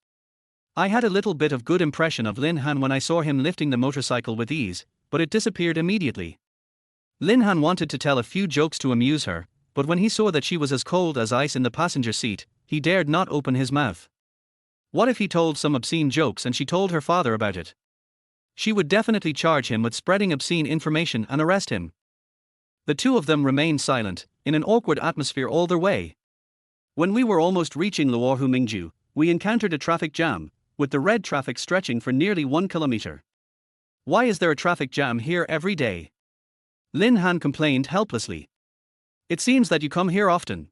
I had a little bit of good impression of Lin Han when I saw him lifting the motorcycle with ease, but it disappeared immediately. Lin Han wanted to tell a few jokes to amuse her, but when he saw that she was as cold as ice in the passenger seat, he dared not open his mouth. What if he told some obscene jokes and she told her father about it? She would definitely charge him with spreading obscene information and arrest him. The two of them remained silent, in an awkward atmosphere all their way. When we were almost reaching Luohu Mingju, we encountered a traffic jam, with the red traffic stretching for nearly 1 kilometer. Why is there a traffic jam here every day? Lin Han complained helplessly. It seems that you come here often.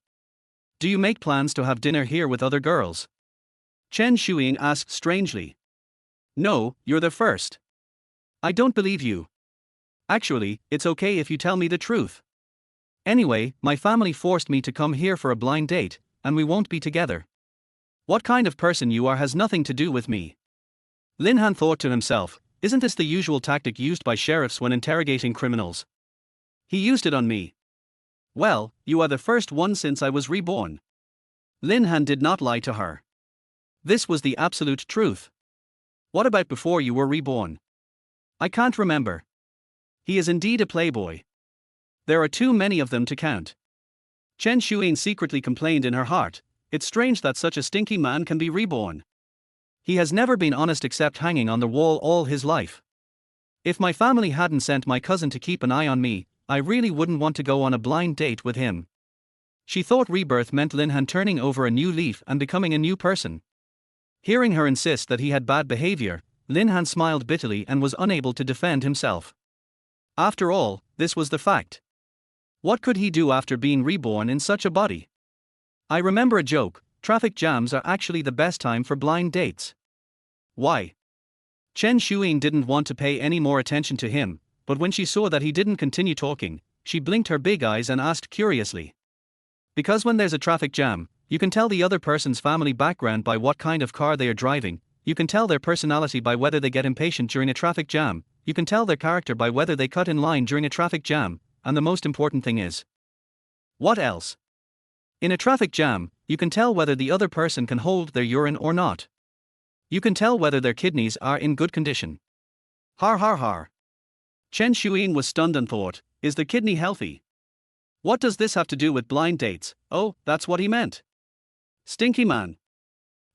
Do you make plans to have dinner here with other girls? Chen Shuiying asked strangely. No, you're the first. I don't believe you. Actually, it's okay if you tell me the truth. Anyway, my family forced me to come here for a blind date, and we won't be together. What kind of person you are has nothing to do with me. Lin Han thought to himself, isn't this the usual tactic used by sheriffs when interrogating criminals? He used it on me. Well, you are the first one since I was reborn. Lin Han did not lie to her. This was the absolute truth. What about before you were reborn? I can't remember. He is indeed a playboy. There are too many of them to count. Chen Shuyin secretly complained in her heart, it's strange that such a stinky man can be reborn. He has never been honest except hanging on the wall all his life. If my family hadn't sent my cousin to keep an eye on me, I really wouldn't want to go on a blind date with him. She thought rebirth meant Lin Han turning over a new leaf and becoming a new person. Hearing her insist that he had bad behavior, Lin Han smiled bitterly and was unable to defend himself. After all, this was the fact. What could he do after being reborn in such a body? I remember a joke, traffic jams are actually the best time for blind dates. Why? Chen Shuiying didn't want to pay any more attention to him, but when she saw that he didn't continue talking, she blinked her big eyes and asked curiously. Because when there's a traffic jam, you can tell the other person's family background by what kind of car they are driving, you can tell their personality by whether they get impatient during a traffic jam, you can tell their character by whether they cut in line during a traffic jam, and the most important thing is. What else? In a traffic jam, you can tell whether the other person can hold their urine or not. You can tell whether their kidneys are in good condition. Har har har. Chen Shuiying was stunned and thought, is the kidney healthy? What does this have to do with blind dates? Oh, that's what he meant. Stinky man.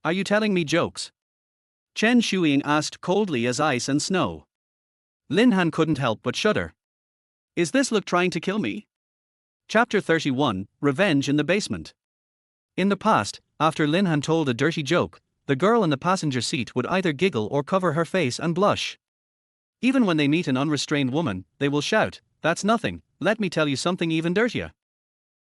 Are you telling me jokes? Chen Shuiying asked coldly as ice and snow. Lin Han couldn't help but shudder. Is this look trying to kill me? Chapter 31, Revenge in the Basement. In the past, after Lin Han told a dirty joke, the girl in the passenger seat would either giggle or cover her face and blush. Even when they meet an unrestrained woman, they will shout, that's nothing, let me tell you something even dirtier.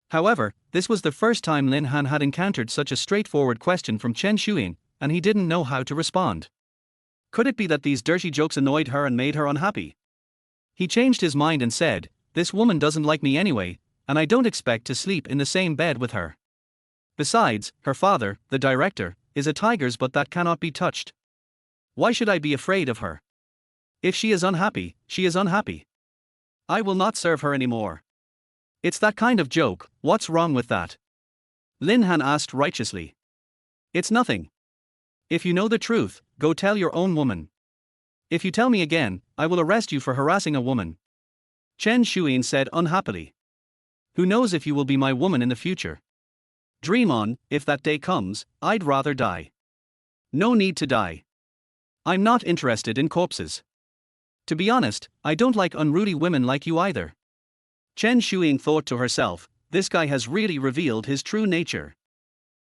However, this was the first time Lin Han had encountered such a straightforward question from Chen Shuiying, and he didn't know how to respond. Could it be that these dirty jokes annoyed her and made her unhappy? He changed his mind and said, this woman doesn't like me anyway, and I don't expect to sleep in the same bed with her. Besides, her father, the director, is a tiger's butt that cannot be touched. Why should I be afraid of her? If she is unhappy, she is unhappy. I will not serve her anymore. It's that kind of joke, what's wrong with that? Lin Han asked righteously. It's nothing. If you know the truth, go tell your own woman. If you tell me again, I will arrest you for harassing a woman. Chen Shuiying said unhappily. Who knows if you will be my woman in the future? Dream on, if that day comes, I'd rather die. No need to die. I'm not interested in corpses. To be honest, I don't like unruly women like you either. Chen Shuiying thought to herself, this guy has really revealed his true nature.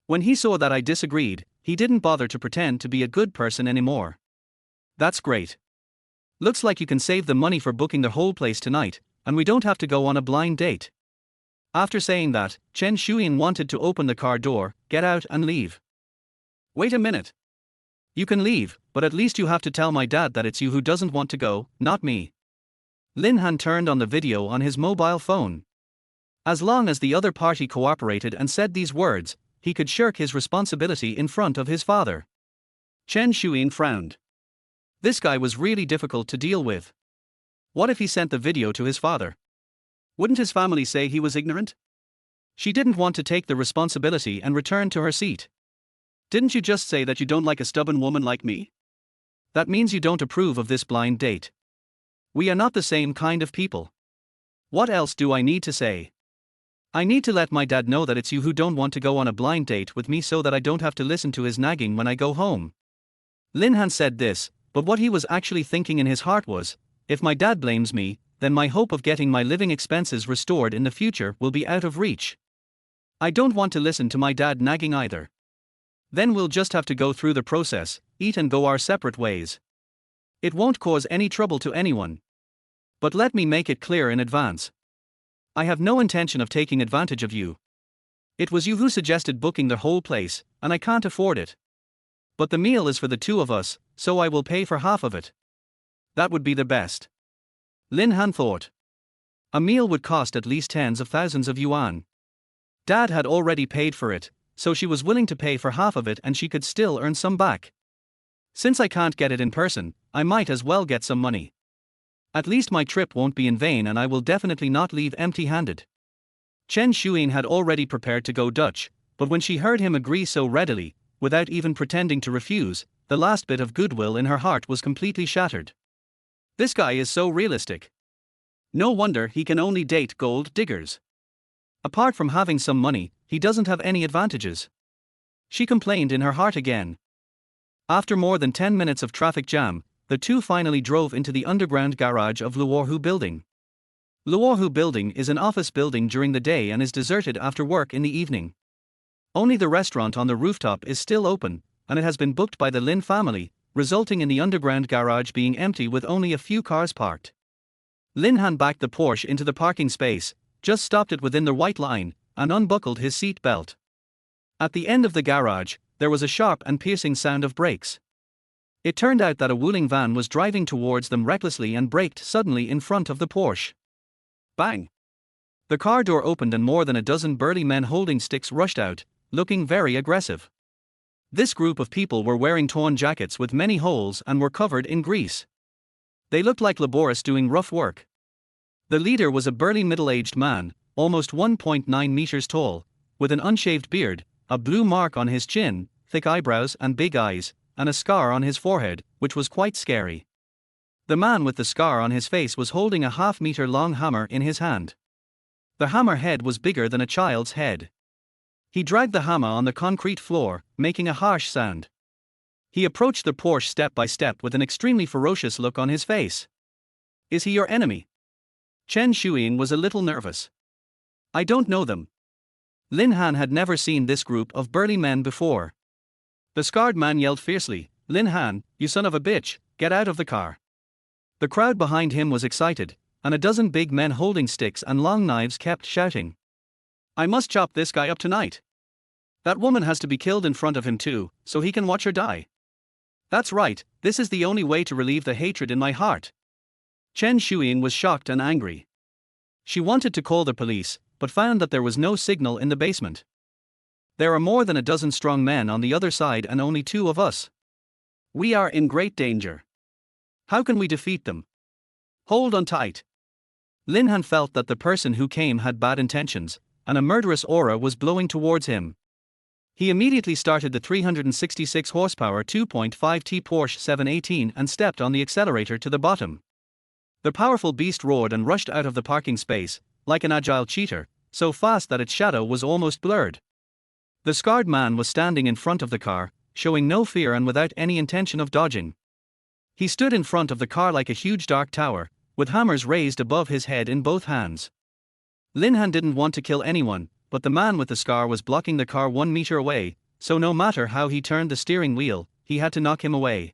When he saw that I disagreed, he didn't bother to pretend to be a good person anymore. That's great. Looks like you can save the money for booking the whole place tonight, and we don't have to go on a blind date. After saying that, Chen Shuiying wanted to open the car door, get out and leave. Wait a minute. You can leave, but at least you have to tell my dad that it's you who doesn't want to go, not me. Lin Han turned on the video on his mobile phone. As long as the other party cooperated and said these words, he could shirk his responsibility in front of his father. Chen Shuiying frowned. This guy was really difficult to deal with. What if he sent the video to his father? Wouldn't his family say he was ignorant? She didn't want to take the responsibility and return to her seat. Didn't you just say that you don't like a stubborn woman like me? That means you don't approve of this blind date. We are not the same kind of people. What else do I need to say? I need to let my dad know that it's you who don't want to go on a blind date with me so that I don't have to listen to his nagging when I go home. Lin Han said this, but what he was actually thinking in his heart was, if my dad blames me, then my hope of getting my living expenses restored in the future will be out of reach. I don't want to listen to my dad nagging either. Then we'll just have to go through the process, eat and go our separate ways. It won't cause any trouble to anyone. But let me make it clear in advance. I have no intention of taking advantage of you. It was you who suggested booking the whole place, and I can't afford it. But the meal is for the two of us, so I will pay for half of it. That would be the best. Lin Han thought. A meal would cost at least tens of thousands of yuan. Dad had already paid for it, so she was willing to pay for half of it and she could still earn some back. Since I can't get it in person, I might as well get some money. At least my trip won't be in vain and I will definitely not leave empty-handed. Chen Shuyin had already prepared to go Dutch, but when she heard him agree so readily, without even pretending to refuse, the last bit of goodwill in her heart was completely shattered. This guy is so realistic. No wonder he can only date gold diggers. Apart from having some money, he doesn't have any advantages. She complained in her heart again. After more than 10 minutes of traffic jam, the two finally drove into the underground garage of Luohu Building. Luohu Building is an office building during the day and is deserted after work in the evening. Only the restaurant on the rooftop is still open, and it has been booked by the Lin family, resulting in the underground garage being empty with only a few cars parked. Lin Han backed the Porsche into the parking space, just stopped it within the white line, and unbuckled his seat belt. At the end of the garage, there was a sharp and piercing sound of brakes. It turned out that a Wuling van was driving towards them recklessly and braked suddenly in front of the Porsche. Bang! The car door opened and more than a dozen burly men holding sticks rushed out, looking very aggressive. This group of people were wearing torn jackets with many holes and were covered in grease. They looked like laborious doing rough work. The leader was a burly middle-aged man, almost 1.9 meters tall, with an unshaved beard, a blue mark on his chin, thick eyebrows and big eyes, and a scar on his forehead, which was quite scary. The man with the scar on his face was holding a half-meter-long hammer in his hand. The hammer head was bigger than a child's head. He dragged the hammer on the concrete floor, making a harsh sound. He approached the Porsche step by step with an extremely ferocious look on his face. Is he your enemy? Chen Shuiying was a little nervous. I don't know them. Lin Han had never seen this group of burly men before. The scarred man yelled fiercely, Lin Han, you son of a bitch, get out of the car. The crowd behind him was excited, and a dozen big men holding sticks and long knives kept shouting. I must chop this guy up tonight. That woman has to be killed in front of him too, so he can watch her die. That's right, this is the only way to relieve the hatred in my heart. Chen Shuiying was shocked and angry. She wanted to call the police, but found that there was no signal in the basement. There are more than a dozen strong men on the other side and only two of us. We are in great danger. How can we defeat them? Hold on tight. Lin Han felt that the person who came had bad intentions, and a murderous aura was blowing towards him. He immediately started the 366 horsepower 2.5T Porsche 718 and stepped on the accelerator to the bottom. The powerful beast roared and rushed out of the parking space, like an agile cheetah, so fast that its shadow was almost blurred. The scarred man was standing in front of the car, showing no fear and without any intention of dodging. He stood in front of the car like a huge dark tower, with hammers raised above his head in both hands. Lin Han didn't want to kill anyone, but the man with the scar was blocking the car 1 meter away, so no matter how he turned the steering wheel, he had to knock him away.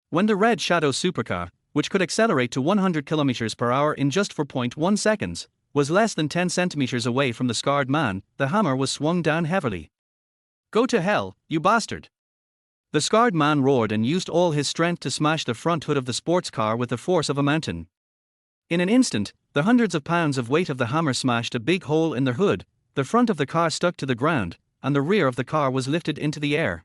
When the red shadow supercar, which could accelerate to 100 km per hour in just 4.1 seconds, was less than 10 centimeters away from the scarred man, the hammer was swung down heavily. Go to hell, you bastard! The scarred man roared and used all his strength to smash the front hood of the sports car with the force of a mountain. In an instant, the hundreds of pounds of weight of the hammer smashed a big hole in the hood, the front of the car stuck to the ground, and the rear of the car was lifted into the air.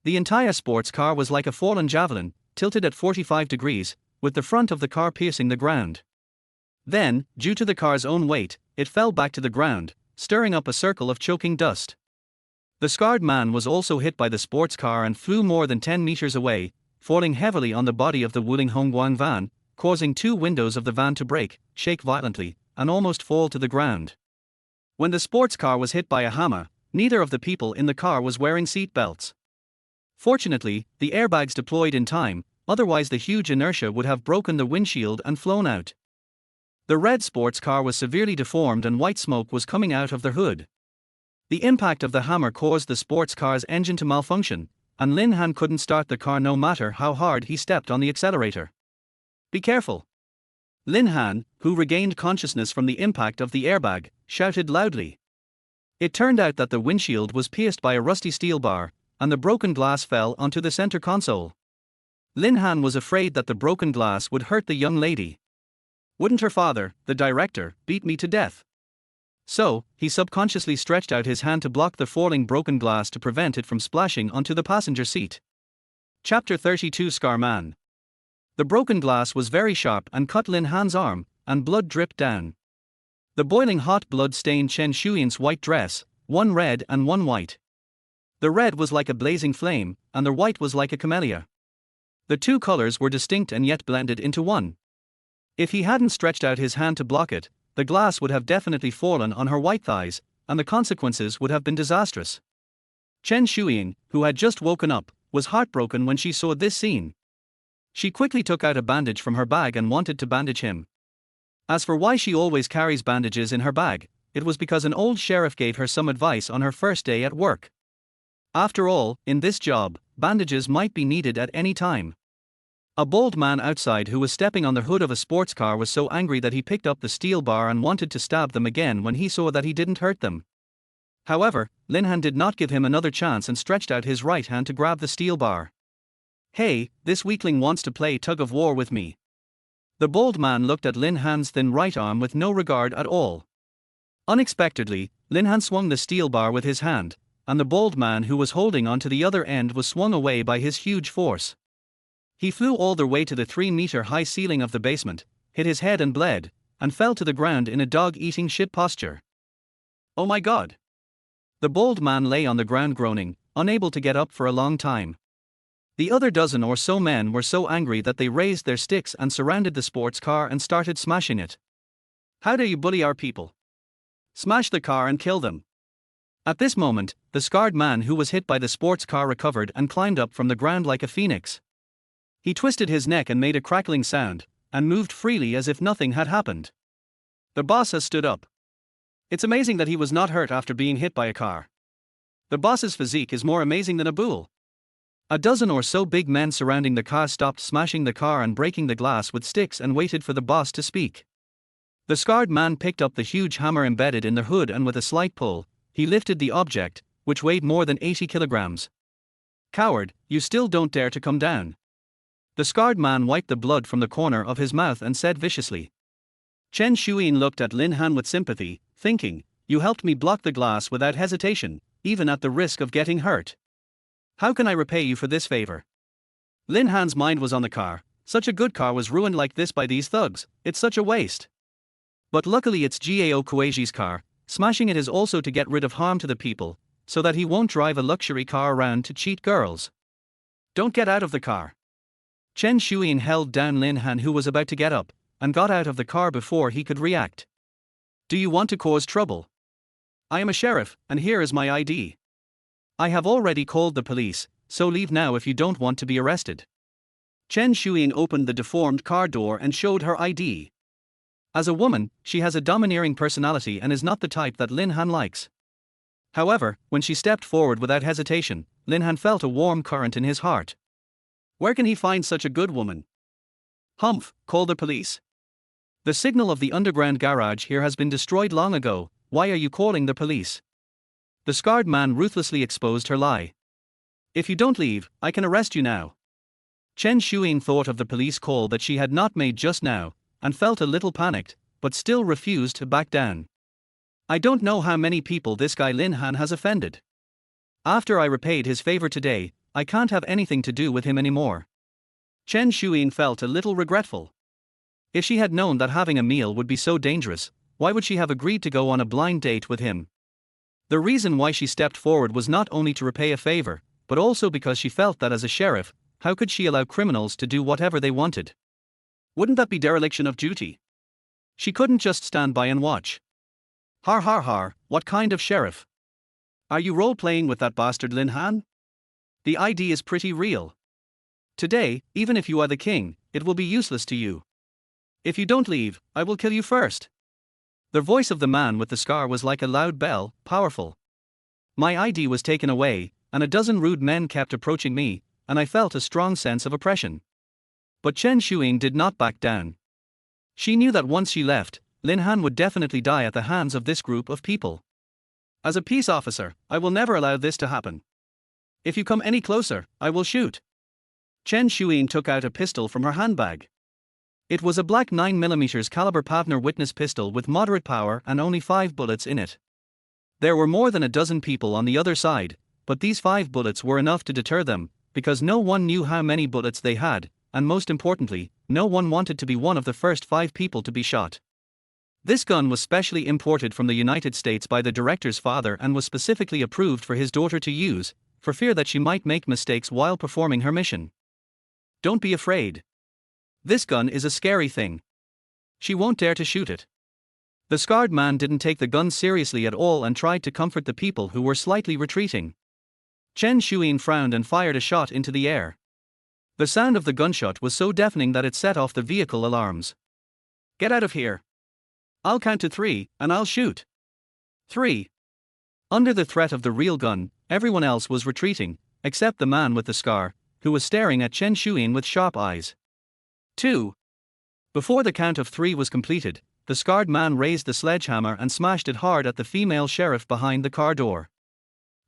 The entire sports car was like a fallen javelin, tilted at 45 degrees, with the front of the car piercing the ground. Then, due to the car's own weight, it fell back to the ground, stirring up a circle of choking dust. The scarred man was also hit by the sports car and flew more than 10 meters away, falling heavily on the body of the Wuling Hongguang van, causing two windows of the van to break, shake violently, and almost fall to the ground. When the sports car was hit by a hammer, neither of the people in the car was wearing seat belts. Fortunately, the airbags deployed in time, otherwise the huge inertia would have broken the windshield and flown out. The red sports car was severely deformed and white smoke was coming out of the hood. The impact of the hammer caused the sports car's engine to malfunction, and Lin Han couldn't start the car no matter how hard he stepped on the accelerator. "Be careful!" Lin Han, who regained consciousness from the impact of the airbag, shouted loudly. It turned out that the windshield was pierced by a rusty steel bar, and the broken glass fell onto the center console. Lin Han was afraid that the broken glass would hurt the young lady. Wouldn't her father, the director, beat me to death? So, he subconsciously stretched out his hand to block the falling broken glass to prevent it from splashing onto the passenger seat. Chapter 32 Scar Man. The broken glass was very sharp and cut Lin Han's arm, and blood dripped down. The boiling hot blood stained Chen Shuyan's white dress, one red and one white. The red was like a blazing flame, and the white was like a camellia. The two colors were distinct and yet blended into one. If he hadn't stretched out his hand to block it, the glass would have definitely fallen on her white thighs, and the consequences would have been disastrous. Chen Shuyan, who had just woken up, was heartbroken when she saw this scene. She quickly took out a bandage from her bag and wanted to bandage him. As for why she always carries bandages in her bag, it was because an old sheriff gave her some advice on her first day at work. After all, in this job, bandages might be needed at any time. A bald man outside who was stepping on the hood of a sports car was so angry that he picked up the steel bar and wanted to stab them again when he saw that he didn't hurt them. However, Lin Han did not give him another chance and stretched out his right hand to grab the steel bar. "Hey, this weakling wants to play tug-of-war with me." The bald man looked at Lin Han's thin right arm with no regard at all. Unexpectedly, Lin Han swung the steel bar with his hand, and the bald man who was holding on to the other end was swung away by his huge force. He flew all the way to the 3-meter-high ceiling of the basement, hit his head and bled, and fell to the ground in a dog-eating shit posture. "Oh my God!" The bald man lay on the ground groaning, unable to get up for a long time. The other dozen or so men were so angry that they raised their sticks and surrounded the sports car and started smashing it. "How dare you bully our people? Smash the car and kill them!" At this moment, the scarred man who was hit by the sports car recovered and climbed up from the ground like a phoenix. He twisted his neck and made a crackling sound, and moved freely as if nothing had happened. "The boss has stood up. It's amazing that he was not hurt after being hit by a car. The boss's physique is more amazing than a bull." A dozen or so big men surrounding the car stopped smashing the car and breaking the glass with sticks and waited for the boss to speak. The scarred man picked up the huge hammer embedded in the hood and with a slight pull, he lifted the object, which weighed more than 80 kilograms. "Coward, you still don't dare to come down." The scarred man wiped the blood from the corner of his mouth and said viciously. Chen Shuyan looked at Lin Han with sympathy, thinking, "You helped me block the glass without hesitation, even at the risk of getting hurt. How can I repay you for this favor?" Lin Han's mind was on the car. Such a good car was ruined like this by these thugs. It's such a waste. But luckily it's Gao Kueiji's car. Smashing it is also to get rid of harm to the people, so that he won't drive a luxury car around to cheat girls. "Don't get out of the car." Chen Shuyan held down Lin Han, who was about to get up, and got out of the car before he could react. "Do you want to cause trouble? I am a sheriff, and here is my ID. I have already called the police, so leave now if you don't want to be arrested." Chen Shuyan opened the deformed car door and showed her ID. As a woman, she has a domineering personality and is not the type that Lin Han likes. However, when she stepped forward without hesitation, Lin Han felt a warm current in his heart. Where can he find such a good woman? "Humph, call the police. The signal of the underground garage here has been destroyed long ago. Why are you calling the police?" The scarred man ruthlessly exposed her lie. "If you don't leave, I can arrest you now." Chen Shuyan thought of the police call that she had not made just now, and felt a little panicked, but still refused to back down. "I don't know how many people this guy Lin Han has offended. After I repaid his favor today, I can't have anything to do with him anymore." Chen Shuyan felt a little regretful. If she had known that having a meal would be so dangerous, why would she have agreed to go on a blind date with him? The reason why she stepped forward was not only to repay a favor, but also because she felt that as a sheriff, how could she allow criminals to do whatever they wanted? Wouldn't that be dereliction of duty? She couldn't just stand by and watch. Har har har, what kind of sheriff? Are you role-playing with that bastard Lin Han? The ID is pretty real. Today, even if you are the king, it will be useless to you. If you don't leave, I will kill you first. The voice of the man with the scar was like a loud bell, powerful. My ID was taken away, and a dozen rude men kept approaching me, and I felt a strong sense of oppression. But Chen Shuing did not back down. She knew that once she left, Lin Han would definitely die at the hands of this group of people. As a peace officer, I will never allow this to happen. If you come any closer, I will shoot. Chen Shuing took out a pistol from her handbag. It was a black 9mm caliber Pavner witness pistol with moderate power and only 5 bullets in it. There were more than a dozen people on the other side, but these 5 bullets were enough to deter them, because no one knew how many bullets they had, and most importantly, no one wanted to be one of the first 5 people to be shot. This gun was specially imported from the United States by the director's father and was specifically approved for his daughter to use, for fear that she might make mistakes while performing her mission. Don't be afraid. This gun is a scary thing. She won't dare to shoot it. The scarred man didn't take the gun seriously at all and tried to comfort the people who were slightly retreating. Chen Shuin frowned and fired a shot into the air. The sound of the gunshot was so deafening that it set off the vehicle alarms. Get out of here. I'll count to 3, and I'll shoot. 3. Under the threat of the real gun, everyone else was retreating, except the man with the scar, who was staring at Chen Shuin with sharp eyes. 2. Before the count of 3 was completed, the scarred man raised the sledgehammer and smashed it hard at the female sheriff behind the car door.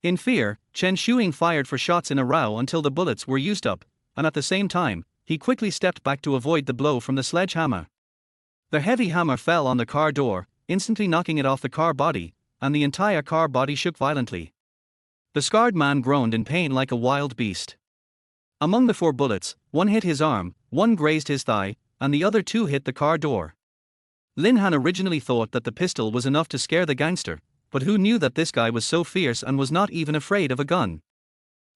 In fear, Chen Shuing fired 4 shots in a row until the bullets were used up, and at the same time, he quickly stepped back to avoid the blow from the sledgehammer. The heavy hammer fell on the car door, instantly knocking it off the car body, and the entire car body shook violently. The scarred man groaned in pain like a wild beast. Among the 4 bullets, 1 hit his arm, 1 grazed his thigh, and the other 2 hit the car door. Lin Han originally thought that the pistol was enough to scare the gangster, but who knew that this guy was so fierce and was not even afraid of a gun?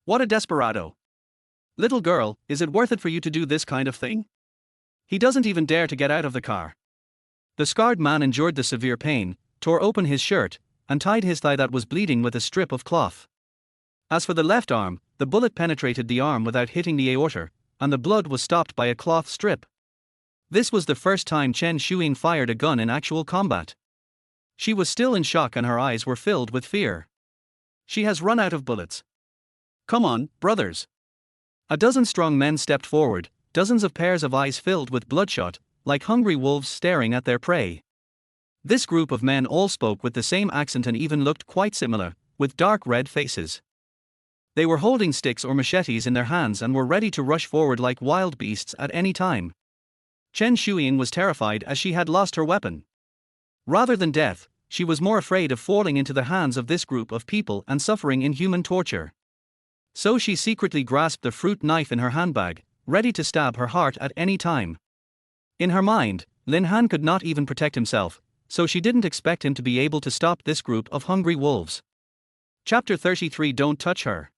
What a desperado. Little girl, is it worth it for you to do this kind of thing? He doesn't even dare to get out of the car. The scarred man endured the severe pain, tore open his shirt, and tied his thigh that was bleeding with a strip of cloth. As for the left arm, the bullet penetrated the arm without hitting the aorta, and the blood was stopped by a cloth strip. This was the first time Chen Shuing fired a gun in actual combat. She was still in shock and her eyes were filled with fear. She has run out of bullets. Come on, brothers. A dozen strong men stepped forward, dozens of pairs of eyes filled with bloodshot, like hungry wolves staring at their prey. This group of men all spoke with the same accent and even looked quite similar, with dark red faces. They were holding sticks or machetes in their hands and were ready to rush forward like wild beasts at any time. Chen Shuing was terrified as she had lost her weapon. Rather than death, she was more afraid of falling into the hands of this group of people and suffering inhuman torture. So she secretly grasped the fruit knife in her handbag, ready to stab her heart at any time. In her mind, Lin Han could not even protect himself, so she didn't expect him to be able to stop this group of hungry wolves. Chapter 33. Don't touch her.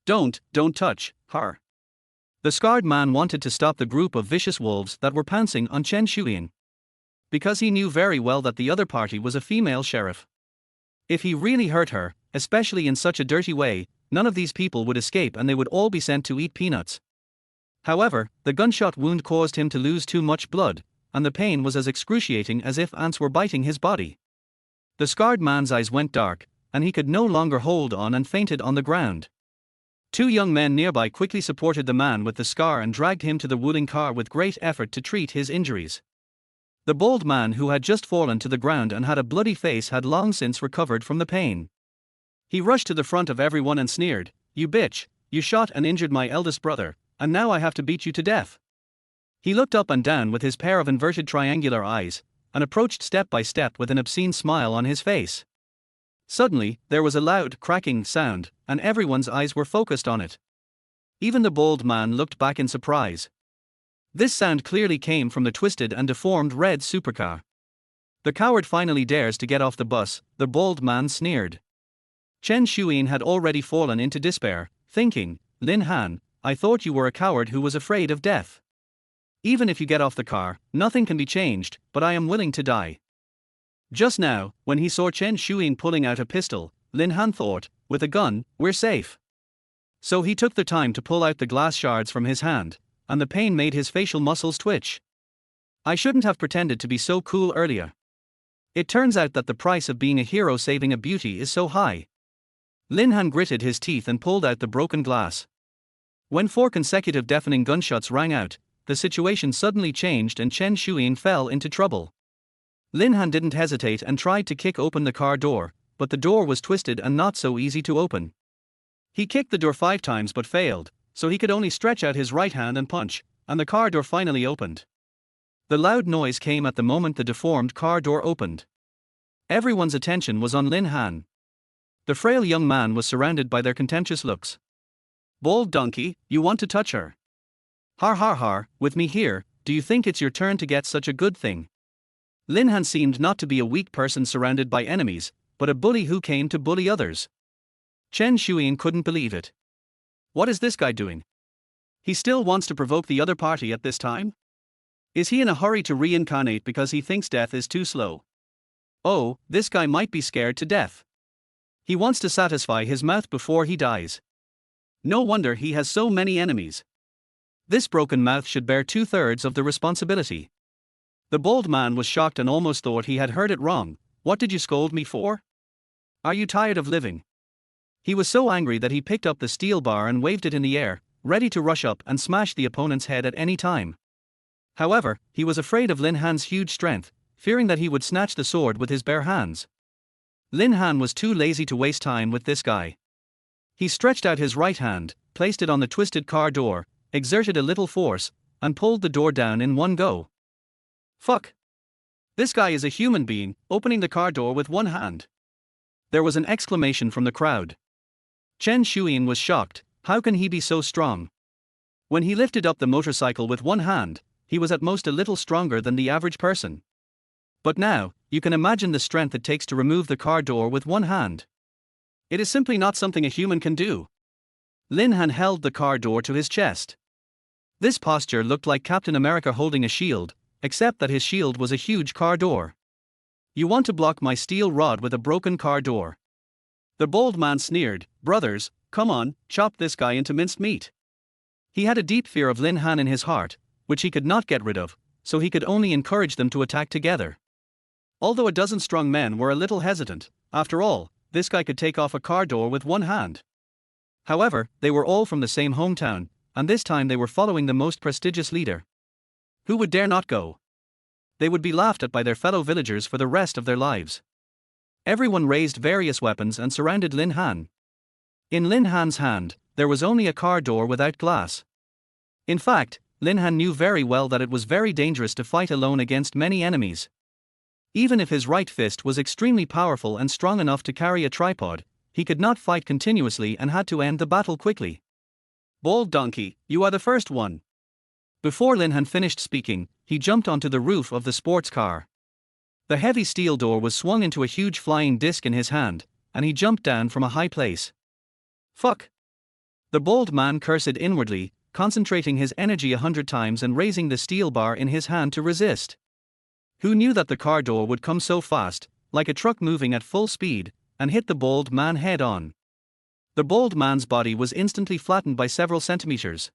Don't touch her. The scarred man wanted to stop the group of vicious wolves that were pouncing on Chen Shuing. Because he knew very well that the other party was a female sheriff. If he really hurt her, especially in such a dirty way, none of these people would escape and they would all be sent to eat peanuts. However, the gunshot wound caused him to lose too much blood, and the pain was as excruciating as if ants were biting his body. The scarred man's eyes went dark, and he could no longer hold on and fainted on the ground. 2 young men nearby quickly supported the man with the scar and dragged him to the wooden car with great effort to treat his injuries. The bald man who had just fallen to the ground and had a bloody face had long since recovered from the pain. He rushed to the front of everyone and sneered, "You bitch, you shot and injured my eldest brother, and now I have to beat you to death." He looked up and down with his pair of inverted triangular eyes, and approached step by step with an obscene smile on his face. Suddenly, there was a loud, cracking sound, and everyone's eyes were focused on it. Even the bald man looked back in surprise. This sound clearly came from the twisted and deformed red supercar. "The coward finally dares to get off the bus," the bald man sneered. Chen Shuin had already fallen into despair, thinking, "Lin Han, I thought you were a coward who was afraid of death. Even if you get off the car, nothing can be changed, but I am willing to die." Just now, when he saw Chen Shuyin pulling out a pistol, Lin Han thought, with a gun, we're safe. So he took the time to pull out the glass shards from his hand, and the pain made his facial muscles twitch. I shouldn't have pretended to be so cool earlier. It turns out that the price of being a hero saving a beauty is so high. Lin Han gritted his teeth and pulled out the broken glass. When 4 consecutive deafening gunshots rang out, the situation suddenly changed and Chen Shuyin fell into trouble. Lin Han didn't hesitate and tried to kick open the car door, but the door was twisted and not so easy to open. He kicked the door 5 times but failed, so he could only stretch out his right hand and punch, and the car door finally opened. The loud noise came at the moment the deformed car door opened. Everyone's attention was on Lin Han. The frail young man was surrounded by their contemptuous looks. Bold donkey, you want to touch her? Har har har, with me here, do you think it's your turn to get such a good thing? Lin Han seemed not to be a weak person surrounded by enemies, but a bully who came to bully others. Chen Shuyin couldn't believe it. What is this guy doing? He still wants to provoke the other party at this time? Is he in a hurry to reincarnate because he thinks death is too slow? Oh, this guy might be scared to death. He wants to satisfy his mouth before he dies. No wonder he has so many enemies. This broken mouth should bear 2/3 of the responsibility. The bold man was shocked and almost thought he had heard it wrong. What did you scold me for? Are you tired of living? He was so angry that he picked up the steel bar and waved it in the air, ready to rush up and smash the opponent's head at any time. However, he was afraid of Lin Han's huge strength, fearing that he would snatch the sword with his bare hands. Lin Han was too lazy to waste time with this guy. He stretched out his right hand, placed it on the twisted car door, exerted a little force, and pulled the door down in one go. Fuck. This guy is a human being, opening the car door with one hand. There was an exclamation from the crowd. Chen Shuyin was shocked. How can he be so strong? When he lifted up the motorcycle with one hand, he was at most a little stronger than the average person. But now, you can imagine the strength it takes to remove the car door with one hand. It is simply not something a human can do. Lin Han held the car door to his chest. This posture looked like Captain America holding a shield, except that his shield was a huge car door. You want to block my steel rod with a broken car door? The bold man sneered. Brothers, come on, chop this guy into minced meat. He had a deep fear of Lin Han in his heart, which he could not get rid of, so he could only encourage them to attack together. Although a dozen strong men were a little hesitant, after all, this guy could take off a car door with one hand. However, they were all from the same hometown, and this time they were following the most prestigious leader. Who would dare not go? They would be laughed at by their fellow villagers for the rest of their lives. Everyone raised various weapons and surrounded Lin Han. In Lin Han's hand, there was only a car door without glass. In fact, Lin Han knew very well that it was very dangerous to fight alone against many enemies. Even if his right fist was extremely powerful and strong enough to carry a tripod, he could not fight continuously and had to end the battle quickly. Bold donkey, you are the first one. Before Lin Han finished speaking, he jumped onto the roof of the sports car. The heavy steel door was swung into a huge flying disc in his hand, and he jumped down from a high place. Fuck. The bold man cursed inwardly, concentrating his energy 100 times and raising the steel bar in his hand to resist. Who knew that the car door would come so fast, like a truck moving at full speed, and hit the bold man head on? The bold man's body was instantly flattened by several centimeters.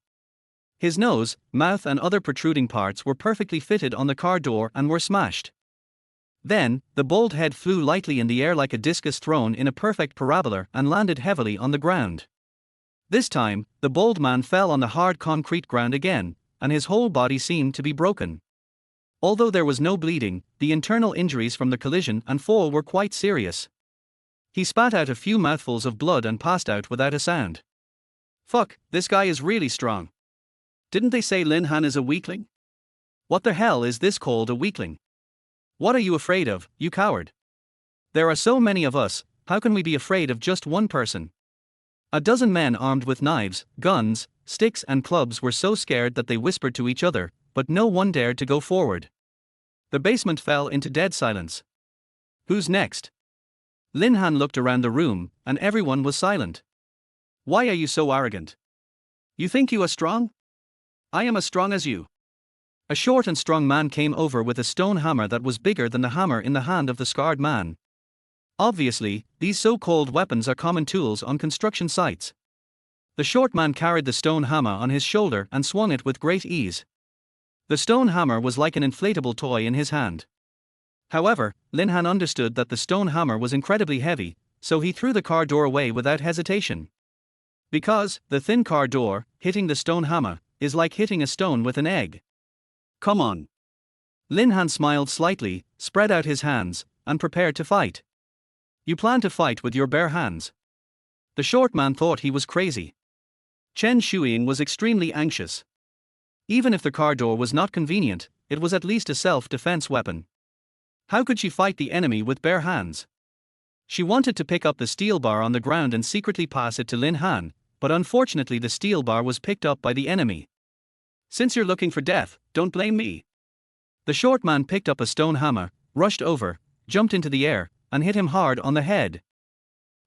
His nose, mouth and other protruding parts were perfectly fitted on the car door and were smashed. Then, the bold head flew lightly in the air like a discus thrown in a perfect parabola and landed heavily on the ground. This time, the bold man fell on the hard concrete ground again, and his whole body seemed to be broken. Although there was no bleeding, the internal injuries from the collision and fall were quite serious. He spat out a few mouthfuls of blood and passed out without a sound. Fuck, this guy is really strong. Didn't they say Lin Han is a weakling? What the hell is this called a weakling? What are you afraid of, you coward? There are so many of us, how can we be afraid of just one person? A dozen men armed with knives, guns, sticks and clubs were so scared that they whispered to each other, but no one dared to go forward. The basement fell into dead silence. Who's next? Lin Han looked around the room, and everyone was silent. Why are you so arrogant? You think you are strong? I am as strong as you. A short and strong man came over with a stone hammer that was bigger than the hammer in the hand of the scarred man. Obviously, these so-called weapons are common tools on construction sites. The short man carried the stone hammer on his shoulder and swung it with great ease. The stone hammer was like an inflatable toy in his hand. However, Lin Han understood that the stone hammer was incredibly heavy, so he threw the car door away without hesitation. Because, the thin car door, hitting the stone hammer, is like hitting a stone with an egg. Come on. Lin Han smiled slightly, spread out his hands, and prepared to fight. You plan to fight with your bare hands? The short man thought he was crazy. Chen Shuiying was extremely anxious. Even if the car door was not convenient, it was at least a self-defense weapon. How could she fight the enemy with bare hands? She wanted to pick up the steel bar on the ground and secretly pass it to Lin Han, but unfortunately the steel bar was picked up by the enemy. Since you're looking for death, don't blame me. The short man picked up a stone hammer, rushed over, jumped into the air, and hit him hard on the head.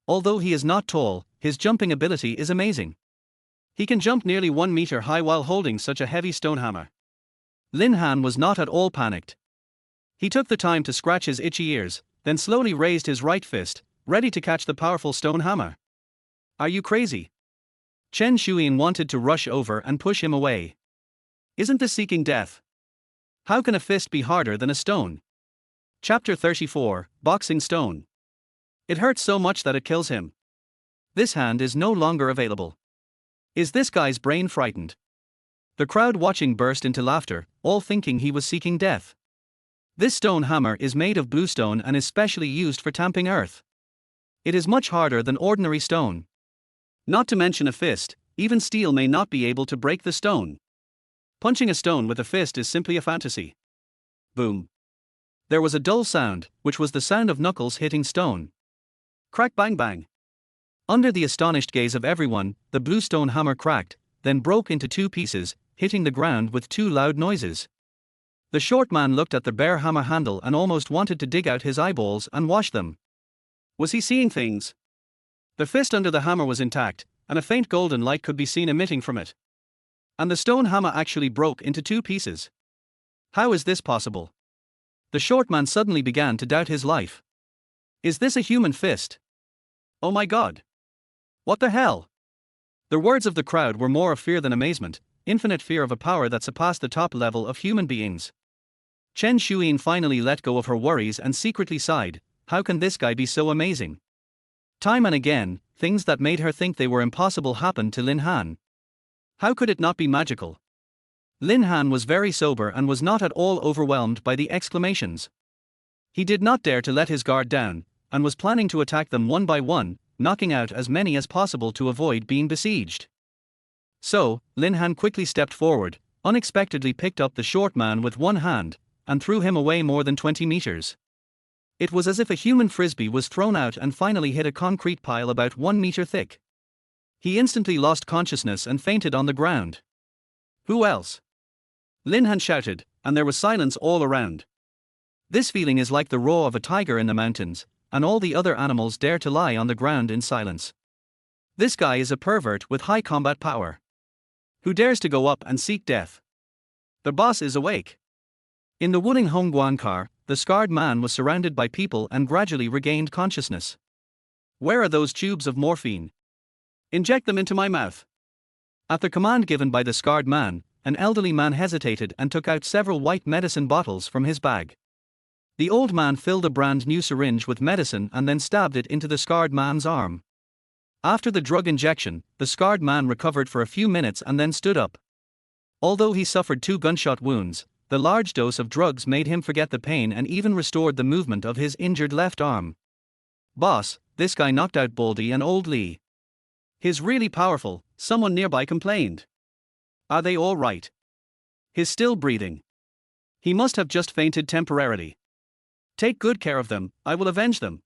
Although he is not tall, his jumping ability is amazing. He can jump nearly 1 meter high while holding such a heavy stone hammer. Lin Han was not at all panicked. He took the time to scratch his itchy ears, then slowly raised his right fist, ready to catch the powerful stone hammer. Are you crazy? Chen Shuiying wanted to rush over and push him away. Isn't this seeking death? How can a fist be harder than a stone? Chapter 34, Boxing Stone. It hurts so much that it kills him. This hand is no longer available. Is this guy's brain frightened? The crowd watching burst into laughter, all thinking he was seeking death. This stone hammer is made of bluestone and is specially used for tamping earth. It is much harder than ordinary stone. Not to mention a fist, even steel may not be able to break the stone. Punching a stone with a fist is simply a fantasy. Boom. There was a dull sound, which was the sound of knuckles hitting stone. Crack bang bang. Under the astonished gaze of everyone, the bluestone hammer cracked, then broke into 2 pieces, hitting the ground with 2 loud noises. The short man looked at the bare hammer handle and almost wanted to dig out his eyeballs and wash them. Was he seeing things? The fist under the hammer was intact, and a faint golden light could be seen emitting from it. And the stone hammer actually broke into 2 pieces. How is this possible? The short man suddenly began to doubt his life. Is this a human fist? Oh my god. What the hell? The words of the crowd were more of fear than amazement, infinite fear of a power that surpassed the top level of human beings. Chen Shuiying finally let go of her worries and secretly sighed, how can this guy be so amazing? Time and again, things that made her think they were impossible happened to Lin Han. How could it not be magical? Lin Han was very sober and was not at all overwhelmed by the exclamations. He did not dare to let his guard down, and was planning to attack them one by one, knocking out as many as possible to avoid being besieged. So, Lin Han quickly stepped forward, unexpectedly picked up the short man with one hand, and threw him away more than 20 meters. It was as if a human frisbee was thrown out and finally hit a concrete pile about 1 meter thick. He instantly lost consciousness and fainted on the ground. Who else? Lin Han shouted, and there was silence all around. This feeling is like the roar of a tiger in the mountains, and all the other animals dare to lie on the ground in silence. This guy is a pervert with high combat power. Who dares to go up and seek death? The boss is awake. In the Wuling Hongguan car, the scarred man was surrounded by people and gradually regained consciousness. Where are those tubes of morphine? Inject them into my mouth. At the command given by the scarred man, an elderly man hesitated and took out several white medicine bottles from his bag. The old man filled a brand new syringe with medicine and then stabbed it into the scarred man's arm. After the drug injection, the scarred man recovered for a few minutes and then stood up. Although he suffered 2 gunshot wounds, the large dose of drugs made him forget the pain and even restored the movement of his injured left arm. Boss, this guy knocked out Baldy and old Lee. He's really powerful, someone nearby complained. Are they all right? He's still breathing. He must have just fainted temporarily. Take good care of them, I will avenge them.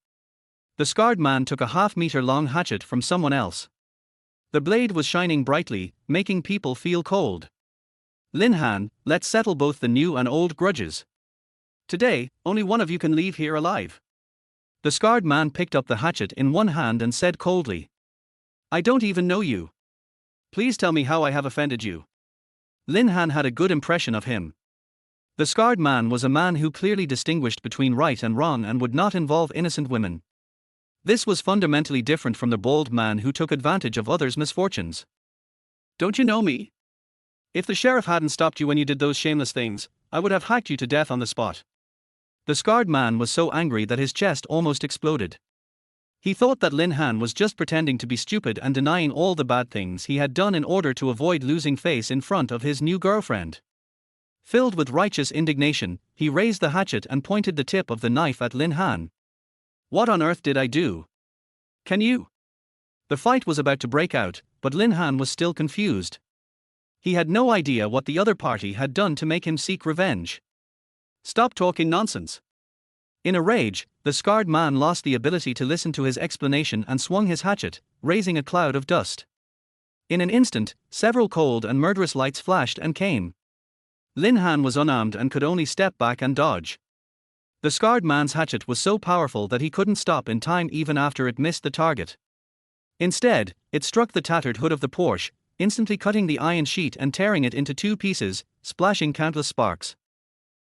The scarred man took a half-meter-long hatchet from someone else. The blade was shining brightly, making people feel cold. Lin Han, let's settle both the new and old grudges. Today, only one of you can leave here alive. The scarred man picked up the hatchet in one hand and said coldly. I don't even know you. Please tell me how I have offended you. Lin Han had a good impression of him. The scarred man was a man who clearly distinguished between right and wrong and would not involve innocent women. This was fundamentally different from the bold man who took advantage of others' misfortunes. "Don't you know me? If the sheriff hadn't stopped you when you did those shameless things, I would have hacked you to death on the spot." The scarred man was so angry that his chest almost exploded. He thought that Lin Han was just pretending to be stupid and denying all the bad things he had done in order to avoid losing face in front of his new girlfriend. Filled with righteous indignation, he raised the hatchet and pointed the tip of the knife at Lin Han. "What on earth did I do? Can you?" The fight was about to break out, but Lin Han was still confused. He had no idea what the other party had done to make him seek revenge. "Stop talking nonsense." In a rage, the scarred man lost the ability to listen to his explanation and swung his hatchet, raising a cloud of dust. In an instant, several cold and murderous lights flashed and came. Lin Han was unarmed and could only step back and dodge. The scarred man's hatchet was so powerful that he couldn't stop in time even after it missed the target. Instead, it struck the tattered hood of the Porsche, instantly cutting the iron sheet and tearing it into two pieces, splashing countless sparks.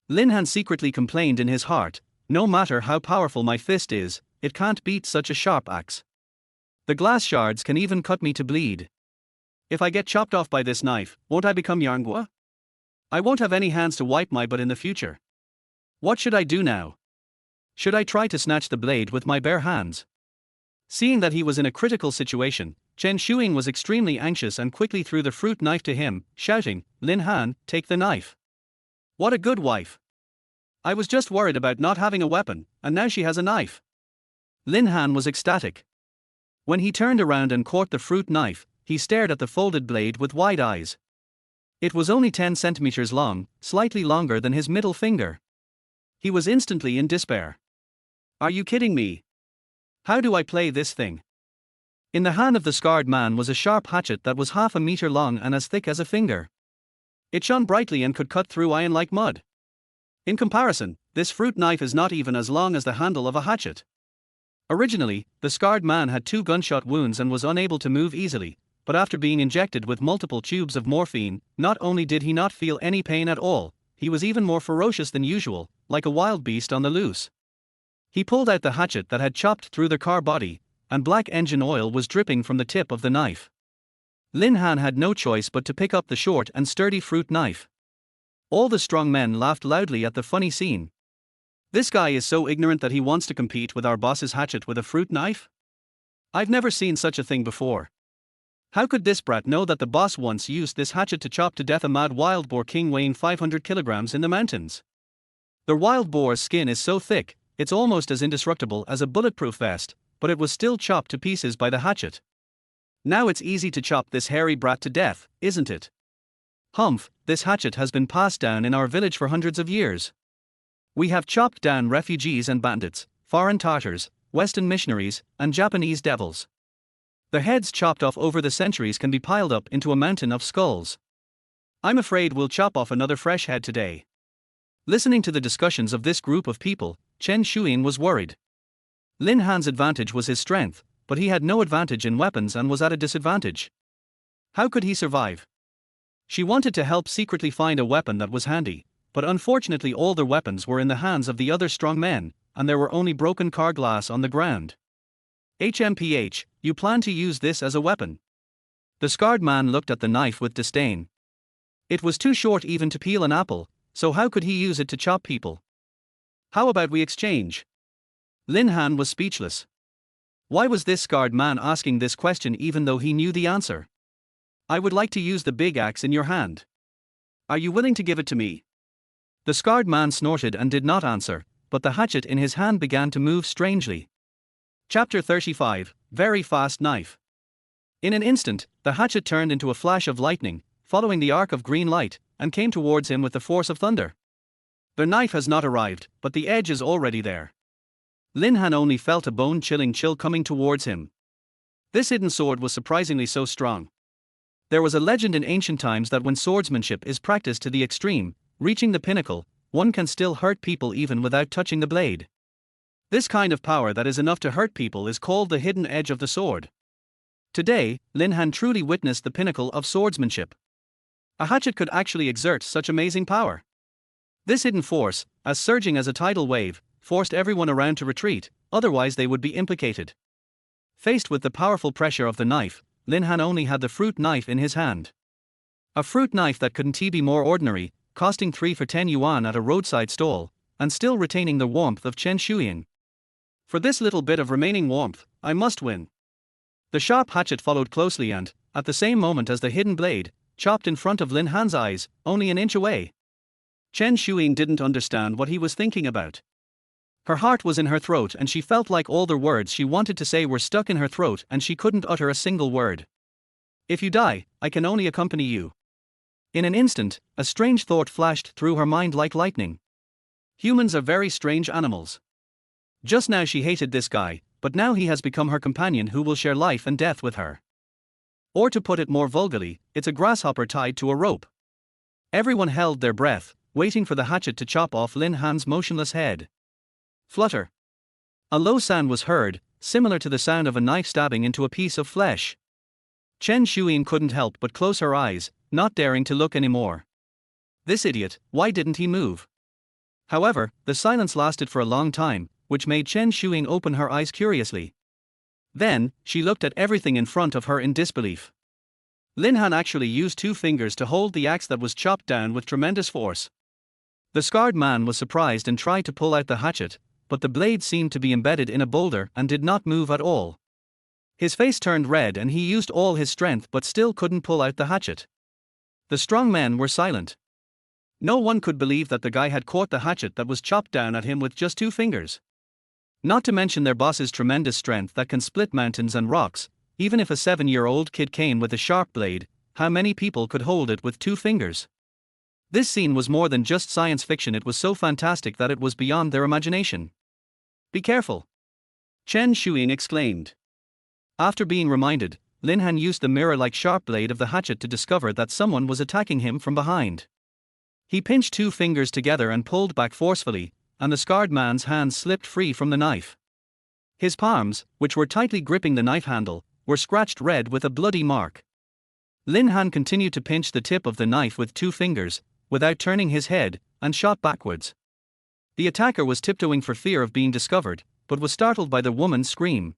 Lin Han secretly complained in his heart, "No matter how powerful my fist is, it can't beat such a sharp axe. The glass shards can even cut me to bleed. If I get chopped off by this knife, won't I become manhwa? I won't have any hands to wipe my butt in the future. What should I do now? Should I try to snatch the blade with my bare hands?" Seeing that he was in a critical situation, Chen Shuing was extremely anxious and quickly threw the fruit knife to him, shouting, "Lin Han, take the knife. What a good wife. I was just worried about not having a weapon, and now she has a knife." Lin Han was ecstatic. When he turned around and caught the fruit knife, he stared at the folded blade with wide eyes. It was only 10 centimeters long, slightly longer than his middle finger. He was instantly in despair. "Are you kidding me? How do I play this thing?" In the hand of the scarred man was a sharp hatchet that was half a meter long and as thick as a finger. It shone brightly and could cut through iron like mud. In comparison, this fruit knife is not even as long as the handle of a hatchet. Originally, the scarred man had 2 gunshot wounds and was unable to move easily, but after being injected with multiple tubes of morphine, not only did he not feel any pain at all, he was even more ferocious than usual, like a wild beast on the loose. He pulled out the hatchet that had chopped through the car body, and black engine oil was dripping from the tip of the knife. Lin Han had no choice but to pick up the short and sturdy fruit knife. All the strong men laughed loudly at the funny scene. "This guy is so ignorant that he wants to compete with our boss's hatchet with a fruit knife? I've never seen such a thing before. How could this brat know that the boss once used this hatchet to chop to death a mad wild boar king weighing 500 kilograms in the mountains? The wild boar's skin is so thick, it's almost as indestructible as a bulletproof vest, but it was still chopped to pieces by the hatchet. Now it's easy to chop this hairy brat to death, isn't it? Humph, this hatchet has been passed down in our village for hundreds of years. We have chopped down refugees and bandits, foreign Tartars, Western missionaries, and Japanese devils. The heads chopped off over the centuries can be piled up into a mountain of skulls. I'm afraid we'll chop off another fresh head today." Listening to the discussions of this group of people, Chen Shuing was worried. Lin Han's advantage was his strength, but he had no advantage in weapons and was at a disadvantage. How could he survive? She wanted to help secretly find a weapon that was handy, but unfortunately all their weapons were in the hands of the other strong men, and there were only broken car glass on the ground. "HMPH, you plan to use this as a weapon?" The scarred man looked at the knife with disdain. It was too short even to peel an apple, so how could he use it to chop people? "How about we exchange?" Lin Han was speechless. Why was this scarred man asking this question even though he knew the answer? "I would like to use the big axe in your hand. Are you willing to give it to me?" The scarred man snorted and did not answer, but the hatchet in his hand began to move strangely. Chapter 35, Very Fast Knife. In an instant, the hatchet turned into a flash of lightning, following the arc of green light, and came towards him with the force of thunder. The knife has not arrived, but the edge is already there. Lin Han only felt a bone-chilling chill coming towards him. This hidden sword was surprisingly so strong. There was a legend in ancient times that when swordsmanship is practiced to the extreme, reaching the pinnacle, one can still hurt people even without touching the blade. This kind of power that is enough to hurt people is called the hidden edge of the sword. Today, Lin Han truly witnessed the pinnacle of swordsmanship. A hatchet could actually exert such amazing power. This hidden force, as surging as a tidal wave, forced everyone around to retreat, otherwise they would be implicated. Faced with the powerful pressure of the knife, Lin Han only had the fruit knife in his hand. A fruit knife that couldn't be more ordinary, costing 3 for 10 yuan at a roadside stall, and still retaining the warmth of Chen Shuiying. For this little bit of remaining warmth, I must win. The sharp hatchet followed closely and, at the same moment as the hidden blade, chopped in front of Lin Han's eyes, only an inch away. Chen Shuiying didn't understand what he was thinking about. Her heart was in her throat and she felt like all the words she wanted to say were stuck in her throat and she couldn't utter a single word. If you die, I can only accompany you. In an instant, a strange thought flashed through her mind like lightning. Humans are very strange animals. Just now she hated this guy, but now he has become her companion who will share life and death with her. Or to put it more vulgarly, it's a grasshopper tied to a rope. Everyone held their breath, waiting for the hatchet to chop off Lin Han's motionless head. Flutter. A low sound was heard, similar to the sound of a knife stabbing into a piece of flesh. Chen Shuiying couldn't help but close her eyes, not daring to look anymore. This idiot, why didn't he move? However, the silence lasted for a long time, which made Chen Shuiying open her eyes curiously. Then, she looked at everything in front of her in disbelief. Lin Han actually used 2 fingers to hold the axe that was chopped down with tremendous force. The scarred man was surprised and tried to pull out the hatchet, but the blade seemed to be embedded in a boulder and did not move at all. His face turned red and he used all his strength but still couldn't pull out the hatchet. The strong men were silent. No one could believe that the guy had caught the hatchet that was chopped down at him with just 2 fingers. Not to mention their boss's tremendous strength that can split mountains and rocks. Even if a 7-year-old kid came with a sharp blade, how many people could hold it with 2 fingers? This scene was more than just science fiction, it was so fantastic that it was beyond their imagination. Be careful! Chen Shuiying exclaimed. After being reminded, Lin Han used the mirror-like sharp blade of the hatchet to discover that someone was attacking him from behind. He pinched 2 fingers together and pulled back forcefully, and the scarred man's hands slipped free from the knife. His palms, which were tightly gripping the knife handle, were scratched red with a bloody mark. Lin Han continued to pinch the tip of the knife with 2 fingers, without turning his head, and shot backwards. The attacker was tiptoeing for fear of being discovered, but was startled by the woman's scream.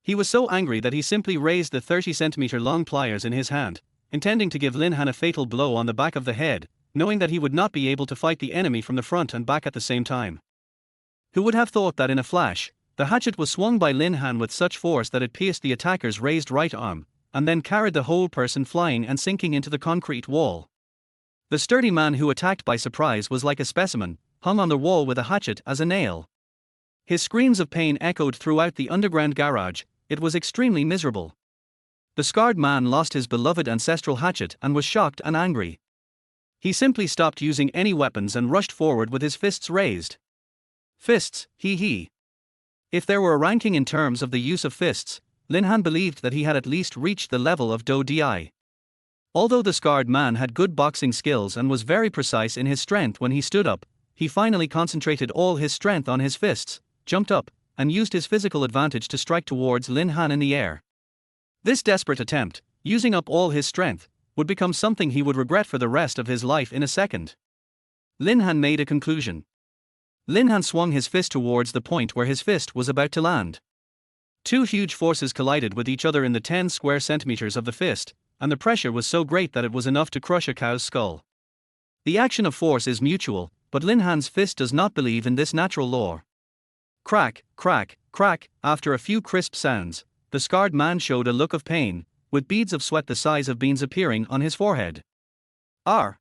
He was so angry that he simply raised the 30-centimeter-long pliers in his hand, intending to give Lin Han a fatal blow on the back of the head, knowing that he would not be able to fight the enemy from the front and back at the same time. Who would have thought that in a flash, the hatchet was swung by Lin Han with such force that it pierced the attacker's raised right arm, and then carried the whole person flying and sinking into the concrete wall. The sturdy man who attacked by surprise was like a specimen, hung on the wall with a hatchet as a nail. His screams of pain echoed throughout the underground garage. It was extremely miserable. The scarred man lost his beloved ancestral hatchet and was shocked and angry. He simply stopped using any weapons and rushed forward with his fists raised. Fists, he. If there were a ranking in terms of the use of fists, Lin Han believed that he had at least reached the level of Do Di. Although the scarred man had good boxing skills and was very precise in his strength when he stood up, he finally concentrated all his strength on his fists, jumped up, and used his physical advantage to strike towards Lin Han in the air. This desperate attempt, using up all his strength, would become something he would regret for the rest of his life in a second. Lin Han made a conclusion. Lin Han swung his fist towards the point where his fist was about to land. 2 huge forces collided with each other in the 10 square centimeters of the fist, and the pressure was so great that it was enough to crush a cow's skull. The action of force is mutual, but Lin Han's fist does not believe in this natural law. Crack, crack, crack. After a few crisp sounds, the scarred man showed a look of pain, with beads of sweat the size of beans appearing on his forehead. R.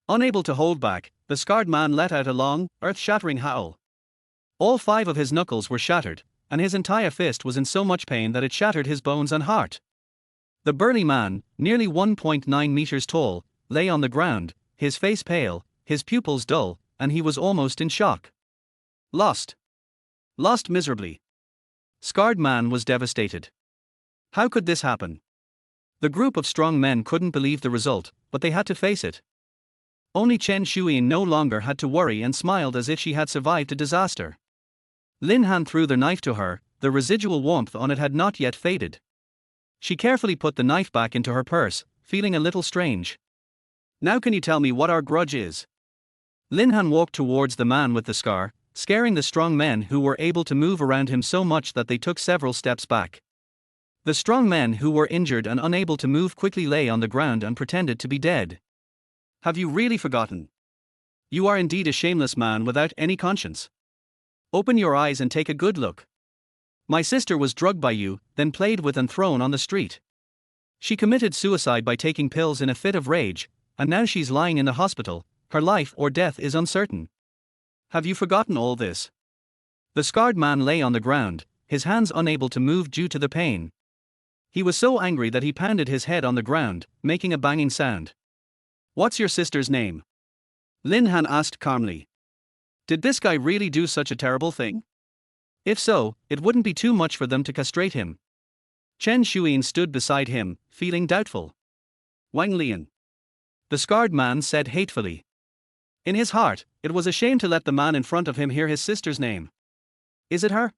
Unable to hold back, the scarred man let out a long, earth-shattering howl. All 5 of his knuckles were shattered, and his entire fist was in so much pain that it shattered his bones and heart. The burly man, nearly 1.9 meters tall, lay on the ground, his face pale, his pupils dull, and he was almost in shock. Lost. Lost miserably. Scarred man was devastated. How could this happen? The group of strong men couldn't believe the result, but they had to face it. Only Chen Shuiying no longer had to worry and smiled as if she had survived a disaster. Lin Han threw the knife to her, the residual warmth on it had not yet faded. She carefully put the knife back into her purse, feeling a little strange. Now can you tell me what our grudge is? Lin Han walked towards the man with the scar, scaring the strong men who were able to move around him so much that they took several steps back. The strong men who were injured and unable to move quickly lay on the ground and pretended to be dead. Have you really forgotten? You are indeed a shameless man without any conscience. Open your eyes and take a good look. My sister was drugged by you, then played with and thrown on the street. She committed suicide by taking pills in a fit of rage, and now she's lying in the hospital. Her life or death is uncertain. Have you forgotten all this? The scarred man lay on the ground, his hands unable to move due to the pain. He was so angry that he pounded his head on the ground, making a banging sound. What's your sister's name? Lin Han asked calmly. Did this guy really do such a terrible thing? If so, it wouldn't be too much for them to castrate him. Chen Shuyin stood beside him, feeling doubtful. Wang Lian. The scarred man said hatefully. In his heart, it was a shame to let the man in front of him hear his sister's name. Is it her?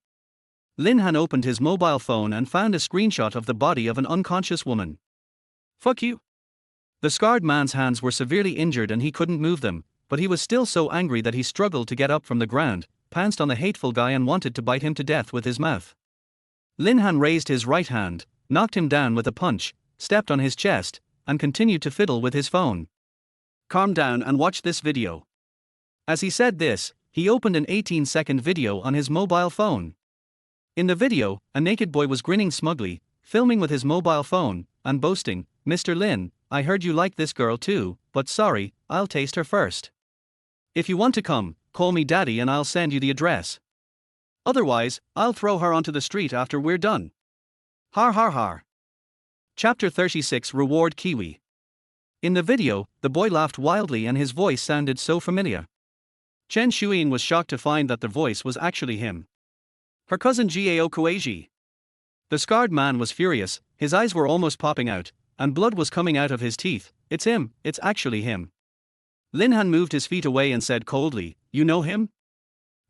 Lin Han opened his mobile phone and found a screenshot of the body of an unconscious woman. Fuck you. The scarred man's hands were severely injured and he couldn't move them, but he was still so angry that he struggled to get up from the ground, pounced on the hateful guy and wanted to bite him to death with his mouth. Lin Han raised his right hand, knocked him down with a punch, stepped on his chest, and continued to fiddle with his phone. Calm down and watch this video. As he said this, he opened an 18-second video on his mobile phone. In the video, a naked boy was grinning smugly, filming with his mobile phone, and boasting, Mr. Lin, I heard you like this girl too, but sorry, I'll taste her first. If you want to come, call me daddy and I'll send you the address. Otherwise, I'll throw her onto the street after we're done. Har har har. Chapter 36 Reward Kiwi. In the video, the boy laughed wildly and his voice sounded so familiar. Chen Shuyin was shocked to find that the voice was actually him. Her cousin Gao Kueiji. The scarred man was furious, his eyes were almost popping out, and blood was coming out of his teeth. It's him, it's actually him. Lin Han moved his feet away and said coldly, You know him?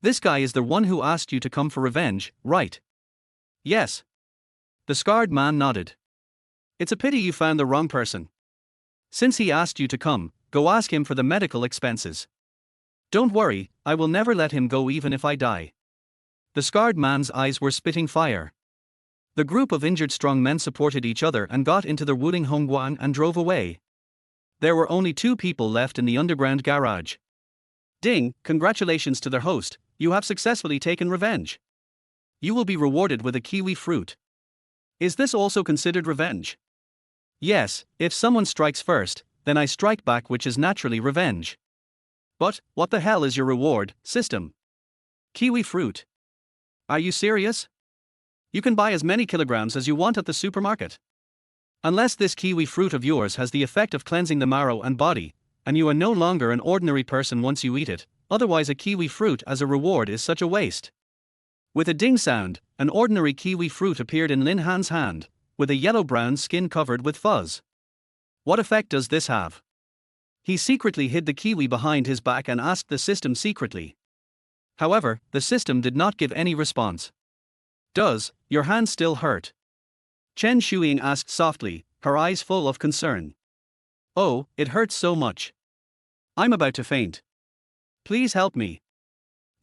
This guy is the one who asked you to come for revenge, right? Yes. The scarred man nodded. It's a pity you found the wrong person. Since he asked you to come, go ask him for the medical expenses. Don't worry, I will never let him go even if I die. The scarred man's eyes were spitting fire. The group of injured strong men supported each other and got into the Wuling Hongguang and drove away. There were only 2 people left in the underground garage. Ding, congratulations to their host, you have successfully taken revenge. You will be rewarded with a kiwi fruit. Is this also considered revenge? Yes, if someone strikes first, then I strike back, which is naturally revenge. But, what the hell is your reward system? Kiwi fruit. Are you serious? You can buy as many kilograms as you want at the supermarket. Unless this kiwi fruit of yours has the effect of cleansing the marrow and body, and you are no longer an ordinary person once you eat it, otherwise a kiwi fruit as a reward is such a waste. With a ding sound, an ordinary kiwi fruit appeared in Lin Han's hand, with a yellow-brown skin covered with fuzz. What effect does this have? He secretly hid the kiwi behind his back and asked the system secretly. However, the system did not give any response. Does your hand still hurt? Chen Shuyin asked softly, her eyes full of concern. Oh, it hurts so much. I'm about to faint. Please help me.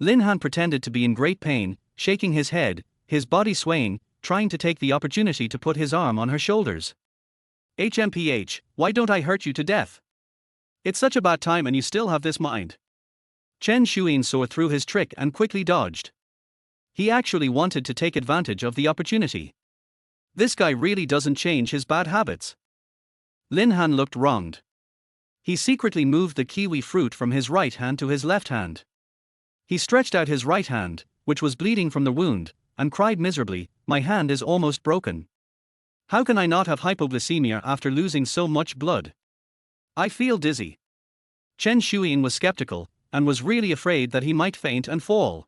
Lin Han pretended to be in great pain, shaking his head, his body swaying, trying to take the opportunity to put his arm on her shoulders. HMPH, why don't I hurt you to death? It's such a bad time and you still have this mind. Chen Shuyin saw through his trick and quickly dodged. He actually wanted to take advantage of the opportunity. This guy really doesn't change his bad habits. Lin Han looked wronged. He secretly moved the kiwi fruit from his right hand to his left hand. He stretched out his right hand, which was bleeding from the wound, and cried miserably, My hand is almost broken. How can I not have hypoglycemia after losing so much blood? I feel dizzy. Chen Shuyin was skeptical, and was really afraid that he might faint and fall.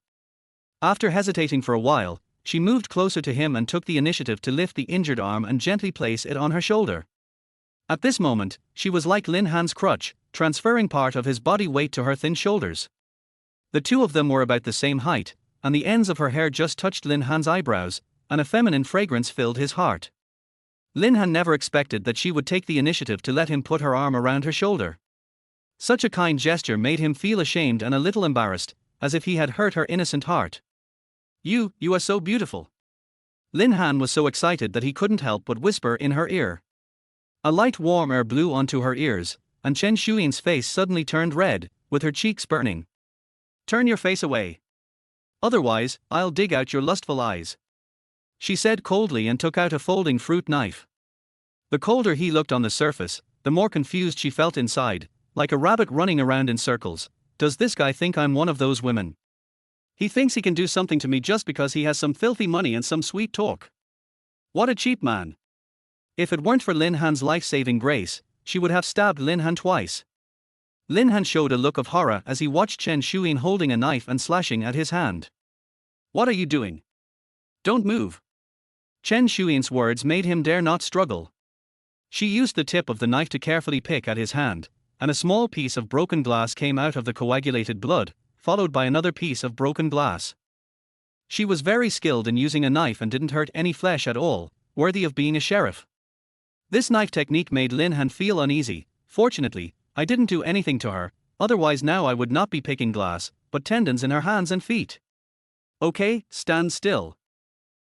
After hesitating for a while, she moved closer to him and took the initiative to lift the injured arm and gently place it on her shoulder. At this moment, she was like Lin Han's crutch, transferring part of his body weight to her thin shoulders. The two of them were about the same height, and the ends of her hair just touched Lin Han's eyebrows, and a feminine fragrance filled his heart. Lin Han never expected that she would take the initiative to let him put her arm around her shoulder. Such a kind gesture made him feel ashamed and a little embarrassed, as if he had hurt her innocent heart. You are so beautiful. Lin Han was so excited that he couldn't help but whisper in her ear. A light warm air blew onto her ears, and Chen Shuyan's face suddenly turned red, with her cheeks burning. Turn your face away. Otherwise, I'll dig out your lustful eyes, she said coldly and took out a folding fruit knife. The colder he looked on the surface, the more confused she felt inside, like a rabbit running around in circles. Does this guy think I'm one of those women? He thinks he can do something to me just because he has some filthy money and some sweet talk. What a cheap man. If it weren't for Lin Han's life-saving grace, she would have stabbed Lin Han twice. Lin Han showed a look of horror as he watched Chen Shuyan holding a knife and slashing at his hand. What are you doing? Don't move. Chen Shuyan's words made him dare not struggle. She used the tip of the knife to carefully pick at his hand, and a small piece of broken glass came out of the coagulated blood, followed by another piece of broken glass. She was very skilled in using a knife and didn't hurt any flesh at all, worthy of being a sheriff. This knife technique made Lin Han feel uneasy. Fortunately, I didn't do anything to her, otherwise now I would not be picking glass, but tendons in her hands and feet. Okay, stand still.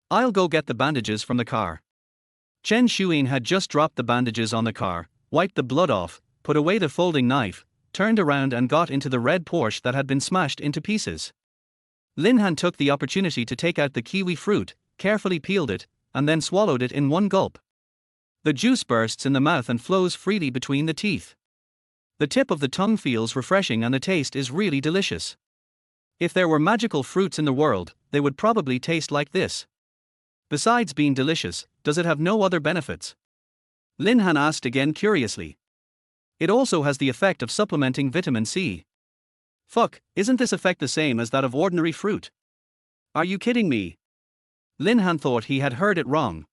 I'll go get the bandages from the car. Chen Shuyan had just dropped the bandages on the car, wiped the blood off, put away the folding knife, turned around and got into the red Porsche that had been smashed into pieces. Lin Han took the opportunity to take out the kiwi fruit, carefully peeled it, and then swallowed it in one gulp. The juice bursts in the mouth and flows freely between the teeth. The tip of the tongue feels refreshing and the taste is really delicious. If there were magical fruits in the world, they would probably taste like this. Besides being delicious, does it have no other benefits? Lin Han asked again curiously. It also has the effect of supplementing vitamin C. Fuck, isn't this effect the same as that of ordinary fruit? Are you kidding me? Lin Han thought he had heard it wrong.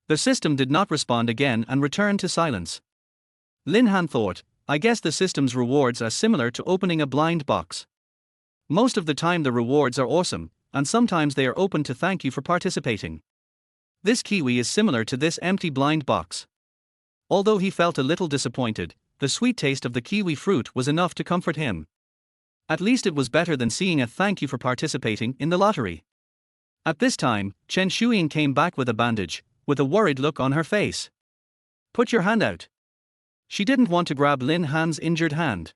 The system did not respond again and returned to silence. Lin Han thought, I guess the system's rewards are similar to opening a blind box. Most of the time the rewards are awesome, and sometimes they are open to thank you for participating. This kiwi is similar to this empty blind box. Although he felt a little disappointed, the sweet taste of the kiwi fruit was enough to comfort him. At least it was better than seeing a thank you for participating in the lottery. At this time, Chen Shuyan came back with a bandage, with a worried look on her face. Put your hand out. She didn't want to grab Lin Han's injured hand.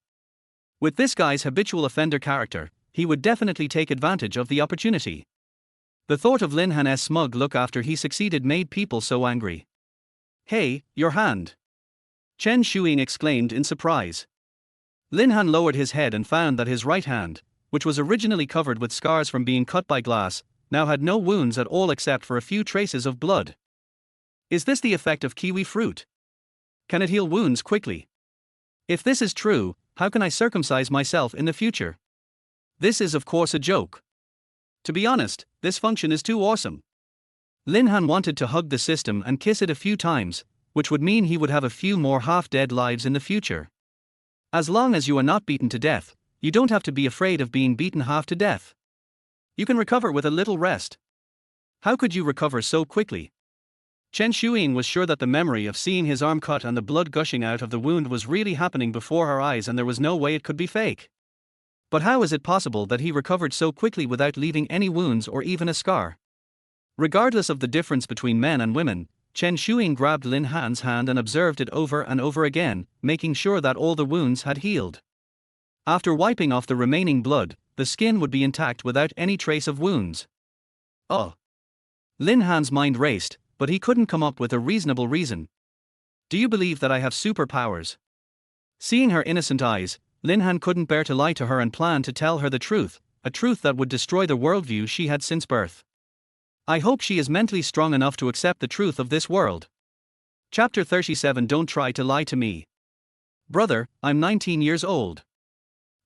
With this guy's habitual offender character, he would definitely take advantage of the opportunity. The thought of Lin Han's smug look after he succeeded made people so angry. Hey, your hand! Chen Shuyan exclaimed in surprise. Lin Han lowered his head and found that his right hand, which was originally covered with scars from being cut by glass, now had no wounds at all except for a few traces of blood. Is this the effect of kiwi fruit? Can it heal wounds quickly? If this is true, how can I circumcise myself in the future? This is of course a joke. To be honest, this function is too awesome. Lin Han wanted to hug the system and kiss it a few times, which would mean he would have a few more half-dead lives in the future. As long as you are not beaten to death, you don't have to be afraid of being beaten half to death. You can recover with a little rest. How could you recover so quickly? Chen Shuyan was sure that the memory of seeing his arm cut and the blood gushing out of the wound was really happening before her eyes and there was no way it could be fake. But how is it possible that he recovered so quickly without leaving any wounds or even a scar? Regardless of the difference between men and women, Chen Shuyan grabbed Lin Han's hand and observed it over and over again, making sure that all the wounds had healed. After wiping off the remaining blood, the skin would be intact without any trace of wounds. Oh! Lin Han's mind raced, but he couldn't come up with a reasonable reason. Do you believe that I have superpowers? Seeing her innocent eyes, Lin Han couldn't bear to lie to her and planned to tell her the truth, a truth that would destroy the worldview she had since birth. I hope she is mentally strong enough to accept the truth of this world. Chapter 37. Don't try to lie to me. Brother, I'm 19 years old.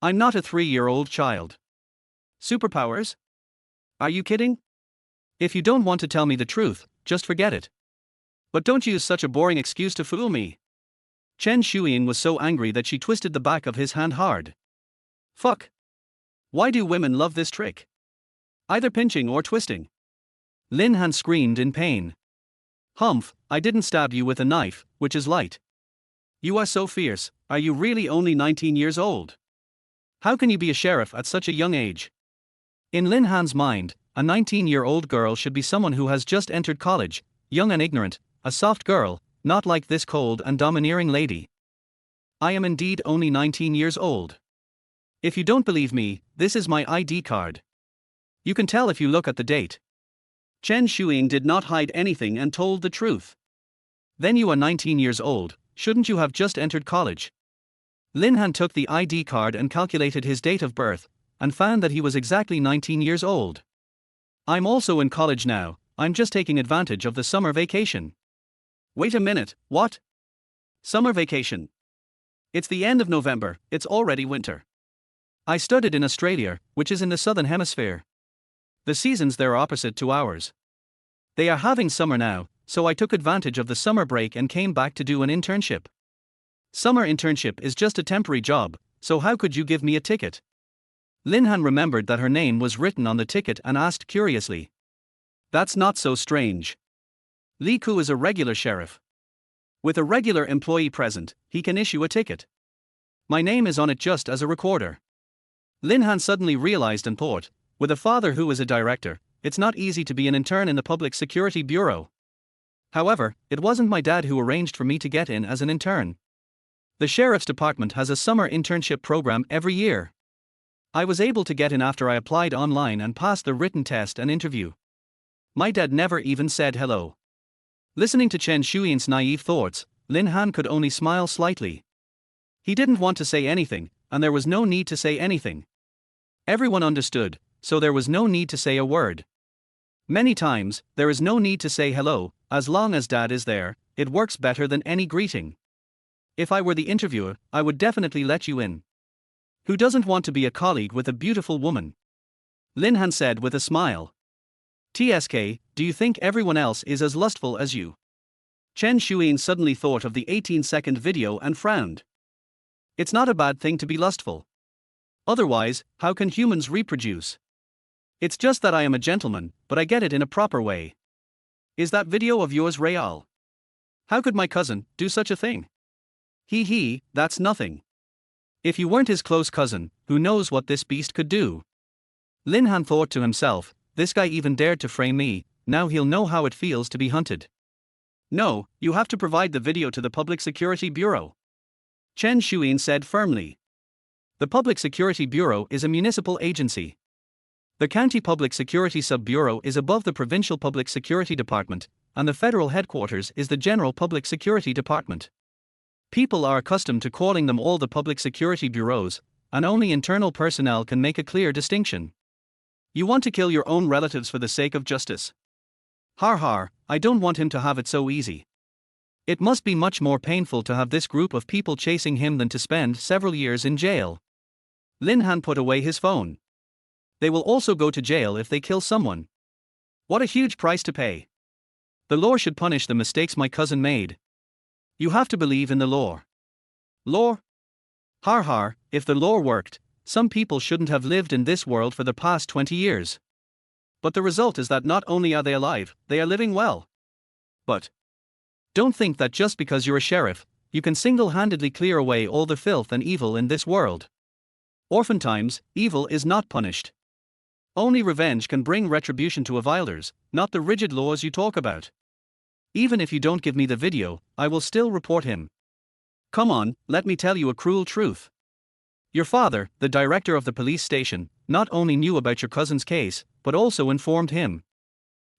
I'm not a 3-year-old child. Superpowers? Are you kidding? If you don't want to tell me the truth, just forget it. But don't use such a boring excuse to fool me. Chen Shuyan was so angry that she twisted the back of his hand hard. Fuck. Why do women love this trick? Either pinching or twisting. Lin Han screamed in pain. Humph, I didn't stab you with a knife, which is light. You are so fierce, Are you really only 19 years old? How can you be a sheriff at such a young age? In Lin Han's mind, a 19-year-old girl should be someone who has just entered college, young and ignorant, a soft girl, not like this cold and domineering lady. I am indeed only 19 years old. If you don't believe me, this is my ID card. You can tell if you look at the date. Chen Shuing did not hide anything and told the truth. Then you are 19 years old, shouldn't you have just entered college? Lin Han took the ID card and calculated his date of birth, and found that he was exactly 19 years old. I'm also in college now, I'm just taking advantage of the summer vacation. Wait a minute, what? Summer vacation? It's the end of November, it's already winter. I studied in Australia, which is in the southern hemisphere. The seasons there are opposite to ours. They are having summer now, so I took advantage of the summer break and came back to do an internship. Summer internship is just a temporary job, so how could you give me a ticket? Lin Han remembered that her name was written on the ticket and asked curiously. That's not so strange. Li Ku is a regular sheriff. With a regular employee present, he can issue a ticket. My name is on it just as a recorder. Lin Han suddenly realized and thought, with a father who is a director, it's not easy to be an intern in the Public Security Bureau. However, it wasn't my dad who arranged for me to get in as an intern. The sheriff's department has a summer internship program every year. I was able to get in after I applied online and passed the written test and interview. My dad never even said hello. Listening to Chen Shuian's naive thoughts, Lin Han could only smile slightly. He didn't want to say anything, and there was no need to say anything. Everyone understood, so there was no need to say a word. Many times, there is no need to say hello, as long as dad is there, it works better than any greeting. If I were the interviewer, I would definitely let you in. Who doesn't want to be a colleague with a beautiful woman? Lin Han said with a smile. TSK, do you think everyone else is as lustful as you? Chen Shuian suddenly thought of the 18-second video and frowned. It's not a bad thing to be lustful. Otherwise, how can humans reproduce? It's just that I am a gentleman, but I get it in a proper way. Is that video of yours real? How could my cousin do such a thing? That's nothing. If you weren't his close cousin, who knows what this beast could do? Lin Han thought to himself, this guy even dared to frame me, now he'll know how it feels to be hunted. No, you have to provide the video to the Public Security Bureau. Chen Shuian said firmly. The Public Security Bureau is a municipal agency. The County Public Security Sub-Bureau is above the Provincial Public Security Department, and the federal headquarters is the General Public Security Department. People are accustomed to calling them all the public security bureaus, and only internal personnel can make a clear distinction. You want to kill your own relatives for the sake of justice? Har har, I don't want him to have it so easy. It must be much more painful to have this group of people chasing him than to spend several years in jail. Lin Han put away his phone. They will also go to jail if they kill someone. What a huge price to pay. The law should punish the mistakes my cousin made. You have to believe in the law. Law? Har har, if the law worked, some people shouldn't have lived in this world for the past 20 years. But the result is that not only are they alive, they are living well. But don't think that just because you're a sheriff, you can single-handedly clear away all the filth and evil in this world. Oftentimes, evil is not punished. Only revenge can bring retribution to violators, not the rigid laws you talk about. Even if you don't give me the video, I will still report him. Come on, let me tell you a cruel truth. Your father, the director of the police station, not only knew about your cousin's case, but also informed him.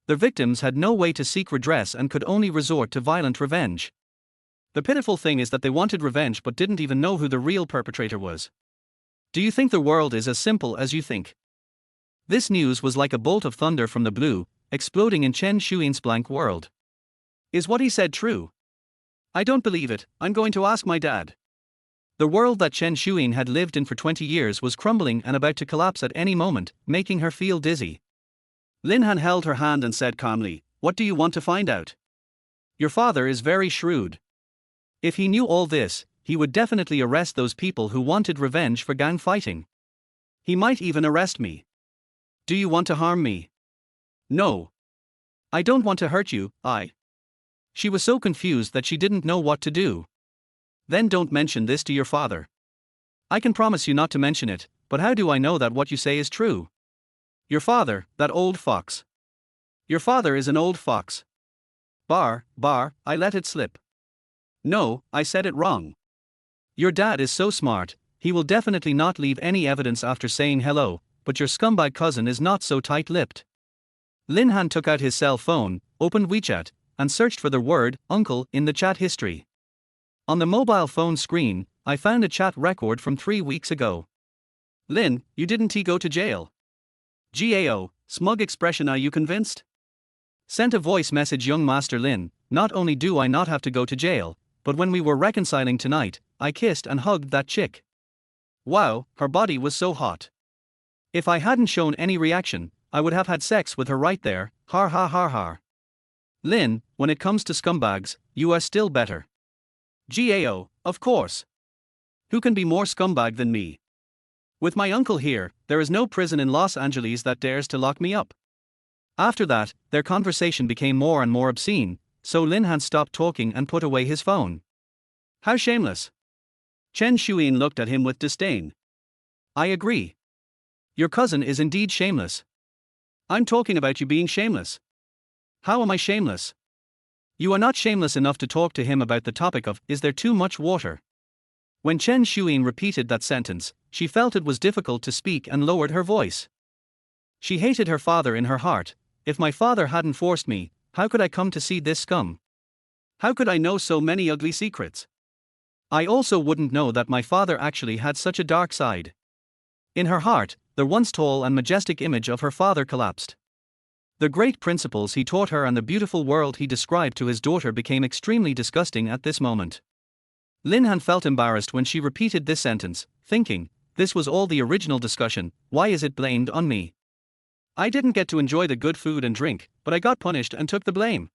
The victims had no way to seek redress and could only resort to violent revenge. The pitiful thing is that they wanted revenge but didn't even know who the real perpetrator was. Do you think the world is as simple as you think? This news was like a bolt of thunder from the blue, exploding in Chen Shuian's blank world. Is what he said true? I don't believe it, I'm going to ask my dad. The world that Chen Shuian had lived in for 20 years was crumbling and about to collapse at any moment, making her feel dizzy. Lin Han held her hand and said calmly, "What do you want to find out?" Your father is very shrewd. If he knew all this, he would definitely arrest those people who wanted revenge for gang fighting. He might even arrest me. Do you want to harm me? No. I don't want to hurt you, She was so confused that she didn't know what to do. Then don't mention this to your father. I can promise you not to mention it, but how do I know that what you say is true? Your father, that old fox. Your father is an old fox. Bar, I let it slip. No, I said it wrong. Your dad is so smart, he will definitely not leave any evidence after saying hello, but your scumbag cousin is not so tight-lipped. Lin Han took out his cell phone, opened WeChat, and searched for the word, uncle, in the chat history. On the mobile phone screen, I found a chat record from 3 weeks ago. Lin, you didn't go to jail. GAO, smug expression. Are you convinced? Sent a voice message. Young Master Lin, not only do I not have to go to jail, but when we were reconciling tonight, I kissed and hugged that chick. Wow, her body was so hot. If I hadn't shown any reaction, I would have had sex with her right there, har ha har har. Lin, when it comes to scumbags, you are still better. GAO, of course. Who can be more scumbag than me? With my uncle here, there is no prison in Los Angeles that dares to lock me up. After that, their conversation became more and more obscene, so Lin Han stopped talking and put away his phone. How shameless. Chen Shuyin looked at him with disdain. I agree. Your cousin is indeed shameless. I'm talking about you being shameless. How am I shameless? You are not shameless enough to talk to him about the topic of, is there too much water? When Chen Shuyin repeated that sentence, she felt it was difficult to speak and lowered her voice. She hated her father in her heart. If my father hadn't forced me, how could I come to see this scum? How could I know so many ugly secrets? I also wouldn't know that my father actually had such a dark side. In her heart, the once tall and majestic image of her father collapsed. The great principles he taught her and the beautiful world he described to his daughter became extremely disgusting at this moment. Lin Han felt embarrassed when she repeated this sentence, thinking, this was all the original discussion, why is it blamed on me? I didn't get to enjoy the good food and drink, but I got punished and took the blame.